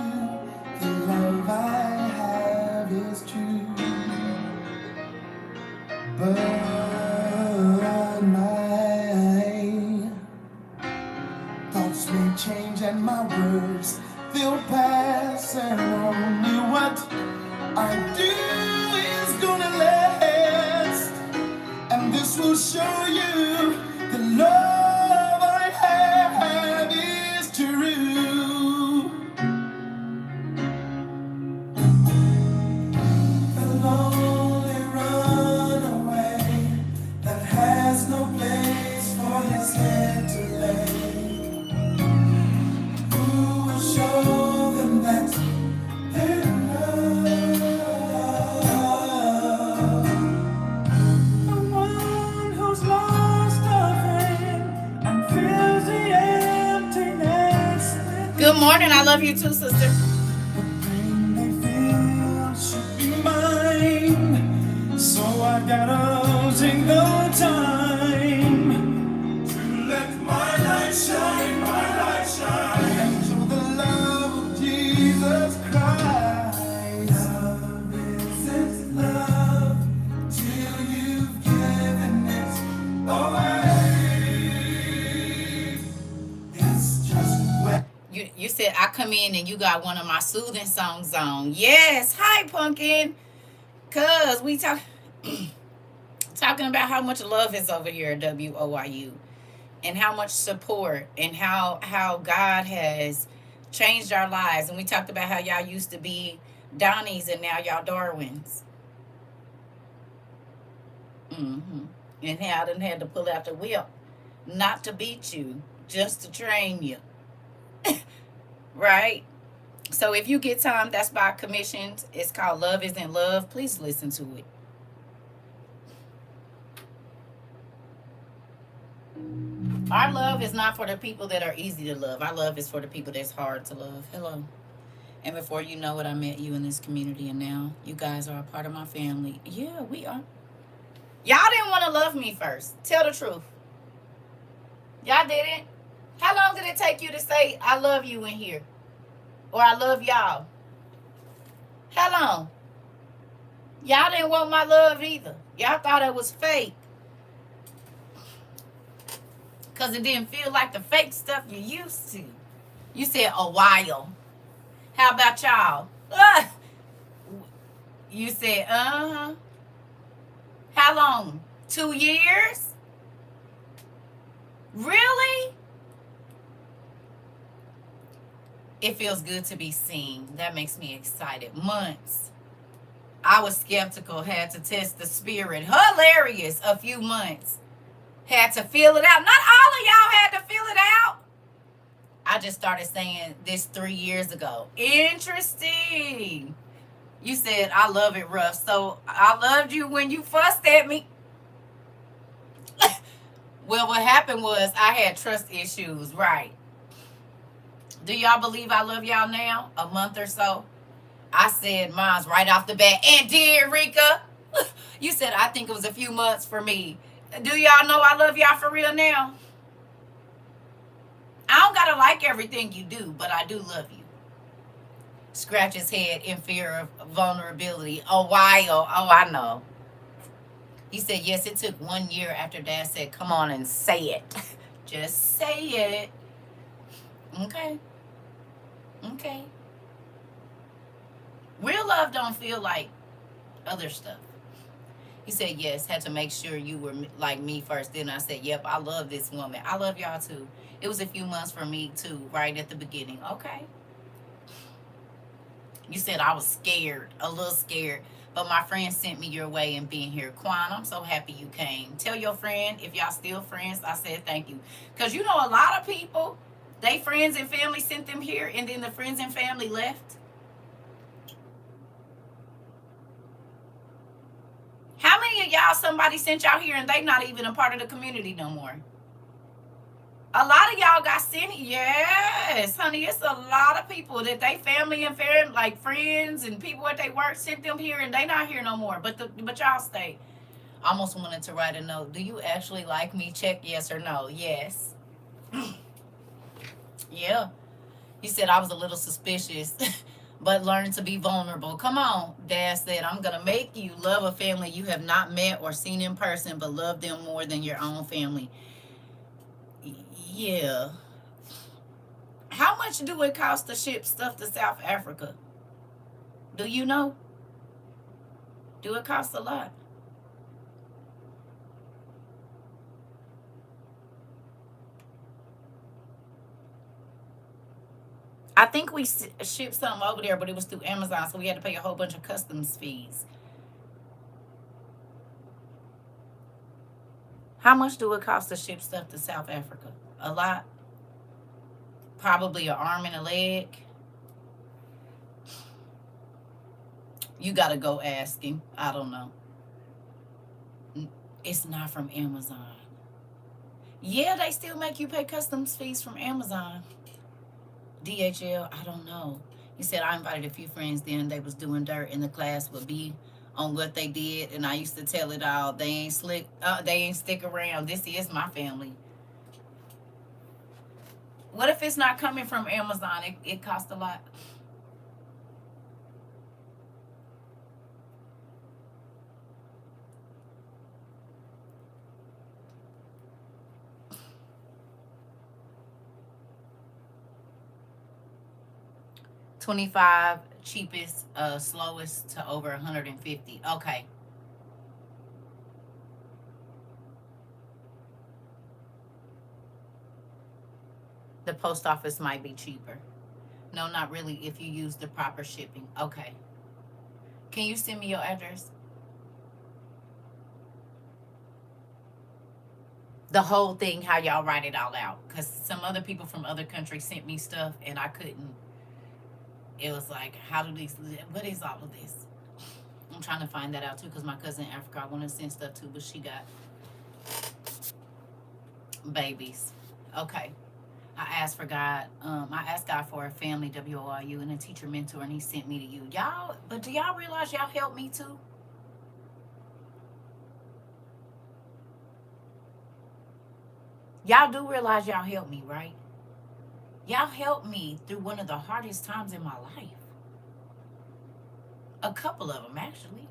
the love I have is true. But my thoughts may change and my words they'll pass, and only what I do is gonna last. And this will show you the love I have is true. The lonely runaway that has no place for his head to lay, who will show them that they're loved? The one who's lost a friend and fills the emptiness within. Good morning. I love you too, sister. The pain they feel should be mine, so I gotta take the time to let my light shine, and show the love of Jesus Christ. Love isn't love till you've given it away. It's just where You said I come in and you got one of my soothing songs on. Yes. Hi, Pumpkin. Cause we talking about how much love is over here at WOIU, and how much support, and how God has changed our lives. And we talked about how y'all used to be Donnies and now y'all Darwins. And how I done had to pull out the whip, not to beat you, just to train you. Right? So if you get time, that's by commissions. It's called Love Isn't Love. Please listen to it. Our love is not for the people that are easy to love. Our love is for the people that's hard to love. Hello. And before you know it, I met you in this community, and now you guys are a part of my family. Yeah, we are. Y'all didn't want to love me first. Tell the truth. Y'all didn't. How long did it take you to say, I love you in here? Or I love y'all? How long? Y'all didn't want my love either. Y'all thought it was fake. Because it didn't feel like the fake stuff you used to. You said a while. How about y'all? You said, uh-huh. How long? 2 years? Really? It feels good to be seen. That makes me excited. Months. I was skeptical, had to test the spirit. Hilarious. A few months. Had to feel it out. Not all of y'all had to feel it out. I just started saying this 3 years ago. Interesting. You said, I love it rough. So I loved you when you fussed at me. Well, what happened was I had trust issues, right? Do y'all believe I love y'all now? A month or so? I said mine's right off the bat. And dear Rika, you said I think it was a few months for me. Do y'all know I love y'all for real now? I don't gotta like everything you do, but I do love you. Scratch his head in fear of vulnerability. A while. Oh, I know. He said, yes, it took 1 year after Dad said, come on and say it. Just say it. Okay. Okay. Real love don't feel like other stuff. He said, yes, had to make sure you were like me first. Then I said, yep, I love this woman. I love y'all too. It was a few months for me too, right at the beginning. Okay. You said I was scared, a little scared. But my friend sent me your way and being here. Quan, I'm so happy you came. Tell your friend, if y'all still friends, I said thank you. Because you know a lot of people, they friends and family sent them here, and then the friends and family left. How many of y'all somebody sent y'all here and they not even a part of the community no more? A lot of y'all got sent. Yes, honey, it's a lot of people that they family and like friends and people at they work sent them here, and they not here no more. But y'all stay. I almost wanted to write a note. Do you actually like me? Check yes or no. Yes. Yeah. He said I was a little suspicious, but learned to be vulnerable. Come on. Dad said, I'm going to make you love a family you have not met or seen in person, but love them more than your own family. Yeah. How much do it cost to ship stuff to South Africa? Do you know? Do it cost a lot? I think we shipped something over there, but it was through Amazon, so we had to pay a whole bunch of customs fees. How much do it cost to ship stuff to South Africa? A lot. Probably an arm and a leg. You gotta go ask him. I don't know. It's not from Amazon. Yeah, they still make you pay customs fees from Amazon. DHL, I don't know. He said I invited a few friends then. They was doing dirt in the class would be on what they did, and I used to tell it all. They ain't slick. They ain't stick around. This is my family. What if it's not coming from Amazon? It costs a lot. $25 cheapest, slowest to over 150. Okay. The post office might be cheaper. No, not really if you use the proper shipping. Okay. Can you send me your address? The whole thing, how y'all write it all out. Because some other people from other countries sent me stuff and I couldn't. It was like, how do these, what is all of this? I'm trying to find that out too because my cousin in Africa, I want to send stuff to, but she got babies. Okay. I asked for God. I asked God for a family, WORU, and a teacher mentor, and He sent me to you. Y'all, but do y'all realize y'all helped me too? Y'all do realize y'all helped me, right? Y'all helped me through one of the hardest times in my life. A couple of them, actually.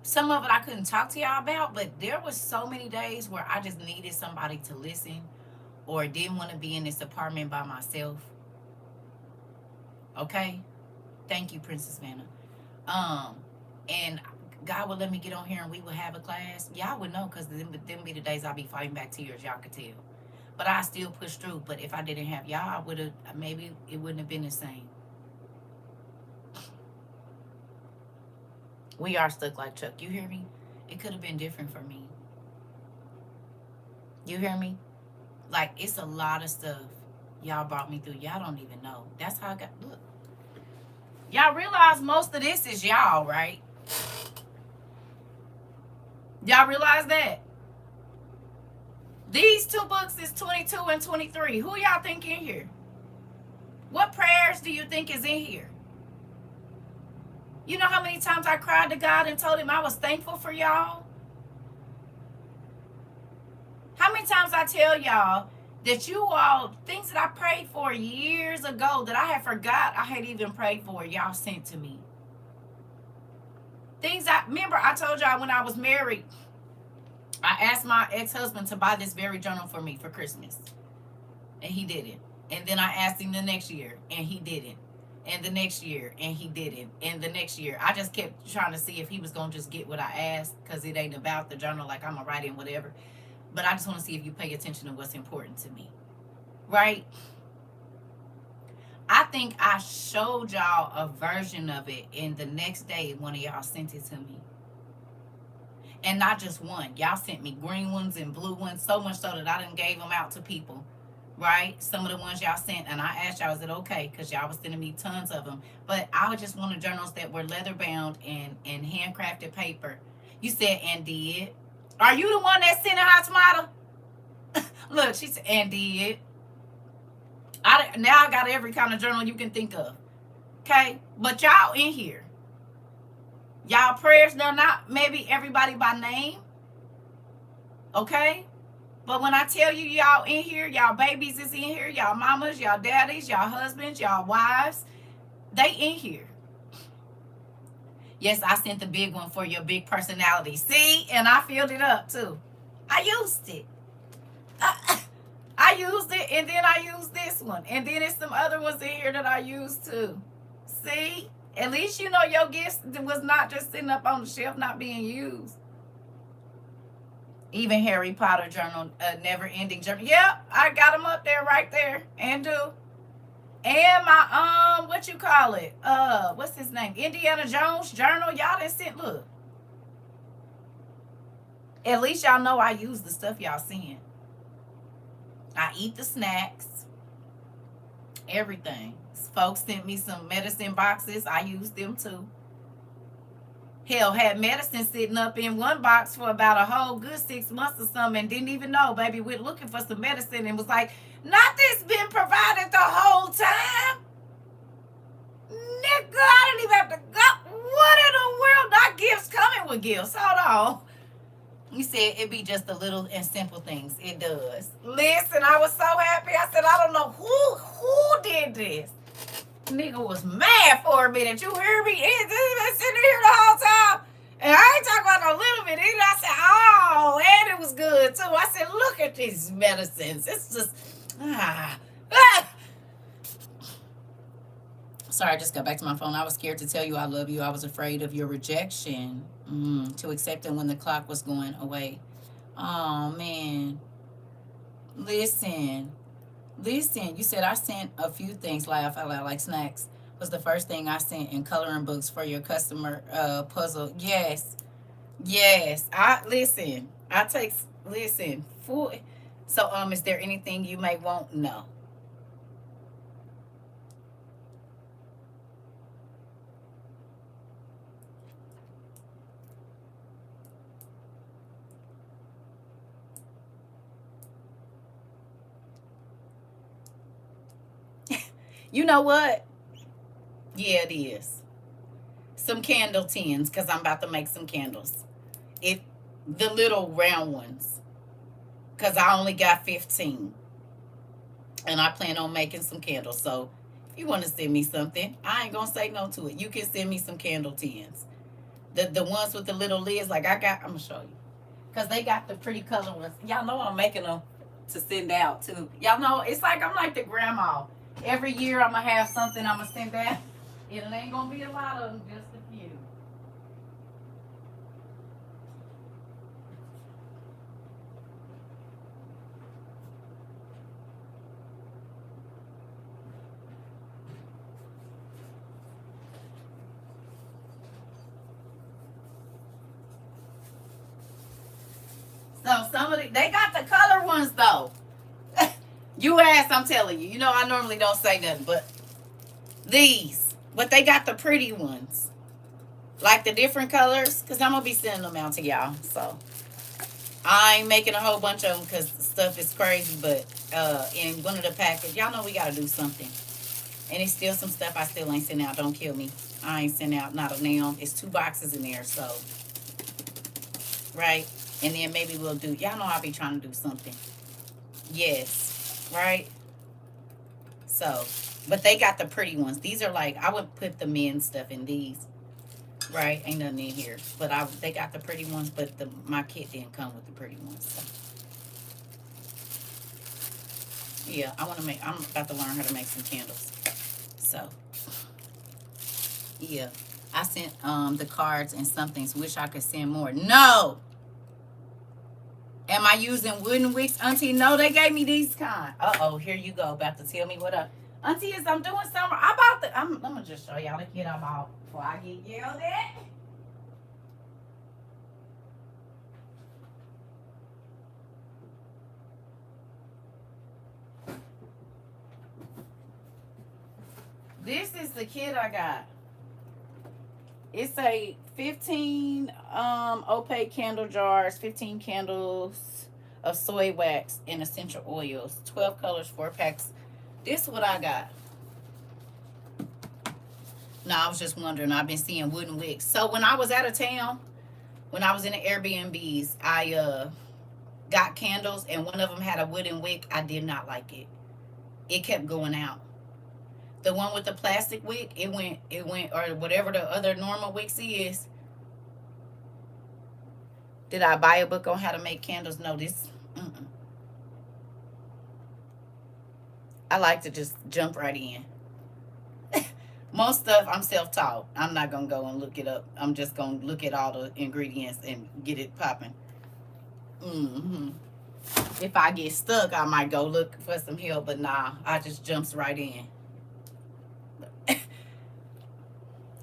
Some of it I couldn't talk to y'all about, but there was so many days where I just needed somebody to listen or didn't want to be in this apartment by myself. Okay? Thank you, Princess Vanna. And God would let me get on here and we would have a class. Y'all would know because them be the days I'll be fighting back tears. Y'all could tell. But I still push through. But if I didn't have y'all, I would have, maybe it wouldn't have been the same. We are stuck like Chuck. You hear me? It could have been different for me. You hear me? Like, it's a lot of stuff y'all brought me through. Y'all don't even know. That's how I got, look. Y'all realize most of this is y'all, right? Y'all realize that? These two books is 22 and 23. Who y'all think in here? What prayers do you think is in here? You know how many times I cried to God and told Him I was thankful for y'all? How many times I tell y'all that you all, things that I prayed for years ago that I had forgot I had even prayed for, y'all sent to me. Things I remember I told y'all when I was married, I asked my ex-husband to buy this very journal for me for Christmas. And he didn't. And then I asked him the next year and he didn't. And the next year and he didn't. And the next year I just kept trying to see if he was going to just get what I asked because it ain't about the journal like I'm going to write in whatever. But I just want to see if you pay attention to what's important to me. Right? I think I showed y'all a version of it, and the next day one of y'all sent it to me. And not just one. Y'all sent me green ones and blue ones, so much so that I done gave them out to people. Right? Some of the ones y'all sent, and I asked y'all, is it okay? Because y'all was sending me tons of them. But I would just want journals that were leather bound and handcrafted paper. You said, and did. Are you the one that sent a hot tomato? Look, she said, and did. Now I got every kind of journal you can think of. Okay? But y'all in here. Y'all prayers, they're not maybe everybody by name. Okay? But when I tell you y'all in here, y'all babies is in here, y'all mamas, y'all daddies, y'all husbands, y'all wives, they in here. Yes, I sent the big one for your big personality. See? And I filled it up too. I used it. I used it, and then I used this one. And then there's some other ones in here that I used too. See? At least you know your gifts was not just sitting up on the shelf not being used. Even Harry Potter journal, never ending journal. Yep, I got them up there right there. And do. And my what you call it? What's his name? Indiana Jones journal. Y'all didn't send, look. At least y'all know I use the stuff y'all send. I eat the snacks. Everything. Folks sent me some medicine boxes. I use them too. Hell, had medicine sitting up in one box for about a whole good 6 months or something and didn't even know, baby. We're looking for some medicine and was like, nothing's been provided the whole time. Nigga, I didn't even have to go. What in the world? Not gifts coming with gifts. Hold on. You said it be just the little and simple things. It does. Listen, I was so happy. I said, I don't know who did this. Nigga was mad for a minute. You hear me? He's been sitting here the whole time. And I ain't talking about no little bit either. I said, oh, and it was good too. I said, look at these medicines. It's just, Sorry, I just got back to my phone. I was scared to tell you I love you. I was afraid of your rejection. To accept it when the clock was going away. Oh, man. Listen. You said I sent a few things, laugh out loud, like snacks. Was the first thing I sent in coloring books for your customer puzzle. Yes. I take, full. So, is there anything you may want? No. You know what? Yeah, it is. Some candle tins, because I'm about to make some candles. The little round ones. Because I only got 15. And I plan on making some candles. So if you want to send me something, I ain't going to say no to it. You can send me some candle tins. The ones with the little lids, like I'm going to show you. Because they got the pretty color ones. Y'all know I'm making them to send out too. Y'all know, it's like I'm like the grandma. Every year I'm going to have something I'm going to send out. It ain't going to be a lot of them, just a few. So they got the color ones though. You asked, I'm telling you. You know I normally don't say nothing, but these. But they got the pretty ones. Like the different colors. Because I'm going to be sending them out to y'all. So I ain't making a whole bunch of them because the stuff is crazy. But in one of the packets, y'all know we got to do something. And it's still some stuff I still ain't sent out. Don't kill me. I ain't sent out not a nail. It's 2 boxes in there. So, right? And then maybe we'll do, y'all know I'll be trying to do something. Yes. Right? So, but they got the pretty ones. These are like, I would put the men's stuff in these. Right? Ain't nothing in here. But they got the pretty ones, but my kit didn't come with the pretty ones. So. Yeah, I'm about to learn how to make some candles. So, yeah. I sent the cards and some things. Wish I could send more. No! Am I using wooden wicks, Auntie? No, they gave me these kind. Uh-oh, here you go. About to tell me what up. Auntie, is I'm doing something. I'm going to just show y'all the kid I bought before I get yelled at. This is the kit I got. It's a 15 opaque candle jars, 15 candles. of soy wax and essential oils. 12 colors, 4 packs. This is what I got. Now, I was just wondering. I've been seeing wooden wicks. So when I was out of town, when I was in the Airbnbs, I got candles, and one of them had a wooden wick. I did not like it. It kept going out. The one with the plastic wick, it went, or whatever the other normal wicks is. Did I buy a book on how to make candles? No, this. Mm-mm. I like to just jump right in. Most stuff I'm self-taught. I'm not gonna go and look it up. I'm just gonna look at all the ingredients and get it popping. Hmm. If I get stuck, I might go look for some help, but nah, I just jumps right in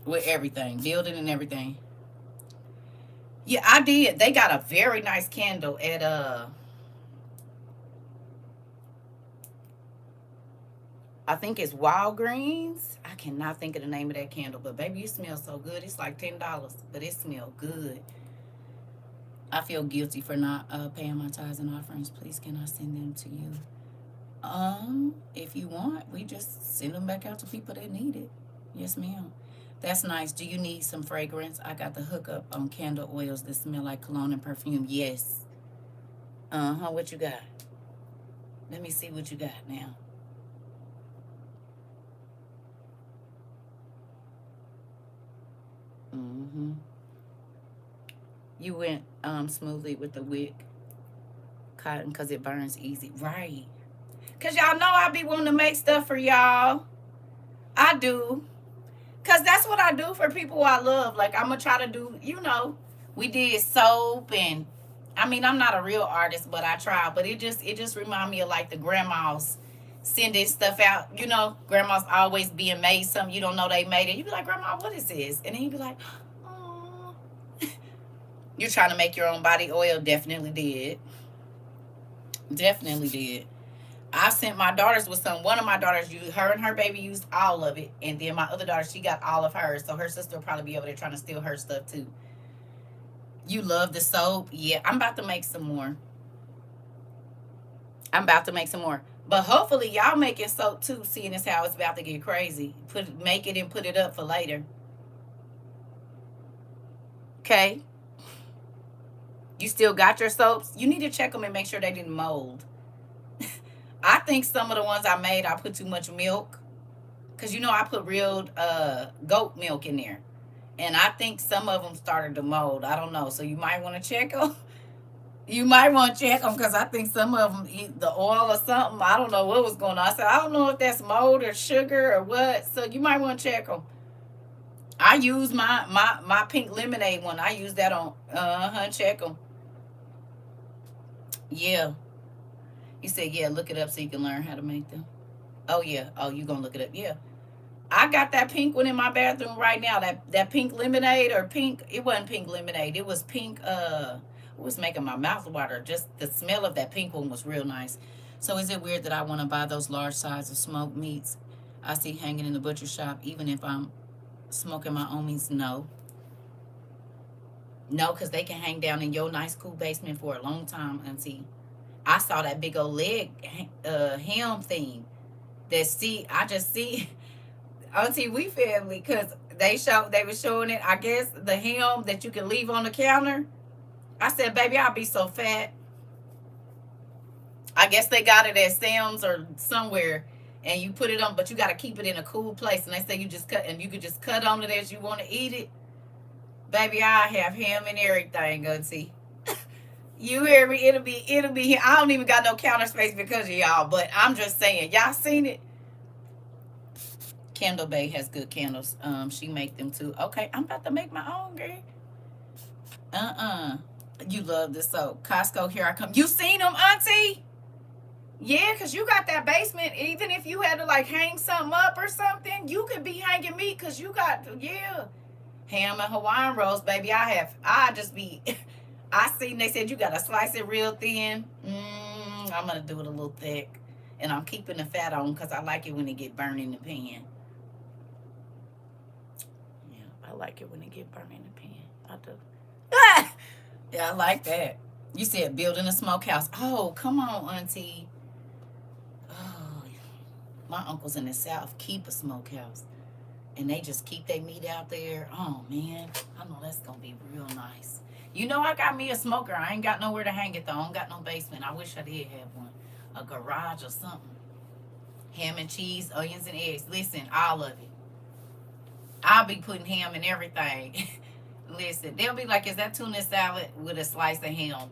with everything, building and everything. Yeah, I did. They got a very nice candle at I think it's Walgreens. I cannot think of the name of that candle, but baby, it smells so good. It's like $10, but it smells good. I feel guilty for not paying my tithes and offerings. Please, can I send them to you? If you want, we just send them back out to people that need it. Yes, ma'am. That's nice. Do you need some fragrance? I got the hookup on candle oils that smell like cologne and perfume. Yes. What you got? Let me see what you got now. Mm-hmm. You went smoothly with the wick cotton because it burns easy. Right. Because y'all know I be wanting to make stuff for y'all. I do. Because that's what I do for people I love. Like, I'm going to try to do, we did soap and, I mean, I'm not a real artist, but I try. But it just remind me of, like, the grandmas sending stuff out. Grandmas always being made something. You don't know they made it. You be like, Grandma, what is this? And then you be like, oh. You're trying to make your own body oil. Definitely did. Definitely did. I sent my daughters with some. One of my daughters, her and her baby used all of it. And then my other daughter, she got all of hers. So her sister will probably be over there trying to steal her stuff too. You love the soap? Yeah, I'm about to make some more. But hopefully y'all making soap too, seeing as how it's about to get crazy. Make it and put it up for later. Okay? You still got your soaps? You need to check them and make sure they didn't mold. I think some of the ones I made, I put too much milk. Because, I put real goat milk in there. And I think some of them started to mold. I don't know. So you might want to check them. You might want to check them because I think some of them eat the oil or something. I don't know what was going on. I said, I don't know if that's mold or sugar or what. So you might want to check them. I use my pink lemonade one. I use that on, check them. Yeah. You said, yeah, look it up so you can learn how to make them. Oh, yeah. Oh, you going to look it up. Yeah. I got that pink one in my bathroom right now. That pink lemonade or pink. It wasn't pink lemonade. It was pink. It was making my mouth water. Just the smell of that pink one was real nice. So is it weird that I want to buy those large size of smoked meats I see hanging in the butcher shop, even if I'm smoking my own meats? No. No, because they can hang down in your nice, cool basement for a long time, Auntie. I saw that big old leg ham thing. I just see Auntie, we family, because they were showing it. I guess the ham that you can leave on the counter. I said, baby, I'll be so fat. I guess they got it at Sam's or somewhere, and you put it on, but you got to keep it in a cool place. And they say you just cut, and you could just cut on it as you want to eat it. Baby, I have ham and everything, Auntie. You hear me? It'll be here. I don't even got no counter space because of y'all, but I'm just saying, y'all seen it? Candle Bay has good candles. She make them too. Okay, I'm about to make my own, girl. You love this soap. Costco, here I come. You seen them, Auntie? Yeah, because you got that basement. Even if you had to like hang something up or something, you could be hanging meat because you got, yeah. Ham and Hawaiian rolls, baby. I just be, I seen they said you got to slice it real thin. I'm going to do it a little thick. And I'm keeping the fat on because I like it when it get burned in the pan. Yeah, I like it when it get burned in the pan. I do. Yeah, I like that. You said building a smokehouse. Oh, come on, Auntie. Oh, my uncles in the South keep a smokehouse. And they just keep their meat out there. Oh, man. I know that's going to be real nice. You know, I got me a smoker. I ain't got nowhere to hang it, though. I don't got no basement. I wish I did have one. A garage or something. Ham and cheese, onions and eggs. Listen, all of it. I'll be putting ham in everything. Listen, they'll be like, is that tuna salad with a slice of ham?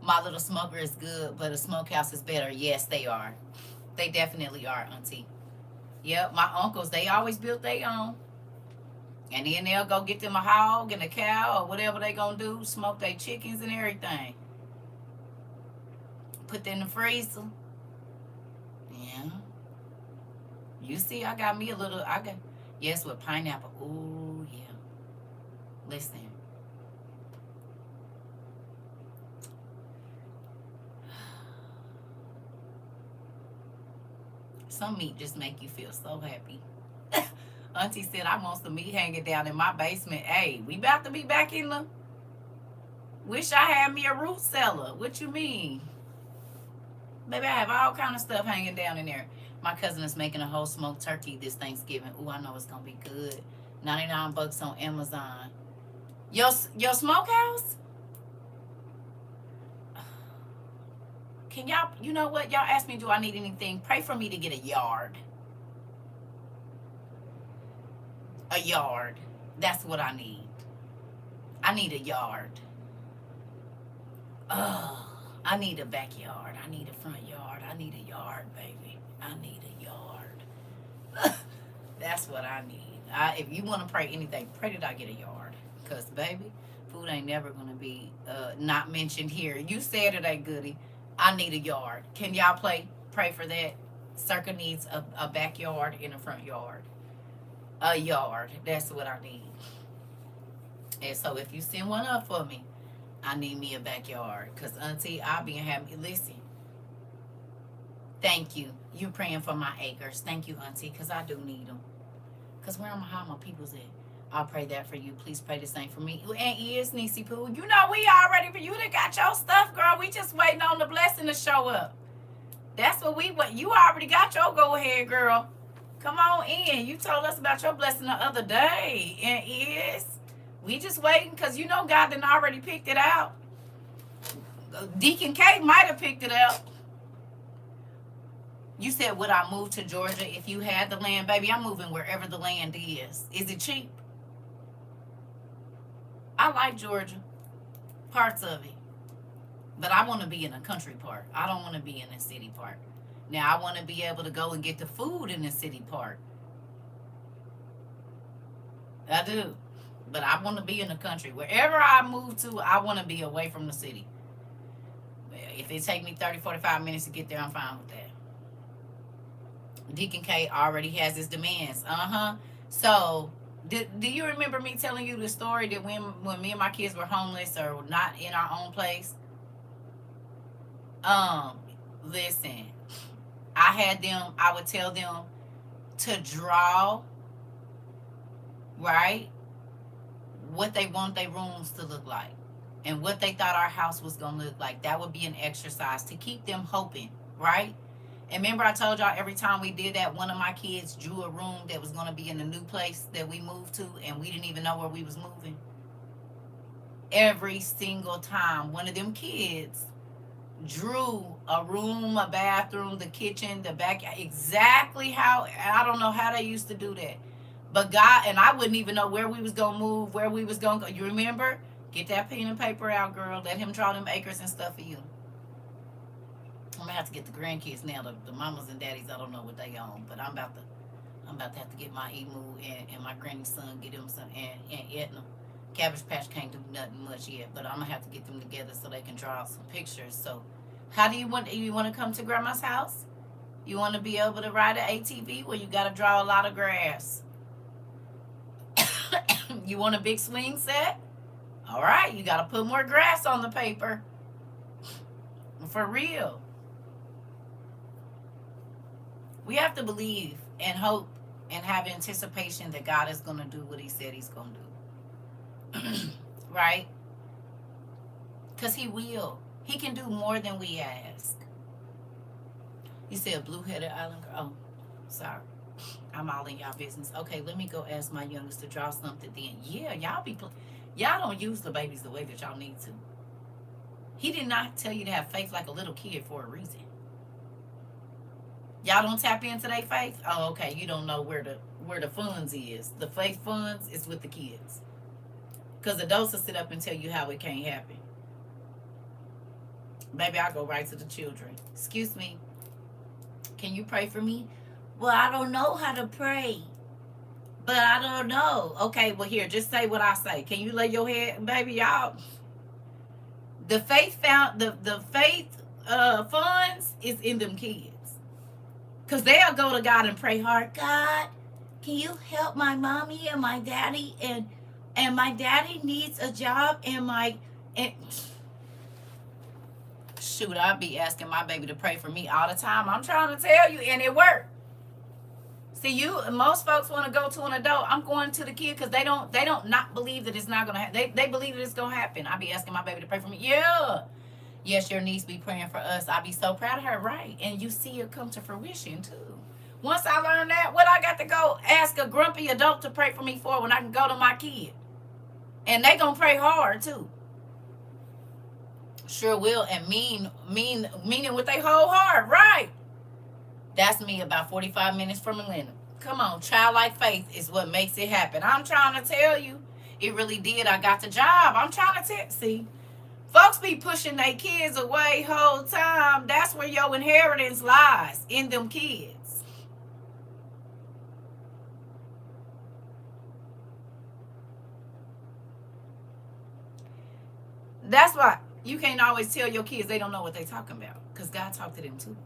My little smoker is good, but a smokehouse is better. Yes, they are. They definitely are, Auntie. Yep, my uncles, they always built their own. And then they'll go get them a hog and a cow or whatever they gonna do, smoke their chickens and everything. Put that in the freezer. Yeah. You see, I got me a little, yes, with pineapple. Ooh, yeah. Listen. Some meat just make you feel so happy. Auntie said I want some meat hanging down in my basement. Hey, we about to be back in the... Wish I had me a root cellar. What you mean? Baby, I have all kind of stuff hanging down in there. My cousin is making a whole smoked turkey this Thanksgiving. Ooh, I know it's going to be good. 99 bucks on Amazon. Your smokehouse? Can y'all... You know what? Y'all asked me, do I need anything? Pray for me to get a yard. A yard. That's what I need. I need a yard. I need a backyard. I need a front yard. I need a yard, baby. I need a yard. That's what I need. If you want to pray anything, pray that I get a yard. Because, baby, food ain't never going to be not mentioned here. You said it ain't goody. I need a yard. Can y'all pray for that? CERCA needs a backyard and a front yard. A yard. That's what I need. And so if you send one up for me, I need me a backyard. Because, Auntie, I'll be happy. Listen. Thank you. You praying for my acres. Thank you, Auntie, because I do need them. Because where am I, how my people's at? I'll pray that for you. Please pray the same for me. And is Niecy Pooh. You know we all ready for you to got your stuff, girl. We just waiting on the blessing to show up. That's what we want. You already got your go ahead, girl. Come on in. You told us about your blessing the other day. And is we just waiting because you know God done already picked it out. Deacon K might have picked it out. You said, would I move to Georgia if you had the land? Baby, I'm moving wherever the land is. Is it cheap? I like Georgia. Parts of it. But I want to be in a country part. I don't want to be in a city part. Now, I want to be able to go and get the food in the city part. I do. But I want to be in the country. Wherever I move to, I want to be away from the city. If it take me 30, 45 minutes to get there, I'm fine with that. Deacon K already has his demands. So, do you remember me telling you the story that when me and my kids were homeless or not in our own place? Listen, I would tell them to draw, right, what they want their rooms to look like and what they thought our house was going to look like. That would be an exercise to keep them hoping, right? And remember I told y'all every time we did that, one of my kids drew a room that was going to be in the new place that we moved to, and we didn't even know where we was moving. Every single time, one of them kids drew a room, a bathroom, the kitchen, the back, exactly how, I don't know how they used to do that. But God, and I wouldn't even know where we was going to move, where we was going to go. You remember? Get that pen and paper out, girl. Let him draw them acres and stuff for you. I'm going to have to get the grandkids now. The mamas and daddies, I don't know what they own. But I'm about to have to get my Emu and my granny's son, get them some, and Edna. Cabbage Patch can't do nothing much yet, but I'm going to have to get them together so they can draw some pictures. So how do you want to come to Grandma's house? You want to be able to ride an ATV where you got to draw a lot of grass? You want a big swing set? All right, you got to put more grass on the paper. For real. We have to believe and hope and have anticipation that God is going to do what he said he's going to do. Right? Because he will. He can do more than we ask. You said blue-headed island girl. Oh, sorry. I'm all in y'all business. Okay, let me go ask my youngest to draw something then. Yeah, y'all don't use the babies the way that y'all need to. He did not tell you to have faith like a little kid for a reason. Y'all don't tap into their faith? Oh, okay. You don't know where the funds is. The faith funds is with the kids. Because adults will sit up and tell you how it can't happen. Baby, I'll go right to the children. Excuse me. Can you pray for me? Well, I don't know how to pray. But I don't know. Okay, well, here, just say what I say. Can you lay your head, baby, y'all? The faith funds is in them kids. Because they'll go to God and pray hard. God, can you help my mommy and my daddy? And my daddy needs a job. Shoot, I'll be asking my baby to pray for me all the time. I'm trying to tell you, and it worked. See, most folks want to go to an adult. I'm going to the kid because they don't not believe that it's not gonna happen. They believe that it's gonna happen. I be asking my baby to pray for me. Yeah. Yes, your niece be praying for us. I be so proud of her, right? And you see it come to fruition too. Once I learned that, what I got to go ask a grumpy adult to pray for me for when I can go to my kid? And they gonna pray hard too. Sure will, and meaning with their whole heart, right? That's me about 45 minutes from Atlanta. Come on, childlike faith is what makes it happen. I'm trying to tell you, it really did. I got the job. I'm trying to see. Folks be pushing their kids away whole time. That's where your inheritance lies, in them kids. That's why you can't always tell your kids they don't know what they're talking about, because God talked to them too.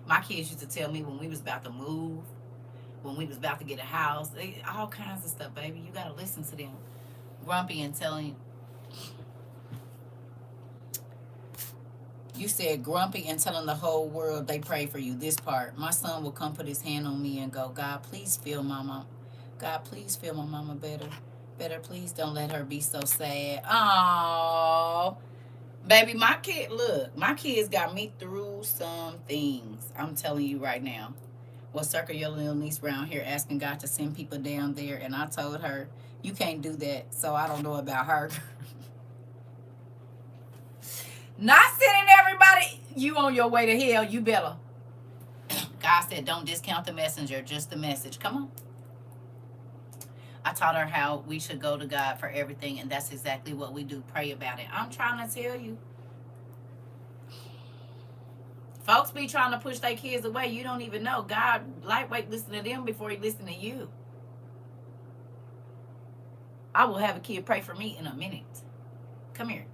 My kids used to tell me when we was about to move, when we was about to get a house, all kinds of stuff, baby. You got to listen to them. Grumpy and telling. You said grumpy and telling the whole world they pray for you. This part. My son will come put his hand on me and go, God, please feel mama. God, please feel my mama better. Better, please don't let her be so sad. Oh, baby, my kids got me through some things. I'm telling you right now. Well, CERCA, your little niece around here asking God to send people down there. And I told her, you can't do that. So I don't know about her. Not sending everybody, you on your way to hell. You better. God said, don't discount the messenger, just the message. Come on. I taught her how we should go to God for everything, and that's exactly what we do. Pray about it. I'm trying to tell you. Folks be trying to push their kids away. You don't even know. God, lightweight, listen to them before he listen to you. I will have a kid pray for me in a minute. Come here.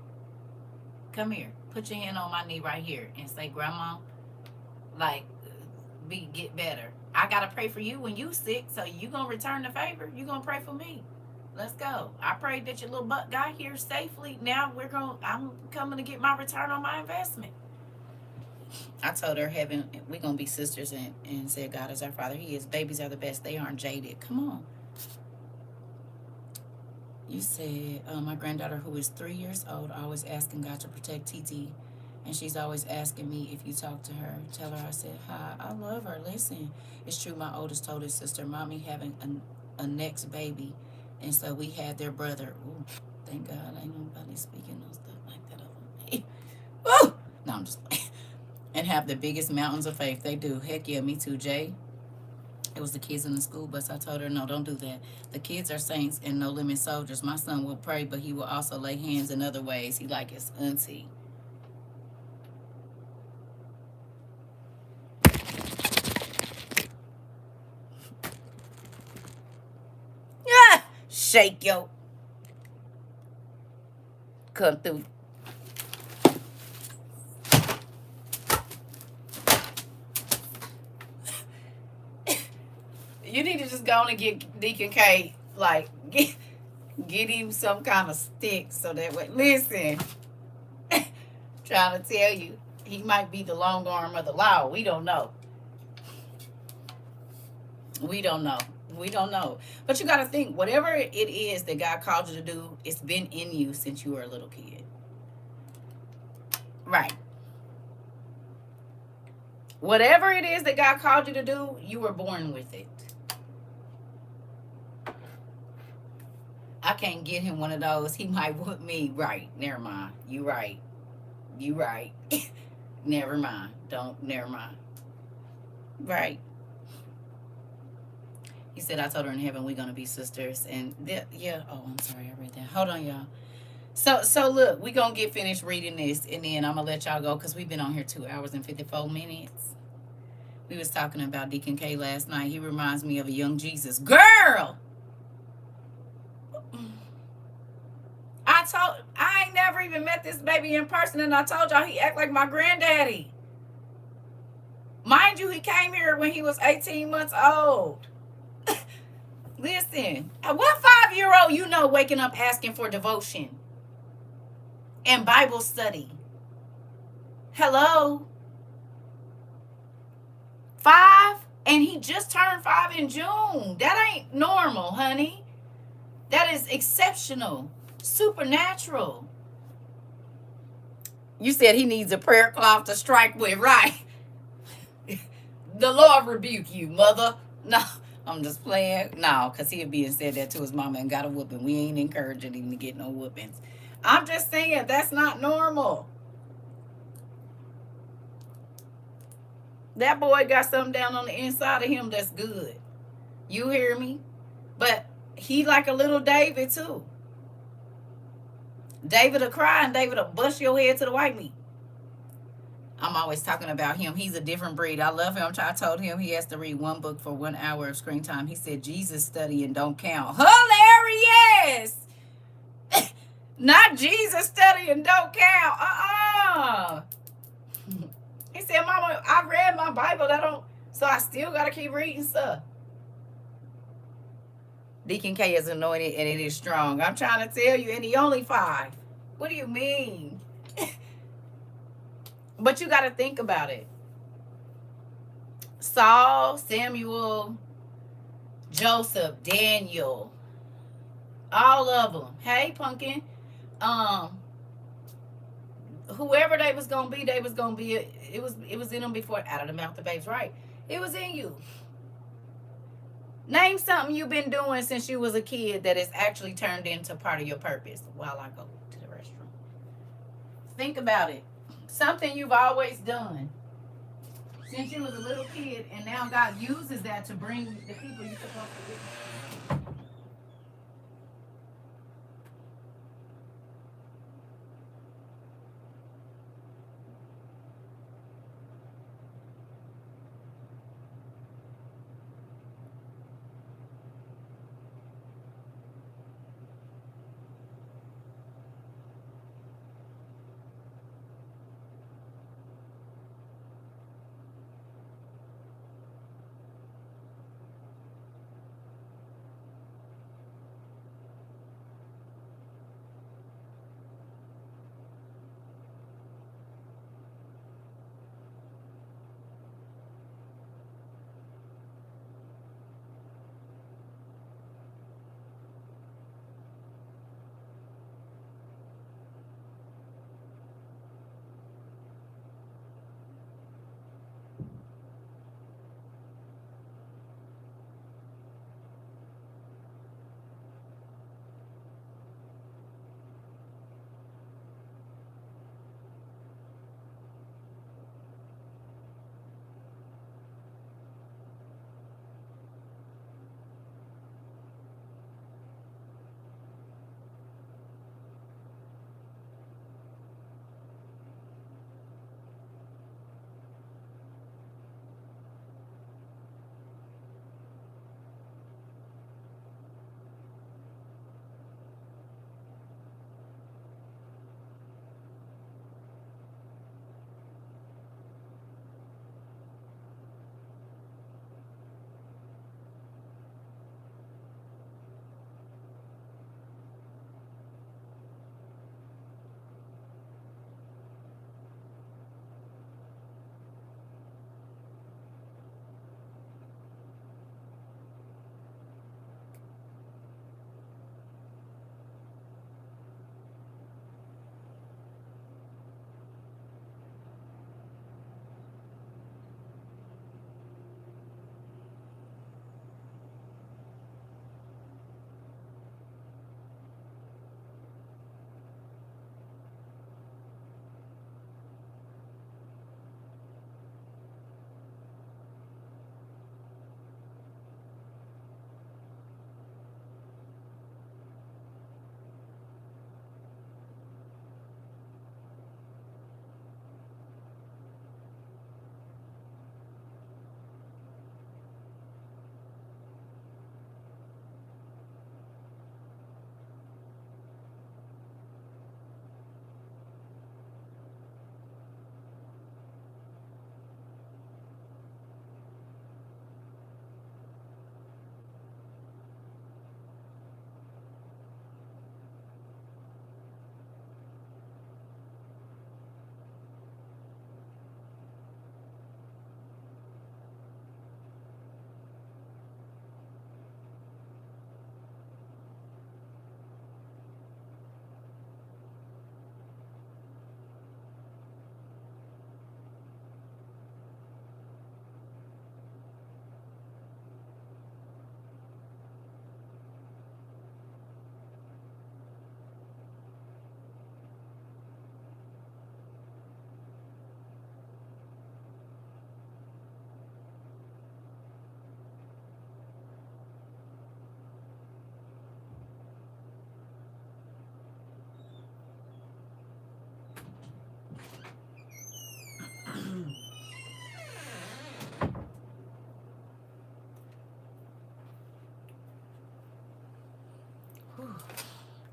Come here. Put your hand on my knee right here and say, Grandma, get better. I got to pray for you when you sick, so you going to return the favor. You going to pray for me. Let's go. I prayed that your little butt got here safely. Now I'm coming to get my return on my investment. I told her, we're going to be sisters and said, God is our Father. He is. Babies are the best. They aren't jaded. Come on. You said, my granddaughter, who is 3 years old, always asking God to protect TT. And she's always asking me if you talk to her. Tell her I said, hi, I love her. Listen, it's true. My oldest told his sister, Mommy having a next baby. And so we had their brother. Ooh, thank God ain't nobody speaking no stuff like that over me. Ooh! No, I'm just playing. And have the biggest mountains of faith. They do. Heck yeah, me too, Jay. It was the kids in the school bus. I told her, no, don't do that. The kids are saints and no limit soldiers. My son will pray, but he will also lay hands in other ways. He like his auntie. Yeah, shake yo. Come through. You need to just go on and get Deacon K, get him some kind of stick so that way. Listen, trying to tell you, he might be the long arm of the law. We don't know. We don't know. We don't know. But you got to think, whatever it is that God called you to do, it's been in you since you were a little kid. Right. Whatever it is that God called you to do, you were born with it. I can't get him one of those. He might whoop me. Right. Never mind. You right. You right. Never mind. Don't. Never mind. Right. He said, I told her in heaven we're gonna be sisters. And yeah. Oh, I'm sorry. I read that. Hold on, y'all. So look, we gonna get finished reading this, and then I'm gonna let y'all go because we've been on here 2 hours and 54 minutes. We was talking about Deacon K last night. He reminds me of a young Jesus. Girl! I ain't never even met this baby in person, and I told y'all he act like my granddaddy. Mind you, he came here when he was 18 months old. Listen, what 5-year-old you know waking up asking for devotion and Bible study? Hello? 5? And he just turned 5 in June. That ain't normal, honey. That is exceptional. Supernatural. You said he needs a prayer cloth to strike with, right? The Lord rebuke you, mother. No, I'm just playing. No, because he had been said that to his mama and got a whooping. We ain't encouraging him to get no whoopings. I'm just saying that's not normal. That boy got something down on the inside of him that's good. You hear me? But he like a little David too. David will cry and David will bust your head to the white meat. I'm always talking about him. He's a different breed. I love him. I told him he has to read 1 book for 1 hour of screen time. He said Jesus studying don't count. Hilarious! Not Jesus studying don't count. He said, Mama, I read my Bible. So I still got to keep reading stuff. Deacon K is anointed and it is strong. I'm trying to tell you, and he only 5. What do you mean? But you got to think about it. Saul, Samuel, Joseph, Daniel, all of them. Hey, Pumpkin. Whoever they was gonna be, it was in them before. Out of the mouth of babes, right? It was in you. Name something you've been doing since you was a kid that is actually turned into part of your purpose. While I go to the restroom, think about it. Something you've always done since you was a little kid, and now God uses that to bring the people you're supposed to be.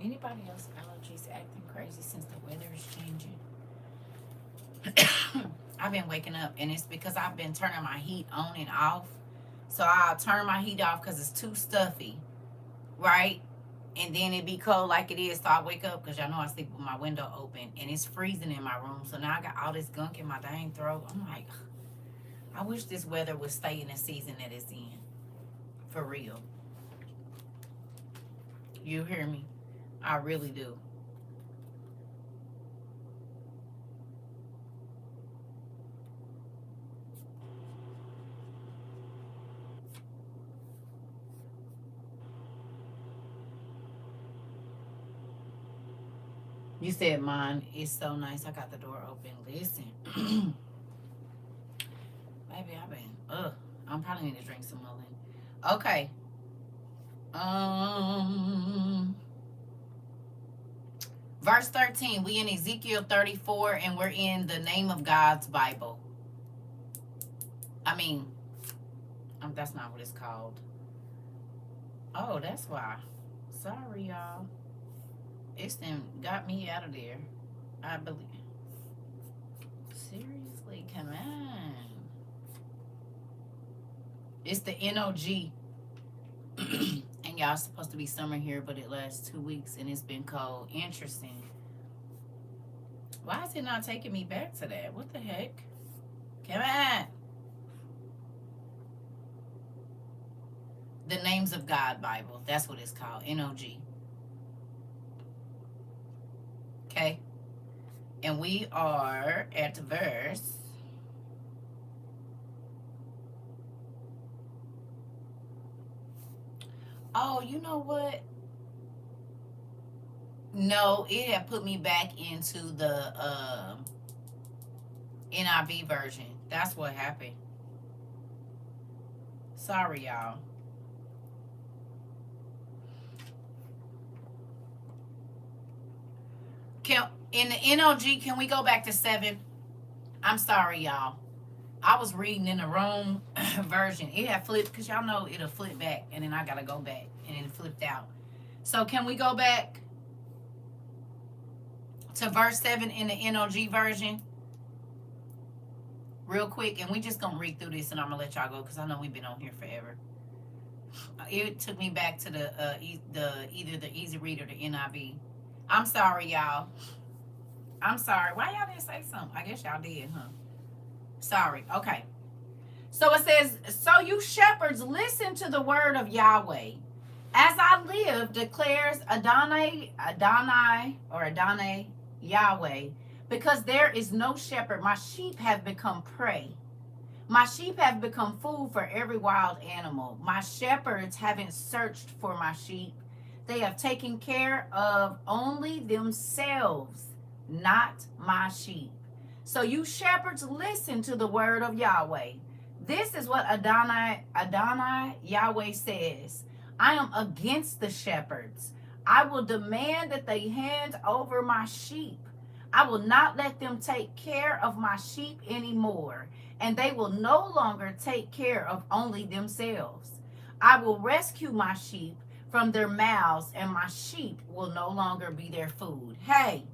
Anybody else allergies acting crazy since the weather is changing? I've been waking up, and it's because I've been turning my heat on and off. So I'll turn my heat off because it's too stuffy, right? And then it be cold like it is. So I wake up because y'all know I sleep with my window open, and it's freezing in my room. So now I got all this gunk in my dang throat. I'm like, I wish this weather would stay in the season that it's in. For real. You hear me? I really do. You said mine is so nice. I got the door open. Listen. Maybe I've been, I'm probably need to drink some more. Okay. Um, Verse 13. We in Ezekiel 34, and we're in the Name of God's Bible. I mean, that's not what it's called. Oh, that's why. Sorry, y'all. It's them got me out of there. I believe. Seriously, come on. It's the NOG. And y'all supposed to be summer here, but it lasts 2 weeks and it's been cold. Interesting. Why is it not taking me back to that? What the heck? Come on. The Names of God Bible. That's what it's called. NOG. Okay. And we are at verse. Oh, you know what? No, it had put me back into the NIV version. That's what happened. Sorry, y'all. In the NOG, can we go back to 7? I'm sorry, y'all. I was reading in the wrong version. It had flipped, because y'all know it'll flip back, and then I got to go back, and it flipped out. So can we go back to verse 7 in the NOG version? Real quick, and we just going to read through this, and I'm going to let y'all go, because I know we've been on here forever. It took me back to the either the Easy Read or the NIV. I'm sorry, y'all. I'm sorry. Why y'all didn't say something? I guess y'all did, huh? Sorry. Okay. So it says, so you shepherds, listen to the word of Yahweh. As I live, declares Adonai, Yahweh, because there is no shepherd. My sheep have become prey. My sheep have become food for every wild animal. My shepherds haven't searched for my sheep. They have taken care of only themselves, not my sheep. So you shepherds, listen to the word of Yahweh. This is what Adonai Yahweh says. I am against the shepherds. I will demand that they hand over my sheep. I will not let them take care of my sheep anymore, and they will no longer take care of only themselves. I will rescue my sheep from their mouths, and my sheep will no longer be their food. Hey.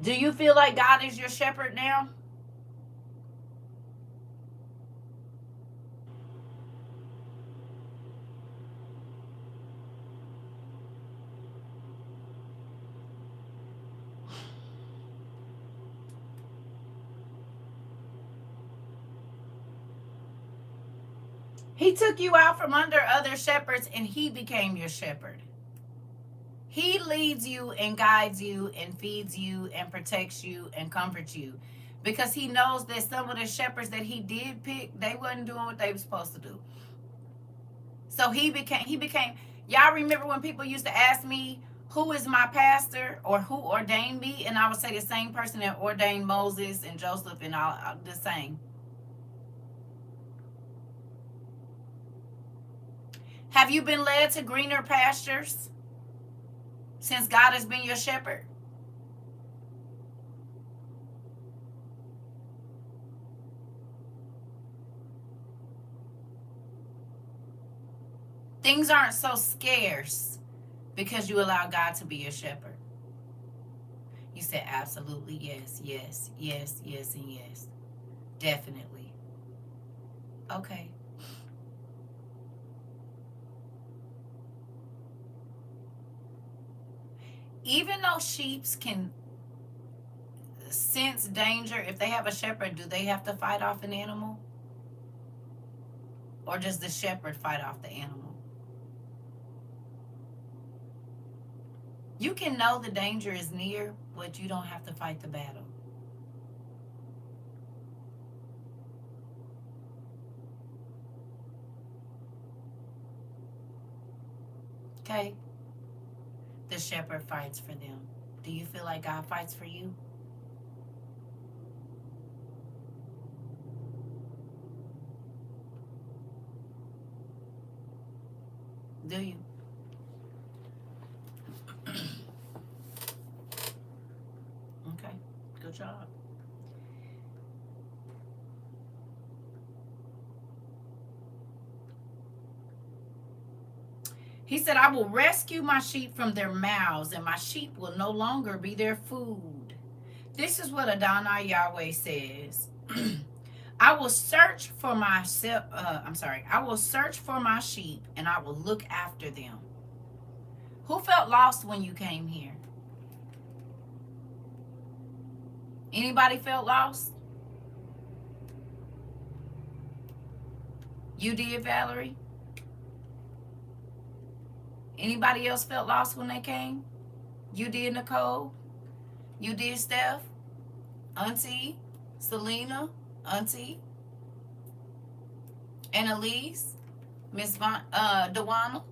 Do you feel like God is your shepherd now? He took you out from under other shepherds and he became your shepherd. He leads you and guides you and feeds you and protects you and comforts you, because he knows that some of the shepherds that he did pick, they wasn't doing what they were supposed to do. So he became, y'all remember when people used to ask me, who is my pastor or who ordained me? And I would say the same person that ordained Moses and Joseph and all the same. Have you been led to greener pastures since God has been your shepherd? Things aren't so scarce because you allow God to be your shepherd. You said absolutely yes, yes, yes, yes, and yes. Definitely. Okay. Even though sheeps can sense danger, if they have a shepherd, do they have to fight off an animal? Or does the shepherd fight off the animal? You can know the danger is near, but you don't have to fight the battle. Okay? The shepherd fights for them. Do you feel like God fights for you? Do you? Okay. Good job. He said, I will rescue my sheep from their mouths, and my sheep will no longer be their food. This is what Adonai Yahweh says. I will search for myself. I will search for my sheep, and I will look after them. Who felt lost when you came here? Anybody felt lost? You did, Valerie? Anybody else felt lost when they came? You did, Nicole? You did, Steph? Auntie? Selena? Auntie? Annalise? Miss Dewana?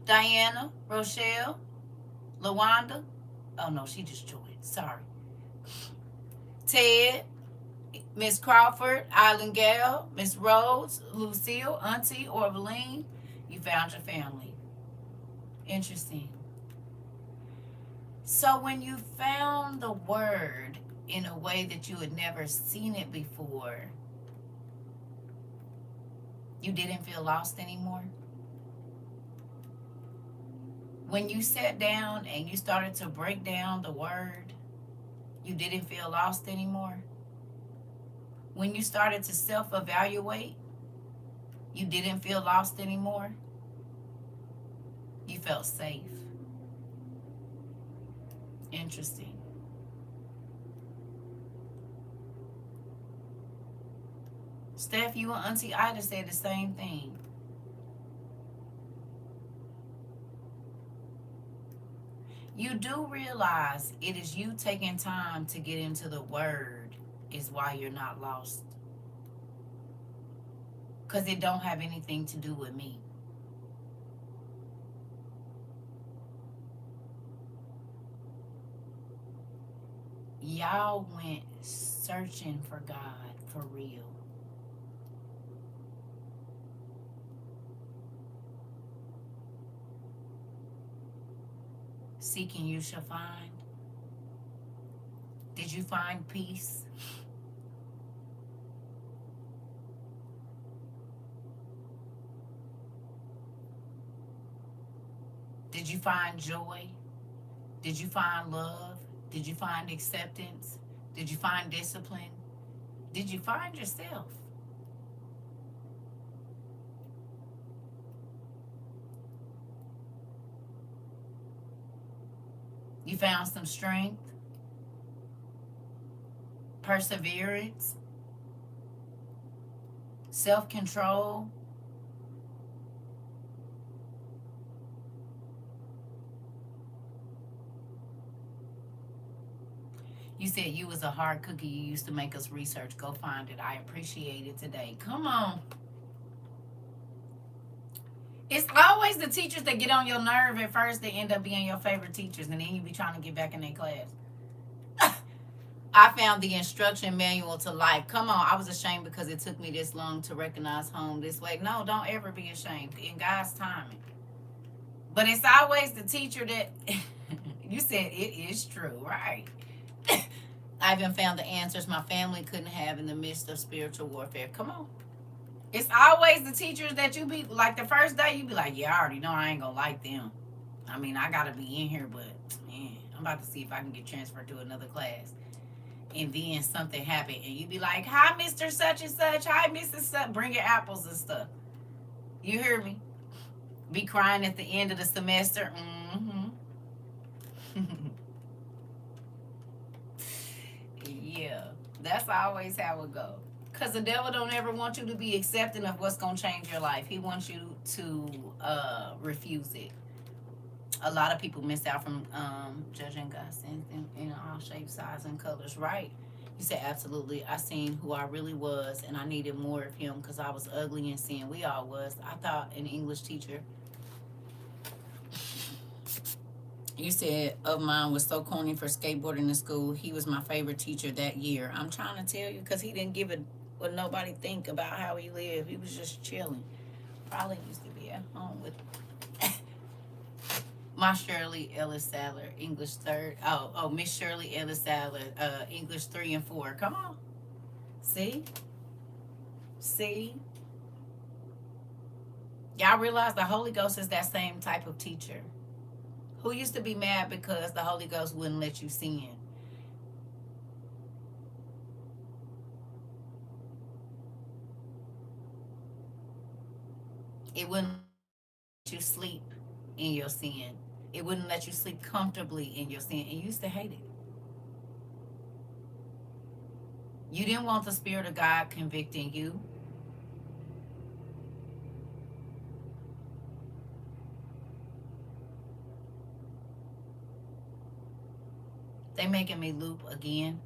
Diana? Rochelle? LaWanda? Oh, no, she just joined. Sorry. Ted? Miss Crawford? Island Gale? Miss Rhodes? Lucille? Auntie? Orvaline? You found your family. Interesting. So when you found the word in a way that you had never seen it before, you didn't feel lost anymore? When you sat down and you started to break down the word, you didn't feel lost anymore? When you started to self-evaluate, you didn't feel lost anymore? You felt safe. Interesting. Steph, you and Auntie Ida said the same thing. You do realize it is you taking time to get into the word is why you're not lost. Because it don't have anything to do with me. Y'all went searching for God for real. Seeking you shall find. Did you find peace? Did you find joy? Did you find love? Did you find acceptance? Did you find discipline? Did you find yourself? You found some strength, perseverance, self-control. You said you was a hard cookie. You used to make us research. Go find it. I appreciate it today. Come on. It's always the teachers that get on your nerve at first. They end up being your favorite teachers, and then you be trying to get back in their class. I found the instruction manual to life. Come on. I was ashamed because it took me this long to recognize home this way. No, don't ever be ashamed. In God's timing. But it's always the teacher that... You said it is true, right? I even found the answers my family couldn't have in the midst of spiritual warfare. Come on. It's always the teachers that you be like the first day you be like, yeah, I already know I ain't gonna like them. I mean, I gotta be in here, but man, I'm about to see if I can get transferred to another class. And then something happened, and you be like, "Hi, Mister Such and Such. Hi, Mrs. Such. Bring your apples and stuff." You hear me? Be crying at the end of the semester. Yeah, that's always how it goes. Cause the devil don't ever want you to be accepting of what's gonna change your life. He wants you to refuse it. A lot of people miss out from judging God's in all shapes, sizes, and colors. Right? You said absolutely. I seen who I really was, and I needed more of Him because I was ugly and sin. We all was. I thought an English teacher. You said of mine was so corny for skateboarding in school. He was my favorite teacher that year. I'm trying to tell you because he didn't give a what nobody think about how he lived. He was just chilling. Probably used to be at home with my Shirley Ellis Sadler, English third. Oh, Miss Shirley Ellis Sadler, English 3 and 4. Come on, see. Y'all realize the Holy Ghost is that same type of teacher. Who used to be mad because the Holy Ghost wouldn't let you sin? It wouldn't let you sleep in your sin. It wouldn't let you sleep comfortably in your sin. And you used to hate it. You didn't want the Spirit of God convicting you. They making me loop again.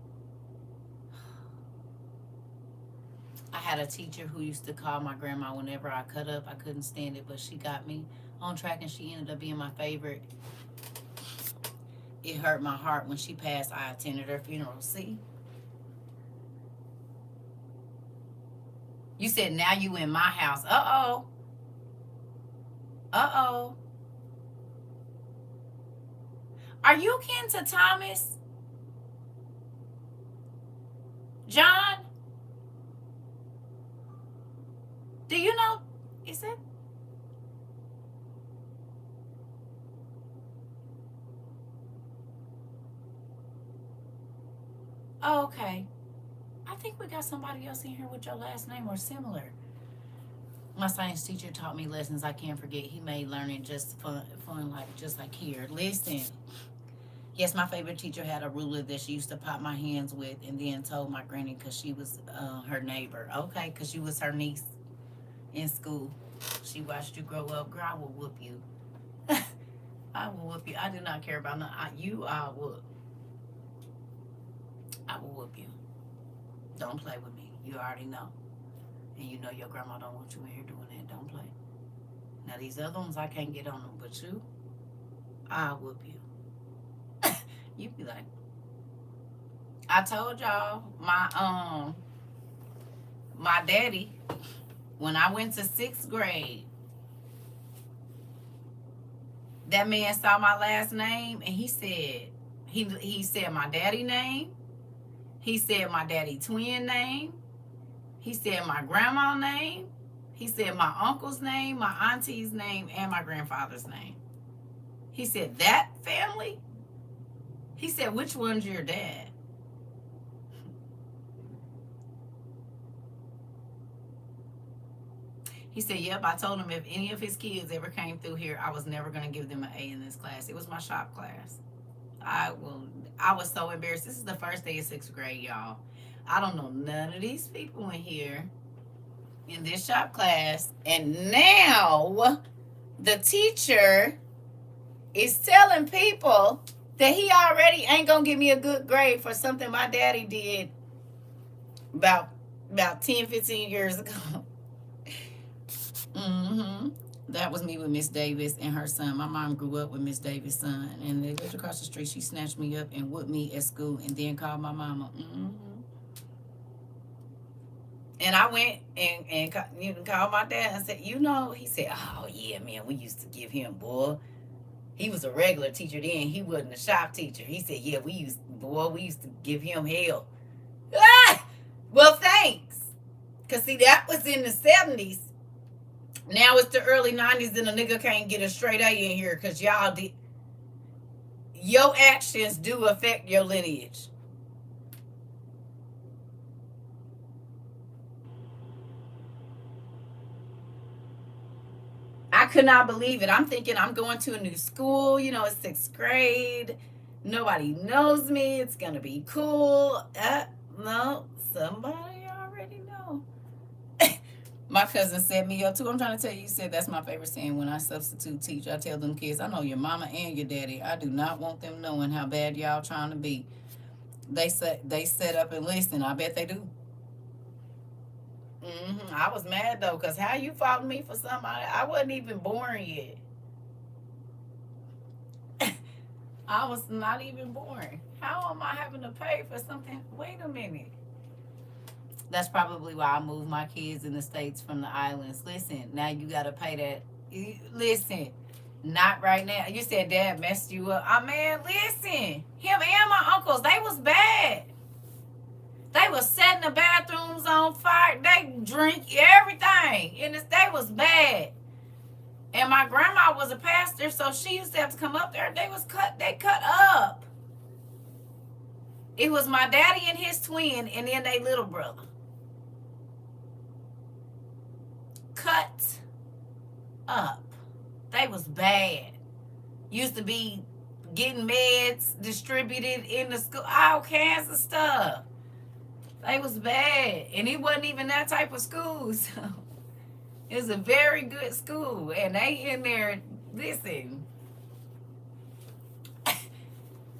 I had a teacher who used to call my grandma whenever I cut up. I couldn't stand it, but she got me on track and she ended up being my favorite. It hurt my heart when she passed. I attended her funeral. See? You said now you in my house. Uh-oh. Uh-oh. Are you kin to Thomas? John? Do you know? Is it? Oh, okay. I think we got somebody else in here with your last name or similar. My science teacher taught me lessons I can't forget. He made learning just fun like just like here. Listen. Yes, my favorite teacher had a ruler that she used to pop my hands with, and then told my granny because she was her neighbor. Okay, because you was her niece in school. She watched you grow up. Girl, I will whoop you. I will whoop you. I do not care about you. I will whoop you. Don't play with me. You already know. And you know your grandma don't want you in here doing that. Don't play. Now these other ones I can't get on them, but you, I'll whoop you. You be like, I told y'all my daddy, when I went to 6th grade, that man saw my last name and he said he said my daddy name, he said my daddy twin name, he said my grandma name, he said my uncle's name, my auntie's name, and my grandfather's name. He said that family. He said, which one's your dad? He said, yep, I told him if any of his kids ever came through here, I was never going to give them an A in this class. It was my shop class. I was so embarrassed. This is the first day of 6th grade, y'all. I don't know none of these people in here in this shop class. And now the teacher is telling people that he already ain't going to give me a good grade for something my daddy did about 10, 15 years ago. That was me with Miss Davis and her son. My mom grew up with Miss Davis' son, and they lived across the street. She snatched me up and whipped me at school, and then called my mama. And I went and called my dad and said, he said, oh yeah, man, we used to give him, boy. He was a regular teacher then. He wasn't a shop teacher. He said, yeah, we used to give him hell. Ah! Well, thanks. Because, see, that was in the 70s. Now it's the early 90s and a nigga can't get a straight A in here because y'all did. Your actions do affect your lineage. I could not believe it. I'm thinking I'm going to a new school. You know, it's 6th grade. Nobody knows me. It's going to be cool. No, somebody already know. My cousin set me up too. I'm trying to tell you, he said that's my favorite saying when I substitute teach. I tell them kids, I know your mama and your daddy. I do not want them knowing how bad y'all trying to be. They set up and listen. I bet they do. I was mad though, cause how you fought me for somebody? I wasn't even born yet. I was not even born. How am I having to pay for something? Wait a minute. That's probably why I moved my kids in the States from the islands. Listen, now you got to pay that. Listen, not right now. You said dad messed you up. Man, listen. Him and my uncles, they was bad. They was setting the bathrooms on fire. They drink everything. And they was bad. And my grandma was a pastor, so she used to have to come up there. They cut up. It was my daddy and his twin, and then they little brother. Cut up. They was bad. Used to be getting meds distributed in the school, all kinds of stuff. They was bad. And it wasn't even that type of school, so it was a very good school. And they in there, listen.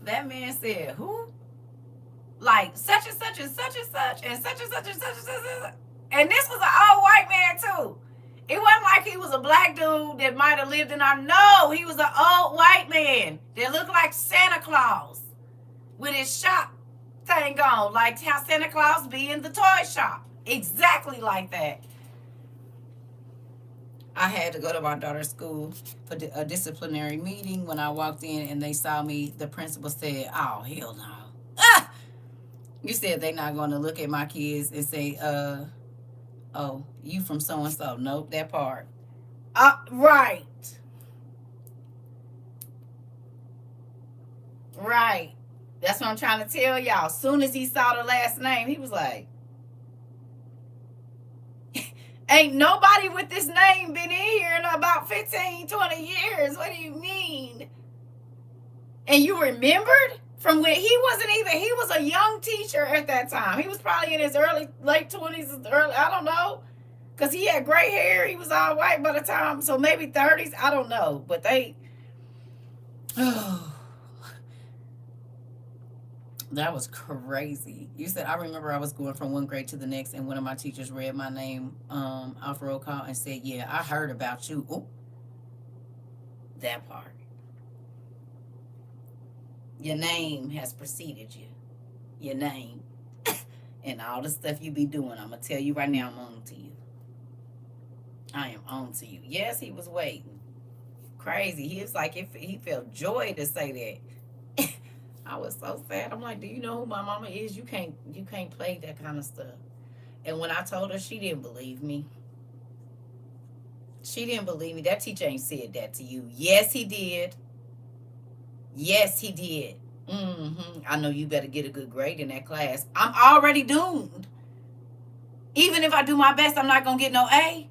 That man said, who? Like such and such and such and such and such and such and such and such. And this was an old white man too. It wasn't like he was a black dude that might have lived in our. No, he was an old white man that looked like Santa Claus with his shop thing on, like how Santa Claus be in the toy shop. Exactly like that. I had to go to my daughter's school for a disciplinary meeting. When I walked in and they saw me, the principal said, oh, hell no. Ah! You said they're not going to look at my kids and say, oh, you from so-and-so. Nope, that part. Right. Right. That's what I'm trying to tell y'all. As soon as he saw the last name, he was like, ain't nobody with this name been in here in about 15, 20 years. What do you mean? And you remembered from when he was a young teacher at that time. He was probably in his late 20s, I don't know. Because he had gray hair. He was all white by the time. So maybe 30s. I don't know. But that was crazy. You said, I remember I was going from one grade to the next, and one of my teachers read my name off roll call and said, yeah, I heard about you. Ooh, that part. Your name has preceded you. Your name. And all the stuff you be doing. I'm going to tell you right now, I'm on to you. I am on to you. Yes, he was waiting. Crazy. He was like, he felt joy to say that. I was so sad. I'm like, do you know who my mama is? You can't play that kind of stuff. And when I told her, she didn't believe me. She didn't believe me. That teacher ain't said that to you. Yes, he did. Yes, he did. I know you better get a good grade in that class. I'm already doomed. Even if I do my best, I'm not going to get no A.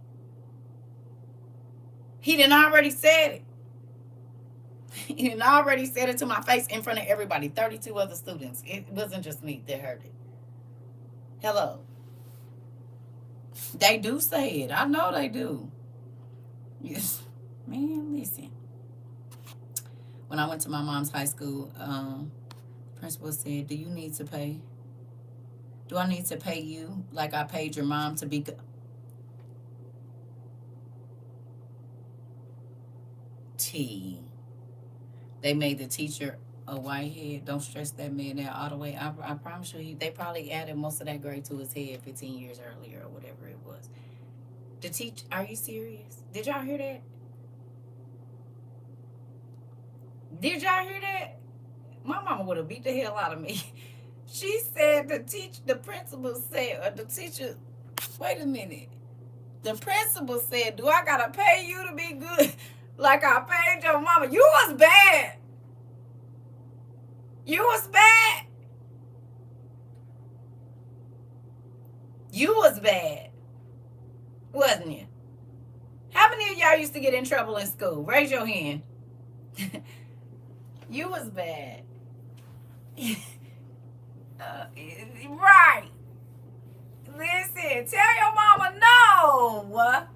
He done already said it. He done already said it to my face in front of everybody. 32 other students. It wasn't just me that heard it. Hello. They do say it. I know they do. Yes. Man, listen. When I went to my mom's high school, principal said, do you need to pay? Do I need to pay you like I paid your mom to be... T. They made the teacher a whitehead. Don't stress that man out all the way. I promise you, they probably added most of that grade to his head 15 years earlier or whatever it was. Are you serious? Did y'all hear that? Did y'all hear that? My mama would have beat the hell out of me. She said the principal said, or the teacher, wait a minute. The principal said, do I gotta pay you to be good like I paid your mama? You was bad. You was bad. You was bad. Wasn't you? How many of y'all used to get in trouble in school? Raise your hand. You was bad. Right. Listen, tell your mama no.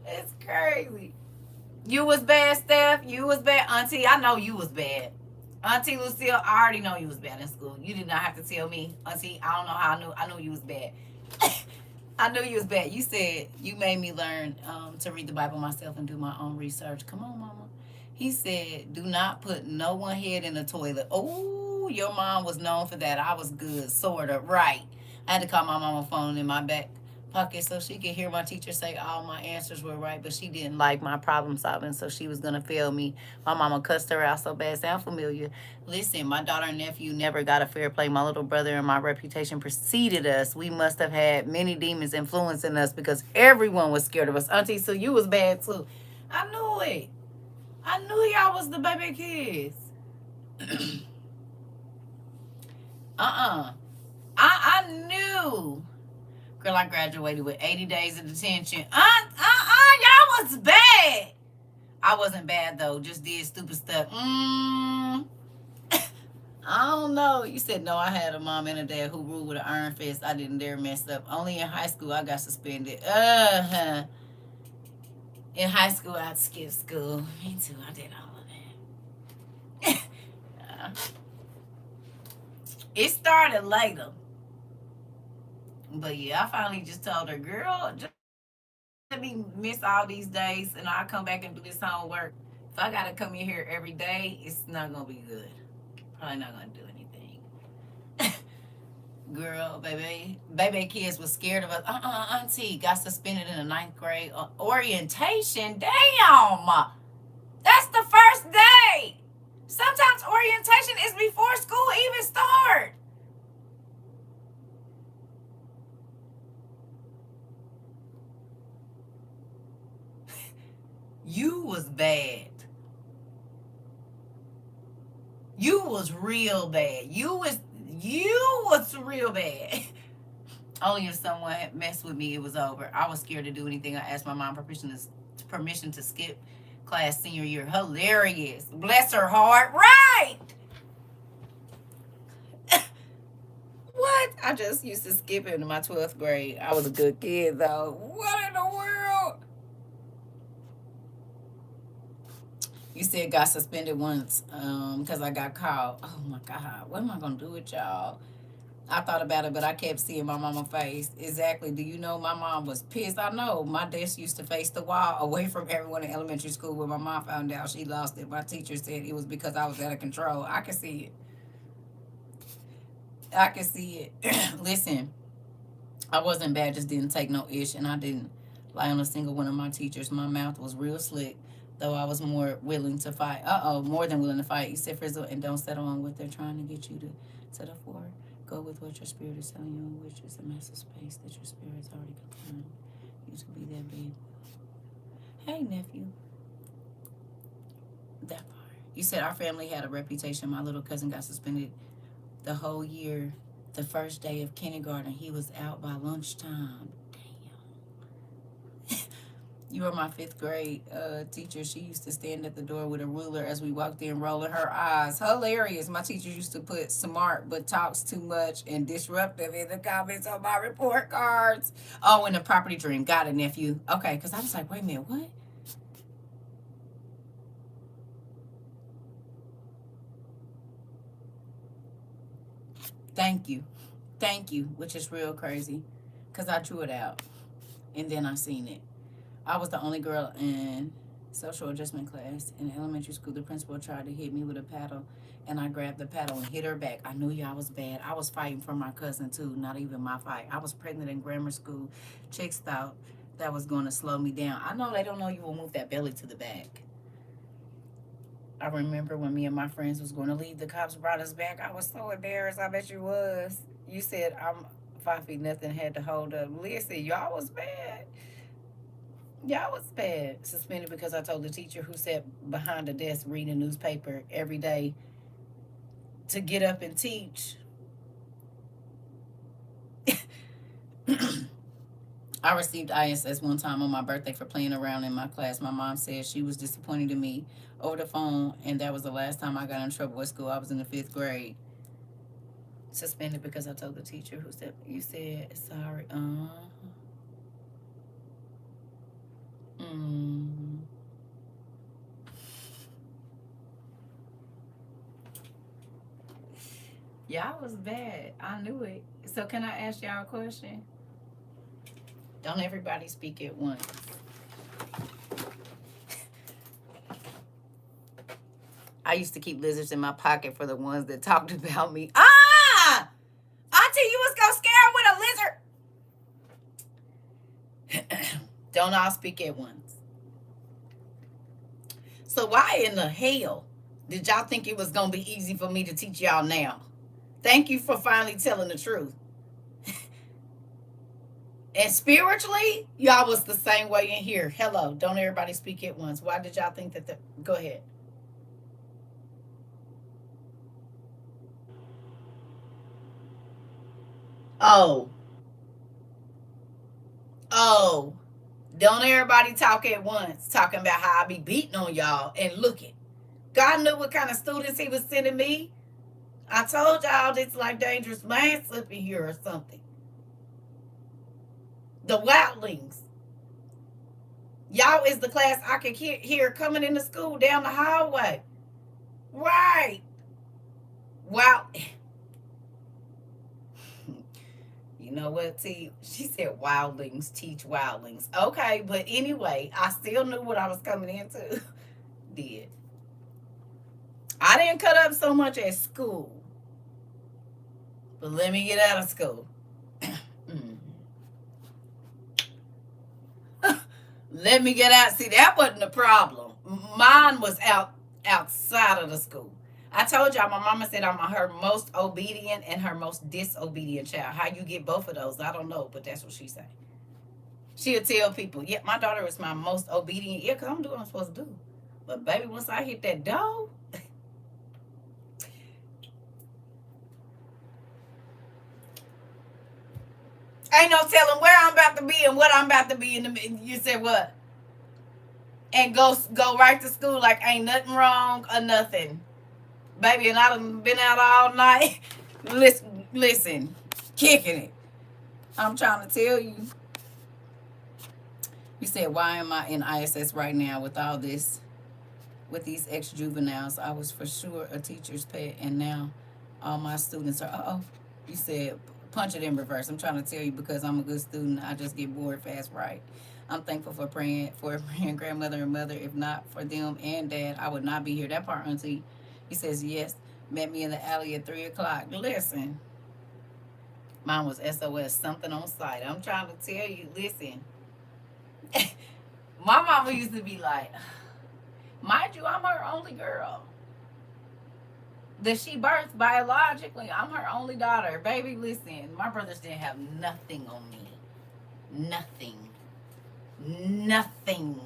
It's crazy. You was bad, Steph. You was bad, Auntie. I know you was bad. Auntie Lucille, I already know you was bad in school. You did not have to tell me, Auntie. I don't know how I knew. I knew you was bad. I knew you was bad. You said you made me learn to read the Bible myself and do my own research. Come on, Mama. He said, do not put no one head in the toilet. Oh, your mom was known for that. I was good, sort of. Right. I had to call my mama phone in my back pocket so she could hear my teacher say all my answers were right, but she didn't like my problem solving, so she was going to fail me. My mama cussed her out so bad. Sound familiar? Listen, my daughter and nephew never got a fair play. My little brother and my reputation preceded us. We must have had many demons influencing us because everyone was scared of us. Auntie, so you was bad too. I knew it. I knew y'all was the baby kids. I knew. Girl, I graduated with 80 days of detention. Y'all was bad. I wasn't bad though, just did stupid stuff. I don't know. You said no, I had a mom and a dad who ruled with an iron fist. I didn't dare mess up. Only in high school I got suspended. In high school I'd skip school. Me too, I did all of that. It started later. But yeah, I finally just told her, girl, just let me miss all these days and I'll come back and do this homework. If I gotta come in here every day, it's not gonna be good. Probably not gonna do anything. Girl, baby kids was scared of us. Auntie got suspended in the 9th grade. Orientation? Damn! That's the first day! Sometimes orientation is before school even starts. You was bad. You was real bad. You was real bad. Only if someone had messed with me, it was over. I was scared to do anything. I asked my mom permission to skip class senior year. Hilarious. Bless her heart. Right. What? I just used to skip it in my 12th grade. I was a good kid though. What in the world? You said got suspended once because I got caught. Oh my God. What am I going to do with y'all? I thought about it, but I kept seeing my mama's face. Exactly. Do you know my mom was pissed? I know. My desk used to face the wall away from everyone in elementary school. When my mom found out she lost it, my teacher said it was because I was out of control. I can see it. I can see it. Listen, I wasn't bad, just didn't take no ish, and I didn't lie on a single one of my teachers. My mouth was real slick, though I was more willing to fight. More than willing to fight. You said frizzle and don't settle on what they're trying to get you to settle for. Go with what your spirit is telling you, which is a massive space that your spirit's already confirmed. You to be that big. Hey, nephew. That part. You said our family had a reputation. My little cousin got suspended the whole year. The first day of kindergarten, he was out by lunchtime. Damn. You were my 5th grade teacher. She used to stand at the door with a ruler as we walked in, rolling her eyes. Hilarious. My teacher used to put smart but talks too much and disruptive in the comments on my report cards. Oh, and the property dream. Got it, nephew. Okay, because I was like, wait a minute, what? Thank you. Thank you, which is real crazy because I drew it out and then I seen it. I was the only girl in social adjustment class in elementary school. The principal tried to hit me with a paddle and I grabbed the paddle and hit her back. I knew y'all was bad. I was fighting for my cousin too, not even my fight. I was pregnant in grammar school. Chicks thought that was going to slow me down. I know they don't know you will move that belly to the back. I remember when me and my friends was going to leave, the cops brought us back. I was so embarrassed. I bet you was. You said I'm 5 feet nothing, had to hold up. Listen, y'all was bad. Y'all was bad. Suspended because I told the teacher who sat behind the desk reading a newspaper every day to get up and teach. I received ISS one time on my birthday for playing around in my class. My mom said she was disappointed in me over the phone, and that was the last time I got in trouble at school. I was in the 5th grade. Suspended because I told the teacher who said, you said sorry. Mm. Y'all was bad. I knew it. So can I ask y'all a question? Don't everybody speak at once. I used to keep lizards in my pocket for the ones that talked about me. Ah! Auntie, you was gonna scare him with a lizard. Don't all speak at once. So why in the hell did y'all think it was gonna be easy for me to teach y'all now? Thank you for finally telling the truth. And spiritually, y'all was the same way in here. Hello, don't everybody speak at once. Why did y'all think that? Go ahead. Oh, oh, don't everybody talk at once, talking about how I be beating on y'all. And look it, God knew what kind of students he was sending me. I told y'all it's like dangerous man slipping here or something. The wildlings. Y'all is the class I could hear coming into school down the hallway. Right. Wow. You know what, T? She said wildlings teach wildlings. Okay, but anyway, I still knew what I was coming into. Did. I didn't cut up so much at school. But let me get out of school. Let me get out. See, that wasn't the problem. Mine was outside of the school. I told y'all my mama said I'm her most obedient and her most disobedient child. How you get both of those, I don't know, but that's what she said. She'll tell people, yeah, my daughter is my most obedient. Yeah, because I'm doing what I'm supposed to do. But baby, once I hit that door, ain't no telling where I'm about to be and what I'm about to be in the. You said what? And go right to school like ain't nothing wrong or nothing, baby. And I done been out all night. Listen, kicking it. I'm trying to tell you. You said, why am I in ISS right now with all this, with these ex-juveniles? I was for sure a teacher's pet, and now all my students are, you said, punch it in reverse. I'm trying to tell you because I'm a good student. I just get bored fast, right? I'm thankful for praying grandmother and mother. If not for them and dad, I would not be here. That part, Auntie. He says, yes, met me in the alley at 3 o'clock. Listen, mine was SOS, something on sight. I'm trying to tell you, listen. My mama used to be like, mind you, I'm her only girl that she birthed biologically. I'm her only daughter. Baby, listen, my brothers didn't have nothing on me. Nothing. Nothing.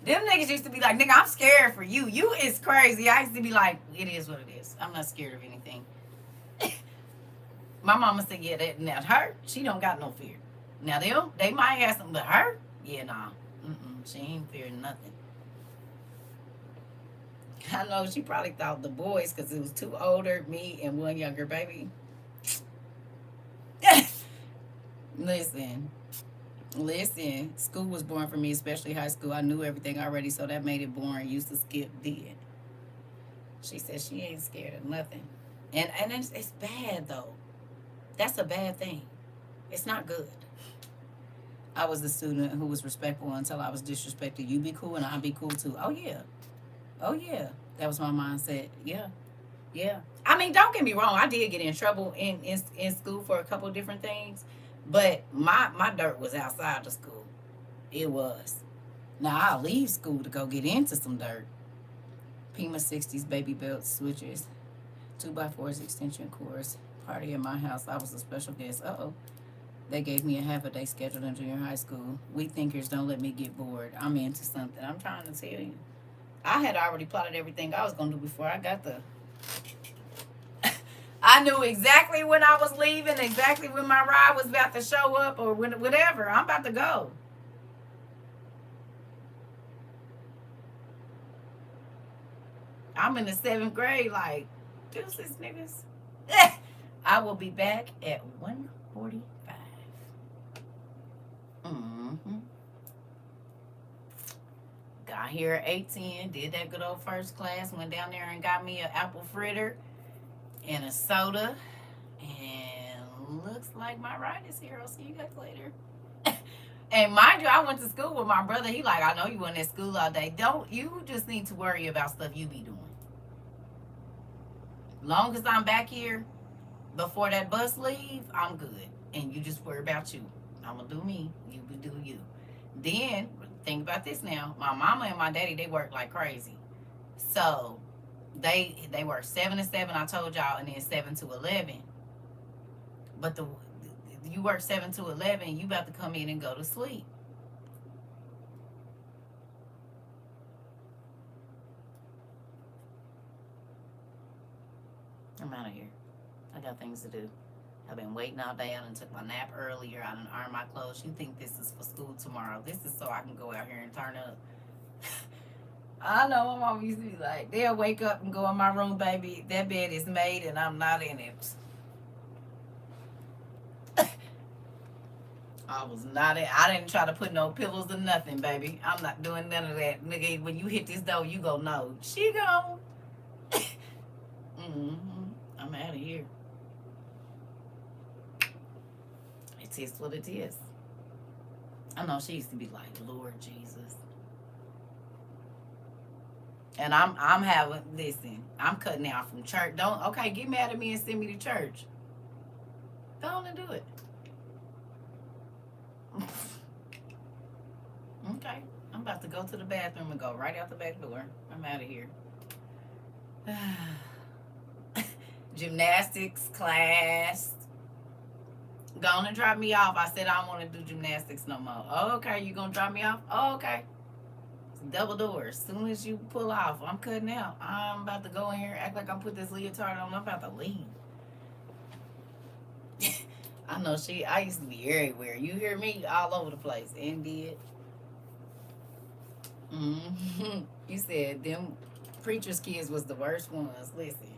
Them niggas used to be like, nigga, I'm scared for you. You is crazy. I used to be like, it is what it is. I'm not scared of anything. My mama said, yeah, that her, she don't got no fear. Now they might have something, but her, yeah, nah. She ain't fearing nothing. I know she probably thought the boys, because it was two older, me and one younger, baby. Listen, school was boring for me, especially high school. I knew everything already, so that made it boring. Used to skip did. She said she ain't scared of nothing. And it's bad, though. That's a bad thing. It's not good. I was the student who was respectful until I was disrespected. You be cool and I'll be cool too. Oh, yeah. Oh, yeah. That was my mindset. Yeah. Yeah. I mean, don't get me wrong. I did get in trouble in school for a couple different things. But my dirt was outside the school. It was. Now, I'll leave school to go get into some dirt. Pima 60s baby belt switches, 2x4s extension cords. Party at my house. I was a special guest. Uh-oh. They gave me a half a day schedule in junior high school. We thinkers don't let me get bored. I'm into something. I'm trying to tell you. I had already plotted everything I was going to do before I got the... I knew exactly when I was leaving, exactly when my ride was about to show up, or whatever. I'm about to go. I'm in the 7th grade, like, deuces, niggas. I will be back at 1:45. Mm-hmm. Got here at 8:10, did that good old first class, went down there and got me an apple fritter and a soda. And looks like my ride is here. I'll see you guys later. And mind you, I went to school with my brother. He like, I know you went at school all day. Don't you just need to worry about stuff you be doing. Long as I'm back here before that bus leave, I'm good. And you just worry about you. I'm gonna do me. You do you. Then think about this now. My mama and my daddy, they work like crazy. So they work 7 to 7. I told y'all, and then 7 to 11. But you work 7 to 11. You about to come in and go to sleep. I'm out of here. I got things to do. I've been waiting all day. I done took my nap earlier. I done ironed my clothes. You think this is for school tomorrow. This is so I can go out here and turn up. I know my mom used to be like, they'll wake up and go in my room, baby. That bed is made and I'm not in it. I was not in. I didn't try to put no pillows or nothing, baby. I'm not doing none of that. Nigga, when you hit this door, you go, no. She gone. I'm out of here. It is what it is. I know she used to be like, Lord Jesus. And I'm having, listen, I'm cutting out from church. Okay, get mad at me and send me to church. Go on and do it. Okay, I'm about to go to the bathroom and go right out the back door. I'm out of here. Gymnastics class. Go on and drop me off. I said I don't want to do gymnastics no more. Oh, okay, you gonna drop me off? Oh, okay. It's double doors. As soon as you pull off, I'm cutting out. I'm about to go in here, act like I put this leotard on. I'm about to leave. I know I used to be everywhere. You hear me? All over the place. Indeed. You said them preacher's kids was the worst ones. Listen.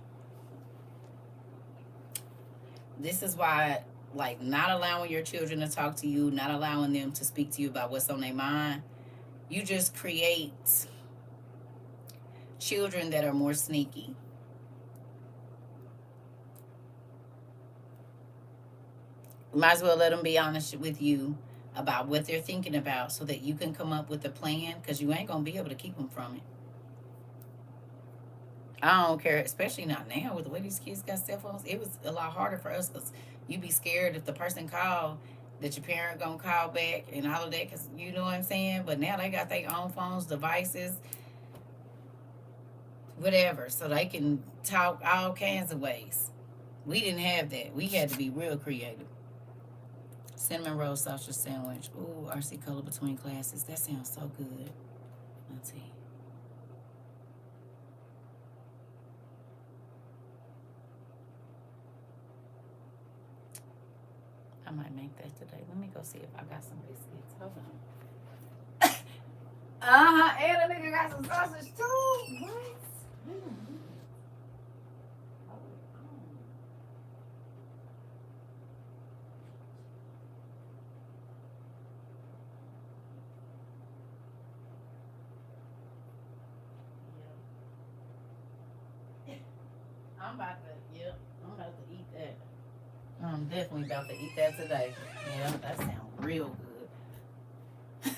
This is why, like, not allowing your children to talk to you, not allowing them to speak to you about what's on their mind, you just create children that are more sneaky. Might as well let them be honest with you about what they're thinking about so that you can come up with a plan, because you ain't going to be able to keep them from it. I don't care, especially not now with the way these kids got cell phones. It was a lot harder for us because you be scared if the person called that your parent gonna call back and all of that, because you know what I'm saying. But now they got their own phones, devices, whatever, so they can talk all kinds of ways. We didn't have that. We had to be real creative. Cinnamon roll sausage sandwich. Ooh, RC Cola between classes. That sounds so good. Let's see. I might make that today. Let me go see if I got some biscuits. Hold on. And a nigga got some sausage too. What? I'm about to eat that. I'm definitely about to eat that today. Yeah, that sounds real good.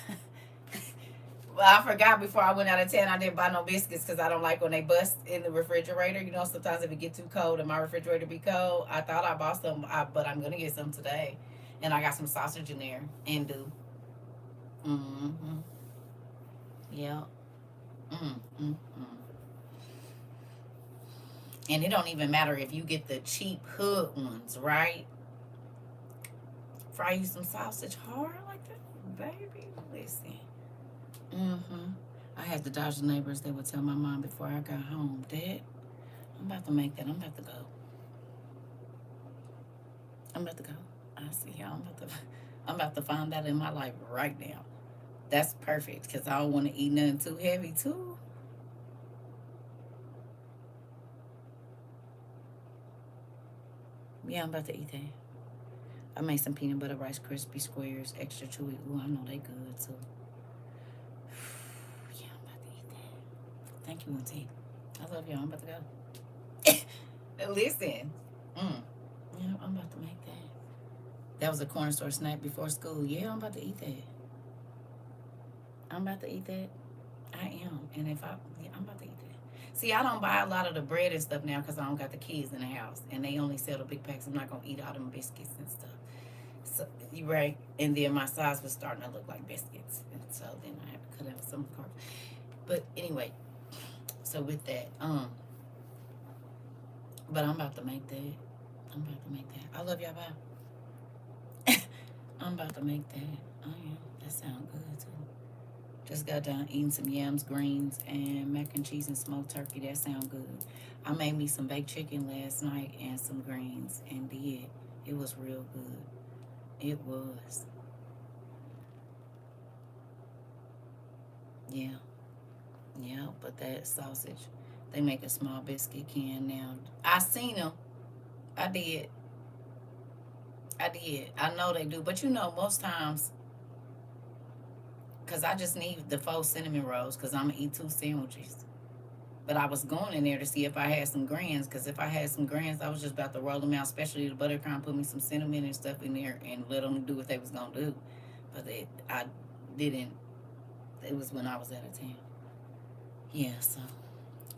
Well, I forgot before I went out of town, I didn't buy no biscuits because I don't like when they bust in the refrigerator. You know, sometimes if it get too cold and my refrigerator be cold, I thought I bought some, but I'm going to get some today. And I got some sausage in there. And do. Mm-hmm. Yeah. Mm-hmm. And it don't even matter if you get the cheap hood ones, right? Fry you some sausage hard like that, baby. Listen. I had to dodge the neighbors. They would tell my mom before I got home, Dad, I'm about to make that. I'm about to go. I'm about to go. I see y'all. I'm about to find that in my life right now. That's perfect because I don't want to eat nothing too heavy too. Yeah, I'm about to eat that. I made some peanut butter rice crispy squares, extra chewy. Ooh, I know they good too. Yeah, I'm about to eat that. Thank you, Auntie. I love y'all. I'm about to go. Listen. Yeah, I'm about to make that. That was a corner store snack before school. Yeah, I'm about to eat that. I'm about to eat that. I am. And I'm about to eat that. See, I don't buy a lot of the bread and stuff now because I don't got the kids in the house. And they only sell the big packs. I'm not going to eat all them biscuits and stuff. So, you right. And then my size was starting to look like biscuits. And so then I had to cut out some carbs. But anyway, so with that, but I'm about to make that. I'm about to make that. I love y'all. Bye. I'm about to make that. I am. That sounds good too. Just got done eating some yams, greens, and mac and cheese and smoked turkey. That sounds good. I made me some baked chicken last night and some greens and did. It was real good. It was. Yeah. Yeah, but that sausage, they make a small biscuit can now. I seen them. I did. I did. I know they do. But you know, most times, because I just need the 4 cinnamon rolls because I'm going to eat 2 sandwiches. But I was going in there to see if I had some greens, because if I had some greens, I was just about to roll them out, especially the buttercream, put me some cinnamon and stuff in there and let them do what they was going to do. But I didn't. It was when I was out of town. Yeah, so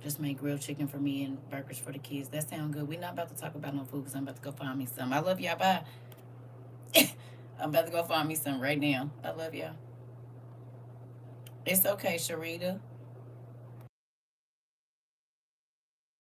just make grilled chicken for me and burgers for the kids. That sounds good. We're not about to talk about no food because I'm about to go find me some. I love y'all. Bye. I'm about to go find me some right now. I love y'all. It's okay, Sharita.